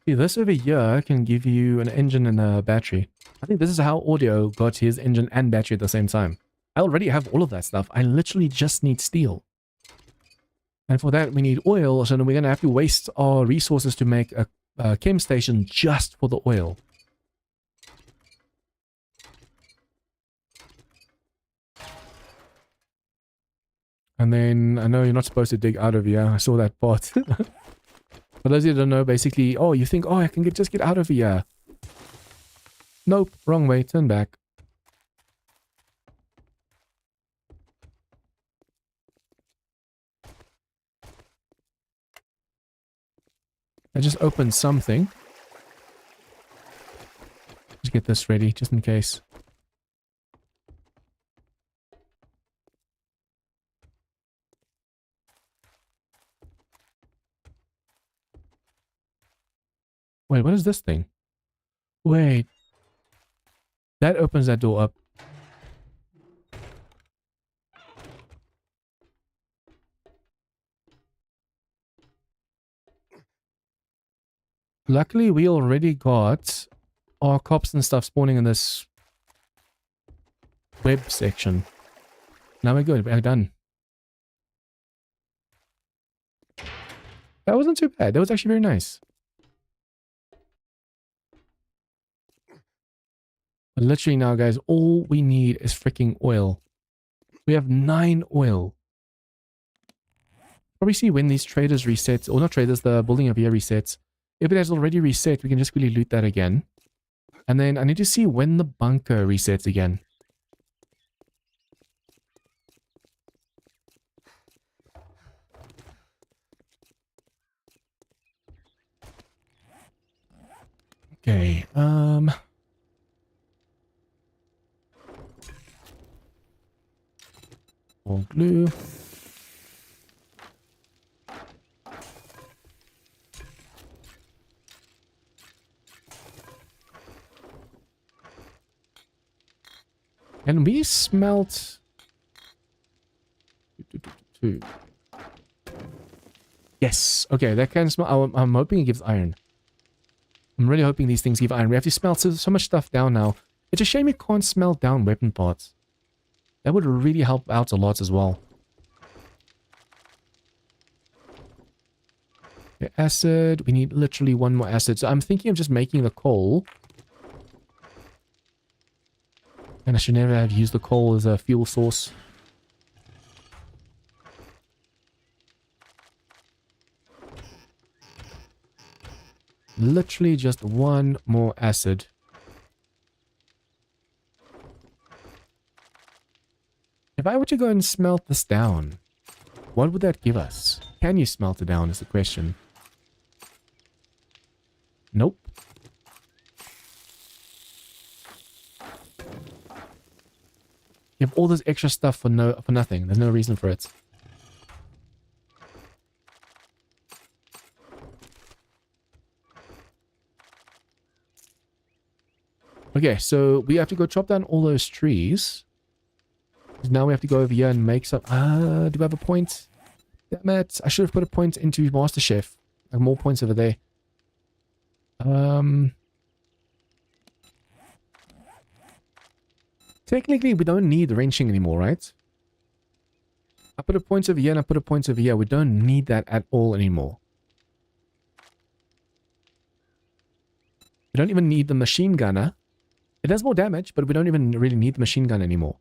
See, this over here can give you an engine and a battery. I think this is how Audio got his engine and battery at the same time. I already have all of that stuff. I literally just need steel. And for that, we need oil, so then we're going to have to waste our resources to make a chem station just for the oil. And then, I know you're not supposed to dig out of here. I saw that part. For those of you who don't know, basically, oh, you think, oh, I can just get out of here. Nope, wrong way, turn back. I just opened something. Let's get this ready, just in case. Wait, what is this thing? Wait. That opens that door up. Luckily, we already got our cops and stuff spawning in this web section. Now we're good. We're done. That wasn't too bad. That was actually very nice. But literally now, guys, all we need is freaking oil. We have 9 oil. probably see when these traders reset, or not traders, the building over here resets. If it has already reset, we can just quickly loot that again. And then I need to see when the bunker resets again. Okay, all glue. Can we smelt? Yes. Okay, that can smell. I'm hoping it gives iron. I'm really hoping these things give iron. We have to smelt so much stuff down now. It's a shame you can't smelt down weapon parts. That would really help out a lot as well. Okay, acid. We need literally one more acid. So I'm thinking of just making the coal. And I should never have used the coal as a fuel source. Literally just one more acid. If I were to go and smelt this down, what would that give us? Can you smelt it down is the question. Nope. You have all this extra stuff for nothing. There's no reason for it. Okay, so we have to go chop down all those trees. Now we have to go over here and make some... do we have a point? Damn it. I should have put a point into Master Chef. I have more points over there. Technically, we don't need wrenching anymore, right? I put a point over here and I put a point over here. We don't need that at all anymore. We don't even need the machine gunner. It does more damage, but we don't even really need the machine gun anymore.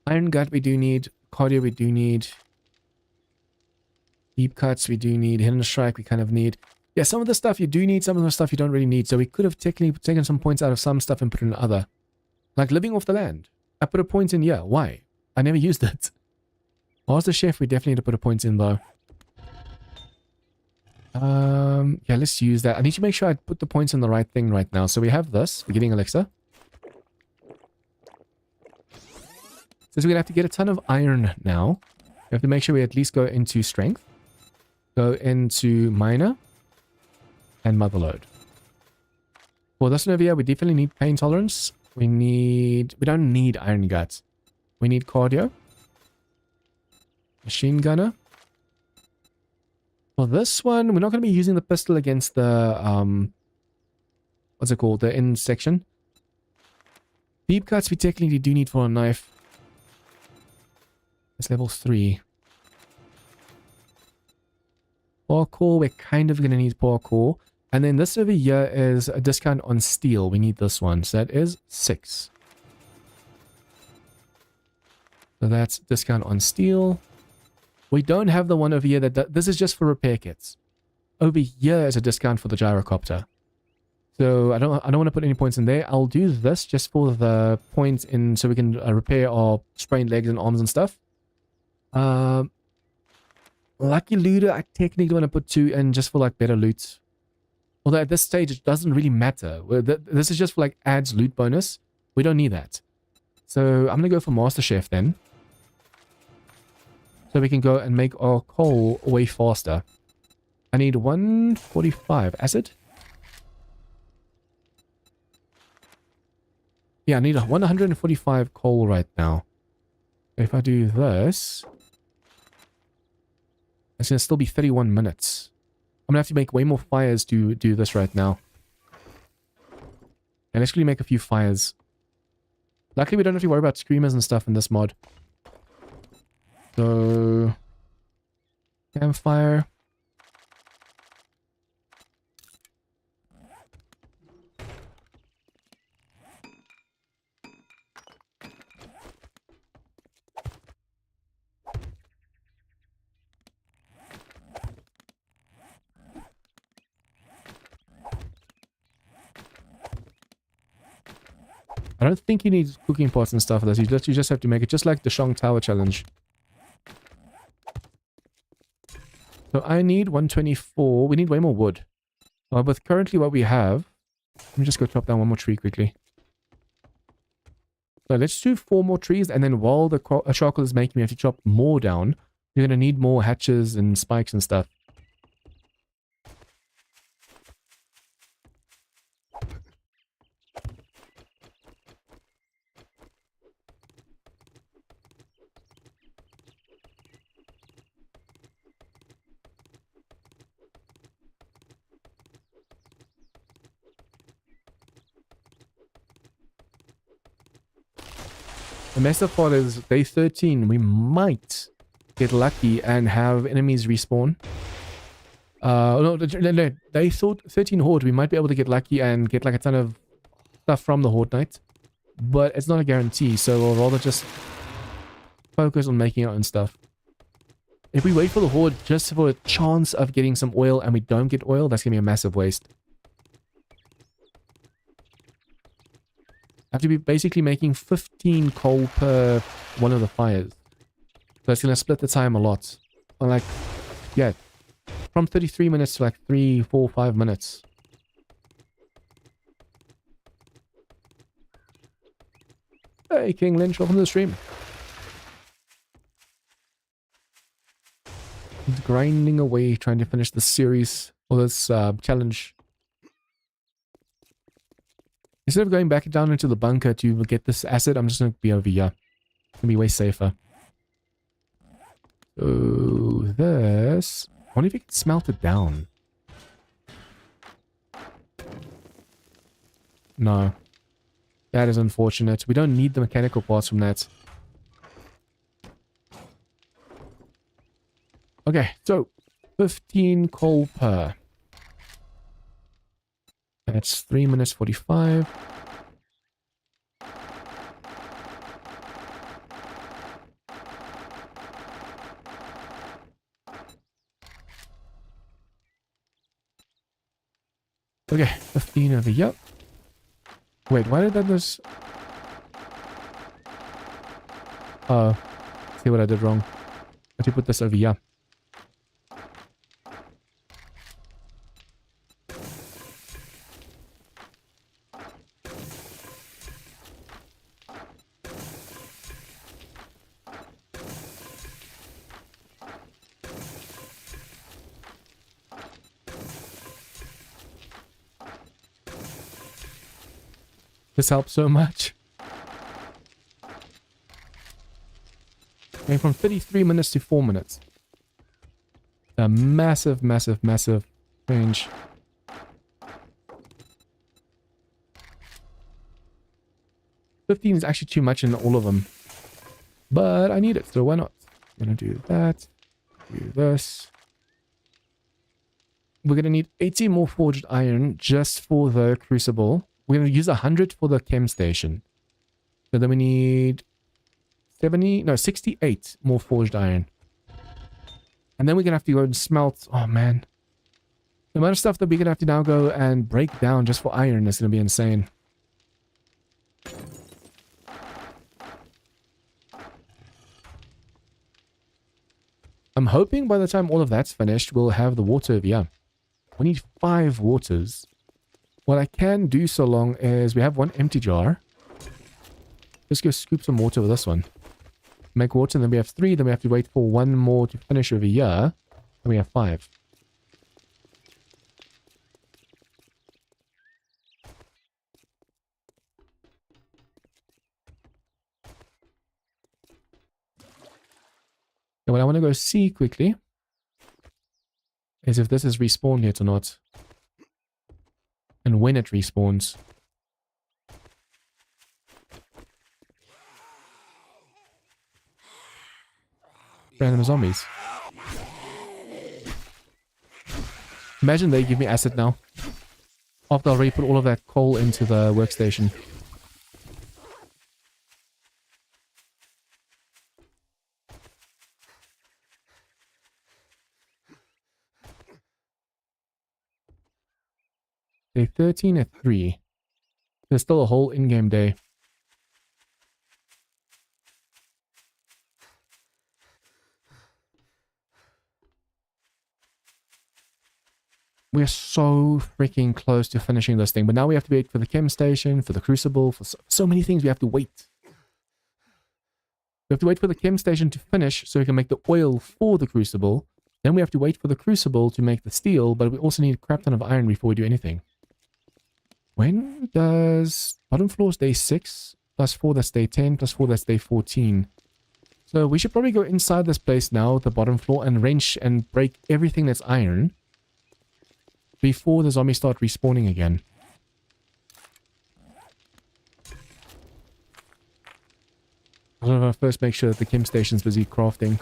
Iron gut we do need. Cardio we do need. Deep cuts we do need. Hidden strike we kind of need. Yeah, some of the stuff you do need, some of the stuff you don't really need. So we could have technically taken some points out of some stuff and put in other. Like living off the land. I put a point in here. Why? I never used it. Master Chef we definitely need to put a point in though. Yeah, let's use that. I need to make sure I put the points in the right thing right now. So we have this. We're getting elixir. Says we're going to have to get a ton of iron now. We have to make sure we at least go into strength. Go into miner. And motherload. For this one over here, we definitely need pain tolerance. We don't need iron guts. We need cardio. Machine gunner. For this one, we're not going to be using the pistol against the, what's it called? The end section. Deep cuts we technically do need for a knife. It's level 3. Parkour, we're kind of going to need parkour. And then this over here is a discount on steel. We need this one. So that is 6. So that's discount on steel. We don't have the one over here that this is just for repair kits. Over here is a discount for the gyrocopter. So I don't want to put any points in there. I'll do this just for the points in so we can repair our sprained legs and arms and stuff. Lucky looter, I technically want to put 2 in just for like better loot. Although at this stage it doesn't really matter. This is just for like adds loot bonus. We don't need that. So I'm gonna go for Master Chef then. So we can go and make our coal way faster. I need 145 acid. Yeah, I need 145 coal right now. If I do this, it's going to still be 31 minutes. I'm going to have to make way more fires to do this right now. And let's really make a few fires. Luckily, we don't have to worry about screamers and stuff in this mod. So, campfire. I don't think you need cooking pots and stuff for this. You just have to make it just like the Shong Tower challenge. So I need 124. We need way more wood. With currently what we have, let me just go chop down one more tree quickly. So let's do 4 more trees, and then while the charcoal is making, we have to chop more down. You're going to need more hatches and spikes and stuff. The messed up part is day 13. We might get lucky and have enemies respawn. No, day 13 Horde, we might be able to get lucky and get like a ton of stuff from the Horde Knight. But it's not a guarantee, so we'll rather just focus on making our own stuff. If we wait for the Horde just for a chance of getting some oil and we don't get oil, that's going to be a massive waste. I have to be basically making 15 coal per one of the fires. So it's going to split the time a lot. Or like, yeah, from 33 minutes to like 3, 4, 5 minutes. Hey, King Lynch, welcome to the stream. He's grinding away, trying to finish this series, or this challenge. Instead of going back down into the bunker to get this acid, I'm just going to be over here. It's going to be way safer. So, this... I wonder if you can smelt it down. No. That is unfortunate. We don't need the mechanical parts from that. Okay, so 15 coal per. That's 3 minutes 45. Okay, 15 over here. Wait, why did that just... see what I did wrong. I have to put this over here. This helps so much. Going from 33 minutes to 4 minutes. A massive, massive, massive change. $15 is actually too much in all of them. But I need it, so why not? I'm gonna do that. Do this. We're gonna need 80 more forged iron just for the crucible. We're going to use 100 for the chem station. So then we need 68 more forged iron. And then we're going to have to go and smelt. Oh, man. The amount of stuff that we're going to have to now go and break down just for iron is going to be insane. I'm hoping by the time all of that's finished, we'll have the water over here. We need 5 waters. What I can do so long is we have 1 empty jar. Let's go scoop some water with this one. Make water, and then we have 3. Then we have to wait for 1 more to finish over here. And we have 5. And what I want to go see quickly is if this is respawned yet or not. And when it respawns. Random zombies. Imagine they give me acid now. After I already put all of that coal into the workstation. Day 13 at 3. There's still a whole in-game day. We're so freaking close to finishing this thing. But now we have to wait for the chem station, for the crucible, for so many things we have to wait. We have to wait for the chem station to finish so we can make the oil for the crucible. Then we have to wait for the crucible to make the steel, but we also need a crap ton of iron before we do anything. When does bottom floor is day 6, plus 4 that's day 10, plus 4 that's day 14. So we should probably go inside this place now, the bottom floor, and wrench and break everything that's iron before the zombies start respawning again. I'm gonna first make sure that the chem station's busy crafting.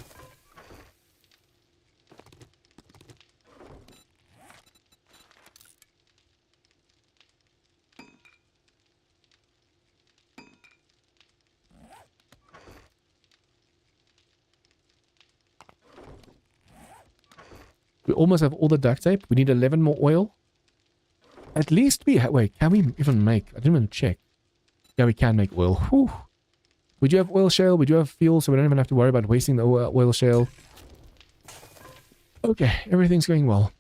We almost have all the duct tape. We need 11 more oil. At least we wait, can we even make... I didn't even check. Yeah, we can make oil. Whew. We do have oil shale. We do have fuel, so we don't even have to worry about wasting the oil shale. Okay, everything's going well.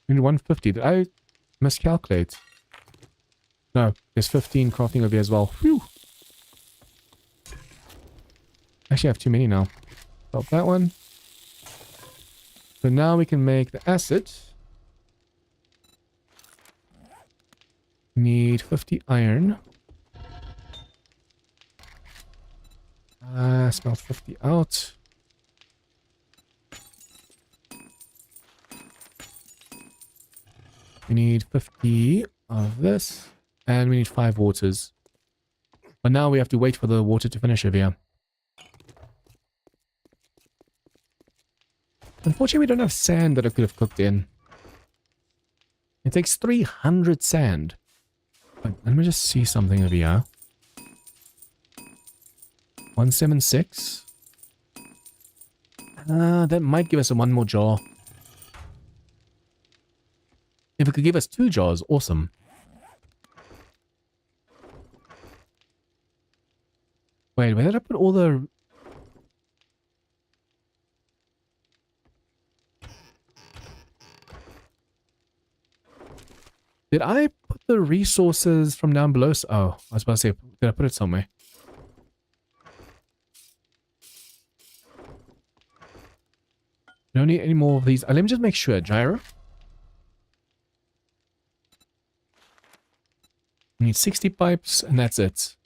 In 150, did I miscalculate? No, there's 15 crafting over here as well. Phew. Actually, I have too many now. Stop that one. So now we can make the acid. Need 50 iron. Smelt 50 out. We need 50 of this. And we need 5 waters. But now we have to wait for the water to finish over here. Unfortunately, we don't have sand that I could have cooked in. It takes 300 sand. But let me just see something over here. 176. That might give us one more jar. If it could give us 2 jars, awesome. Wait, where did I put all the... Did I put the resources from down below? Oh, I was about to say, did I put it somewhere? We don't need any more of these. Let me just make sure. Gyro. We need 60 pipes, and that's it.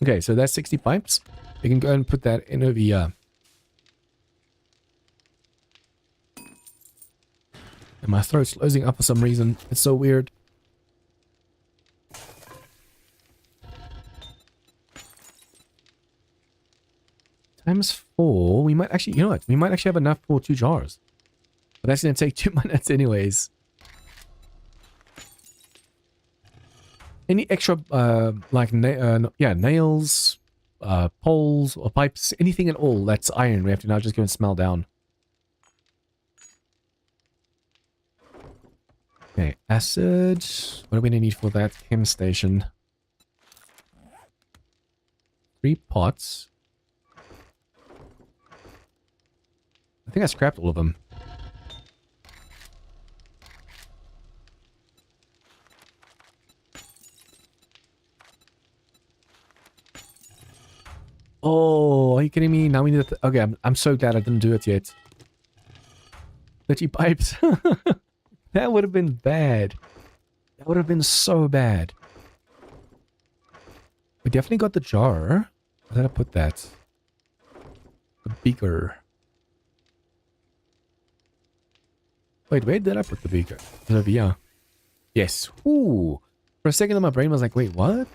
Okay, so that's 60 pipes. We can go and put that in over here. And my throat's closing up for some reason. It's so weird. Times 4. We might actually, you know what? We might actually have enough for 2 jars. But that's going to take 2 minutes anyways. Any extra, nails, poles, or pipes, anything at all that's iron, we have to now just go and smell down. Okay, acid. What are we going to need for that chem station? 3 pots. I think I scrapped all of them. Oh, are you kidding me? Now we need to... Okay, I'm so glad I didn't do it yet. 30 pipes. That would have been bad. That would have been so bad. We definitely got the jar. Where did I put that? The beaker. Wait, where did I put the beaker? It's over here. Yes. Ooh. For a second, my brain was like, wait, what?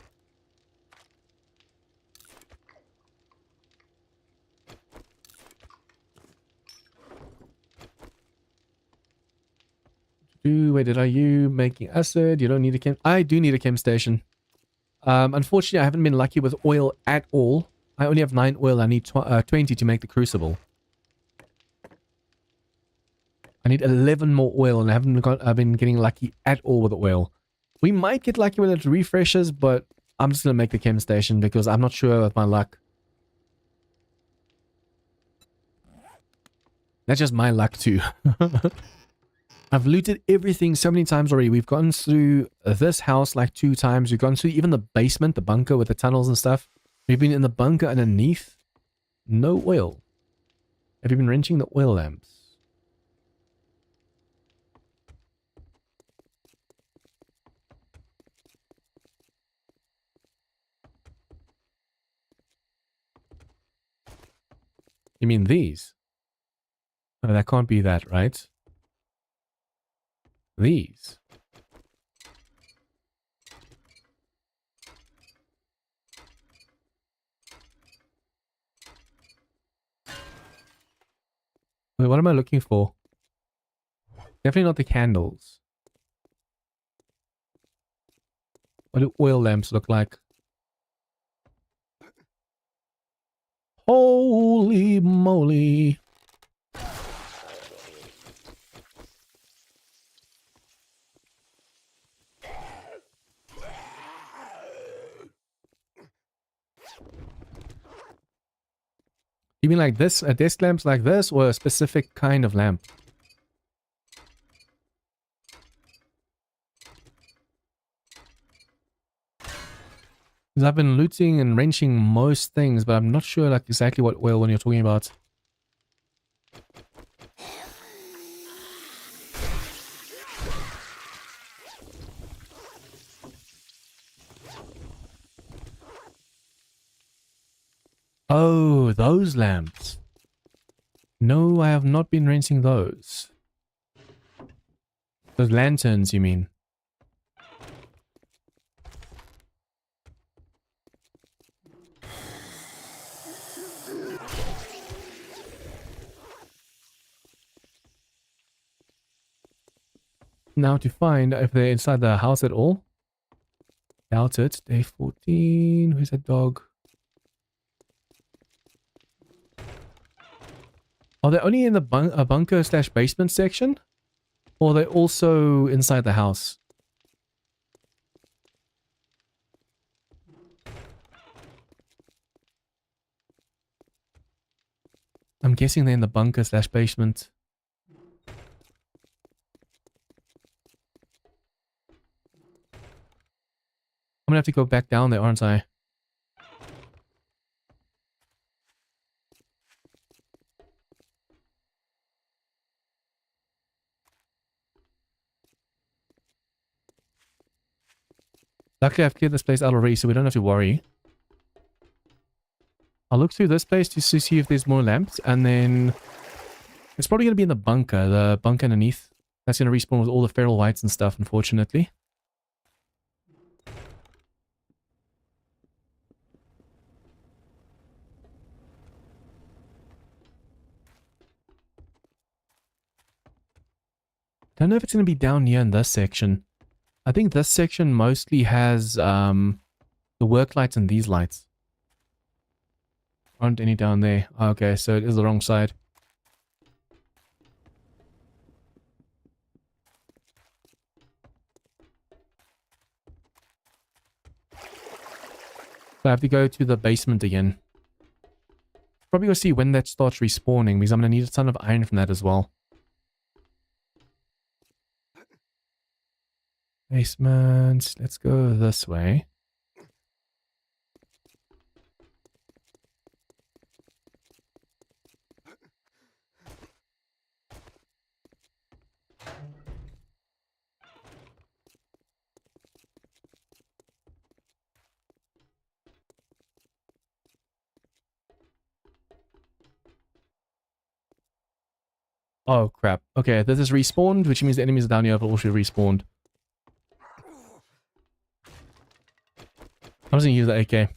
Wait, are you making acid? You don't need a chem. I do need a chem station. Unfortunately, I haven't been lucky with oil at all. I only have 9 oil. I need 20 to make the crucible. I need 11 more oil, and I've been getting lucky at all with the oil. We might get lucky when it refreshes, but I'm just gonna make the chem station because I'm not sure with my luck. That's just my luck too. I've looted everything so many times already. We've gone through this house like 2 times. We've gone through even the basement, the bunker with the tunnels and stuff. We've been in the bunker underneath. No oil. Have you been wrenching the oil lamps? You mean these? Oh, that can't be that, right? These. Wait, what am I looking for? Definitely not the candles. What do oil lamps look like? Holy moly. You mean like this? A desk lamps like this, or a specific kind of lamp? Because I've been looting and wrenching most things, but I'm not sure like exactly what oil when you're talking about. Oh, those lamps. No, I have not been wrenching those. Those lanterns, you mean? Now to find if they're inside the house at all. Doubt it. Day 14. Where's that dog? Are they only in the bunker slash basement section? Or are they also inside the house? I'm guessing they're in the bunker slash basement. I'm gonna have to go back down there, aren't I? Luckily, I've cleared this place out already, so we don't have to worry. I'll look through this place to see if there's more lamps, and then it's probably going to be in the bunker underneath. That's going to respawn with all the feral whites and stuff, unfortunately. Don't know if it's going to be down here in this section. I think this section mostly has the work lights and these lights. Aren't any down there. Okay, so it is the wrong side. So I have to go to the basement again. Probably go see when that starts respawning, because I'm going to need a ton of iron from that as well. Basement. Let's go this way. Oh crap. Okay, this is respawned, which means the enemies down here have also respawned. I'm just gonna use the AK.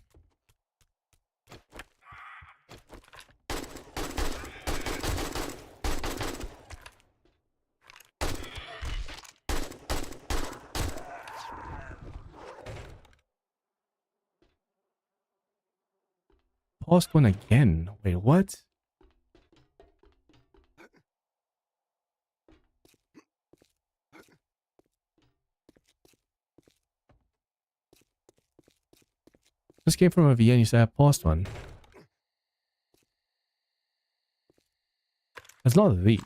passed one again. Wait, what? This came from over here and you say I passed one. It's not the.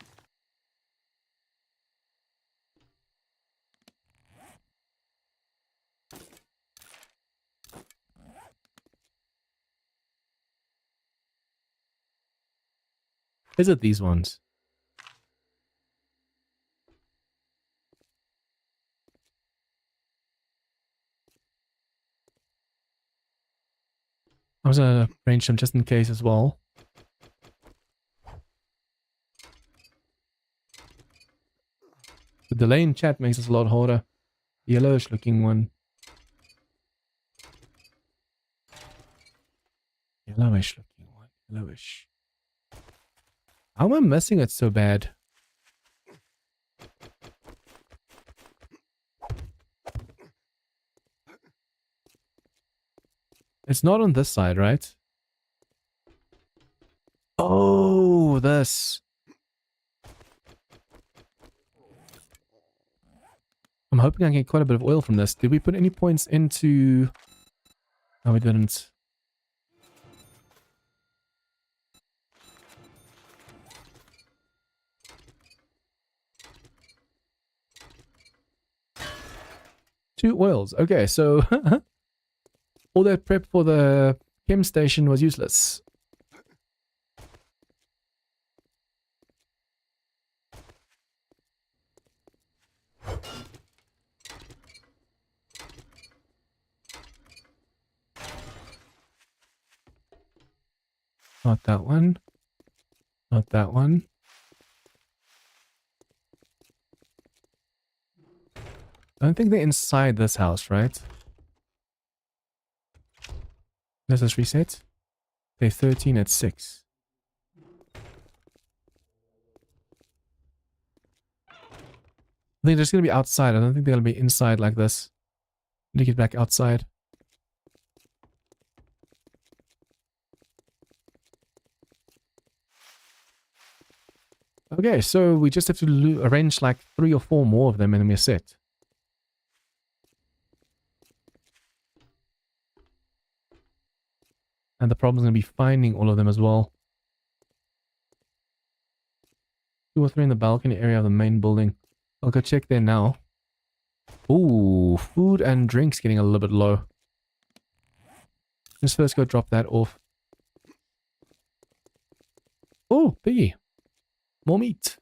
Is it these ones? I was gonna arrange them just in case as well. The delay in chat makes this a lot harder. Yellowish looking one. Yellowish looking one. Yellowish. How am I missing it so bad? It's not on this side, right? Oh, this. I'm hoping I can get quite a bit of oil from this. Did we put any points into... No, we didn't. Two oils. Okay, so... all that prep for the chem station was useless. Not that one. Not that one. I don't think they're inside this house, right? Let's just reset. They're 13 at 6. I think they're just going to be outside. I don't think they're going to be inside like this. Need to get back outside. Okay, so we just have to arrange like 3 or 4 more of them and then we're set. And the problem's going to be finding all of them as well. 2 or 3 in the balcony area of the main building. I'll go check there now. Ooh, food and drinks getting a little bit low. Let's first go drop that off. Oh, piggy. More meat.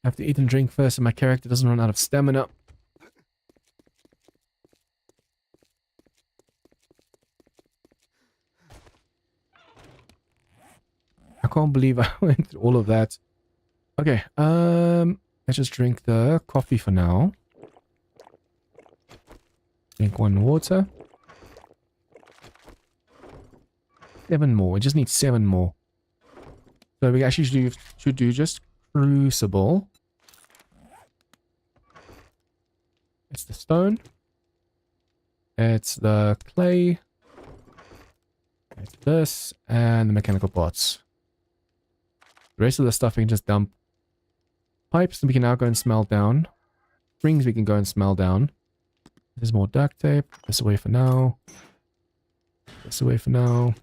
I have to eat and drink first so my character doesn't run out of stamina. I can't believe I went through all of that. Okay, let's just drink the coffee for now. Drink 1 water. 7 more. We just need 7 more. So we actually should do just crucible. It's the stone. It's the clay. It's this. And the mechanical parts. The rest of the stuff we can just dump. Pipes we can now go and smelt down. Rings we can go and smelt down. There's more duct tape. This away for now. This away for now.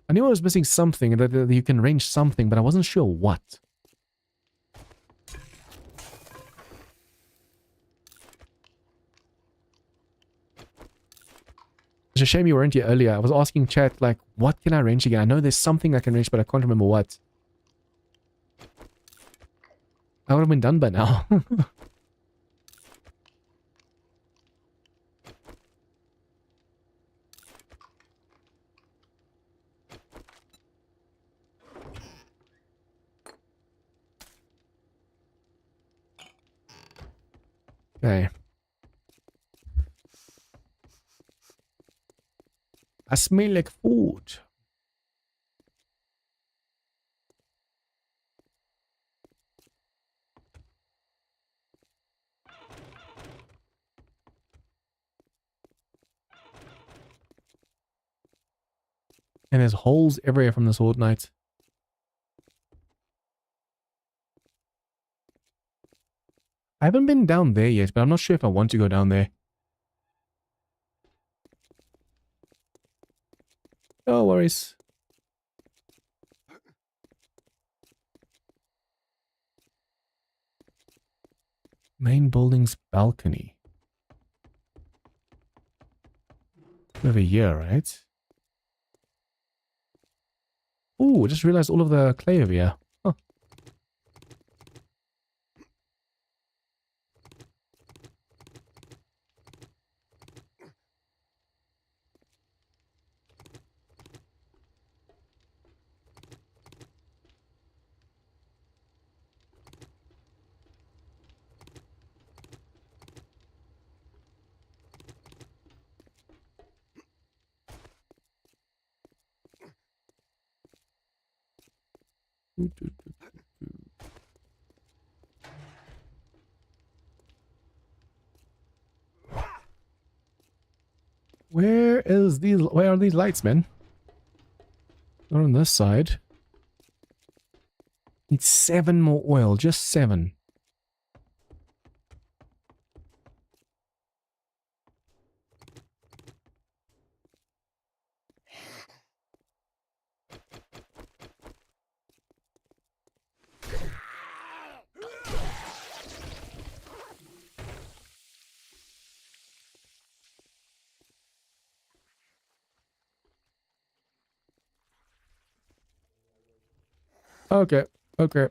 I knew I was missing something, that you can arrange something, but I wasn't sure what. It's a shame you weren't here earlier. I was asking chat, like, what can I arrange again? I know there's something I can arrange, but I can't remember what. I would have been done by now. Okay. I smell like food. And there's holes everywhere from this Horde Knight. I haven't been down there yet, but I'm not sure if I want to go down there. No worries. Main building's balcony. Over here, right? Ooh, I just realized all of the clay over here. Huh. Where are these lights, man? Not on this side. Need 7 more oil, just 7. Okay, okay.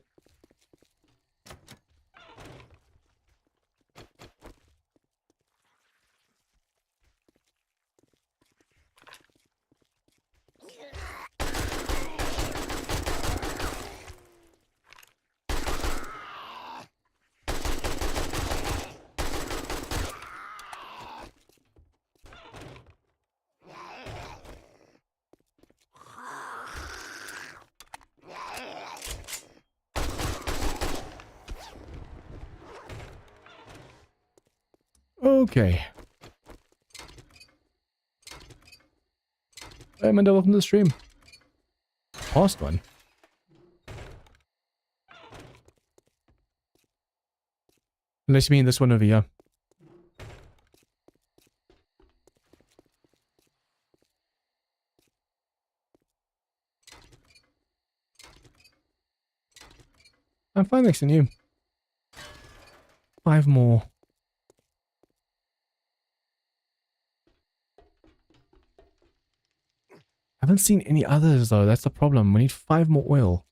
Okay. Hey, Amanda, welcome to the stream. Past one. Unless you mean this one over here. I'm fine next to you. 5 more. I haven't seen any others though, that's the problem. We need 5 more oil.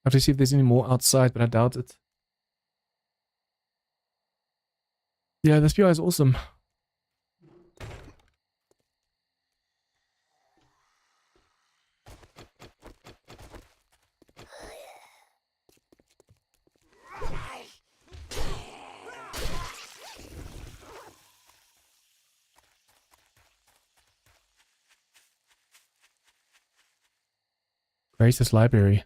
I have to see if there's any more outside, but I doubt it. Yeah, this PI is awesome. Grace's library.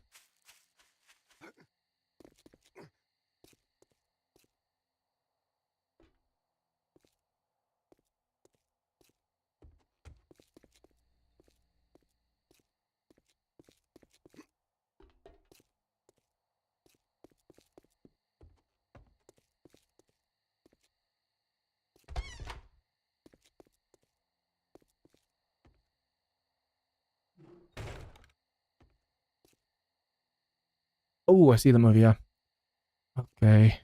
Oh, I see them over here. Okay.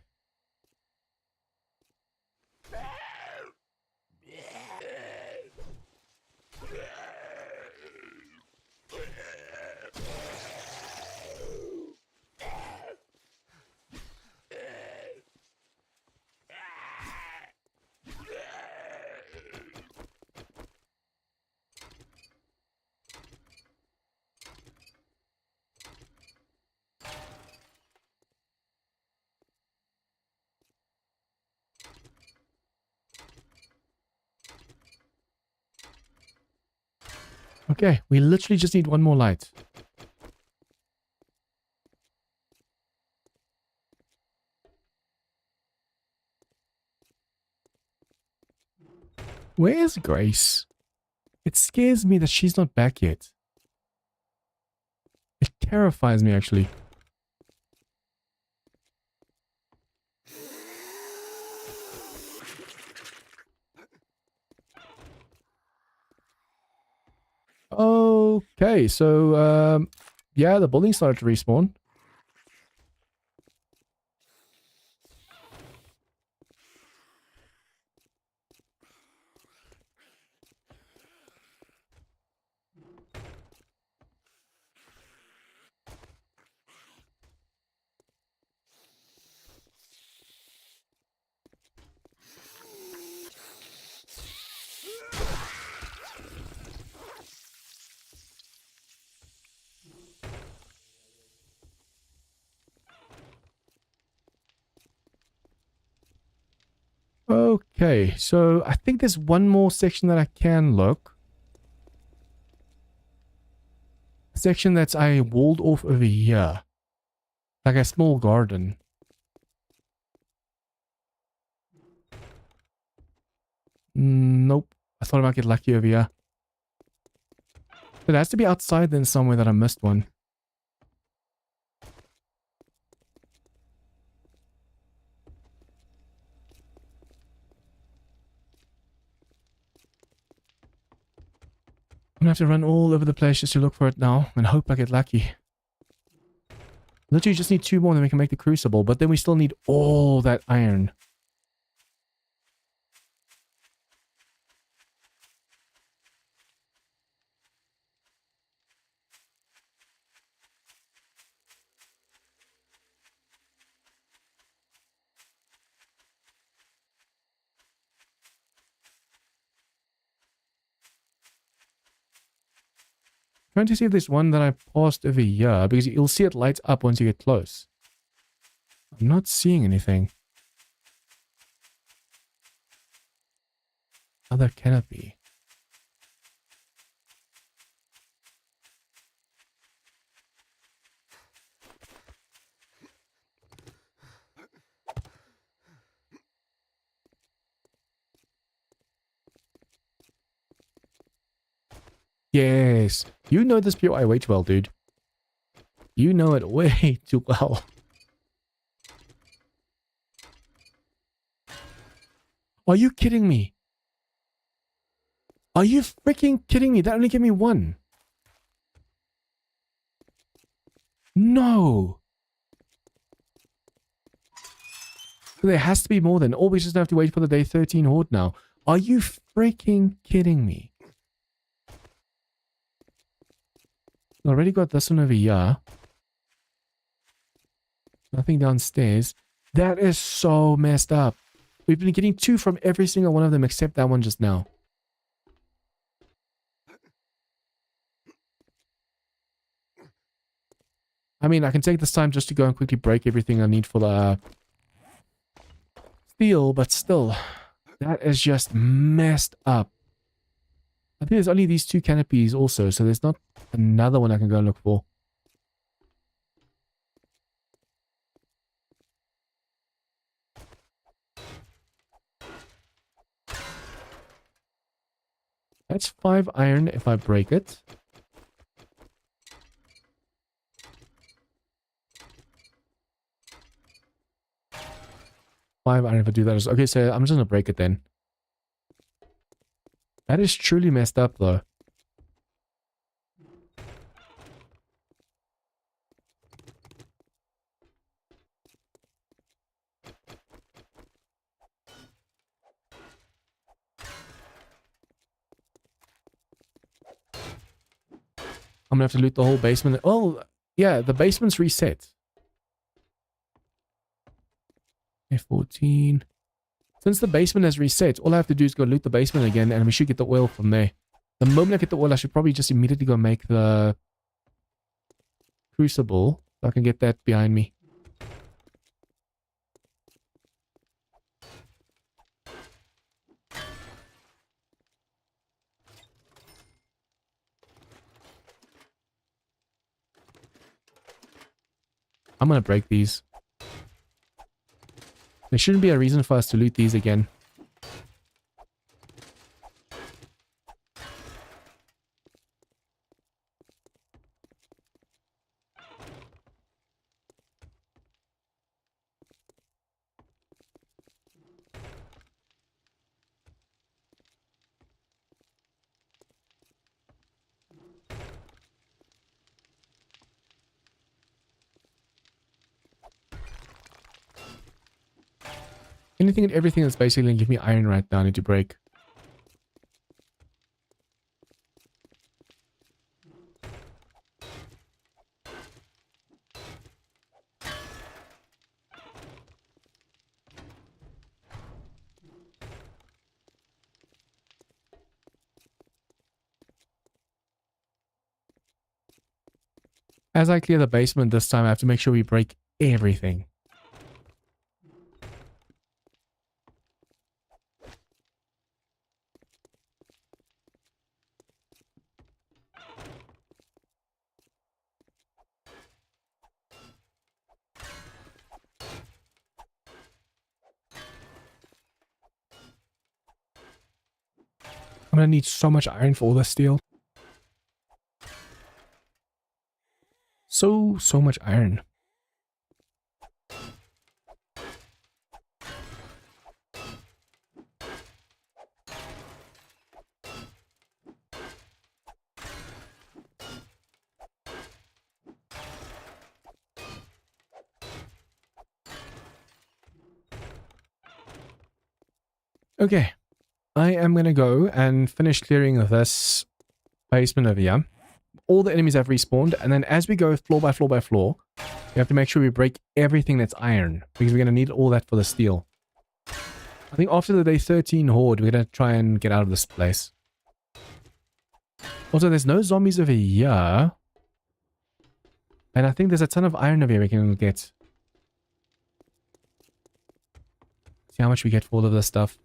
Okay, we literally just need one more light. Where is Grace? It scares me that she's not back yet. It terrifies me, actually. Okay, so, yeah, the building started to respawn. Okay, so I think there's one more section that I can look. A section that's I walled off over here. Like a small garden. Nope. I thought I might get lucky over here. But it has to be outside then somewhere that I missed one. I'm gonna have to run all over the place just to look for it now and hope I get lucky. Literally just need 2 more and then we can make the crucible, but then we still need all that iron. Trying to see if there's one that I passed over here, because you'll see it lights up once you get close. I'm not seeing anything. Other canopy. Yes. You know this POI way too well, dude. You know it way too well. Are you kidding me? Are you freaking kidding me? That only gave me 1. No. There has to be more than. Or we just have to wait for the day 13 horde now. Are you freaking kidding me? I already got this one over here. Nothing downstairs. That is so messed up. We've been getting 2 from every single one of them except that one just now. I mean, I can take this time just to go and quickly break everything I need for the steel, but still, that is just messed up. I think there's only these 2 canopies also, so there's not another one I can go and look for. That's 5 iron if I break it. Five iron if I do that. Okay, so I'm just gonna break it then. That is truly messed up though. I'm gonna have to loot the whole basement. Oh, yeah, the basement's reset. F14. Since the basement has reset, all I have to do is go loot the basement again and we should get the oil from there. The moment I get the oil, I should probably just immediately go make the crucible so I can get that behind me. I'm gonna break these. There shouldn't be a reason for us to loot these again. Anything and everything that's basically going to give me iron right now I need to break. As I clear the basement this time, I have to make sure we break everything. I'm gonna need so much iron for all this steel. So much iron. Okay. I am gonna go and finish clearing this basement over here. All the enemies have respawned, and then as we go floor by floor by floor, we have to make sure we break everything that's iron, because we're going to need all that for the steel. I think after the day 13 horde, we're going to try and get out of this place. Also, there's no zombies over here. And I think there's a ton of iron over here we can get. See how much we get for all of this stuff.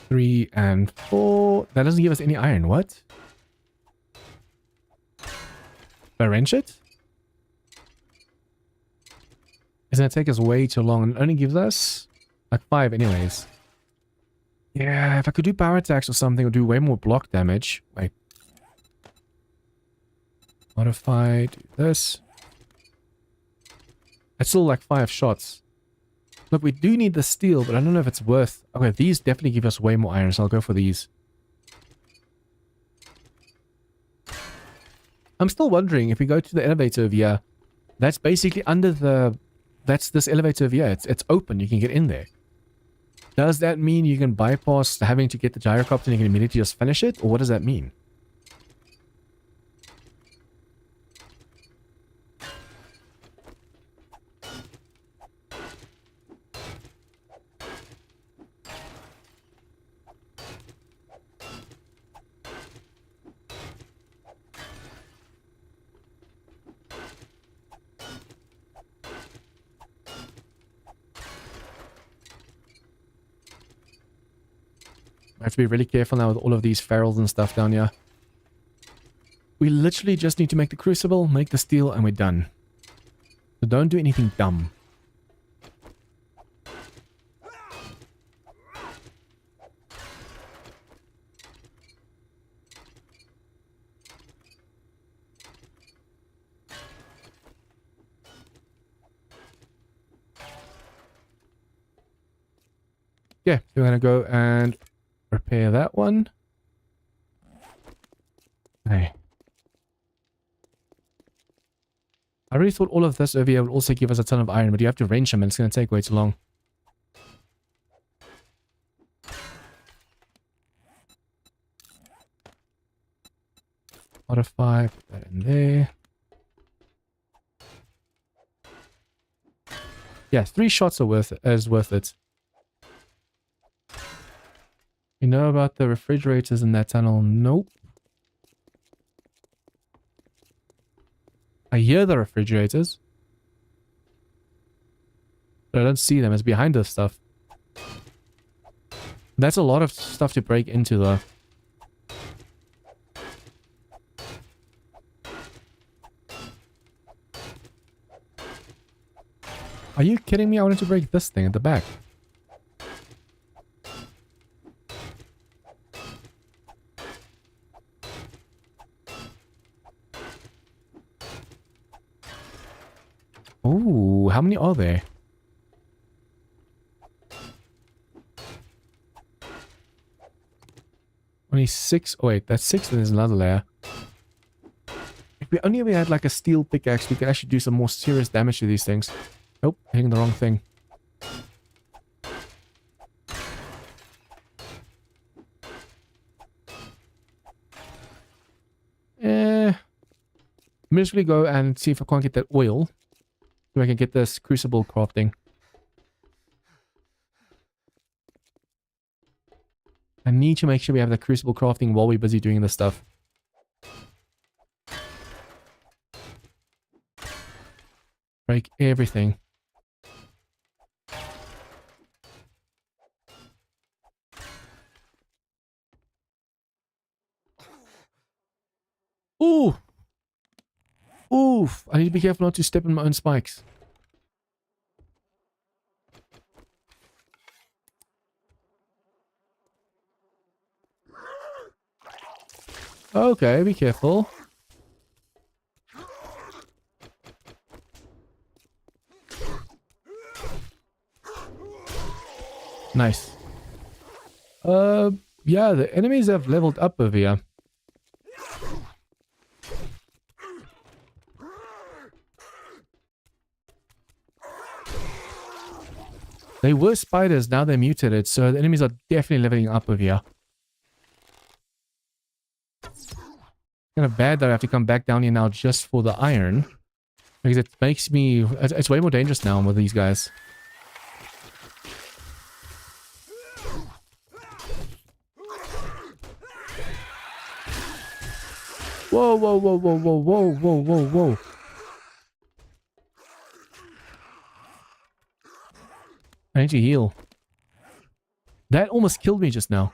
3 and 4. That doesn't give us any iron. What? Do I wrench it? It's going to take us way too long. It only gives us like 5 anyways. Yeah, if I could do power attacks or something, it would do way more block damage. Wait. Modify, do this. That's still like 5 shots. Look, we do need the steel, but I don't know if it's worth... Okay, these definitely give us way more iron, so I'll go for these. I'm still wondering, if we go to the elevator over here, that's basically under the... That's this elevator over here. It's open, you can get in there. Does that mean you can bypass having to get the gyrocopter and you can immediately just finish it? Or what does that mean? I have to be really careful now with all of these ferals and stuff down here. We literally just need to make the crucible, make the steel, and we're done. So don't do anything dumb. Yeah, so we're going to go and repair that one. Okay. I really thought all of this over here would also give us a ton of iron, but you have to wrench them and it's going to take way too long. Modify, put that in there. Yeah, 3 shots are worth it. You know about the refrigerators in that tunnel? Nope. I hear the refrigerators, but I don't see them. It's behind this stuff. That's a lot of stuff to break into, though. Are you kidding me? I wanted to break this thing at the back. Oh, how many are there? Only 6. Oh wait, that's 6 and there's another layer. If we only ever had like a steel pickaxe, we could actually do some more serious damage to these things. Nope, hitting the wrong thing. I'm just gonna go and see if I can't get that oil. So I can get this crucible crafting. I need to make sure we have the crucible crafting while we're busy doing this stuff. Break everything. Ooh! Oof! I need to be careful not to step on my own spikes. Okay, be careful. Nice. Yeah, the enemies have leveled up over here. They were spiders, now they're mutated, so the enemies are definitely leveling up over here. Kind of bad that I have to come back down here now just for the iron. Because it makes me... It's way more dangerous now with these guys. Whoa, whoa, whoa, whoa, whoa, whoa, whoa, whoa, whoa. I need to heal. That almost killed me just now.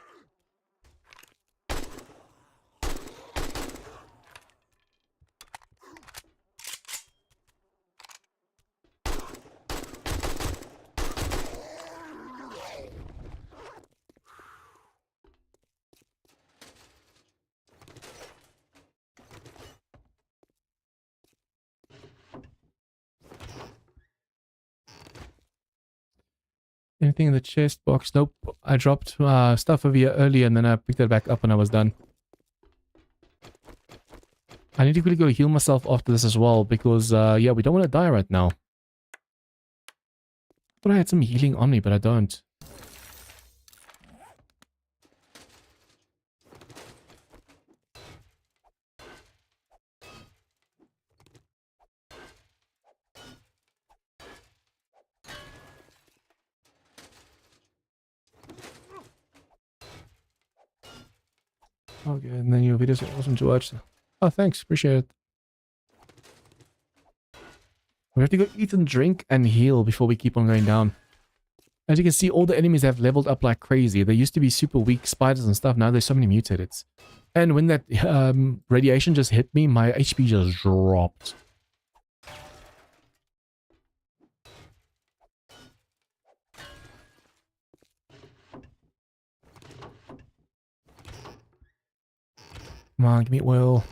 Anything in the chest box? Nope. I dropped stuff over here earlier and then I picked it back up when I was done. I need to quickly go heal myself after this as well because, yeah, we don't want to die right now. But I had some healing on me, but I don't. Okay, and then your videos are awesome to watch. Oh, thanks. Appreciate it. We have to go eat and drink and heal before we keep on going down. As you can see, all the enemies have leveled up like crazy. They used to be super weak spiders and stuff. Now there's so many mutated. And when that radiation just hit me, my HP just dropped. Come on, give me oil.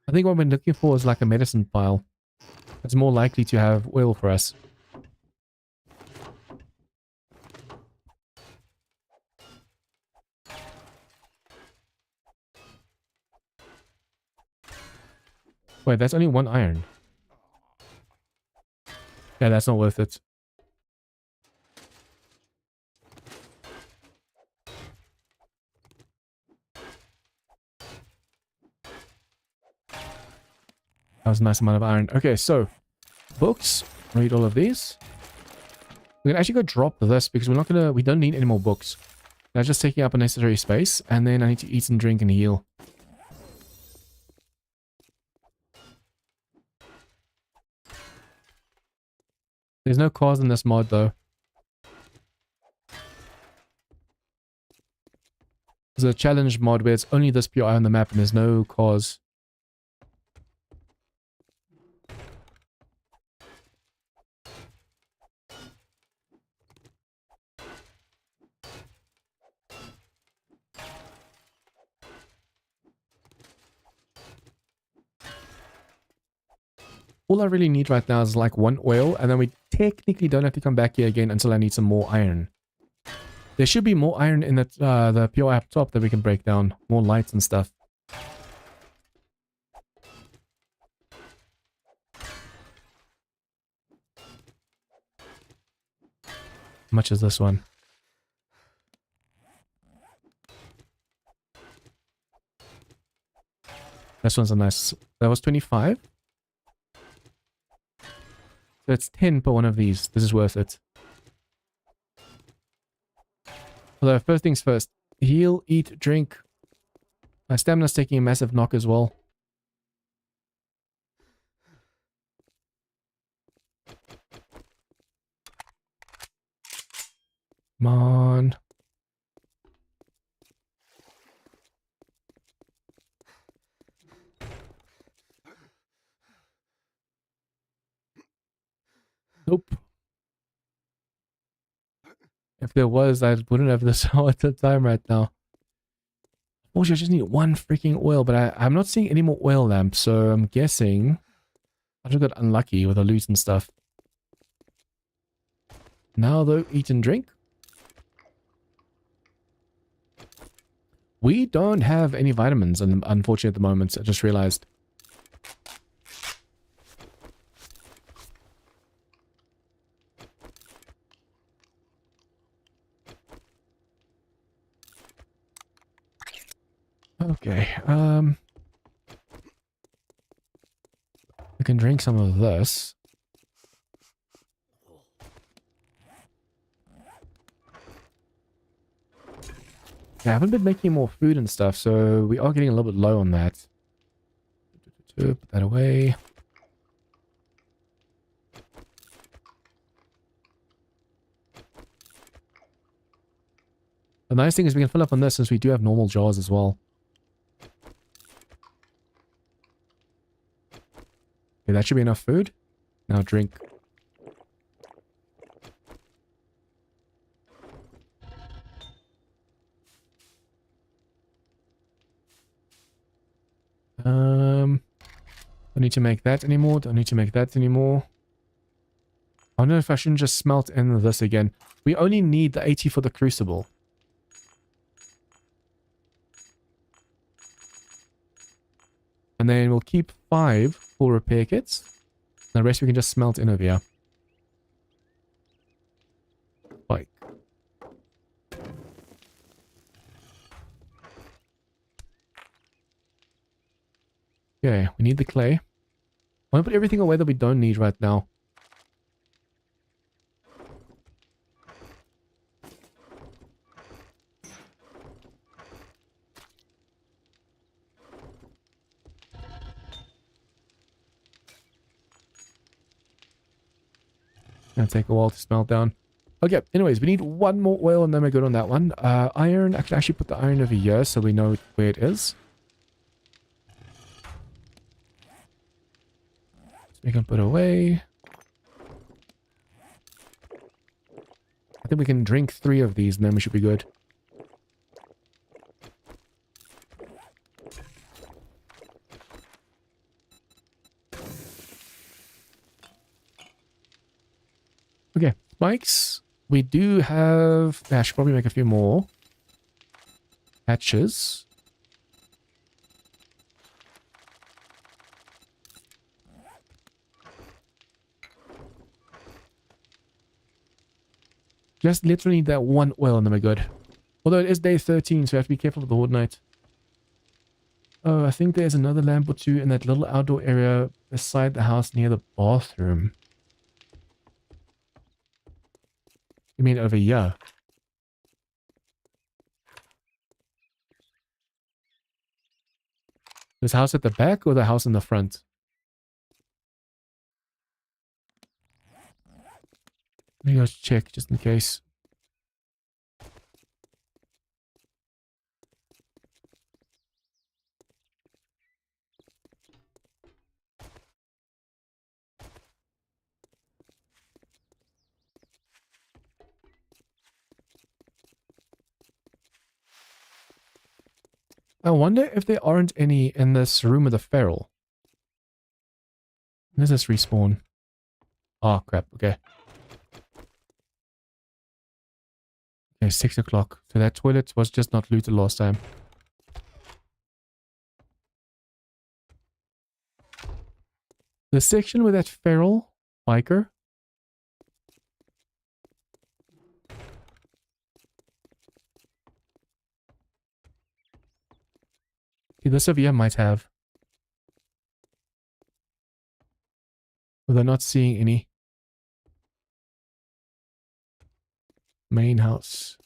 I think what we're looking for is like a medicine pile. It's more likely to have oil for us. Wait, that's only 1 iron. Yeah, that's not worth it. That was a nice amount of iron. Okay, so books. Read all of these. We can actually go drop this because we're not gonna. We don't need any more books. That's just taking up unnecessary space. And then I need to eat and drink and heal. There's no cars in this mod though. There's a challenge mod where it's only this PI on the map and there's no cars. All I really need right now is like one oil, and then we technically don't have to come back here again until I need some more iron. There should be more iron in the pure app top that we can break down. More lights and stuff. How much is this one? This one's a nice... That was 25. So it's 10 per one of these. This is worth it. Although, first things first. Heal, eat, drink. My stamina's taking a massive knock as well. Come on. Nope. If there was, I wouldn't have this all at the time right now. Also, I just need one freaking oil, but I'm not seeing any more oil lamps, so I'm guessing I just got unlucky with the loot and stuff. Now, though, eat and drink. We don't have any vitamins, unfortunately, at the moment. I just realized. Okay, we can drink some of this. Yeah, I haven't been making more food and stuff, so we are getting a little bit low on that. Put that away. The nice thing is we can fill up on this since we do have normal jars as well. Okay, that should be enough food. Now drink. Don't need to make that anymore. Don't need to make that anymore. I don't know if I shouldn't just smelt in this again. We only need the 80 for the crucible. And then we'll keep 5 for repair kits. The rest we can just smelt in over here. Like. Okay, we need the clay. I want to put everything away that we don't need right now. Gonna take a while to smelt down. Okay, anyways, we need one more oil and then we're good on that one. Iron, I can actually put the iron over here so we know where it is. So we can put away. I think we can drink 3 of these and then we should be good. Okay, spikes. We do have... I should probably make a few more. Hatches. Just literally need that one oil and then we're good. Although it is day 13, so we have to be careful with the Horde Night. Oh, I think there's another lamp or two in that little outdoor area beside the house near the bathroom. You mean over here? This house at the back or the house in the front? Let me go check just in case. I wonder if there aren't any in this room with the feral. When does this respawn? Oh, crap. Okay. Okay, 6 o'clock. So that toilet was just not looted last time. The section with that feral biker. Okay, this over here might have. But they're not seeing any. Main house.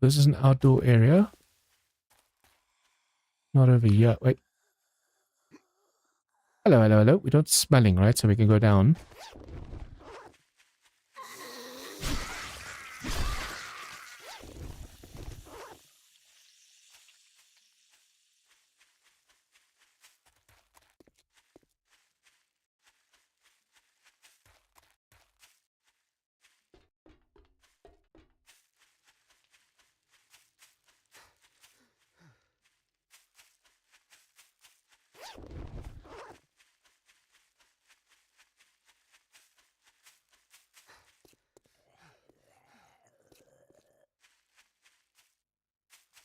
This is an outdoor area. Not over here. Wait. Hello, hello, hello. We're not smelling, right? So we can go down.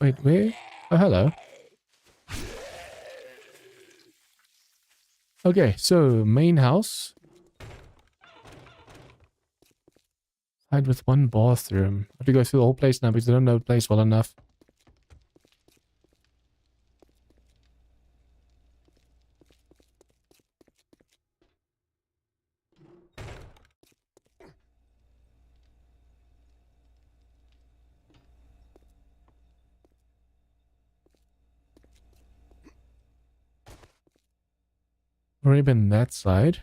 Wait, where? Oh, hello. Okay, so main house. Hide with one bathroom. I have to go through the whole place now because I don't know the place well enough. Already been that side.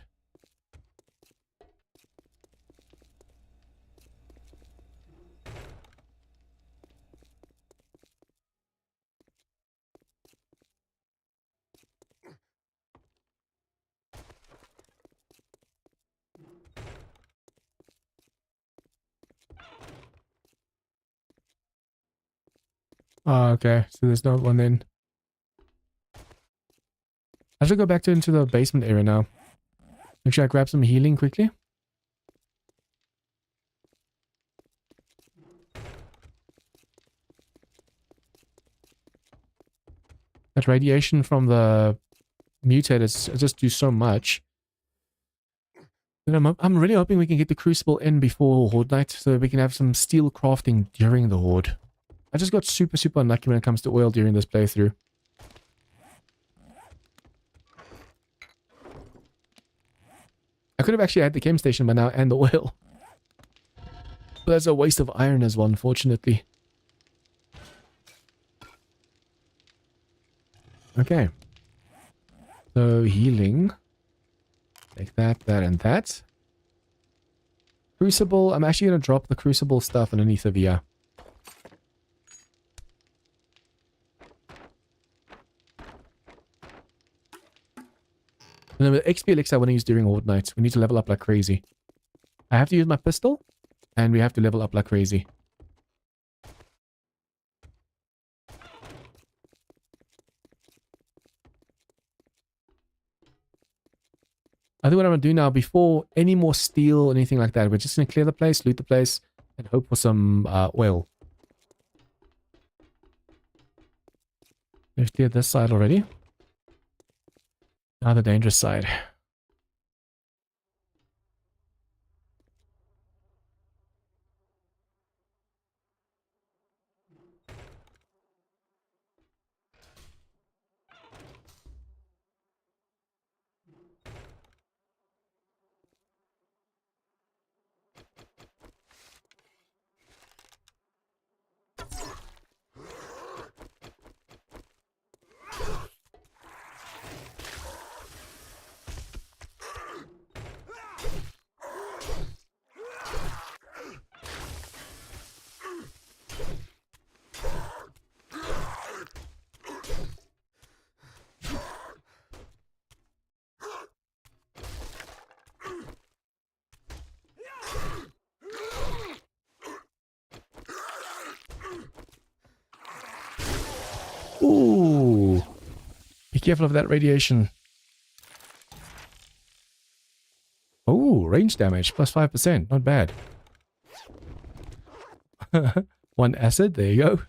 Oh, okay. So there's no one then. I should go back into the basement area now. Make sure I grab some healing quickly. That radiation from the mutators just do so much. And I'm really hoping we can get the crucible in before Horde Night so that we can have some steel crafting during the Horde. I just got super, super unlucky when it comes to oil during this playthrough. I could have actually had the chem station by now and the oil. But that's a waste of iron as well, unfortunately. Okay. So healing. Take that, that, and that. Crucible. I'm actually going to drop the crucible stuff underneath of here. And then with XP elixir I want to use during Horde Night. We need to level up like crazy. I have to use my pistol. And we have to level up like crazy. I think what I'm going to do now, before any more steel or anything like that, we're just going to clear the place, loot the place, and hope for some oil. We've cleared this side already. Now the dangerous side. Ooh. Be careful of that radiation. Oh, range damage, plus 5%. Not bad. One acid, there you go.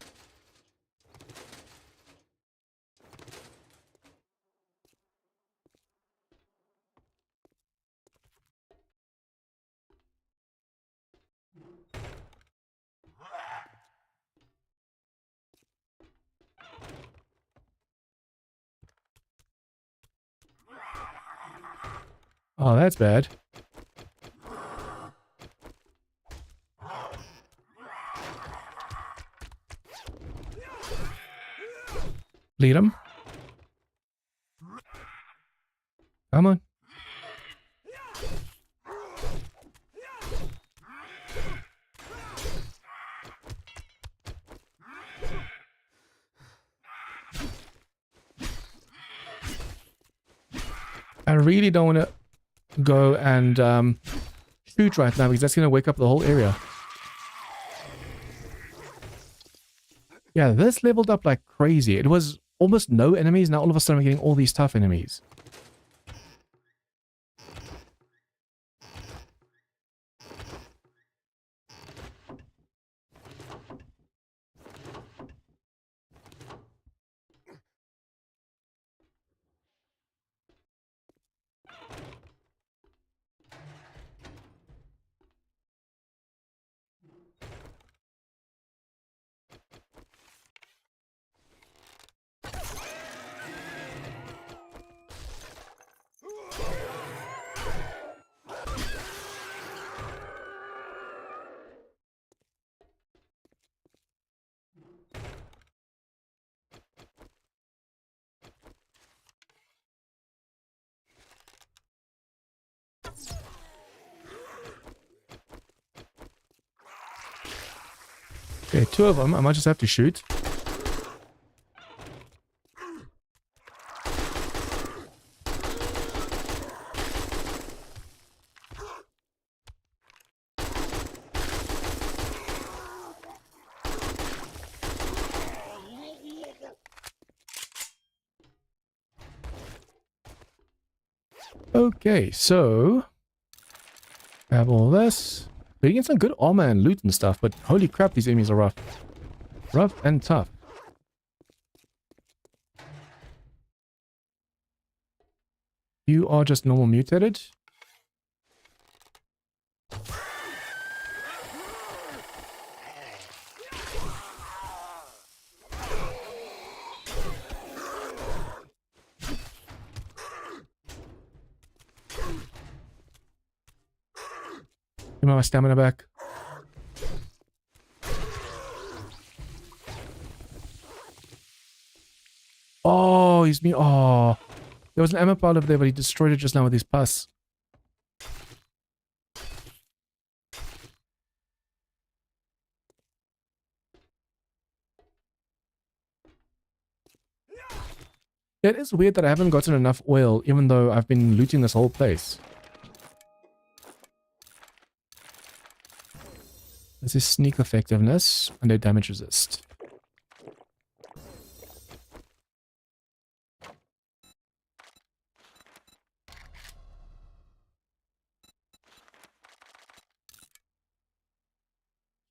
Oh, that's bad. Lead him. Come on. I really don't want to go and shoot right now because that's going to wake up the whole area. Yeah, this leveled up like crazy. It was almost no enemies. Now all of a sudden we're getting all these tough enemies. Okay, two of them. I might just have to shoot. Okay, so grab all this. We're getting some good armor and loot and stuff, but holy crap, these enemies are rough. Rough and tough. You are just normal mutated. Give me my stamina back. Oh, he's me. Oh, there was an ammo pile over there, but he destroyed it just now with his pus. Yeah, it is weird that I haven't gotten enough oil, even though I've been looting this whole place. This is sneak effectiveness, and no damage resist.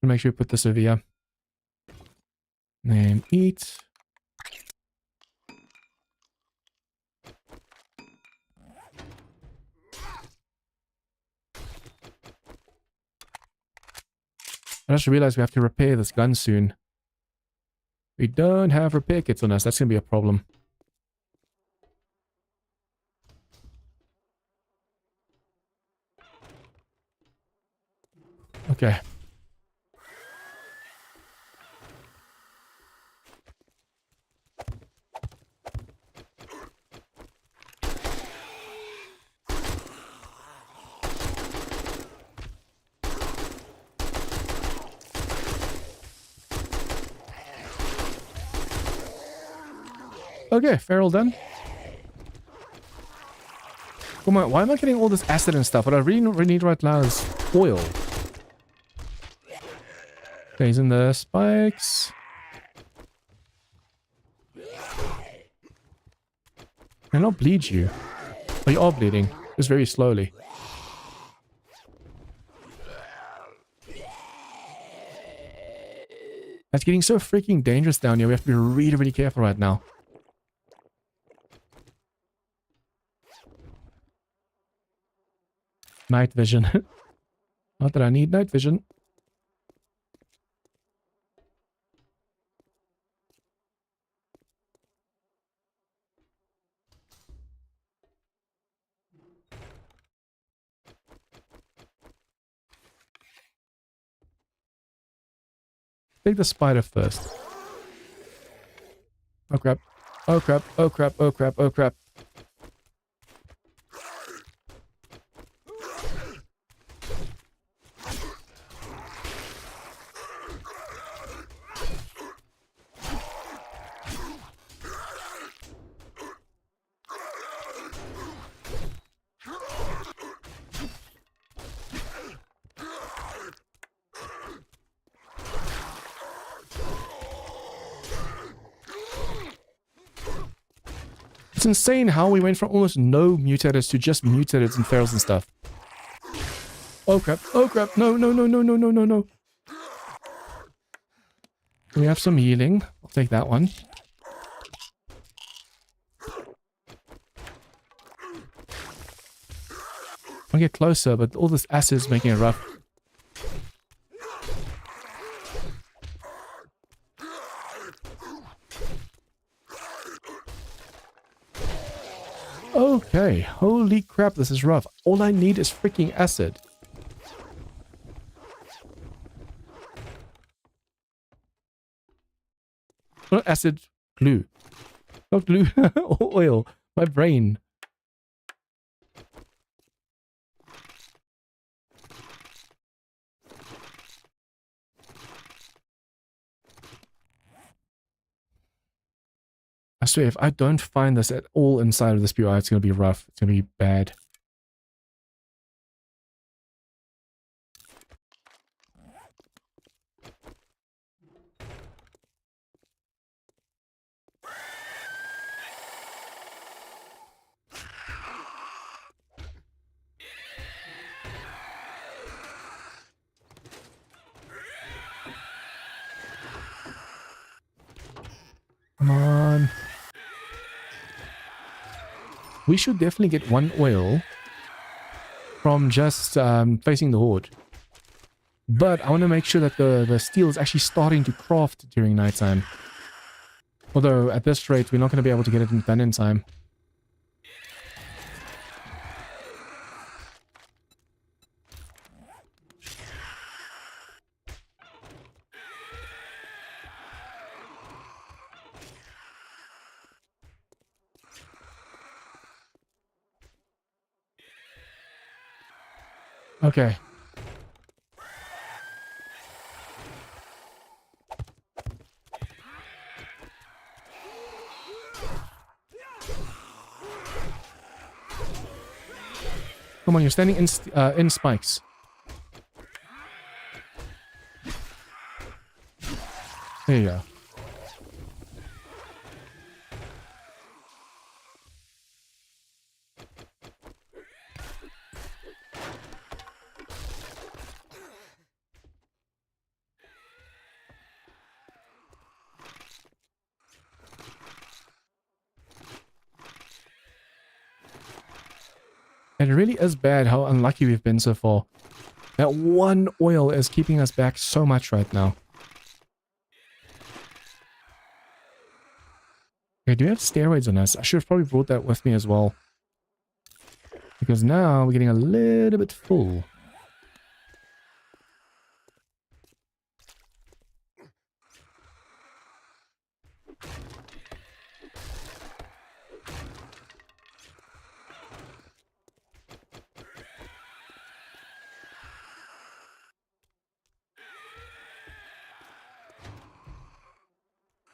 Make sure we put this over here. And eat. I just realized we have to repair this gun soon. We don't have repair kits on us. That's going to be a problem. Okay. Okay, feral done. Come on, why am I getting all this acid and stuff? What I really need right now is oil. Okay, he's in the spikes. Can I bleed you? Oh, you are bleeding. Just very slowly. It's getting so freaking dangerous down here. We have to be really, really careful right now. Night vision. Not that I need night vision. Take the spider first. Oh crap. Oh crap. Oh crap. Oh crap. Oh crap. It's insane how we went from almost no mutators to just mutators and ferals and stuff. Oh crap, oh crap, no, no, no, no, no, no, no, no. We have some healing. I'll take that one. I'll get closer, but all this acid is making it rough. Okay, holy crap, this is rough. All I need is freaking acid. Not acid, glue. Not glue, oil. My brain. I swear, if I don't find this at all inside of this BUI, it's going to be rough. It's going to be bad. Come on. We should definitely get one oil from just facing the horde. But I want to make sure that the steel is actually starting to craft during nighttime. Although, at this rate, we're not going to be able to get it done in time. Okay. Come on, you're standing in spikes. There you go. It really is bad how unlucky we've been so far. That one oil is keeping us back so much right now. Okay, do we have steroids on us? I should have probably brought that with me as well. Because now we're getting a little bit full.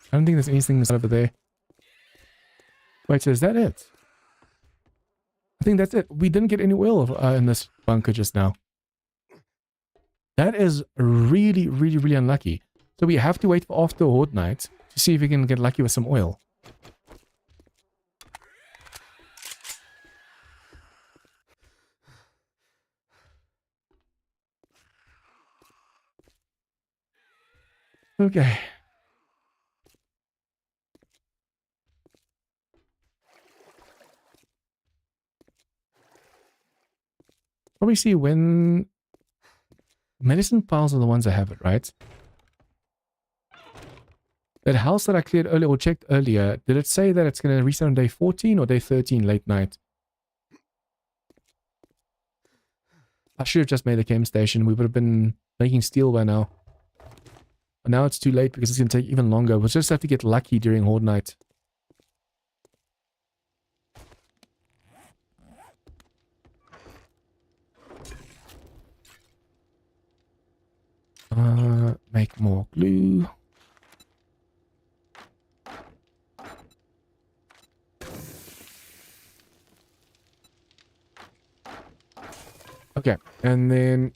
I don't think there's anything over there. Wait, so is that it? I think that's it. We didn't get any oil in this bunker just now. That is really, really, really unlucky. So we have to wait for after Horde Night to see if we can get lucky with some oil. Okay. Probably see when medicine piles are the ones that have it, right? That house that I cleared earlier or checked earlier, did it say that it's going to reset on day 14 or day 13 late night? I should have just made the chem station. We would have been making steel by now. But now it's too late because it's going to take even longer. We'll just have to get lucky during Horde night. Make more glue. Okay, and then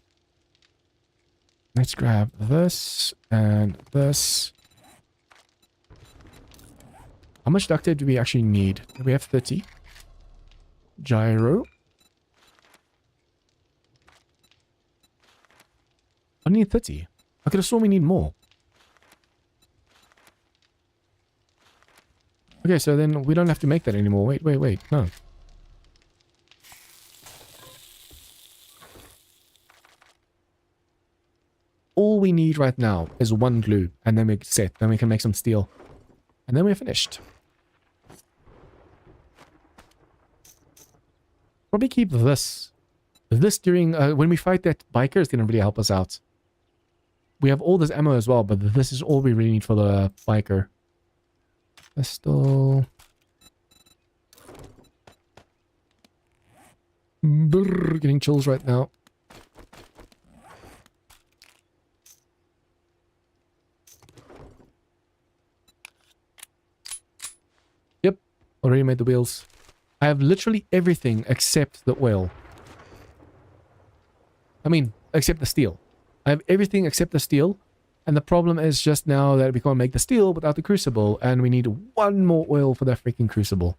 let's grab this and this. How much duct tape do we actually need? Do we have 30? Gyro. I need 30. I could have sworn we need more. Okay, so then we don't have to make that anymore. Wait. No. All we need right now is one glue, and then we're set. Then we can make some steel. And then we're finished. Probably keep this. This during... when we fight that biker is going to really help us out. We have all this ammo as well, but this is all we really need for the biker. Pistol. Brrr, getting chills right now. Yep, already made the wheels. I have literally everything except the oil. I mean, except the steel. I have everything except the steel. And the problem is just now that we can't make the steel without the crucible. And we need one more oil for that freaking crucible.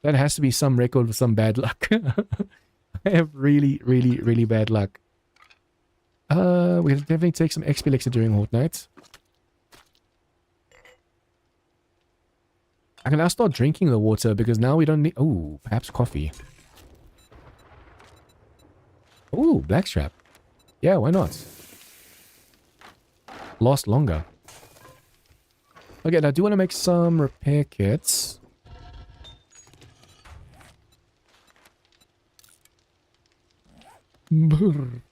That has to be some record with some bad luck. I have really bad luck. We'll definitely take some XP elixir during Horde night. I can now start drinking the water because now we don't need... Oh, perhaps coffee. Ooh, blackstrap. Yeah, why not? Last longer. Okay, now I do want to make some repair kits. Brr.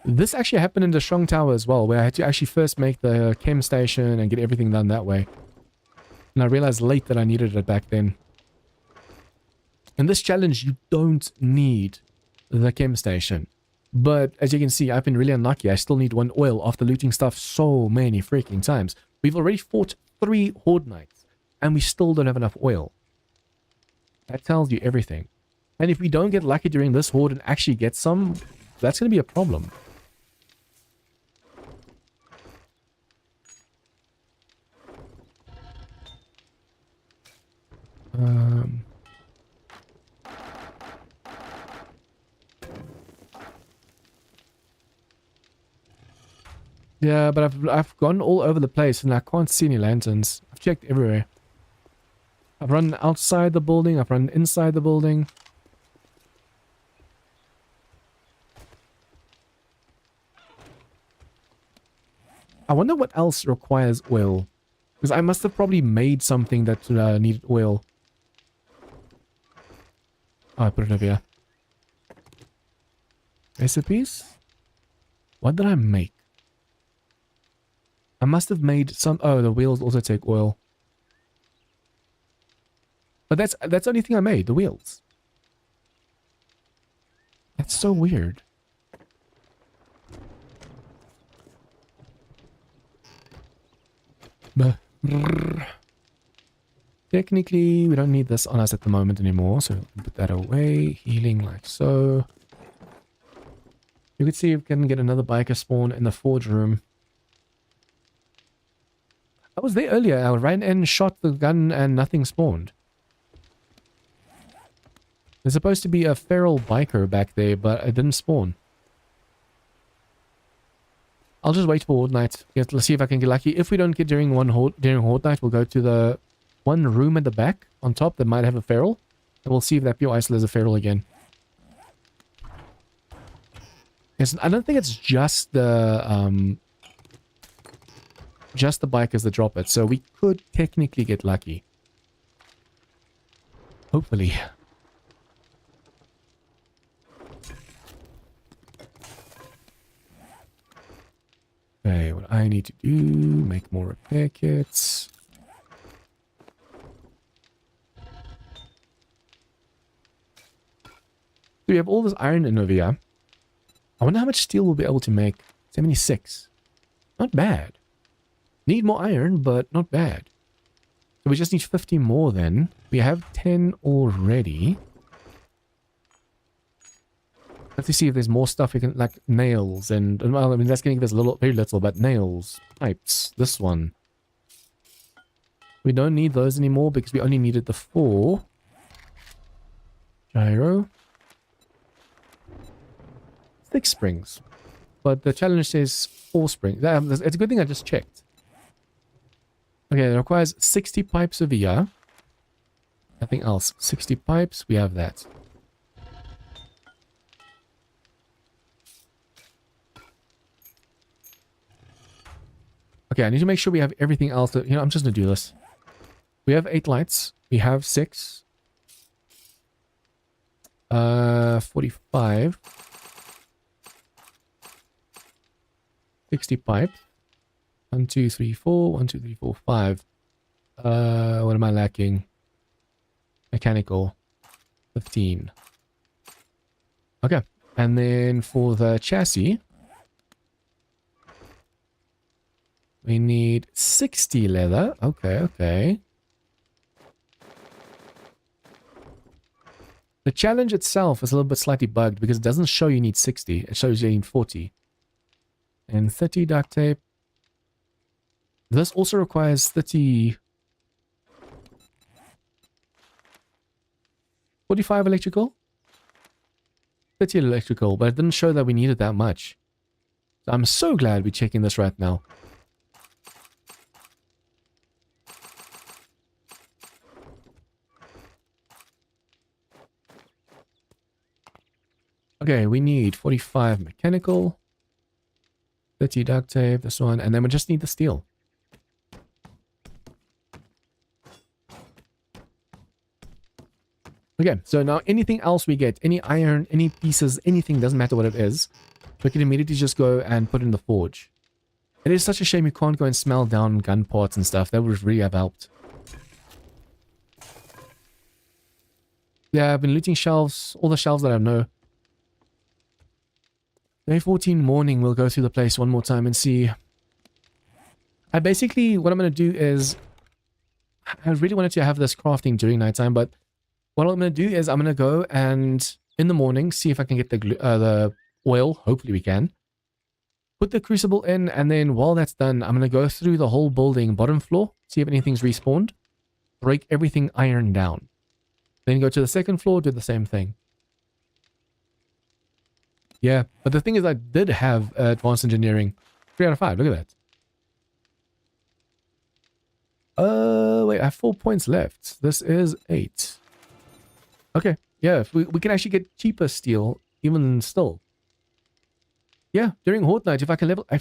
This actually happened in the Strong Tower as well, where I had to actually first make the chem station and get everything done that way. And I realized late that I needed it back then. In this challenge, you don't need the chem station. But as you can see, I've been really unlucky. I still need one oil after looting stuff so many freaking times. We've already fought 3 Horde nights, and we still don't have enough oil. That tells you everything. And if we don't get lucky during this Horde and actually get some, that's going to be a problem. Yeah, but I've gone all over the place and I can't see any lanterns. I've checked everywhere. I've run outside the building, I've run inside the building. I wonder what else requires oil. Because I must have probably made something that needed oil. Oh, I put it over here. Recipes? What did I make? I must have made some... Oh, the wheels also take oil. But that's the only thing I made, the wheels. That's so weird. Technically, we don't need this on us at the moment anymore, so put that away. Healing like so. You can see if we can get another biker spawn in the forge room. was there earlier. I ran and shot the gun and nothing spawned. There's supposed to be a feral biker back there, but it didn't spawn. I'll just wait for Horde Night. Yes, let's see if I can get lucky. If we don't get during Horde Night, we'll go to the one room at the back on top that might have a feral. And we'll see if that pure isol is a feral again. Yes, I don't think it's just the bikers that drop it. So we could technically get lucky. Hopefully. Okay, what I need to do, make more repair kits. So we have all this iron in over here. I wonder how much steel we'll be able to make. 76. Not bad. Need more iron, but not bad. So we just need 50 more then. We have 10 already. Let's see if there's more stuff we can, like nails and well, I mean, that's going to give us a little, very little, but nails, pipes, this one. We don't need those anymore because we only needed the 4. Gyro. 6 springs. But the challenge says 4 springs. It's a good thing I just checked. Okay, it requires 60 pipes over here. Nothing else. 60 pipes, we have that. Okay, I need to make sure we have everything else. That, I'm just going to do this. We have 8 lights. We have 6. 45. 60 pipe. 1, 2, 3, 4. 1, 2, 3, 4, 5. What am I lacking? Mechanical. 15. Okay. And then for the chassis, we need 60 leather. Okay, okay. The challenge itself is a little bit slightly bugged because it doesn't show you need 60. It shows you need 40. And 30 duct tape. This also requires 30... 45 electrical? 30 electrical, but it didn't show that we needed that much. So I'm so glad we're checking this right now. Okay, we need 45 mechanical, 30 duct tape, this one, and then we just need the steel. Okay, so now anything else we get, any iron, any pieces, anything, doesn't matter what it is, we can immediately just go and put it in the forge. It is such a shame you can't go and smell down gun parts and stuff. That would really have helped. Yeah, I've been looting shelves, all the shelves that I know. Day 14 morning, we'll go through the place one more time and see. What I'm going to do is, I really wanted to have this crafting during nighttime, but what I'm going to do is I'm going to go and in the morning see if I can get the oil. Hopefully we can. Put the crucible in, and then while that's done, I'm going to go through the whole building, bottom floor, see if anything's respawned, break everything iron down. Then go to the second floor, do the same thing. Yeah, but the thing is I did have advanced engineering. 3 out of 5, look at that. Wait, I have 4 points left. This is 8. Okay, yeah, if we can actually get cheaper steel, even still. Yeah, during Horde Night, if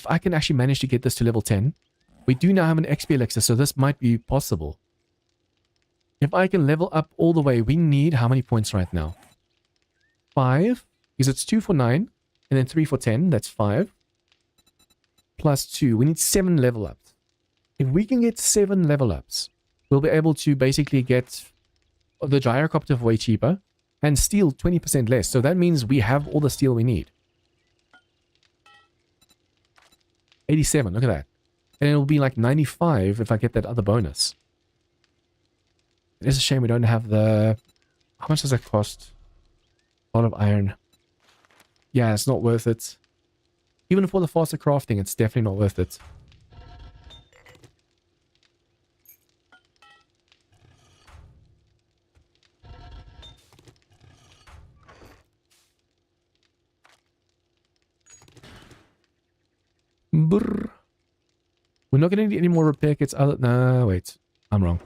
I can actually manage to get this to level 10, we do now have an XP elixir, so this might be possible. If I can level up all the way, we need how many points right now? 5, because it's 2 for 9, and then 3 for 10, that's 5. Plus 2, we need 7 level ups. If we can get 7 level ups, we'll be able to basically get the gyrocopter way cheaper, and steel 20% less, so that means we have all the steel we need. 87, look at that. And it'll be like 95 if I get that other bonus. It is a shame we don't have the... How much does that cost? A lot of iron. Yeah, it's not worth it. Even for the faster crafting, it's definitely not worth it. Brr. We're not going to need any more repair kits. No, wait. I'm wrong.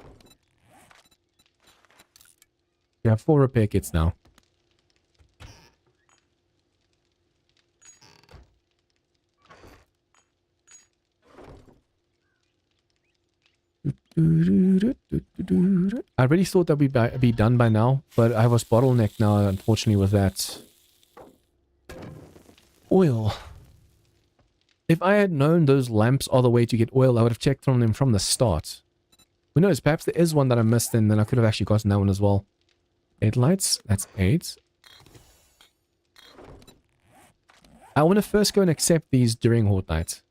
We have 4 repair kits now. I really thought that we'd be done by now, but I was bottlenecked now, unfortunately, with that oil. If I had known those lamps are the way to get oil, I would have checked on them from the start. Who knows, perhaps there is one that I missed, and then I could have actually gotten that one as well. 8 lights, that's 8. I want to first go and accept these during Horde Night.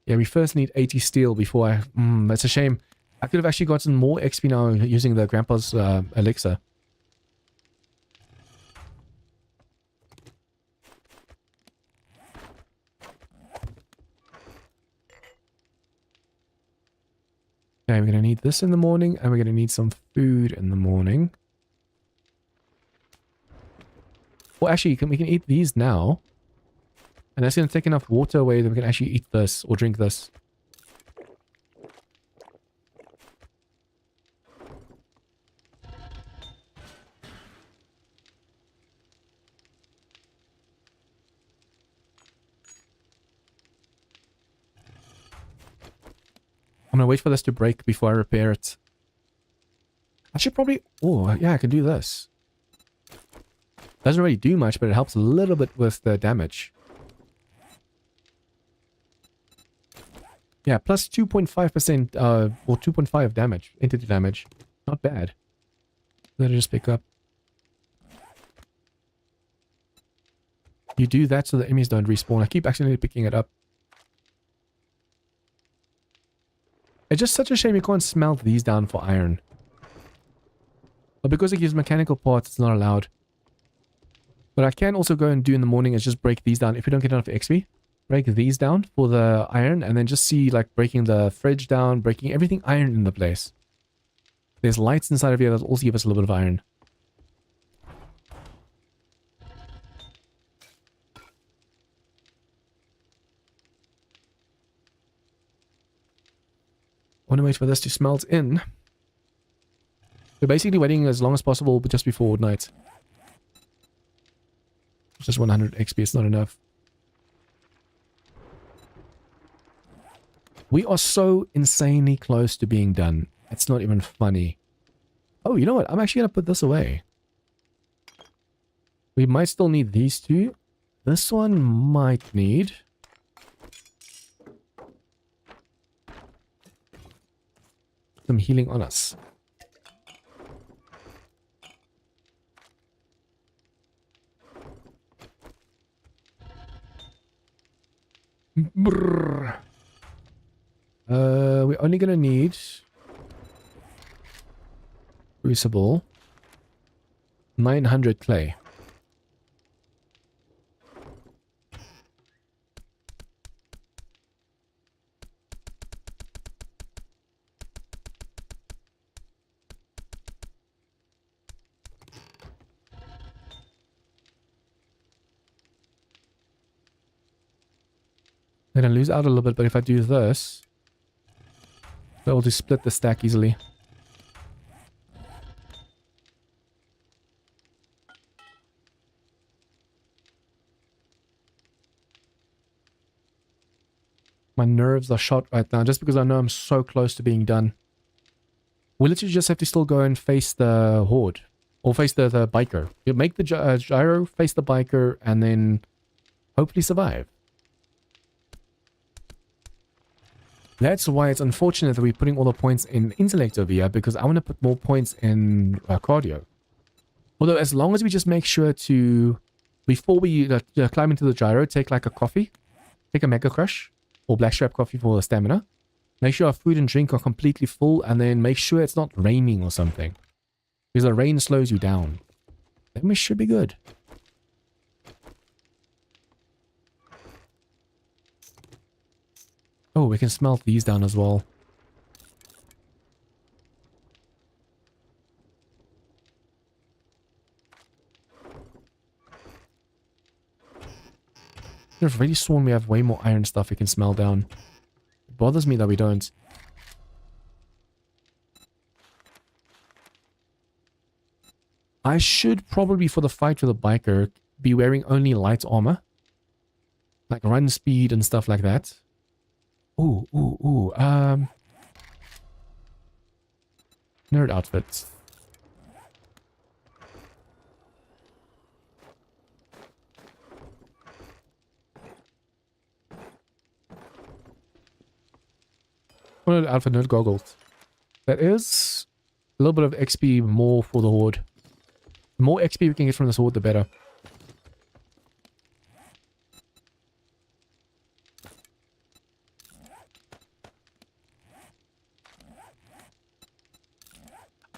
Yeah, we first need 80 steel before I... that's a shame. I could have actually gotten more XP now using the Grandpa's elixir. Okay, we're going to need this in the morning, and we're going to need some food in the morning. Well, actually, we can eat these now. And that's going to take enough water away that we can actually eat this or drink this. I'm going to wait for this to break before I repair it. I should probably... Oh, yeah, I can do this. Doesn't really do much, but it helps a little bit with the damage. Yeah, plus 2.5% or 2.5 damage, entity damage. Not bad. Let it just pick up. You do that so the enemies don't respawn. I keep accidentally picking it up. It's just such a shame you can't smelt these down for iron. But because it gives mechanical parts, it's not allowed. But I can also go and do in the morning is just break these down if we don't get enough XP. Break these down for the iron, and then just see like breaking the fridge down, breaking everything iron in the place. There's lights inside of here that also give us a little bit of iron. I want to wait for this to smelt in. We're basically waiting as long as possible, but just before night. It's just 100 XP, it's not enough. We are so insanely close to being done. It's not even funny. Oh, you know what? I'm actually going to put this away. We might still need these two. This one might need... some healing on us. Brrr. We're only gonna need crucible, 900 clay. I'm gonna lose out a little bit, but if I do this, I'll just split the stack easily. My nerves are shot right now, just because I know I'm so close to being done. We literally just have to still go and face the horde. Or face the biker. You make the gyro, face the biker, and then hopefully survive. That's why it's unfortunate that we're putting all the points in intellect over here, because I want to put more points in cardio. Although as long as we just make sure to, before we climb into the gyro, take like a coffee, take a Mega Crush, or Blackstrap coffee for the stamina. Make sure our food and drink are completely full, and then make sure it's not raining or something. Because the rain slows you down. Then we should be good. Oh, we can smelt these down as well. I've already sworn we have way more iron stuff we can smell down. It bothers me that we don't. I should probably, for the fight with a biker, be wearing only light armor. Like run speed and stuff like that. Ooh, ooh, ooh. Nerd outfits. Nerd outfit, nerd goggles. That is a little bit of XP more for the horde. The more XP we can get from this horde, the better.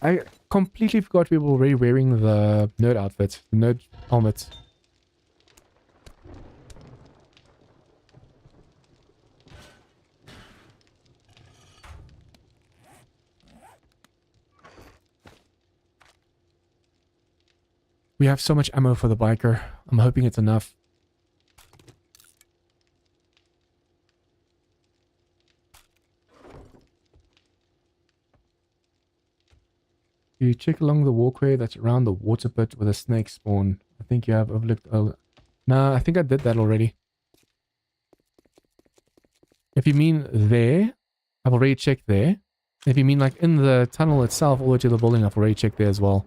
I completely forgot we were already wearing the nerd outfit, the nerd helmet. We have so much ammo for the biker. I'm hoping it's enough. You check along the walkway that's around the water pit with a snake spawn. I think you have overlooked... Oh, nah, I think I did that already. If you mean there, I've already checked there. If you mean like in the tunnel itself, all the way to the building, I've already checked there as well.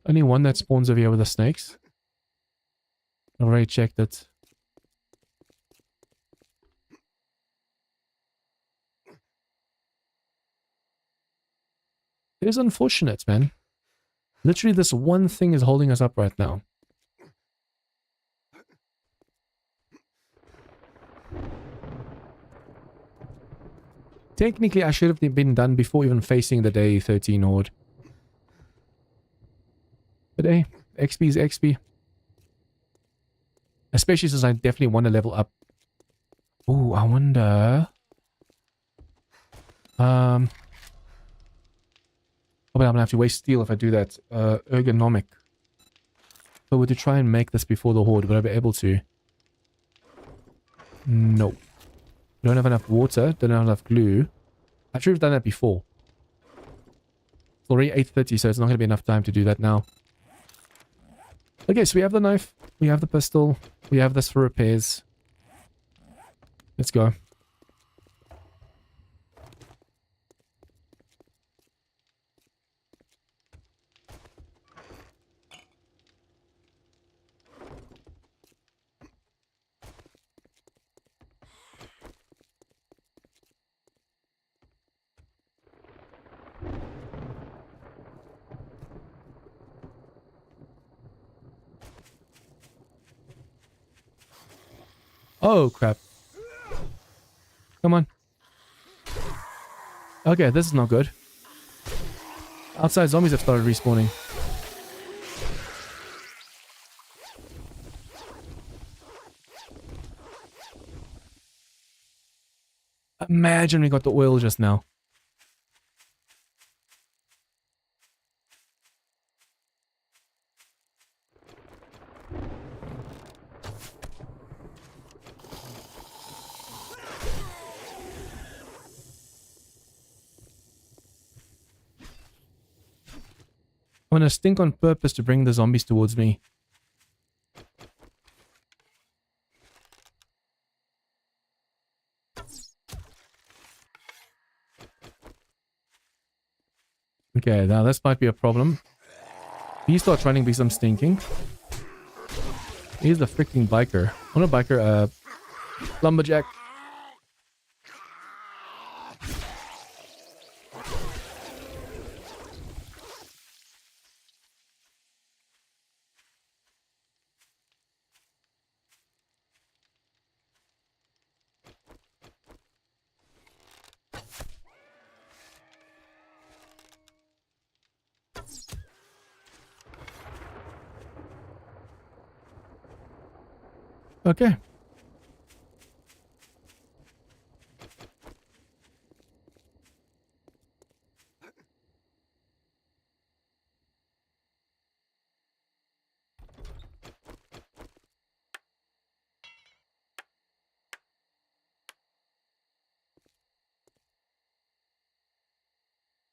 Only one that spawns over here with the snakes. I've already checked it. It is unfortunate, man. Literally, this one thing is holding us up right now. Technically, I should have been done before even facing the day 13 horde. But hey, XP is XP. Especially since I definitely want to level up. Ooh, I wonder... Oh, but I'm gonna have to waste steel if I do that. Ergonomic. So would you try and make this before the horde? Would I be able to? No. Don't have enough water. Don't have enough glue. I should have done that before. It's already 8:30, so it's not going to be enough time to do that now. Okay, so we have the knife. We have the pistol. We have this for repairs. Let's go. Oh, crap. Come on. Okay, this is not good. Outside zombies have started respawning. Imagine we got the oil just now. I'm gonna stink on purpose to bring the zombies towards me. Okay, now this might be a problem. He starts running because I'm stinking. He's the freaking biker. Not a biker, lumberjack. Okay.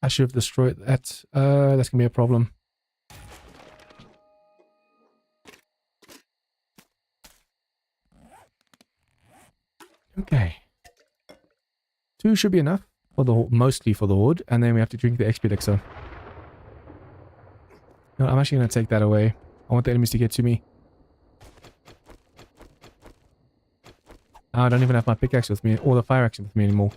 I should have destroyed that. That's gonna be a problem. Okay. 2 should be enough for the mostly for the horde, and then we have to drink the XP elixir. No, I'm actually gonna take that away. I want the enemies to get to me. I don't even have my pickaxe with me or the fire axe with me anymore.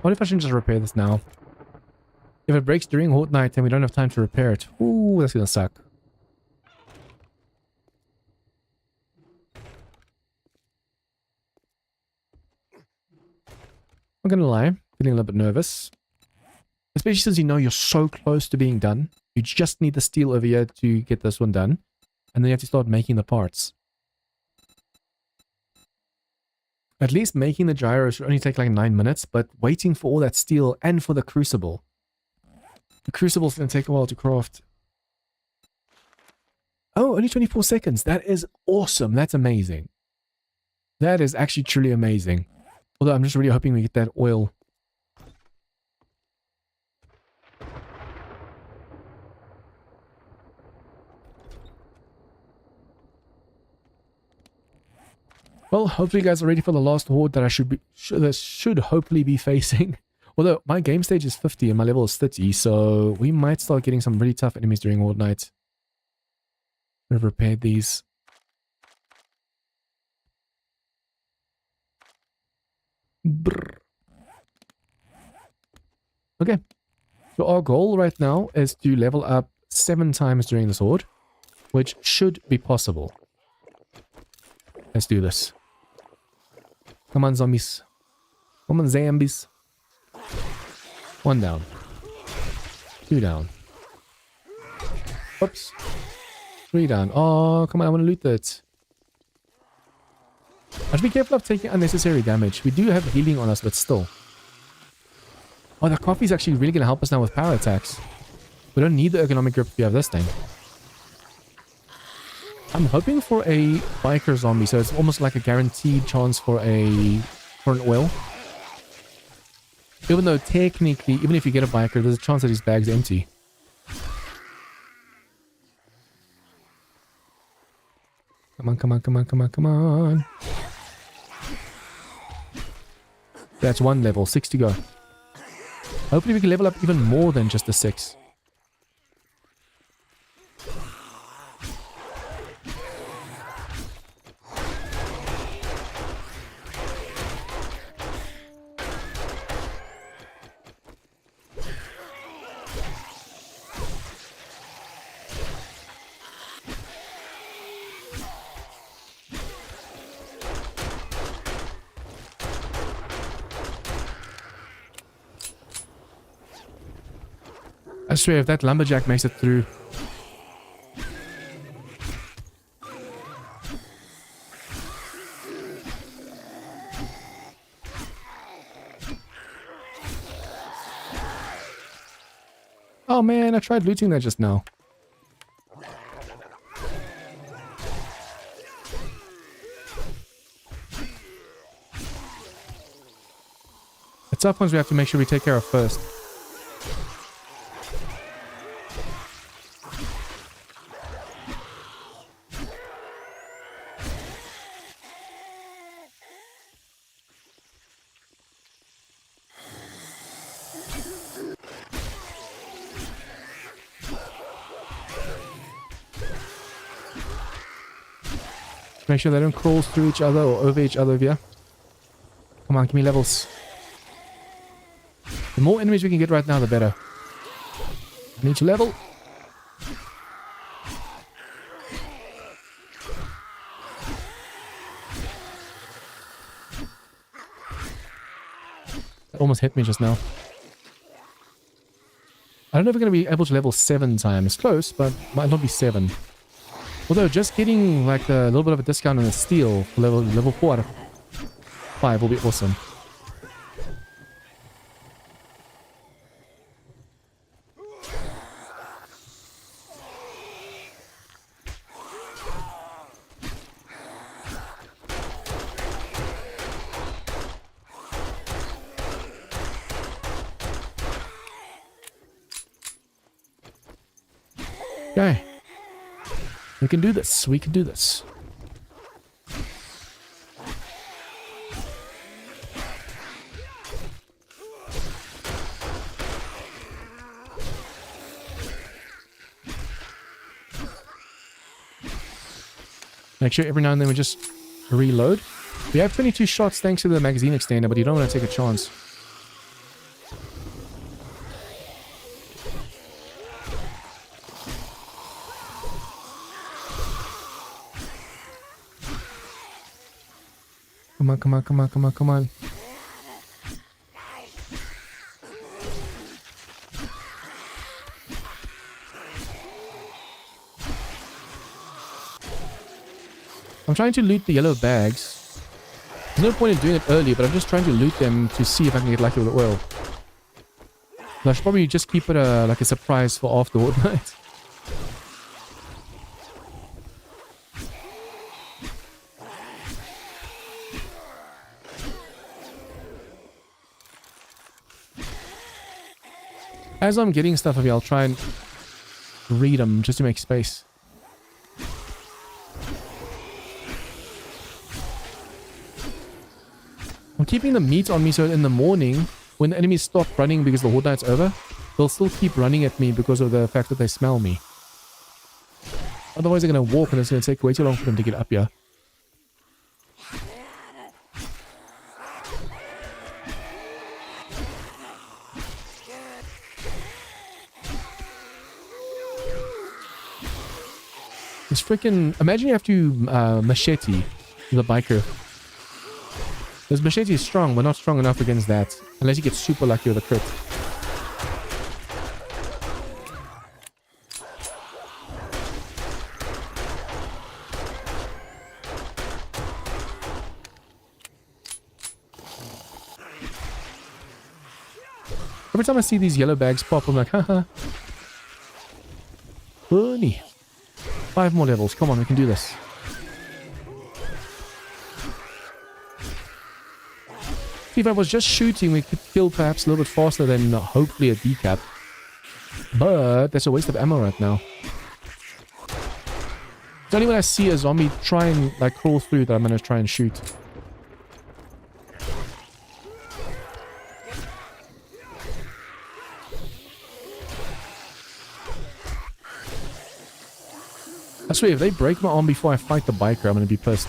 What if I should just repair this now? If it breaks during horde night and we don't have time to repair it. Ooh, that's gonna suck. I'm gonna lie, feeling a little bit nervous. Especially since you know you're so close to being done. You just need the steel over here to get this one done. And then you have to start making the parts. At least making the gyro should only take like 9 minutes, but waiting for all that steel and for the crucible. The crucible's going to take a while to craft. Oh, only 24 seconds. That is awesome. That's amazing. That is actually truly amazing. Although I'm just really hoping we get that oil. Well, hopefully you guys are ready for the last horde that I should hopefully be facing. Although my game stage is 50 and my level is 30, so we might start getting some really tough enemies during horde night. I've repaired these. Brr. Okay. So our goal right now is to level up 7 times during this horde, which should be possible. Let's do this. Come on, zombies. Come on, zombies. 1 down. 2 down. Oops. 3 down. Oh, come on, I want to loot that. I should be careful of taking unnecessary damage. We do have healing on us, but still. Oh, the coffee is actually really going to help us now with power attacks. We don't need the ergonomic grip if we have this thing. I'm hoping for a biker zombie, so it's almost like a guaranteed chance for an oil. Even though technically, even if you get a biker, there's a chance that his bag's empty. Come on, come on, come on, come on, come on. That's 1 level, 6 to go. Hopefully we can level up even more than just the 6. I swear, if that lumberjack makes it through. Oh man, I tried looting that just now. The tough ones we have to make sure we take care of first. Make sure they don't crawl through each other or over each other here. Come on, give me levels. The more enemies we can get right now, the better. I need to level. That almost hit me just now. I don't know if we're going to be able to level 7 times. Close, but might not be 7. Although just getting like a little bit of a discount on the steel for level 4 out of 5 will be awesome. Okay. We can do this. We can do this. Make sure every now and then we just reload. We have 22 shots thanks to the magazine extender, but you don't want to take a chance. Come on, come on, come on, come on, come on. I'm trying to loot the yellow bags. There's no point in doing it early, but I'm just trying to loot them to see if I can get lucky with the oil. I should probably just keep it like a surprise for afterward night. As I'm getting stuff over here, I'll try and read them just to make space. I'm keeping the meat on me so in the morning, when the enemies stop running because the horde night's over, they'll still keep running at me because of the fact that they smell me. Otherwise they're going to walk and it's going to take way too long for them to get up here. It's freaking... Imagine you have to machete the biker. This machete is strong, but not strong enough against that. Unless you get super lucky with a crit. Every time I see these yellow bags pop, I'm like, haha. Funny. 5 more levels. Come on, we can do this. If I was just shooting, we could kill perhaps a little bit faster than hopefully a decap. But that's a waste of ammo right now. It's only when I see a zombie try and like crawl through that I'm going to try and shoot. I swear, if they break my arm before I fight the biker, I'm going to be pissed.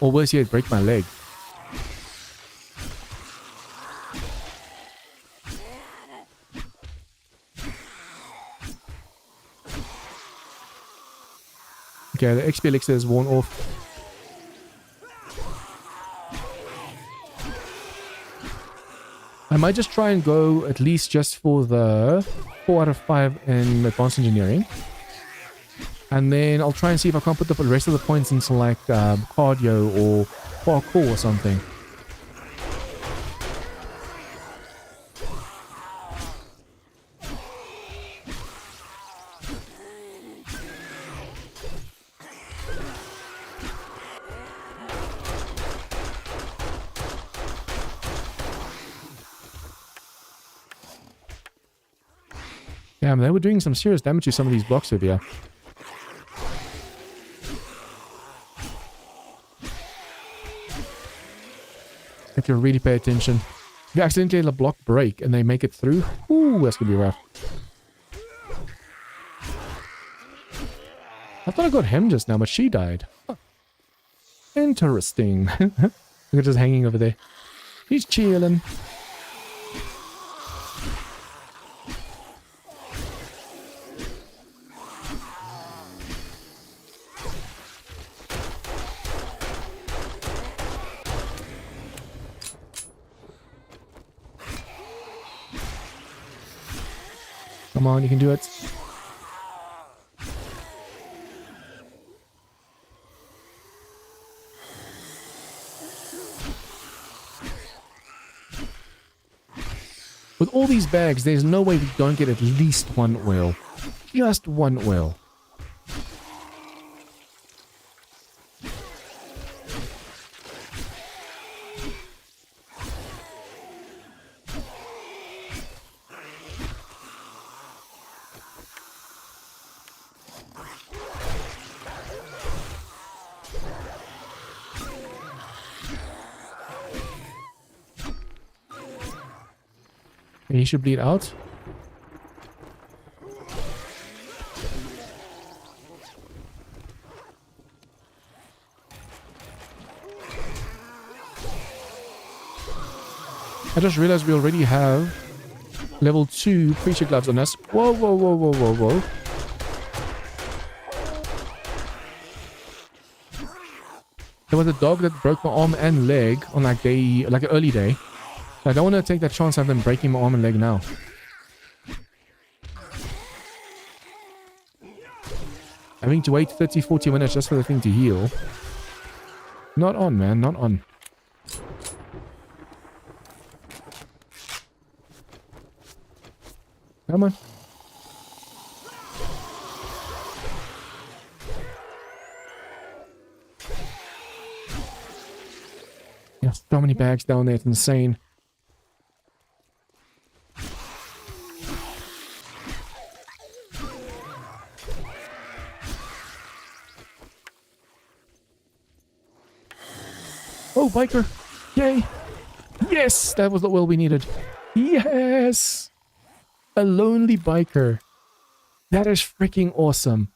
Or worse yet, break my leg. Okay, the XP elixir is worn off. I might just try and go at least just for the 4 out of 5 in advanced engineering. And then I'll try and see if I can't put the rest of the points into like cardio or parkour or something. Damn, they were doing some serious damage to some of these blocks over here. If you really pay attention. If you accidentally let a block break and they make it through, ooh, that's gonna be rough. I thought I got him just now, but she died. Huh. Interesting. Look at just hanging over there. He's chilling. Come on, you can do it. all these bags, there's no way we don't get at least one oil. Just one oil. He should bleed out. I just realized we already have level 2 creature gloves on us. Whoa, whoa, whoa, whoa, whoa, whoa. There was a dog that broke my arm and leg on like an early day. I don't want to take that chance of them breaking my arm and leg now. Having to wait 30-40 minutes just for the thing to heal. Not on, man. Not on. Come on. There's so many bags down there. It's insane. Oh, biker. Yay. Yes, that was the oil we needed. Yes. A lonely biker. That is freaking awesome.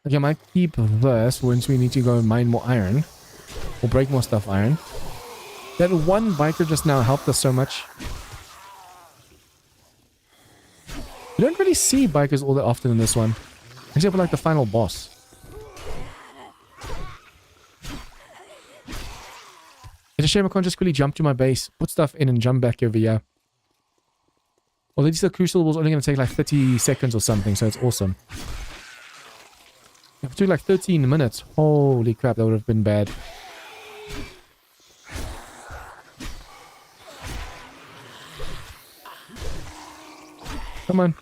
Okay, I might keep this once we need to go and mine more iron. Or break more stuff iron. That one biker just now helped us so much. You don't really see bikers all that often in this one. Except for like the final boss. It's a shame I can't just quickly jump to my base, put stuff in and jump back over here. Well, at least the crucible is only going to take like 30 seconds or something, so it's awesome. If it took like 13 minutes, holy crap, that would have been bad. Come on.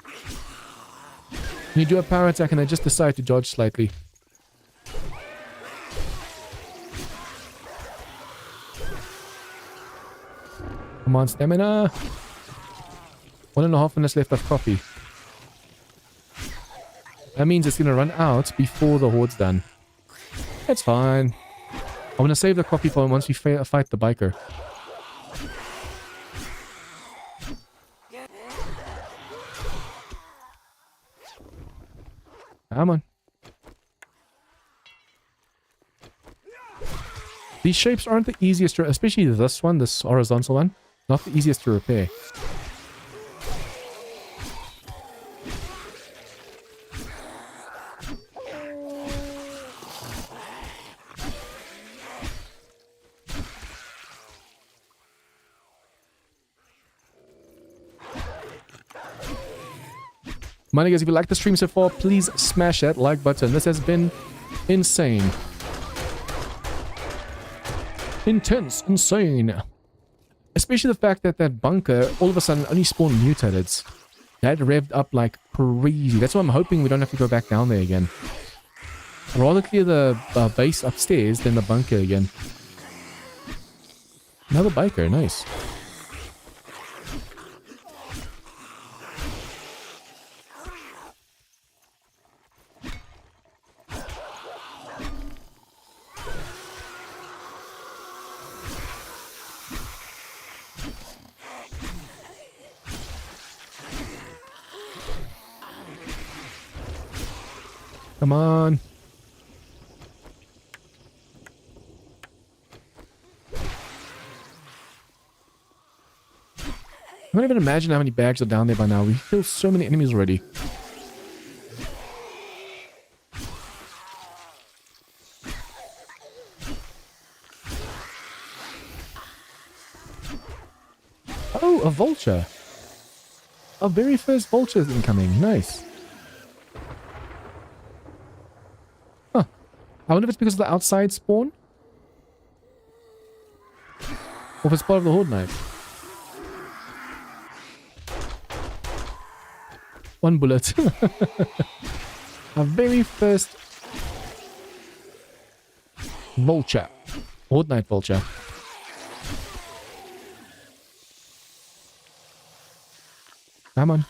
You do a power attack and they just decide to dodge slightly. Come on, stamina. 1.5 minutes left of coffee. That means it's going to run out before the horde's done. That's fine. I'm going to save the coffee for once we fight the biker. Come on. These shapes aren't the easiest to... Especially this one, this horizontal one. Not the easiest to repair. Mind you guys, if you like the stream so far, please smash that like button. This has been insane. Intense, insane. Especially the fact that that bunker all of a sudden only spawned mutants. That revved up like crazy. That's why I'm hoping we don't have to go back down there again. I'd rather clear the base upstairs than the bunker again. Another biker, nice. Come on. I can't even imagine how many bags are down there by now. We killed so many enemies already. Oh, a vulture. Our very first vulture is incoming. Nice. Huh. I wonder if it's because of the outside spawn? Or if it's part of the horde knife. One bullet. Our very first vulture. Horde Night vulture. Come on.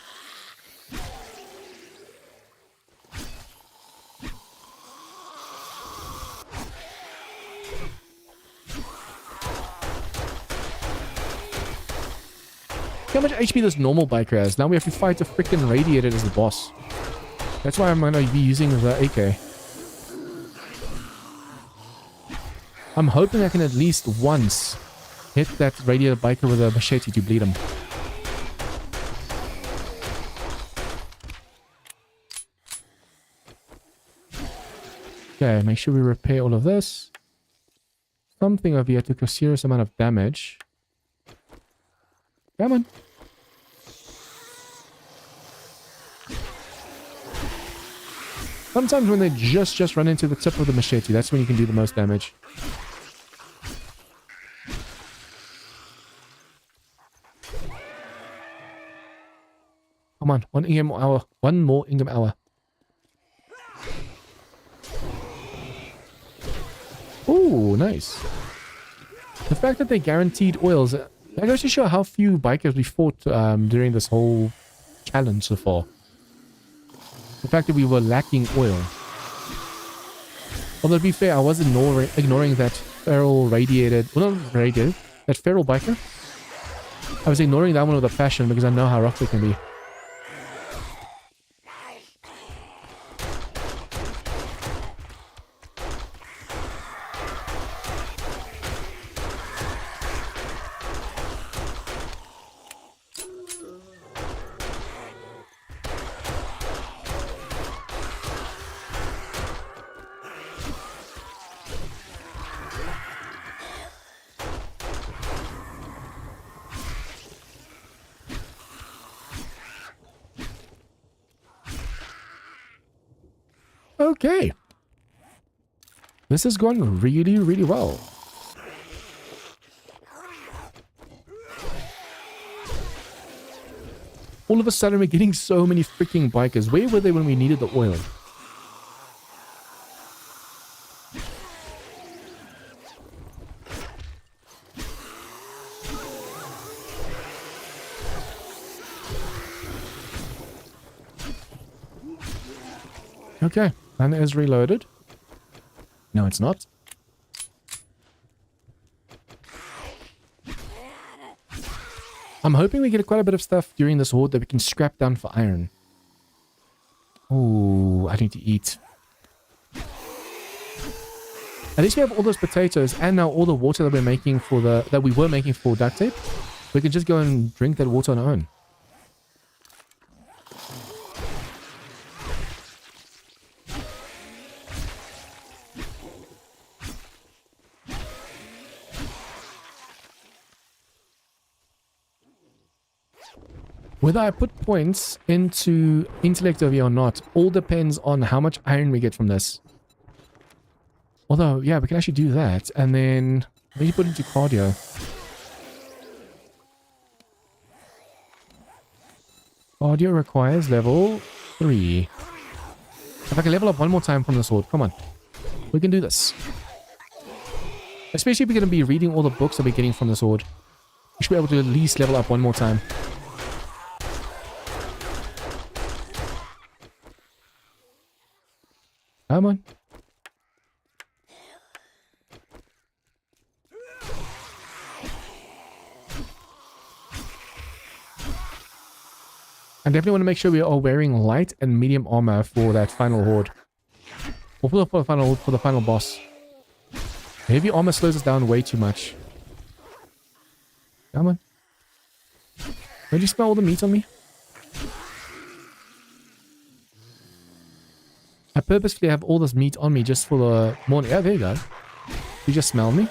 How much HP this normal biker has? Now we have to fight a freaking radiator as the boss. That's why I'm gonna be using the AK. I'm hoping I can at least once hit that radiator biker with a machete to bleed him. Okay, make sure we repair all of this. Something over here took a serious amount of damage. Come on. Sometimes when they just run into the tip of the machete, that's when you can do the most damage. Come on, one Ingham hour. One more Ingham hour. Ooh, nice. The fact that they guaranteed oils, that goes to show how few bikers we fought during this whole challenge so far. The fact that we were lacking oil. Although to be fair, I was ignoring that feral radiated, well not radiated, that feral biker. I was ignoring that one with a passion because I know how rough it can be. Okay. This is going really, really well. All of a sudden, we're getting so many freaking bikers. Where were they when we needed the oil? Okay, and it is reloaded. No, it's not. I'm hoping we get quite a bit of stuff during this horde that we can scrap down for iron. Oh, I need to eat. At least we have all those potatoes and now all the water that we're making for that we were making for duct tape. We can just go and drink that water on our own. Whether I put points into intellect over here or not, all depends on how much iron we get from this. Although, yeah, we can actually do that. And then maybe put into cardio. Cardio requires level 3. If I can level up one more time from the sword, come on. We can do this. Especially if we're going to be reading all the books that we're getting from the sword. We should be able to at least level up one more time. Come on. I definitely want to make sure we are wearing light and medium armor for that final horde. Or for the final boss. Heavy armor slows us down way too much. Come on. Don't you smell all the meat on me? I purposefully have all this meat on me just for the morning. Yeah, there you go. You just smell me.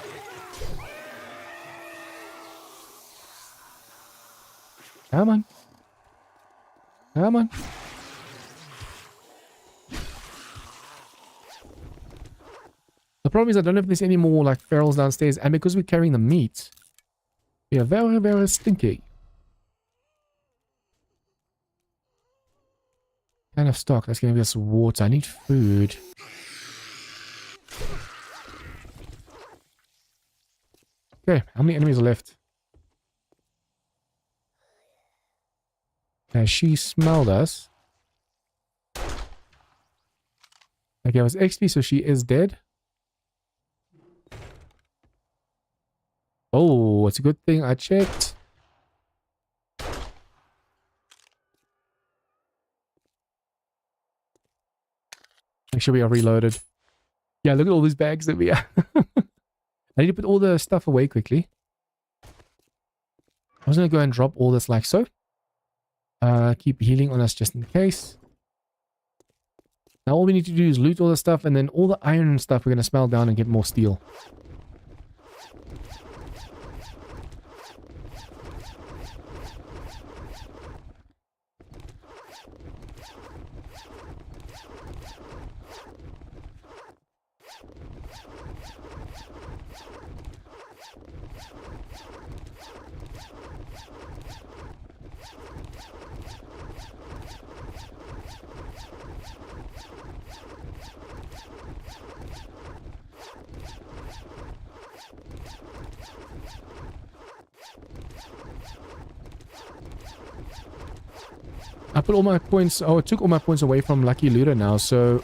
Come on. Come on. The problem is I don't know if there's any more like ferals downstairs, and because we're carrying the meat, we are very, very stinky. kind of stock? That's going to give us water. I need food. Okay, how many enemies are left? Okay, she smelled us. Okay, it was XP, so she is dead. Oh, it's a good thing I checked. Make sure we are reloaded. Yeah, look at all these bags that we have. I need to put all the stuff away quickly. I was going to go and drop all this like so. Keep healing on us just in case. Now all we need to do is loot all the stuff, and then all the iron and stuff we're going to smelt down and get more steel. I put all my points... Oh, I took all my points away from Lucky Looter now, so...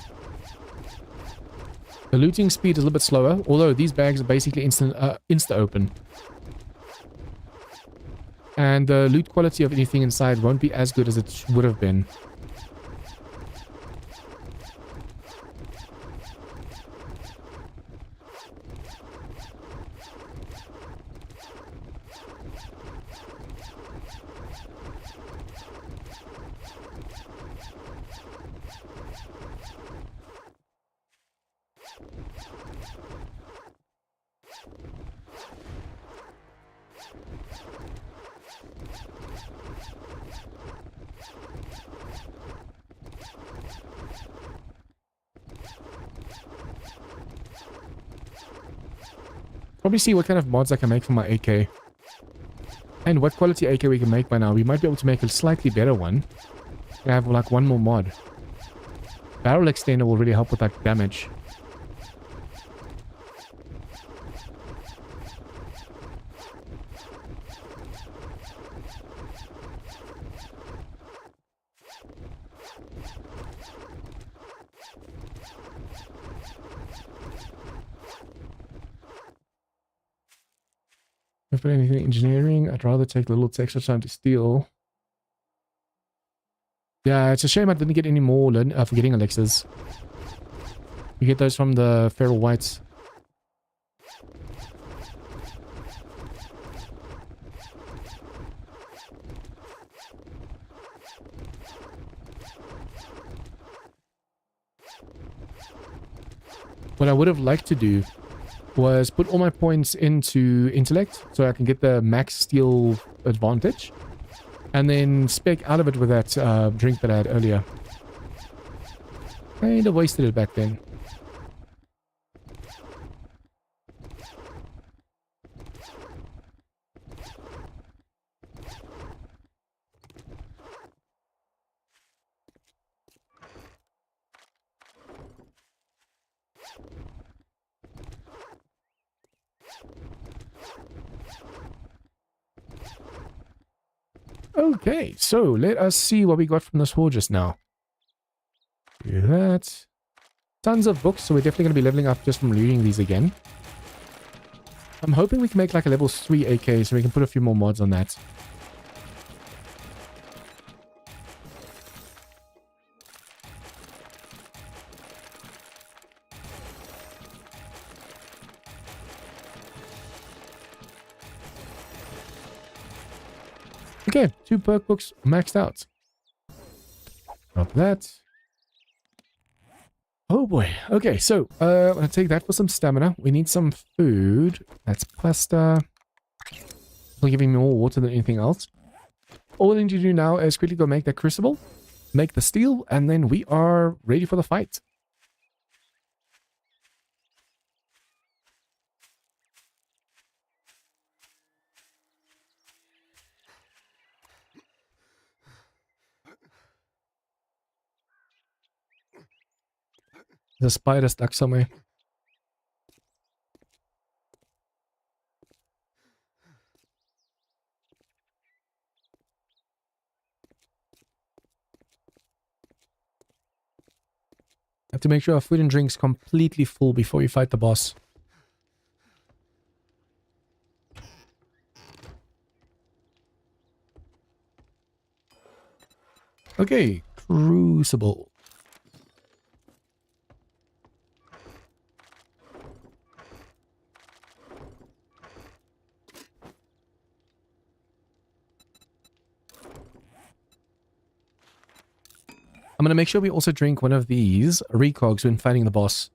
The looting speed is a little bit slower, although these bags are basically insta-open. And the loot quality of anything inside won't be as good as it would have been. Probably see what kind of mods I can make for my AK. And what quality AK we can make by now. We might be able to make a slightly better one. I have like one more mod. Barrel extender will really help with that damage. If anything engineering, I'd rather take a little extra time to steal. Yeah, it's a shame I didn't get any more forgetting elixirs. You get those from the feral whites. What I would have liked to do was put all my points into intellect so I can get the max steel advantage, and then spec out of it with that drink that I had earlier. Kind of wasted it back then. Okay, so let us see what we got from this hole just now. Do that. Tons of books, so we're definitely going to be leveling up just from reading these again. I'm hoping we can make like a level 3 AK so we can put a few more mods on that. Okay, 2 perk books maxed out. Drop that. Oh boy. Okay, so I'm gonna take that for some stamina. We need some food. That's pasta. Will give me more water than anything else. All we need to do now is quickly go make that crucible, make the steel, and then we are ready for the fight. There's a spider stuck somewhere. Have to make sure our food and drink's completely full before we fight the boss. Okay, Crucible. I'm going to make sure we also drink one of these recogs when fighting the boss.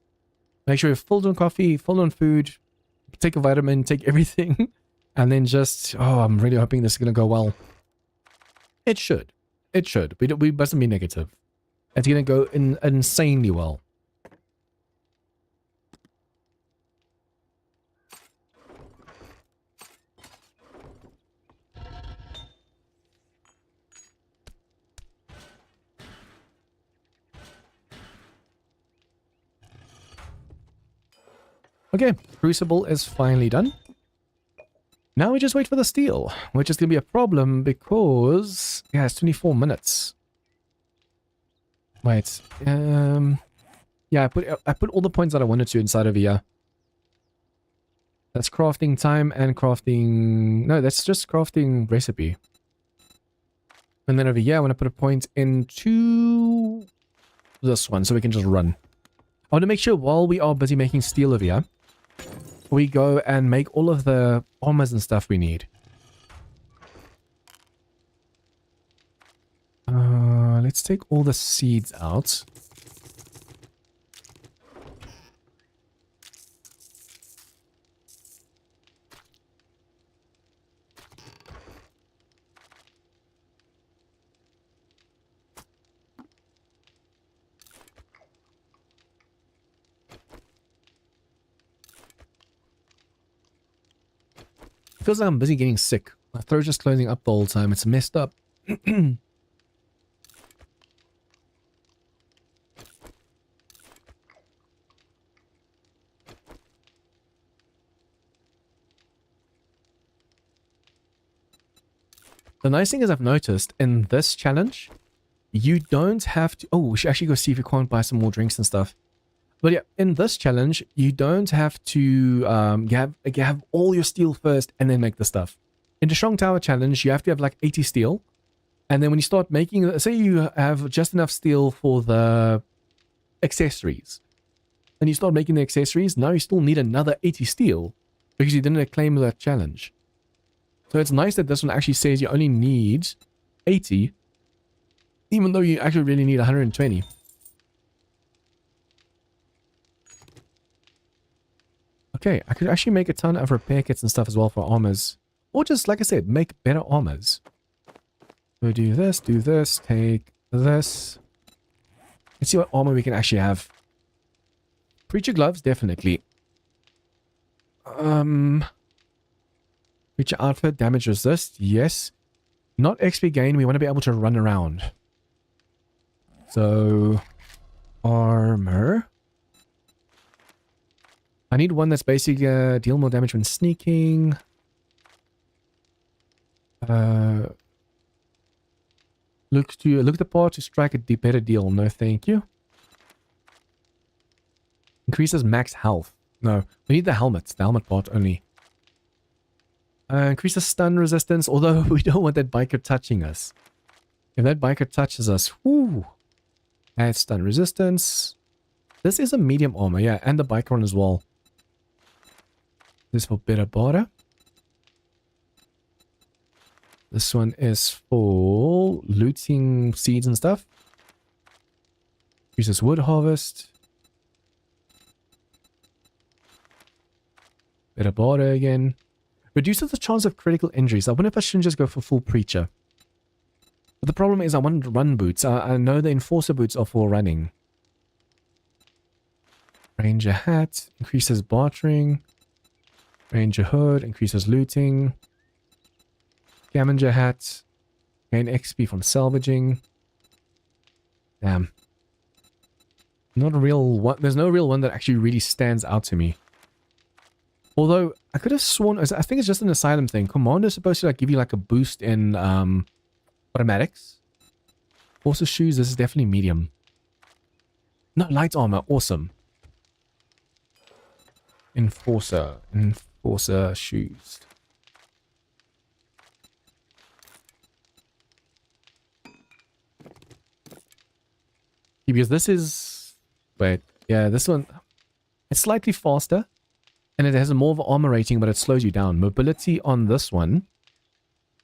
Make sure you're full on coffee, full on food, take a vitamin, take everything, and then just... Oh, I'm really hoping this is going to go well. It should. It should. We mustn't be negative. It's going to go insanely well. Okay, Crucible is finally done. Now we just wait for the steel, which is going to be a problem because... Yeah, it's 24 minutes. Wait, yeah, I put all the points that I wanted to inside of here. That's crafting time and crafting... No, that's just crafting recipe. And then over here, I want to put a point into this one so we can just run. I want to make sure while we are busy making steel over here, we go and make all of the armors and stuff we need. Let's take all the seeds out. Feels like I'm busy getting sick. My throat's just closing up the whole time. It's messed up. The nice thing is I've noticed in this challenge, you don't have to... Oh, we should actually go see if we can't buy some more drinks and stuff. But yeah, in this challenge, you don't have to have all your steel first and then make the stuff. In the Strong Tower challenge, you have to have like 80 steel. And then when you start making... Say you have just enough steel for the accessories. And you start making the accessories, now you still need another 80 steel. Because you didn't claim that challenge. So it's nice that this one actually says you only need 80. Even though you actually really need 120. Okay, I could actually make a ton of repair kits and stuff as well for armors. Or just, like I said, make better armors. So do this, take this. Let's see what armor we can actually have. Preacher gloves, definitely. Preacher outfit, damage resist, yes. Not XP gain, we want to be able to run around. So, armor. I need one that's basically deal more damage when sneaking. Look the part to strike a better deal. No, thank you. Increases max health. No, we need the helmet. The helmet part only. Increases stun resistance, although we don't want that biker touching us. If that biker touches us, whoo! Add stun resistance. This is a medium armor, yeah, and the biker one as well. This for better border. This one is for looting seeds and stuff. Uses wood harvest. Better border again. Reduces the chance of critical injuries. I wonder if I shouldn't just go for full preacher. But the problem is I want run boots. I know the enforcer boots are for running. Ranger hat. Increases bartering. Ranger hood. Increases looting. Scavenger hat. Gain XP from salvaging. Damn. Not a real one. There's no real one that actually really stands out to me. Although, I could have sworn, I think it's just an asylum thing. Commando's supposed to like give you like a boost in automatics. Also shoes, this is definitely medium. No, light armor, awesome. Enforcer shoes. Because this is... Wait, yeah, this one... It's slightly faster. And it has a more of an armor rating, but it slows you down. Mobility on this one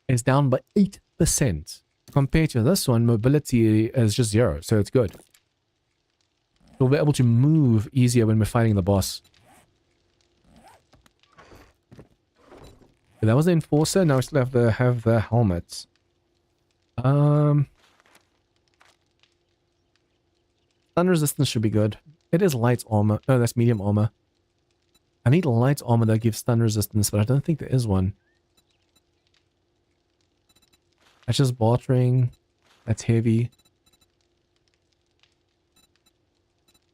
is down by 8%. Compared to this one, mobility is just 0, so it's good. We'll be able to move easier when we're fighting the boss. So that was the enforcer, now we still have the helmets. Stun resistance should be good. It is light armor. Oh, that's medium armor. I need light armor that gives stun resistance, but I don't think there is one. That's just bartering. That's heavy.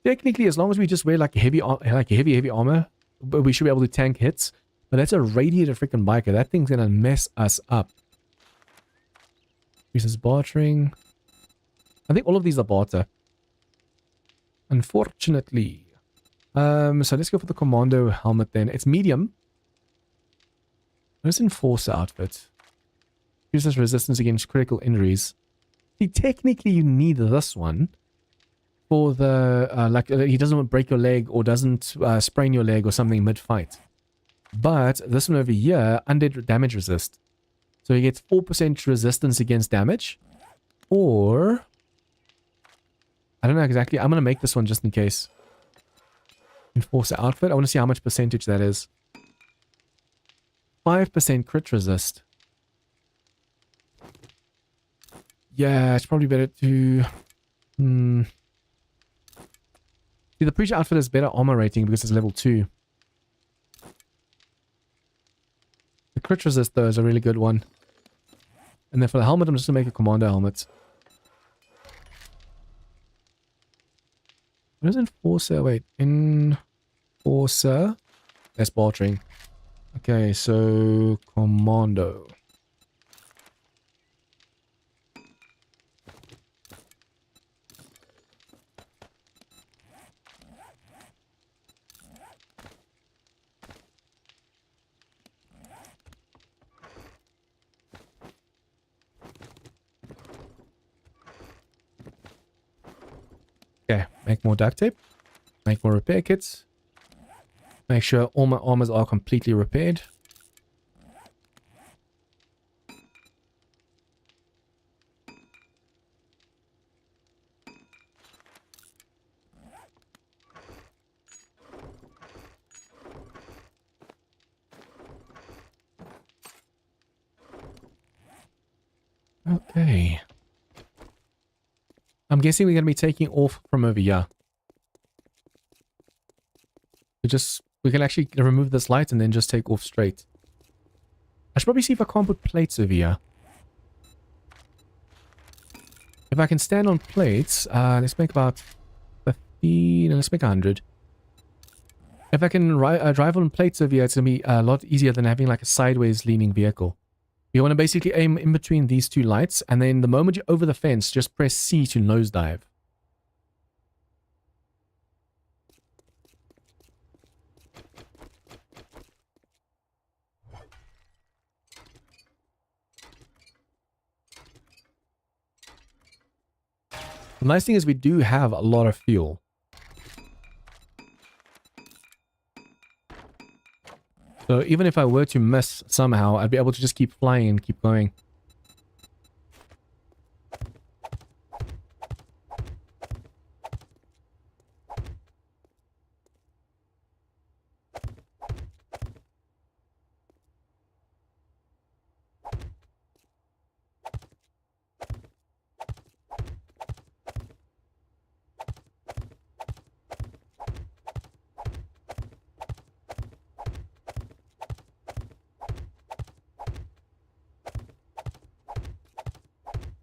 Technically, as long as we just wear like heavy armor, we should be able to tank hits. But that's a radiated freaking biker. That thing's gonna mess us up. This is bartering. I think all of these are barter. Unfortunately. So let's go for the commando helmet then. It's medium. What is enforcer outfit? Uses resistance against critical injuries. See, technically you need this one for the he doesn't want to break your leg or doesn't sprain your leg or something mid-fight. But this one over here, undead damage resist. So he gets 4% resistance against damage. Or I don't know exactly. I'm gonna make this one just in case. Enforcer outfit. I want to see how much percentage that is. 5% crit resist. Yeah, it's probably better to... See, the preacher outfit has better armor rating because it's level 2. The crit resist, though, is a really good one. And then for the helmet, I'm just going to make a commando helmet. What is enforcer? Wait, enforcer. That's bartering. Okay, so commando. Okay, make more duct tape. Make more repair kits. Make sure all my armors are completely repaired. Okay. I'm guessing we're going to be taking off from over here. We can actually remove this light and then just take off straight. I should probably see if I can't put plates over here. If I can stand on plates, let's make about 50, no, let's make 100. If I can drive on plates over here, it's going to be a lot easier than having like a sideways leaning vehicle. You want to basically aim in between these two lights, and then the moment you're over the fence, just press C to nosedive. The nice thing is we do have a lot of fuel. So even if I were to miss somehow, I'd be able to just keep flying and keep going.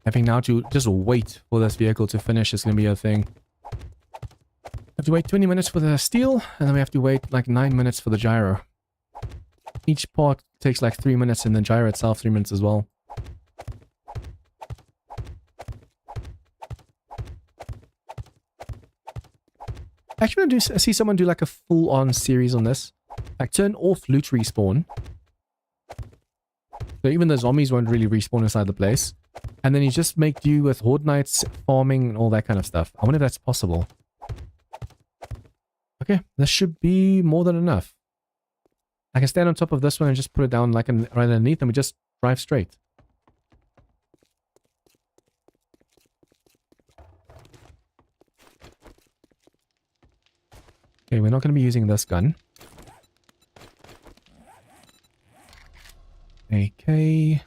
Having now to just wait for this vehicle to finish is going to be a thing. to wait 20 minutes for the steel, and then we have to wait like 9 minutes for the gyro. Each part takes like 3 minutes, and the gyro itself 3 minutes as well. Actually, I see someone do like a full-on series on this. Like turn off loot respawn. So even the zombies won't really respawn inside the place. And then you just make do with horde nights, farming, and all that kind of stuff. I wonder if that's possible. Okay, this should be more than enough. I can stand on top of this one and just put it down like right underneath, and we just drive straight. Okay, we're not going to be using this gun. AK.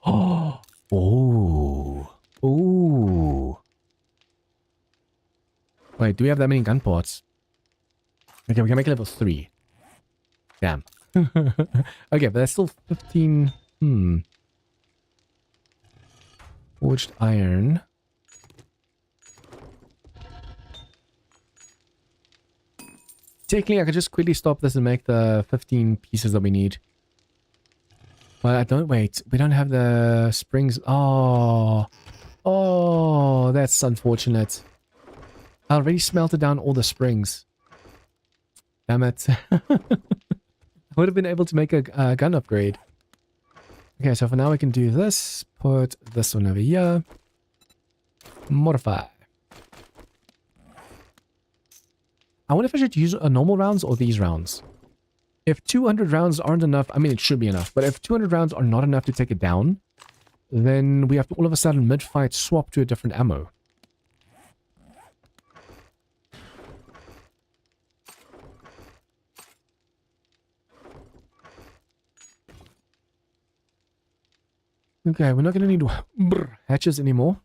Oh! Oh! Ooh! Wait, do we have that many gun ports? Okay, we can make level 3. Damn. Okay, but that's still 15... Forged iron. Technically, I could just quickly stop this and make the 15 pieces that we need. But I don't... Wait, we don't have the springs. Oh. Oh, that's unfortunate. I already smelted down all the springs. Damn it. I would have been able to make a gun upgrade. Okay, so for now we can do this. Put this one over here. Modify. I wonder if I should use normal rounds or these rounds. If 200 rounds aren't enough, I mean it should be enough, but if 200 rounds are not enough to take it down, then we have to all of a sudden mid-fight swap to a different ammo. Okay, we're not going to need hatches anymore.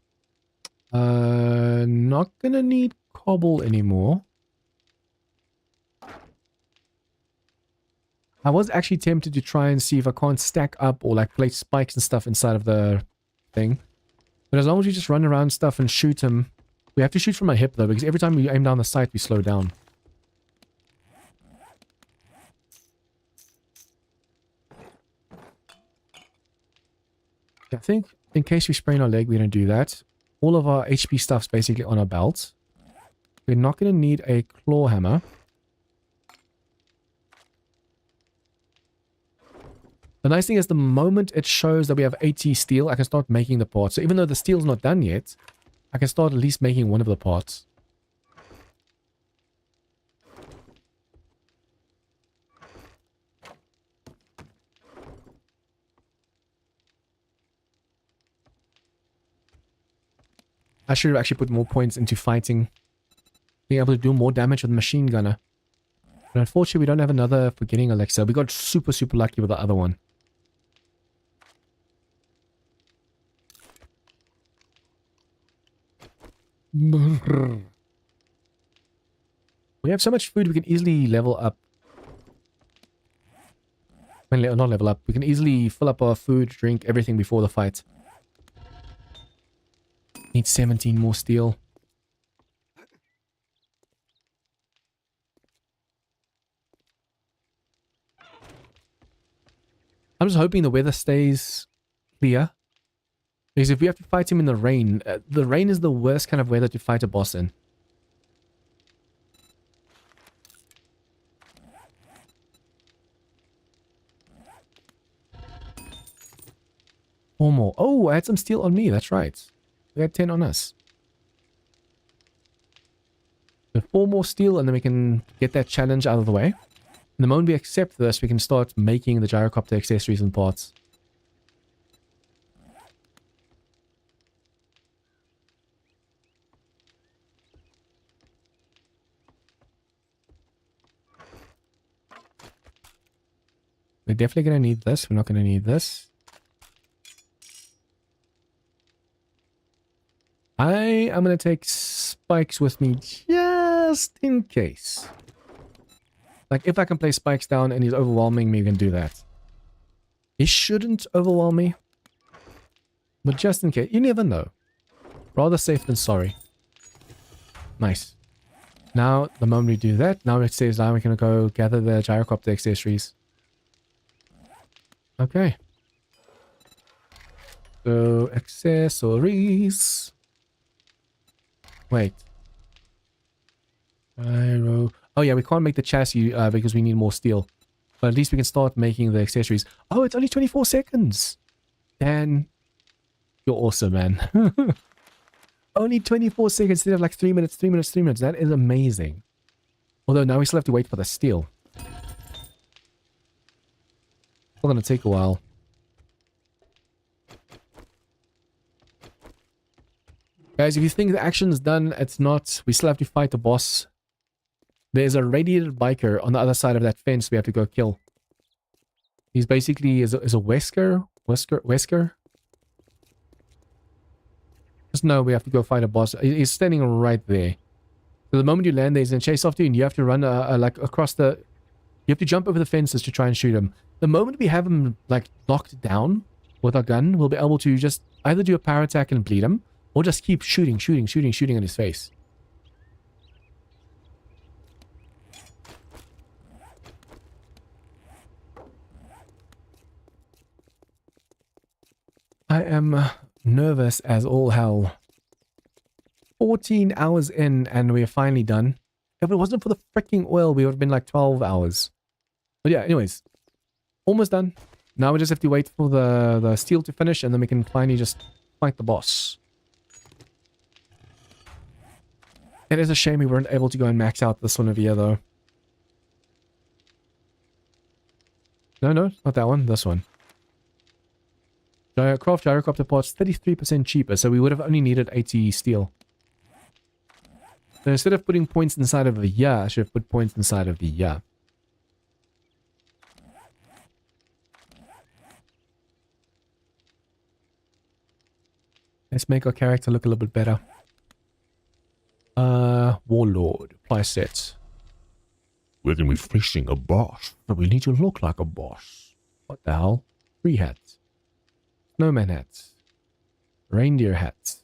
Not going to need cobble anymore. I was actually tempted to try and see if I can't stack up or like place spikes and stuff inside of the thing. But as long as we just run around stuff and shoot him. We have to shoot from my hip though, because every time we aim down the sight we slow down. I think in case we sprain our leg, we're going to do that. All of our HP stuff's basically on our belt. We're not going to need a claw hammer. The nice thing is the moment it shows that we have 80 steel, I can start making the parts. So even though the steel's not done yet, I can start at least making one of the parts. I should have actually put more points into fighting. Being able to do more damage with the machine gunner. But unfortunately we don't have another forgetting elixir. We got super lucky with the other one. We have so much food we can easily level up. I mean, not level up. We can easily fill up our food, drink, everything before the fight. Need 17 more steel. I'm just hoping the weather stays clear. Because if we have to fight him in the rain is the worst kind of weather to fight a boss in. Four more. Oh, I had some steel on me. That's right. We had 10 on us. So 4 more steel and then we can get that challenge out of the way. And the moment we accept this, we can start making the gyrocopter accessories and parts. We're definitely going to need this. We're not going to need this. I am going to take spikes with me just in case. Like, if I can place spikes down and he's overwhelming me, we can do that. He shouldn't overwhelm me. But just in case. You never know. Rather safe than sorry. Nice. Now, the moment we do that, now it says now we're going to go gather the gyrocopter accessories. Okay. So, accessories. Wait. Gyro. Oh yeah, we can't make the chassis because we need more steel. But at least we can start making the accessories. Oh, it's only 24 seconds. Dan, you're awesome, man. Only 24 seconds instead of like 3 minutes, 3 minutes, 3 minutes. That is amazing. Although now we still have to wait for the steel. It's going to take a while. Guys, if you think the action is done, it's not. We still have to fight the boss. There's a radiated biker on the other side of that fence we have to go kill. He's basically is a Wesker? Wesker? Just know we have to go fight a boss. He's standing right there. So the moment you land there, he's going to chase after you and you have to run like across the... You have to jump over the fences to try and shoot him. The moment we have him like knocked down with our gun, we'll be able to just either do a power attack and bleed him, or just keep shooting in his face. I am nervous as all hell. 14 hours in and we're finally done. If it wasn't for the freaking oil, we would have been like 12 hours. But yeah, anyways. Almost done. Now we just have to wait for the steel to finish and then we can finally just fight the boss. It is a shame we weren't able to go and max out this one over here though. No, not that one. This one. Craft gyrocopter parts 33% cheaper, so we would have only needed 80 steel. So instead of putting points inside of the yeah, I should have put points inside of the yeah. Let's make our character look a little bit better. Warlord. Apply sets. We're going to be facing a boss, but we need to look like a boss. What the hell? 3 hats. Snowman hats. Reindeer hats.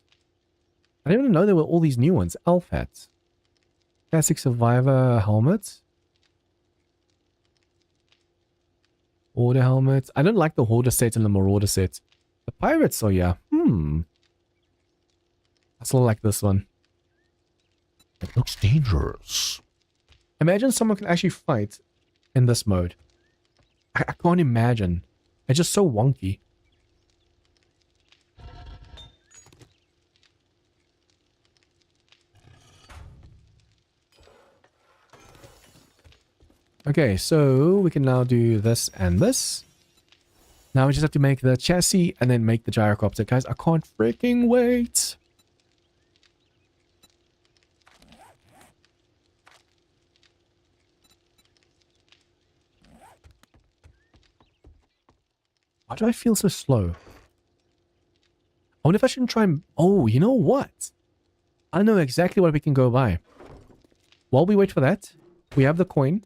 I didn't even know there were all these new ones. Elf hats. Classic Survivor helmet. Hoarder helmet. I don't like the Hoarder set and the Marauder set. The Pirates, oh yeah. I still like this one. It looks dangerous. Imagine someone can actually fight in this mode. I can't imagine. It's just so wonky. Okay, so we can now do this and this. Now we just have to make the chassis and then make the gyrocopter. Guys, I can't freaking wait. Why do I feel so slow? I wonder if I shouldn't try and... Oh, you know what? I know exactly what we can go buy. While we wait for that, we have the coin.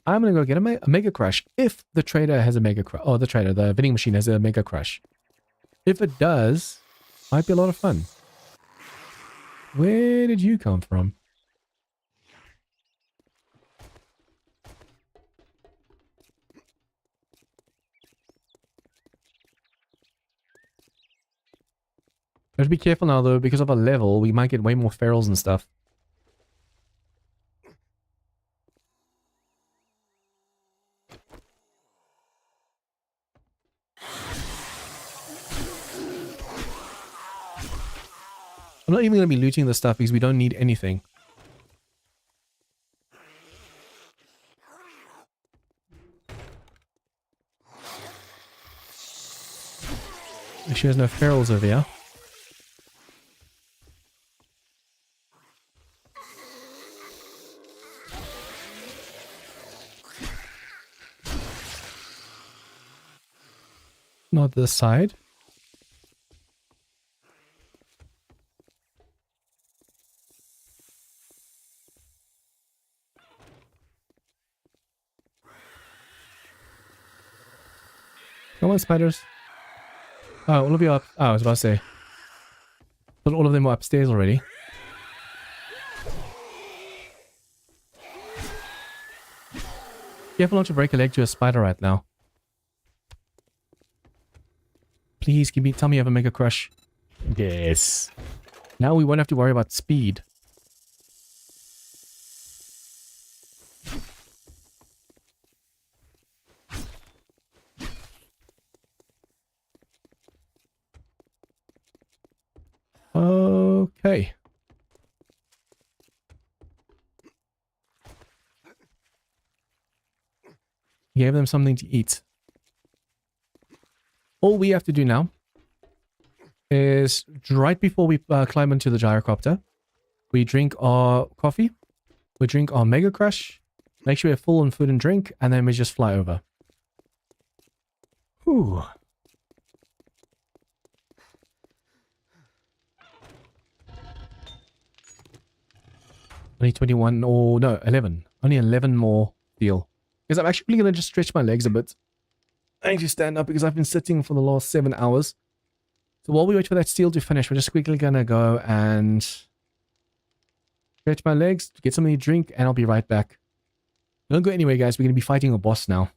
I'm going to go get a Mega Crush if the trader has a Mega Crush. Oh, the vending machine has a Mega Crush. If it does, might be a lot of fun. Where did you come from? We have to be careful now though, because of our level, we might get way more ferals and stuff. I'm not even going to be looting the stuff because we don't need anything. She has no ferals over here. Not this side. Come on, spiders. Oh, all of you up. Oh, I was about to say. But all of them were upstairs already. Careful not to break a leg to a spider right now. Please tell me you have a Mega Crush. Yes. Now we won't have to worry about speed. Okay. Gave them something to eat. All we have to do now is right before we climb into the gyrocopter, we drink our coffee, we drink our Mega Crush, make sure we're full on food and drink, and then we just fly over. Whew. Only 21, or no, 11. Only 11 more steel. Because I'm actually going to just stretch my legs a bit. I need to stand up because I've been sitting for the last 7 hours. So while we wait for that steel to finish, we're just quickly going to go and stretch my legs, get something to drink, and I'll be right back. Don't go anywhere, guys. We're going to be fighting a boss now.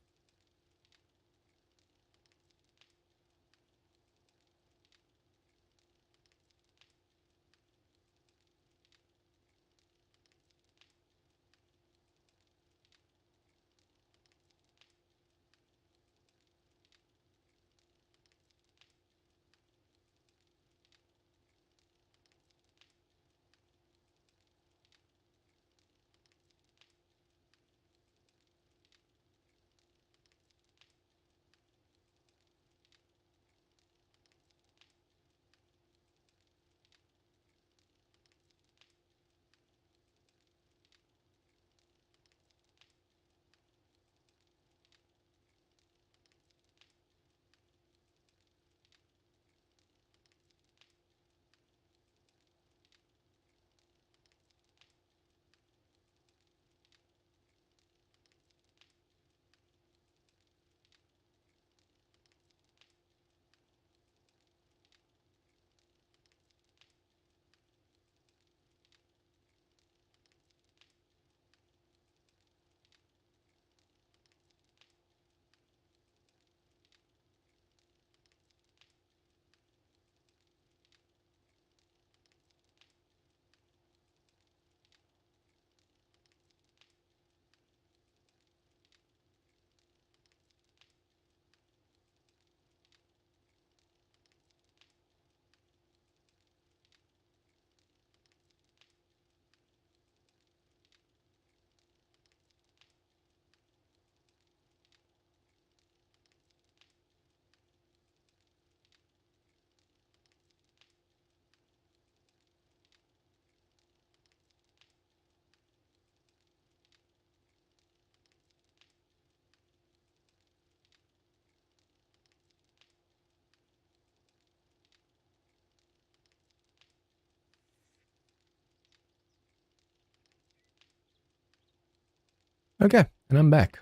Okay, and I'm back.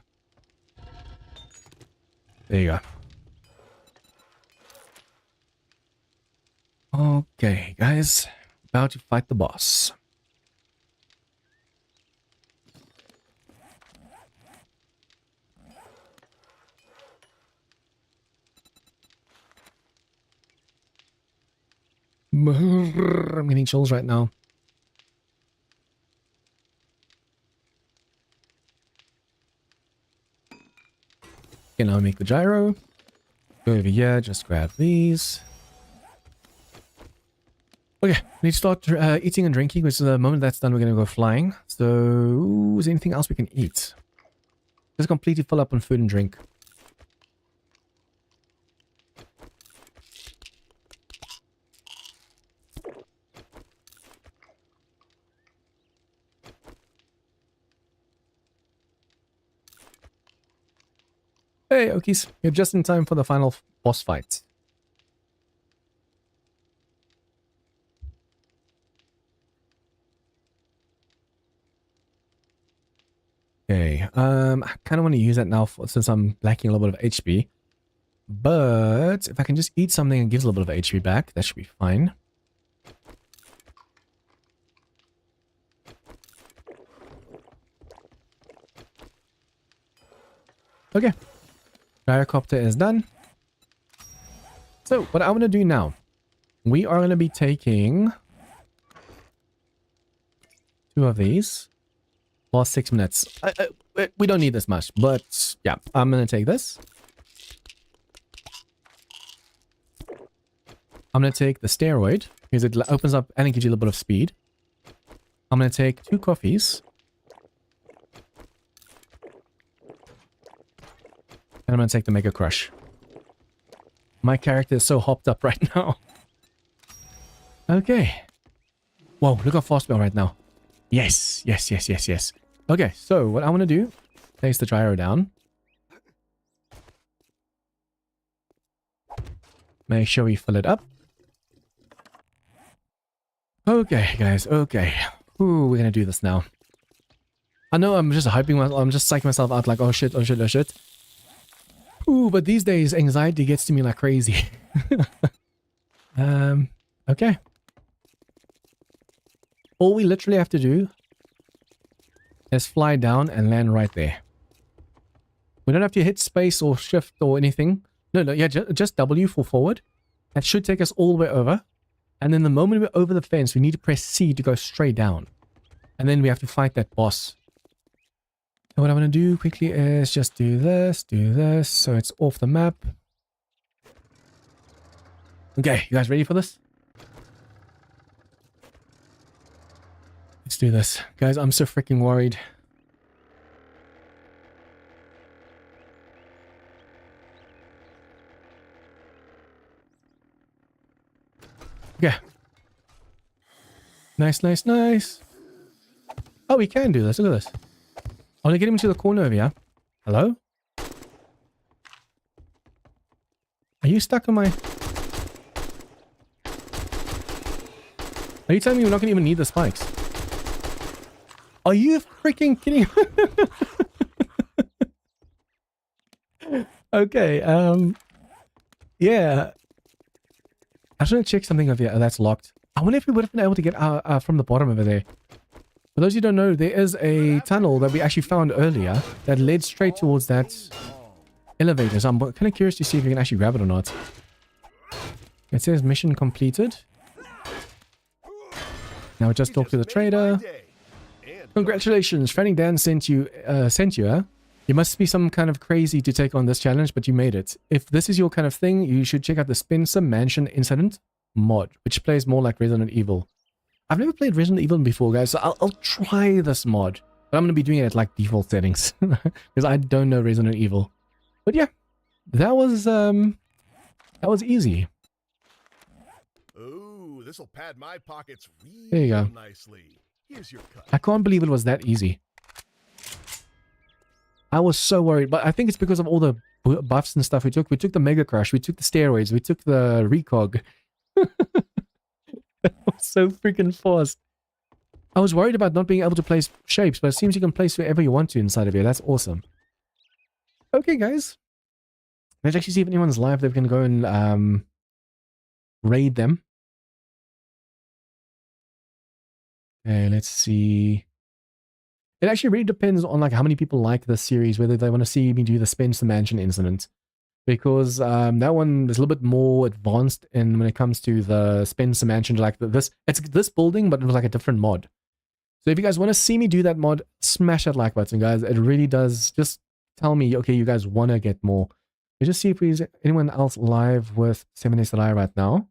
There you go. Okay, guys. About to fight the boss. I'm getting chills right now. Okay, now make the gyro. Go over here, just grab these. Okay, need to start eating and drinking, because the moment that's done, we're going to go flying. So, is there anything else we can eat? Just completely fill up on food and drink. Hey, Okies, you're just in time for the final boss fight. Okay, I kind of want to use that now since I'm lacking a little bit of HP. But if I can just eat something and gives a little bit of HP back, that should be fine. Okay. Gyrocopter is done. So, what I'm going to do now, we are going to be taking 2 of these. Last 6 minutes. We don't need this much, but yeah, I'm going to take this. I'm going to take the steroid because it opens up and it gives you a little bit of speed. I'm going to take 2 coffees. And I'm going to take the Mega Crush. My character is so hopped up right now. Okay. Whoa, look how fast we are right now. Yes, yes, yes, yes, yes. Okay, so what I want to do, place the gyro down. Make sure we fill it up. Okay, guys, okay. Ooh, we're gonna do this now. I know I'm just hyping myself, I'm just psyching myself out like, oh shit, oh shit, oh shit. Ooh, but these days, anxiety gets to me like crazy. Okay. All we literally have to do is fly down and land right there. We don't have to hit space or shift or anything. No, yeah, just W for forward. That should take us all the way over. And then the moment we're over the fence, we need to press C to go straight down. And then we have to fight that boss. And what I'm going to do quickly is just do this, so it's off the map. Okay, you guys ready for this? Let's do this. Guys, I'm so freaking worried. Okay. Nice, nice, nice. Oh, we can do this. Look at this. I want to get him to the corner over here. Hello? Are you stuck on my... Are you telling me we're not going to even need the spikes? Are you freaking kidding? Okay, yeah. I just want to check something over here. Oh, that's locked. I wonder if we would have been able to get from the bottom over there. For those of you who don't know, there is a tunnel that we actually found earlier that led straight towards that elevator. So I'm kind of curious to see if we can actually grab it or not. It says mission completed. Now we just talked to the trader. Congratulations, Frantic Dan sent you, huh? You must be some kind of crazy to take on this challenge, but you made it. If this is your kind of thing, you should check out the Spencer Mansion Incident mod, which plays more like Resident Evil. I've never played Resident Evil before, guys, so I'll try this mod. But I'm going to be doing it at like default settings, because I don't know Resident Evil. But yeah, that was easy. Ooh, this'll pad my pockets real There you go. nicely. Here's your cut. I can't believe it was that easy. I was so worried, but I think it's because of all the buffs and stuff we took. We took the Mega Crush, we took the steroids, we took the recog. That was so freaking fast. I was worried about not being able to place shapes, but it seems you can place wherever you want to inside of here. That's awesome. Okay, guys. Let's actually see if anyone's live that we can go and raid them. Okay, let's see. It actually really depends on like how many people like this series, whether they want to see me do the Spencer Mansion incident. Because that one is a little bit more advanced in when it comes to the Spencer Mansion, like it's this building, but it was like a different mod. So if you guys want to see me do that mod, smash that like button, guys. It really does. Just tell me, okay, you guys want to get more. Let's just see if there's anyone else live with 7 Days to Die right now.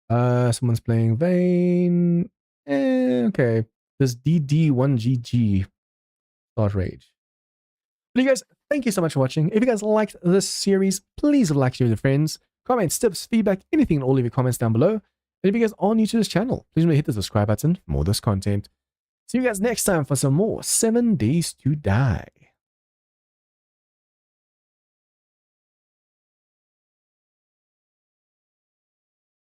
Someone's playing Vane. Okay. There's DD1GG. Start rage. But you guys, thank you so much for watching. If you guys liked this series, please like, share with your friends. Comments, tips, feedback, anything, and all leave your comments down below. And if you guys are new to this channel, please remember to hit the subscribe button for more of this content. See you guys next time for some more 7 Days to Die.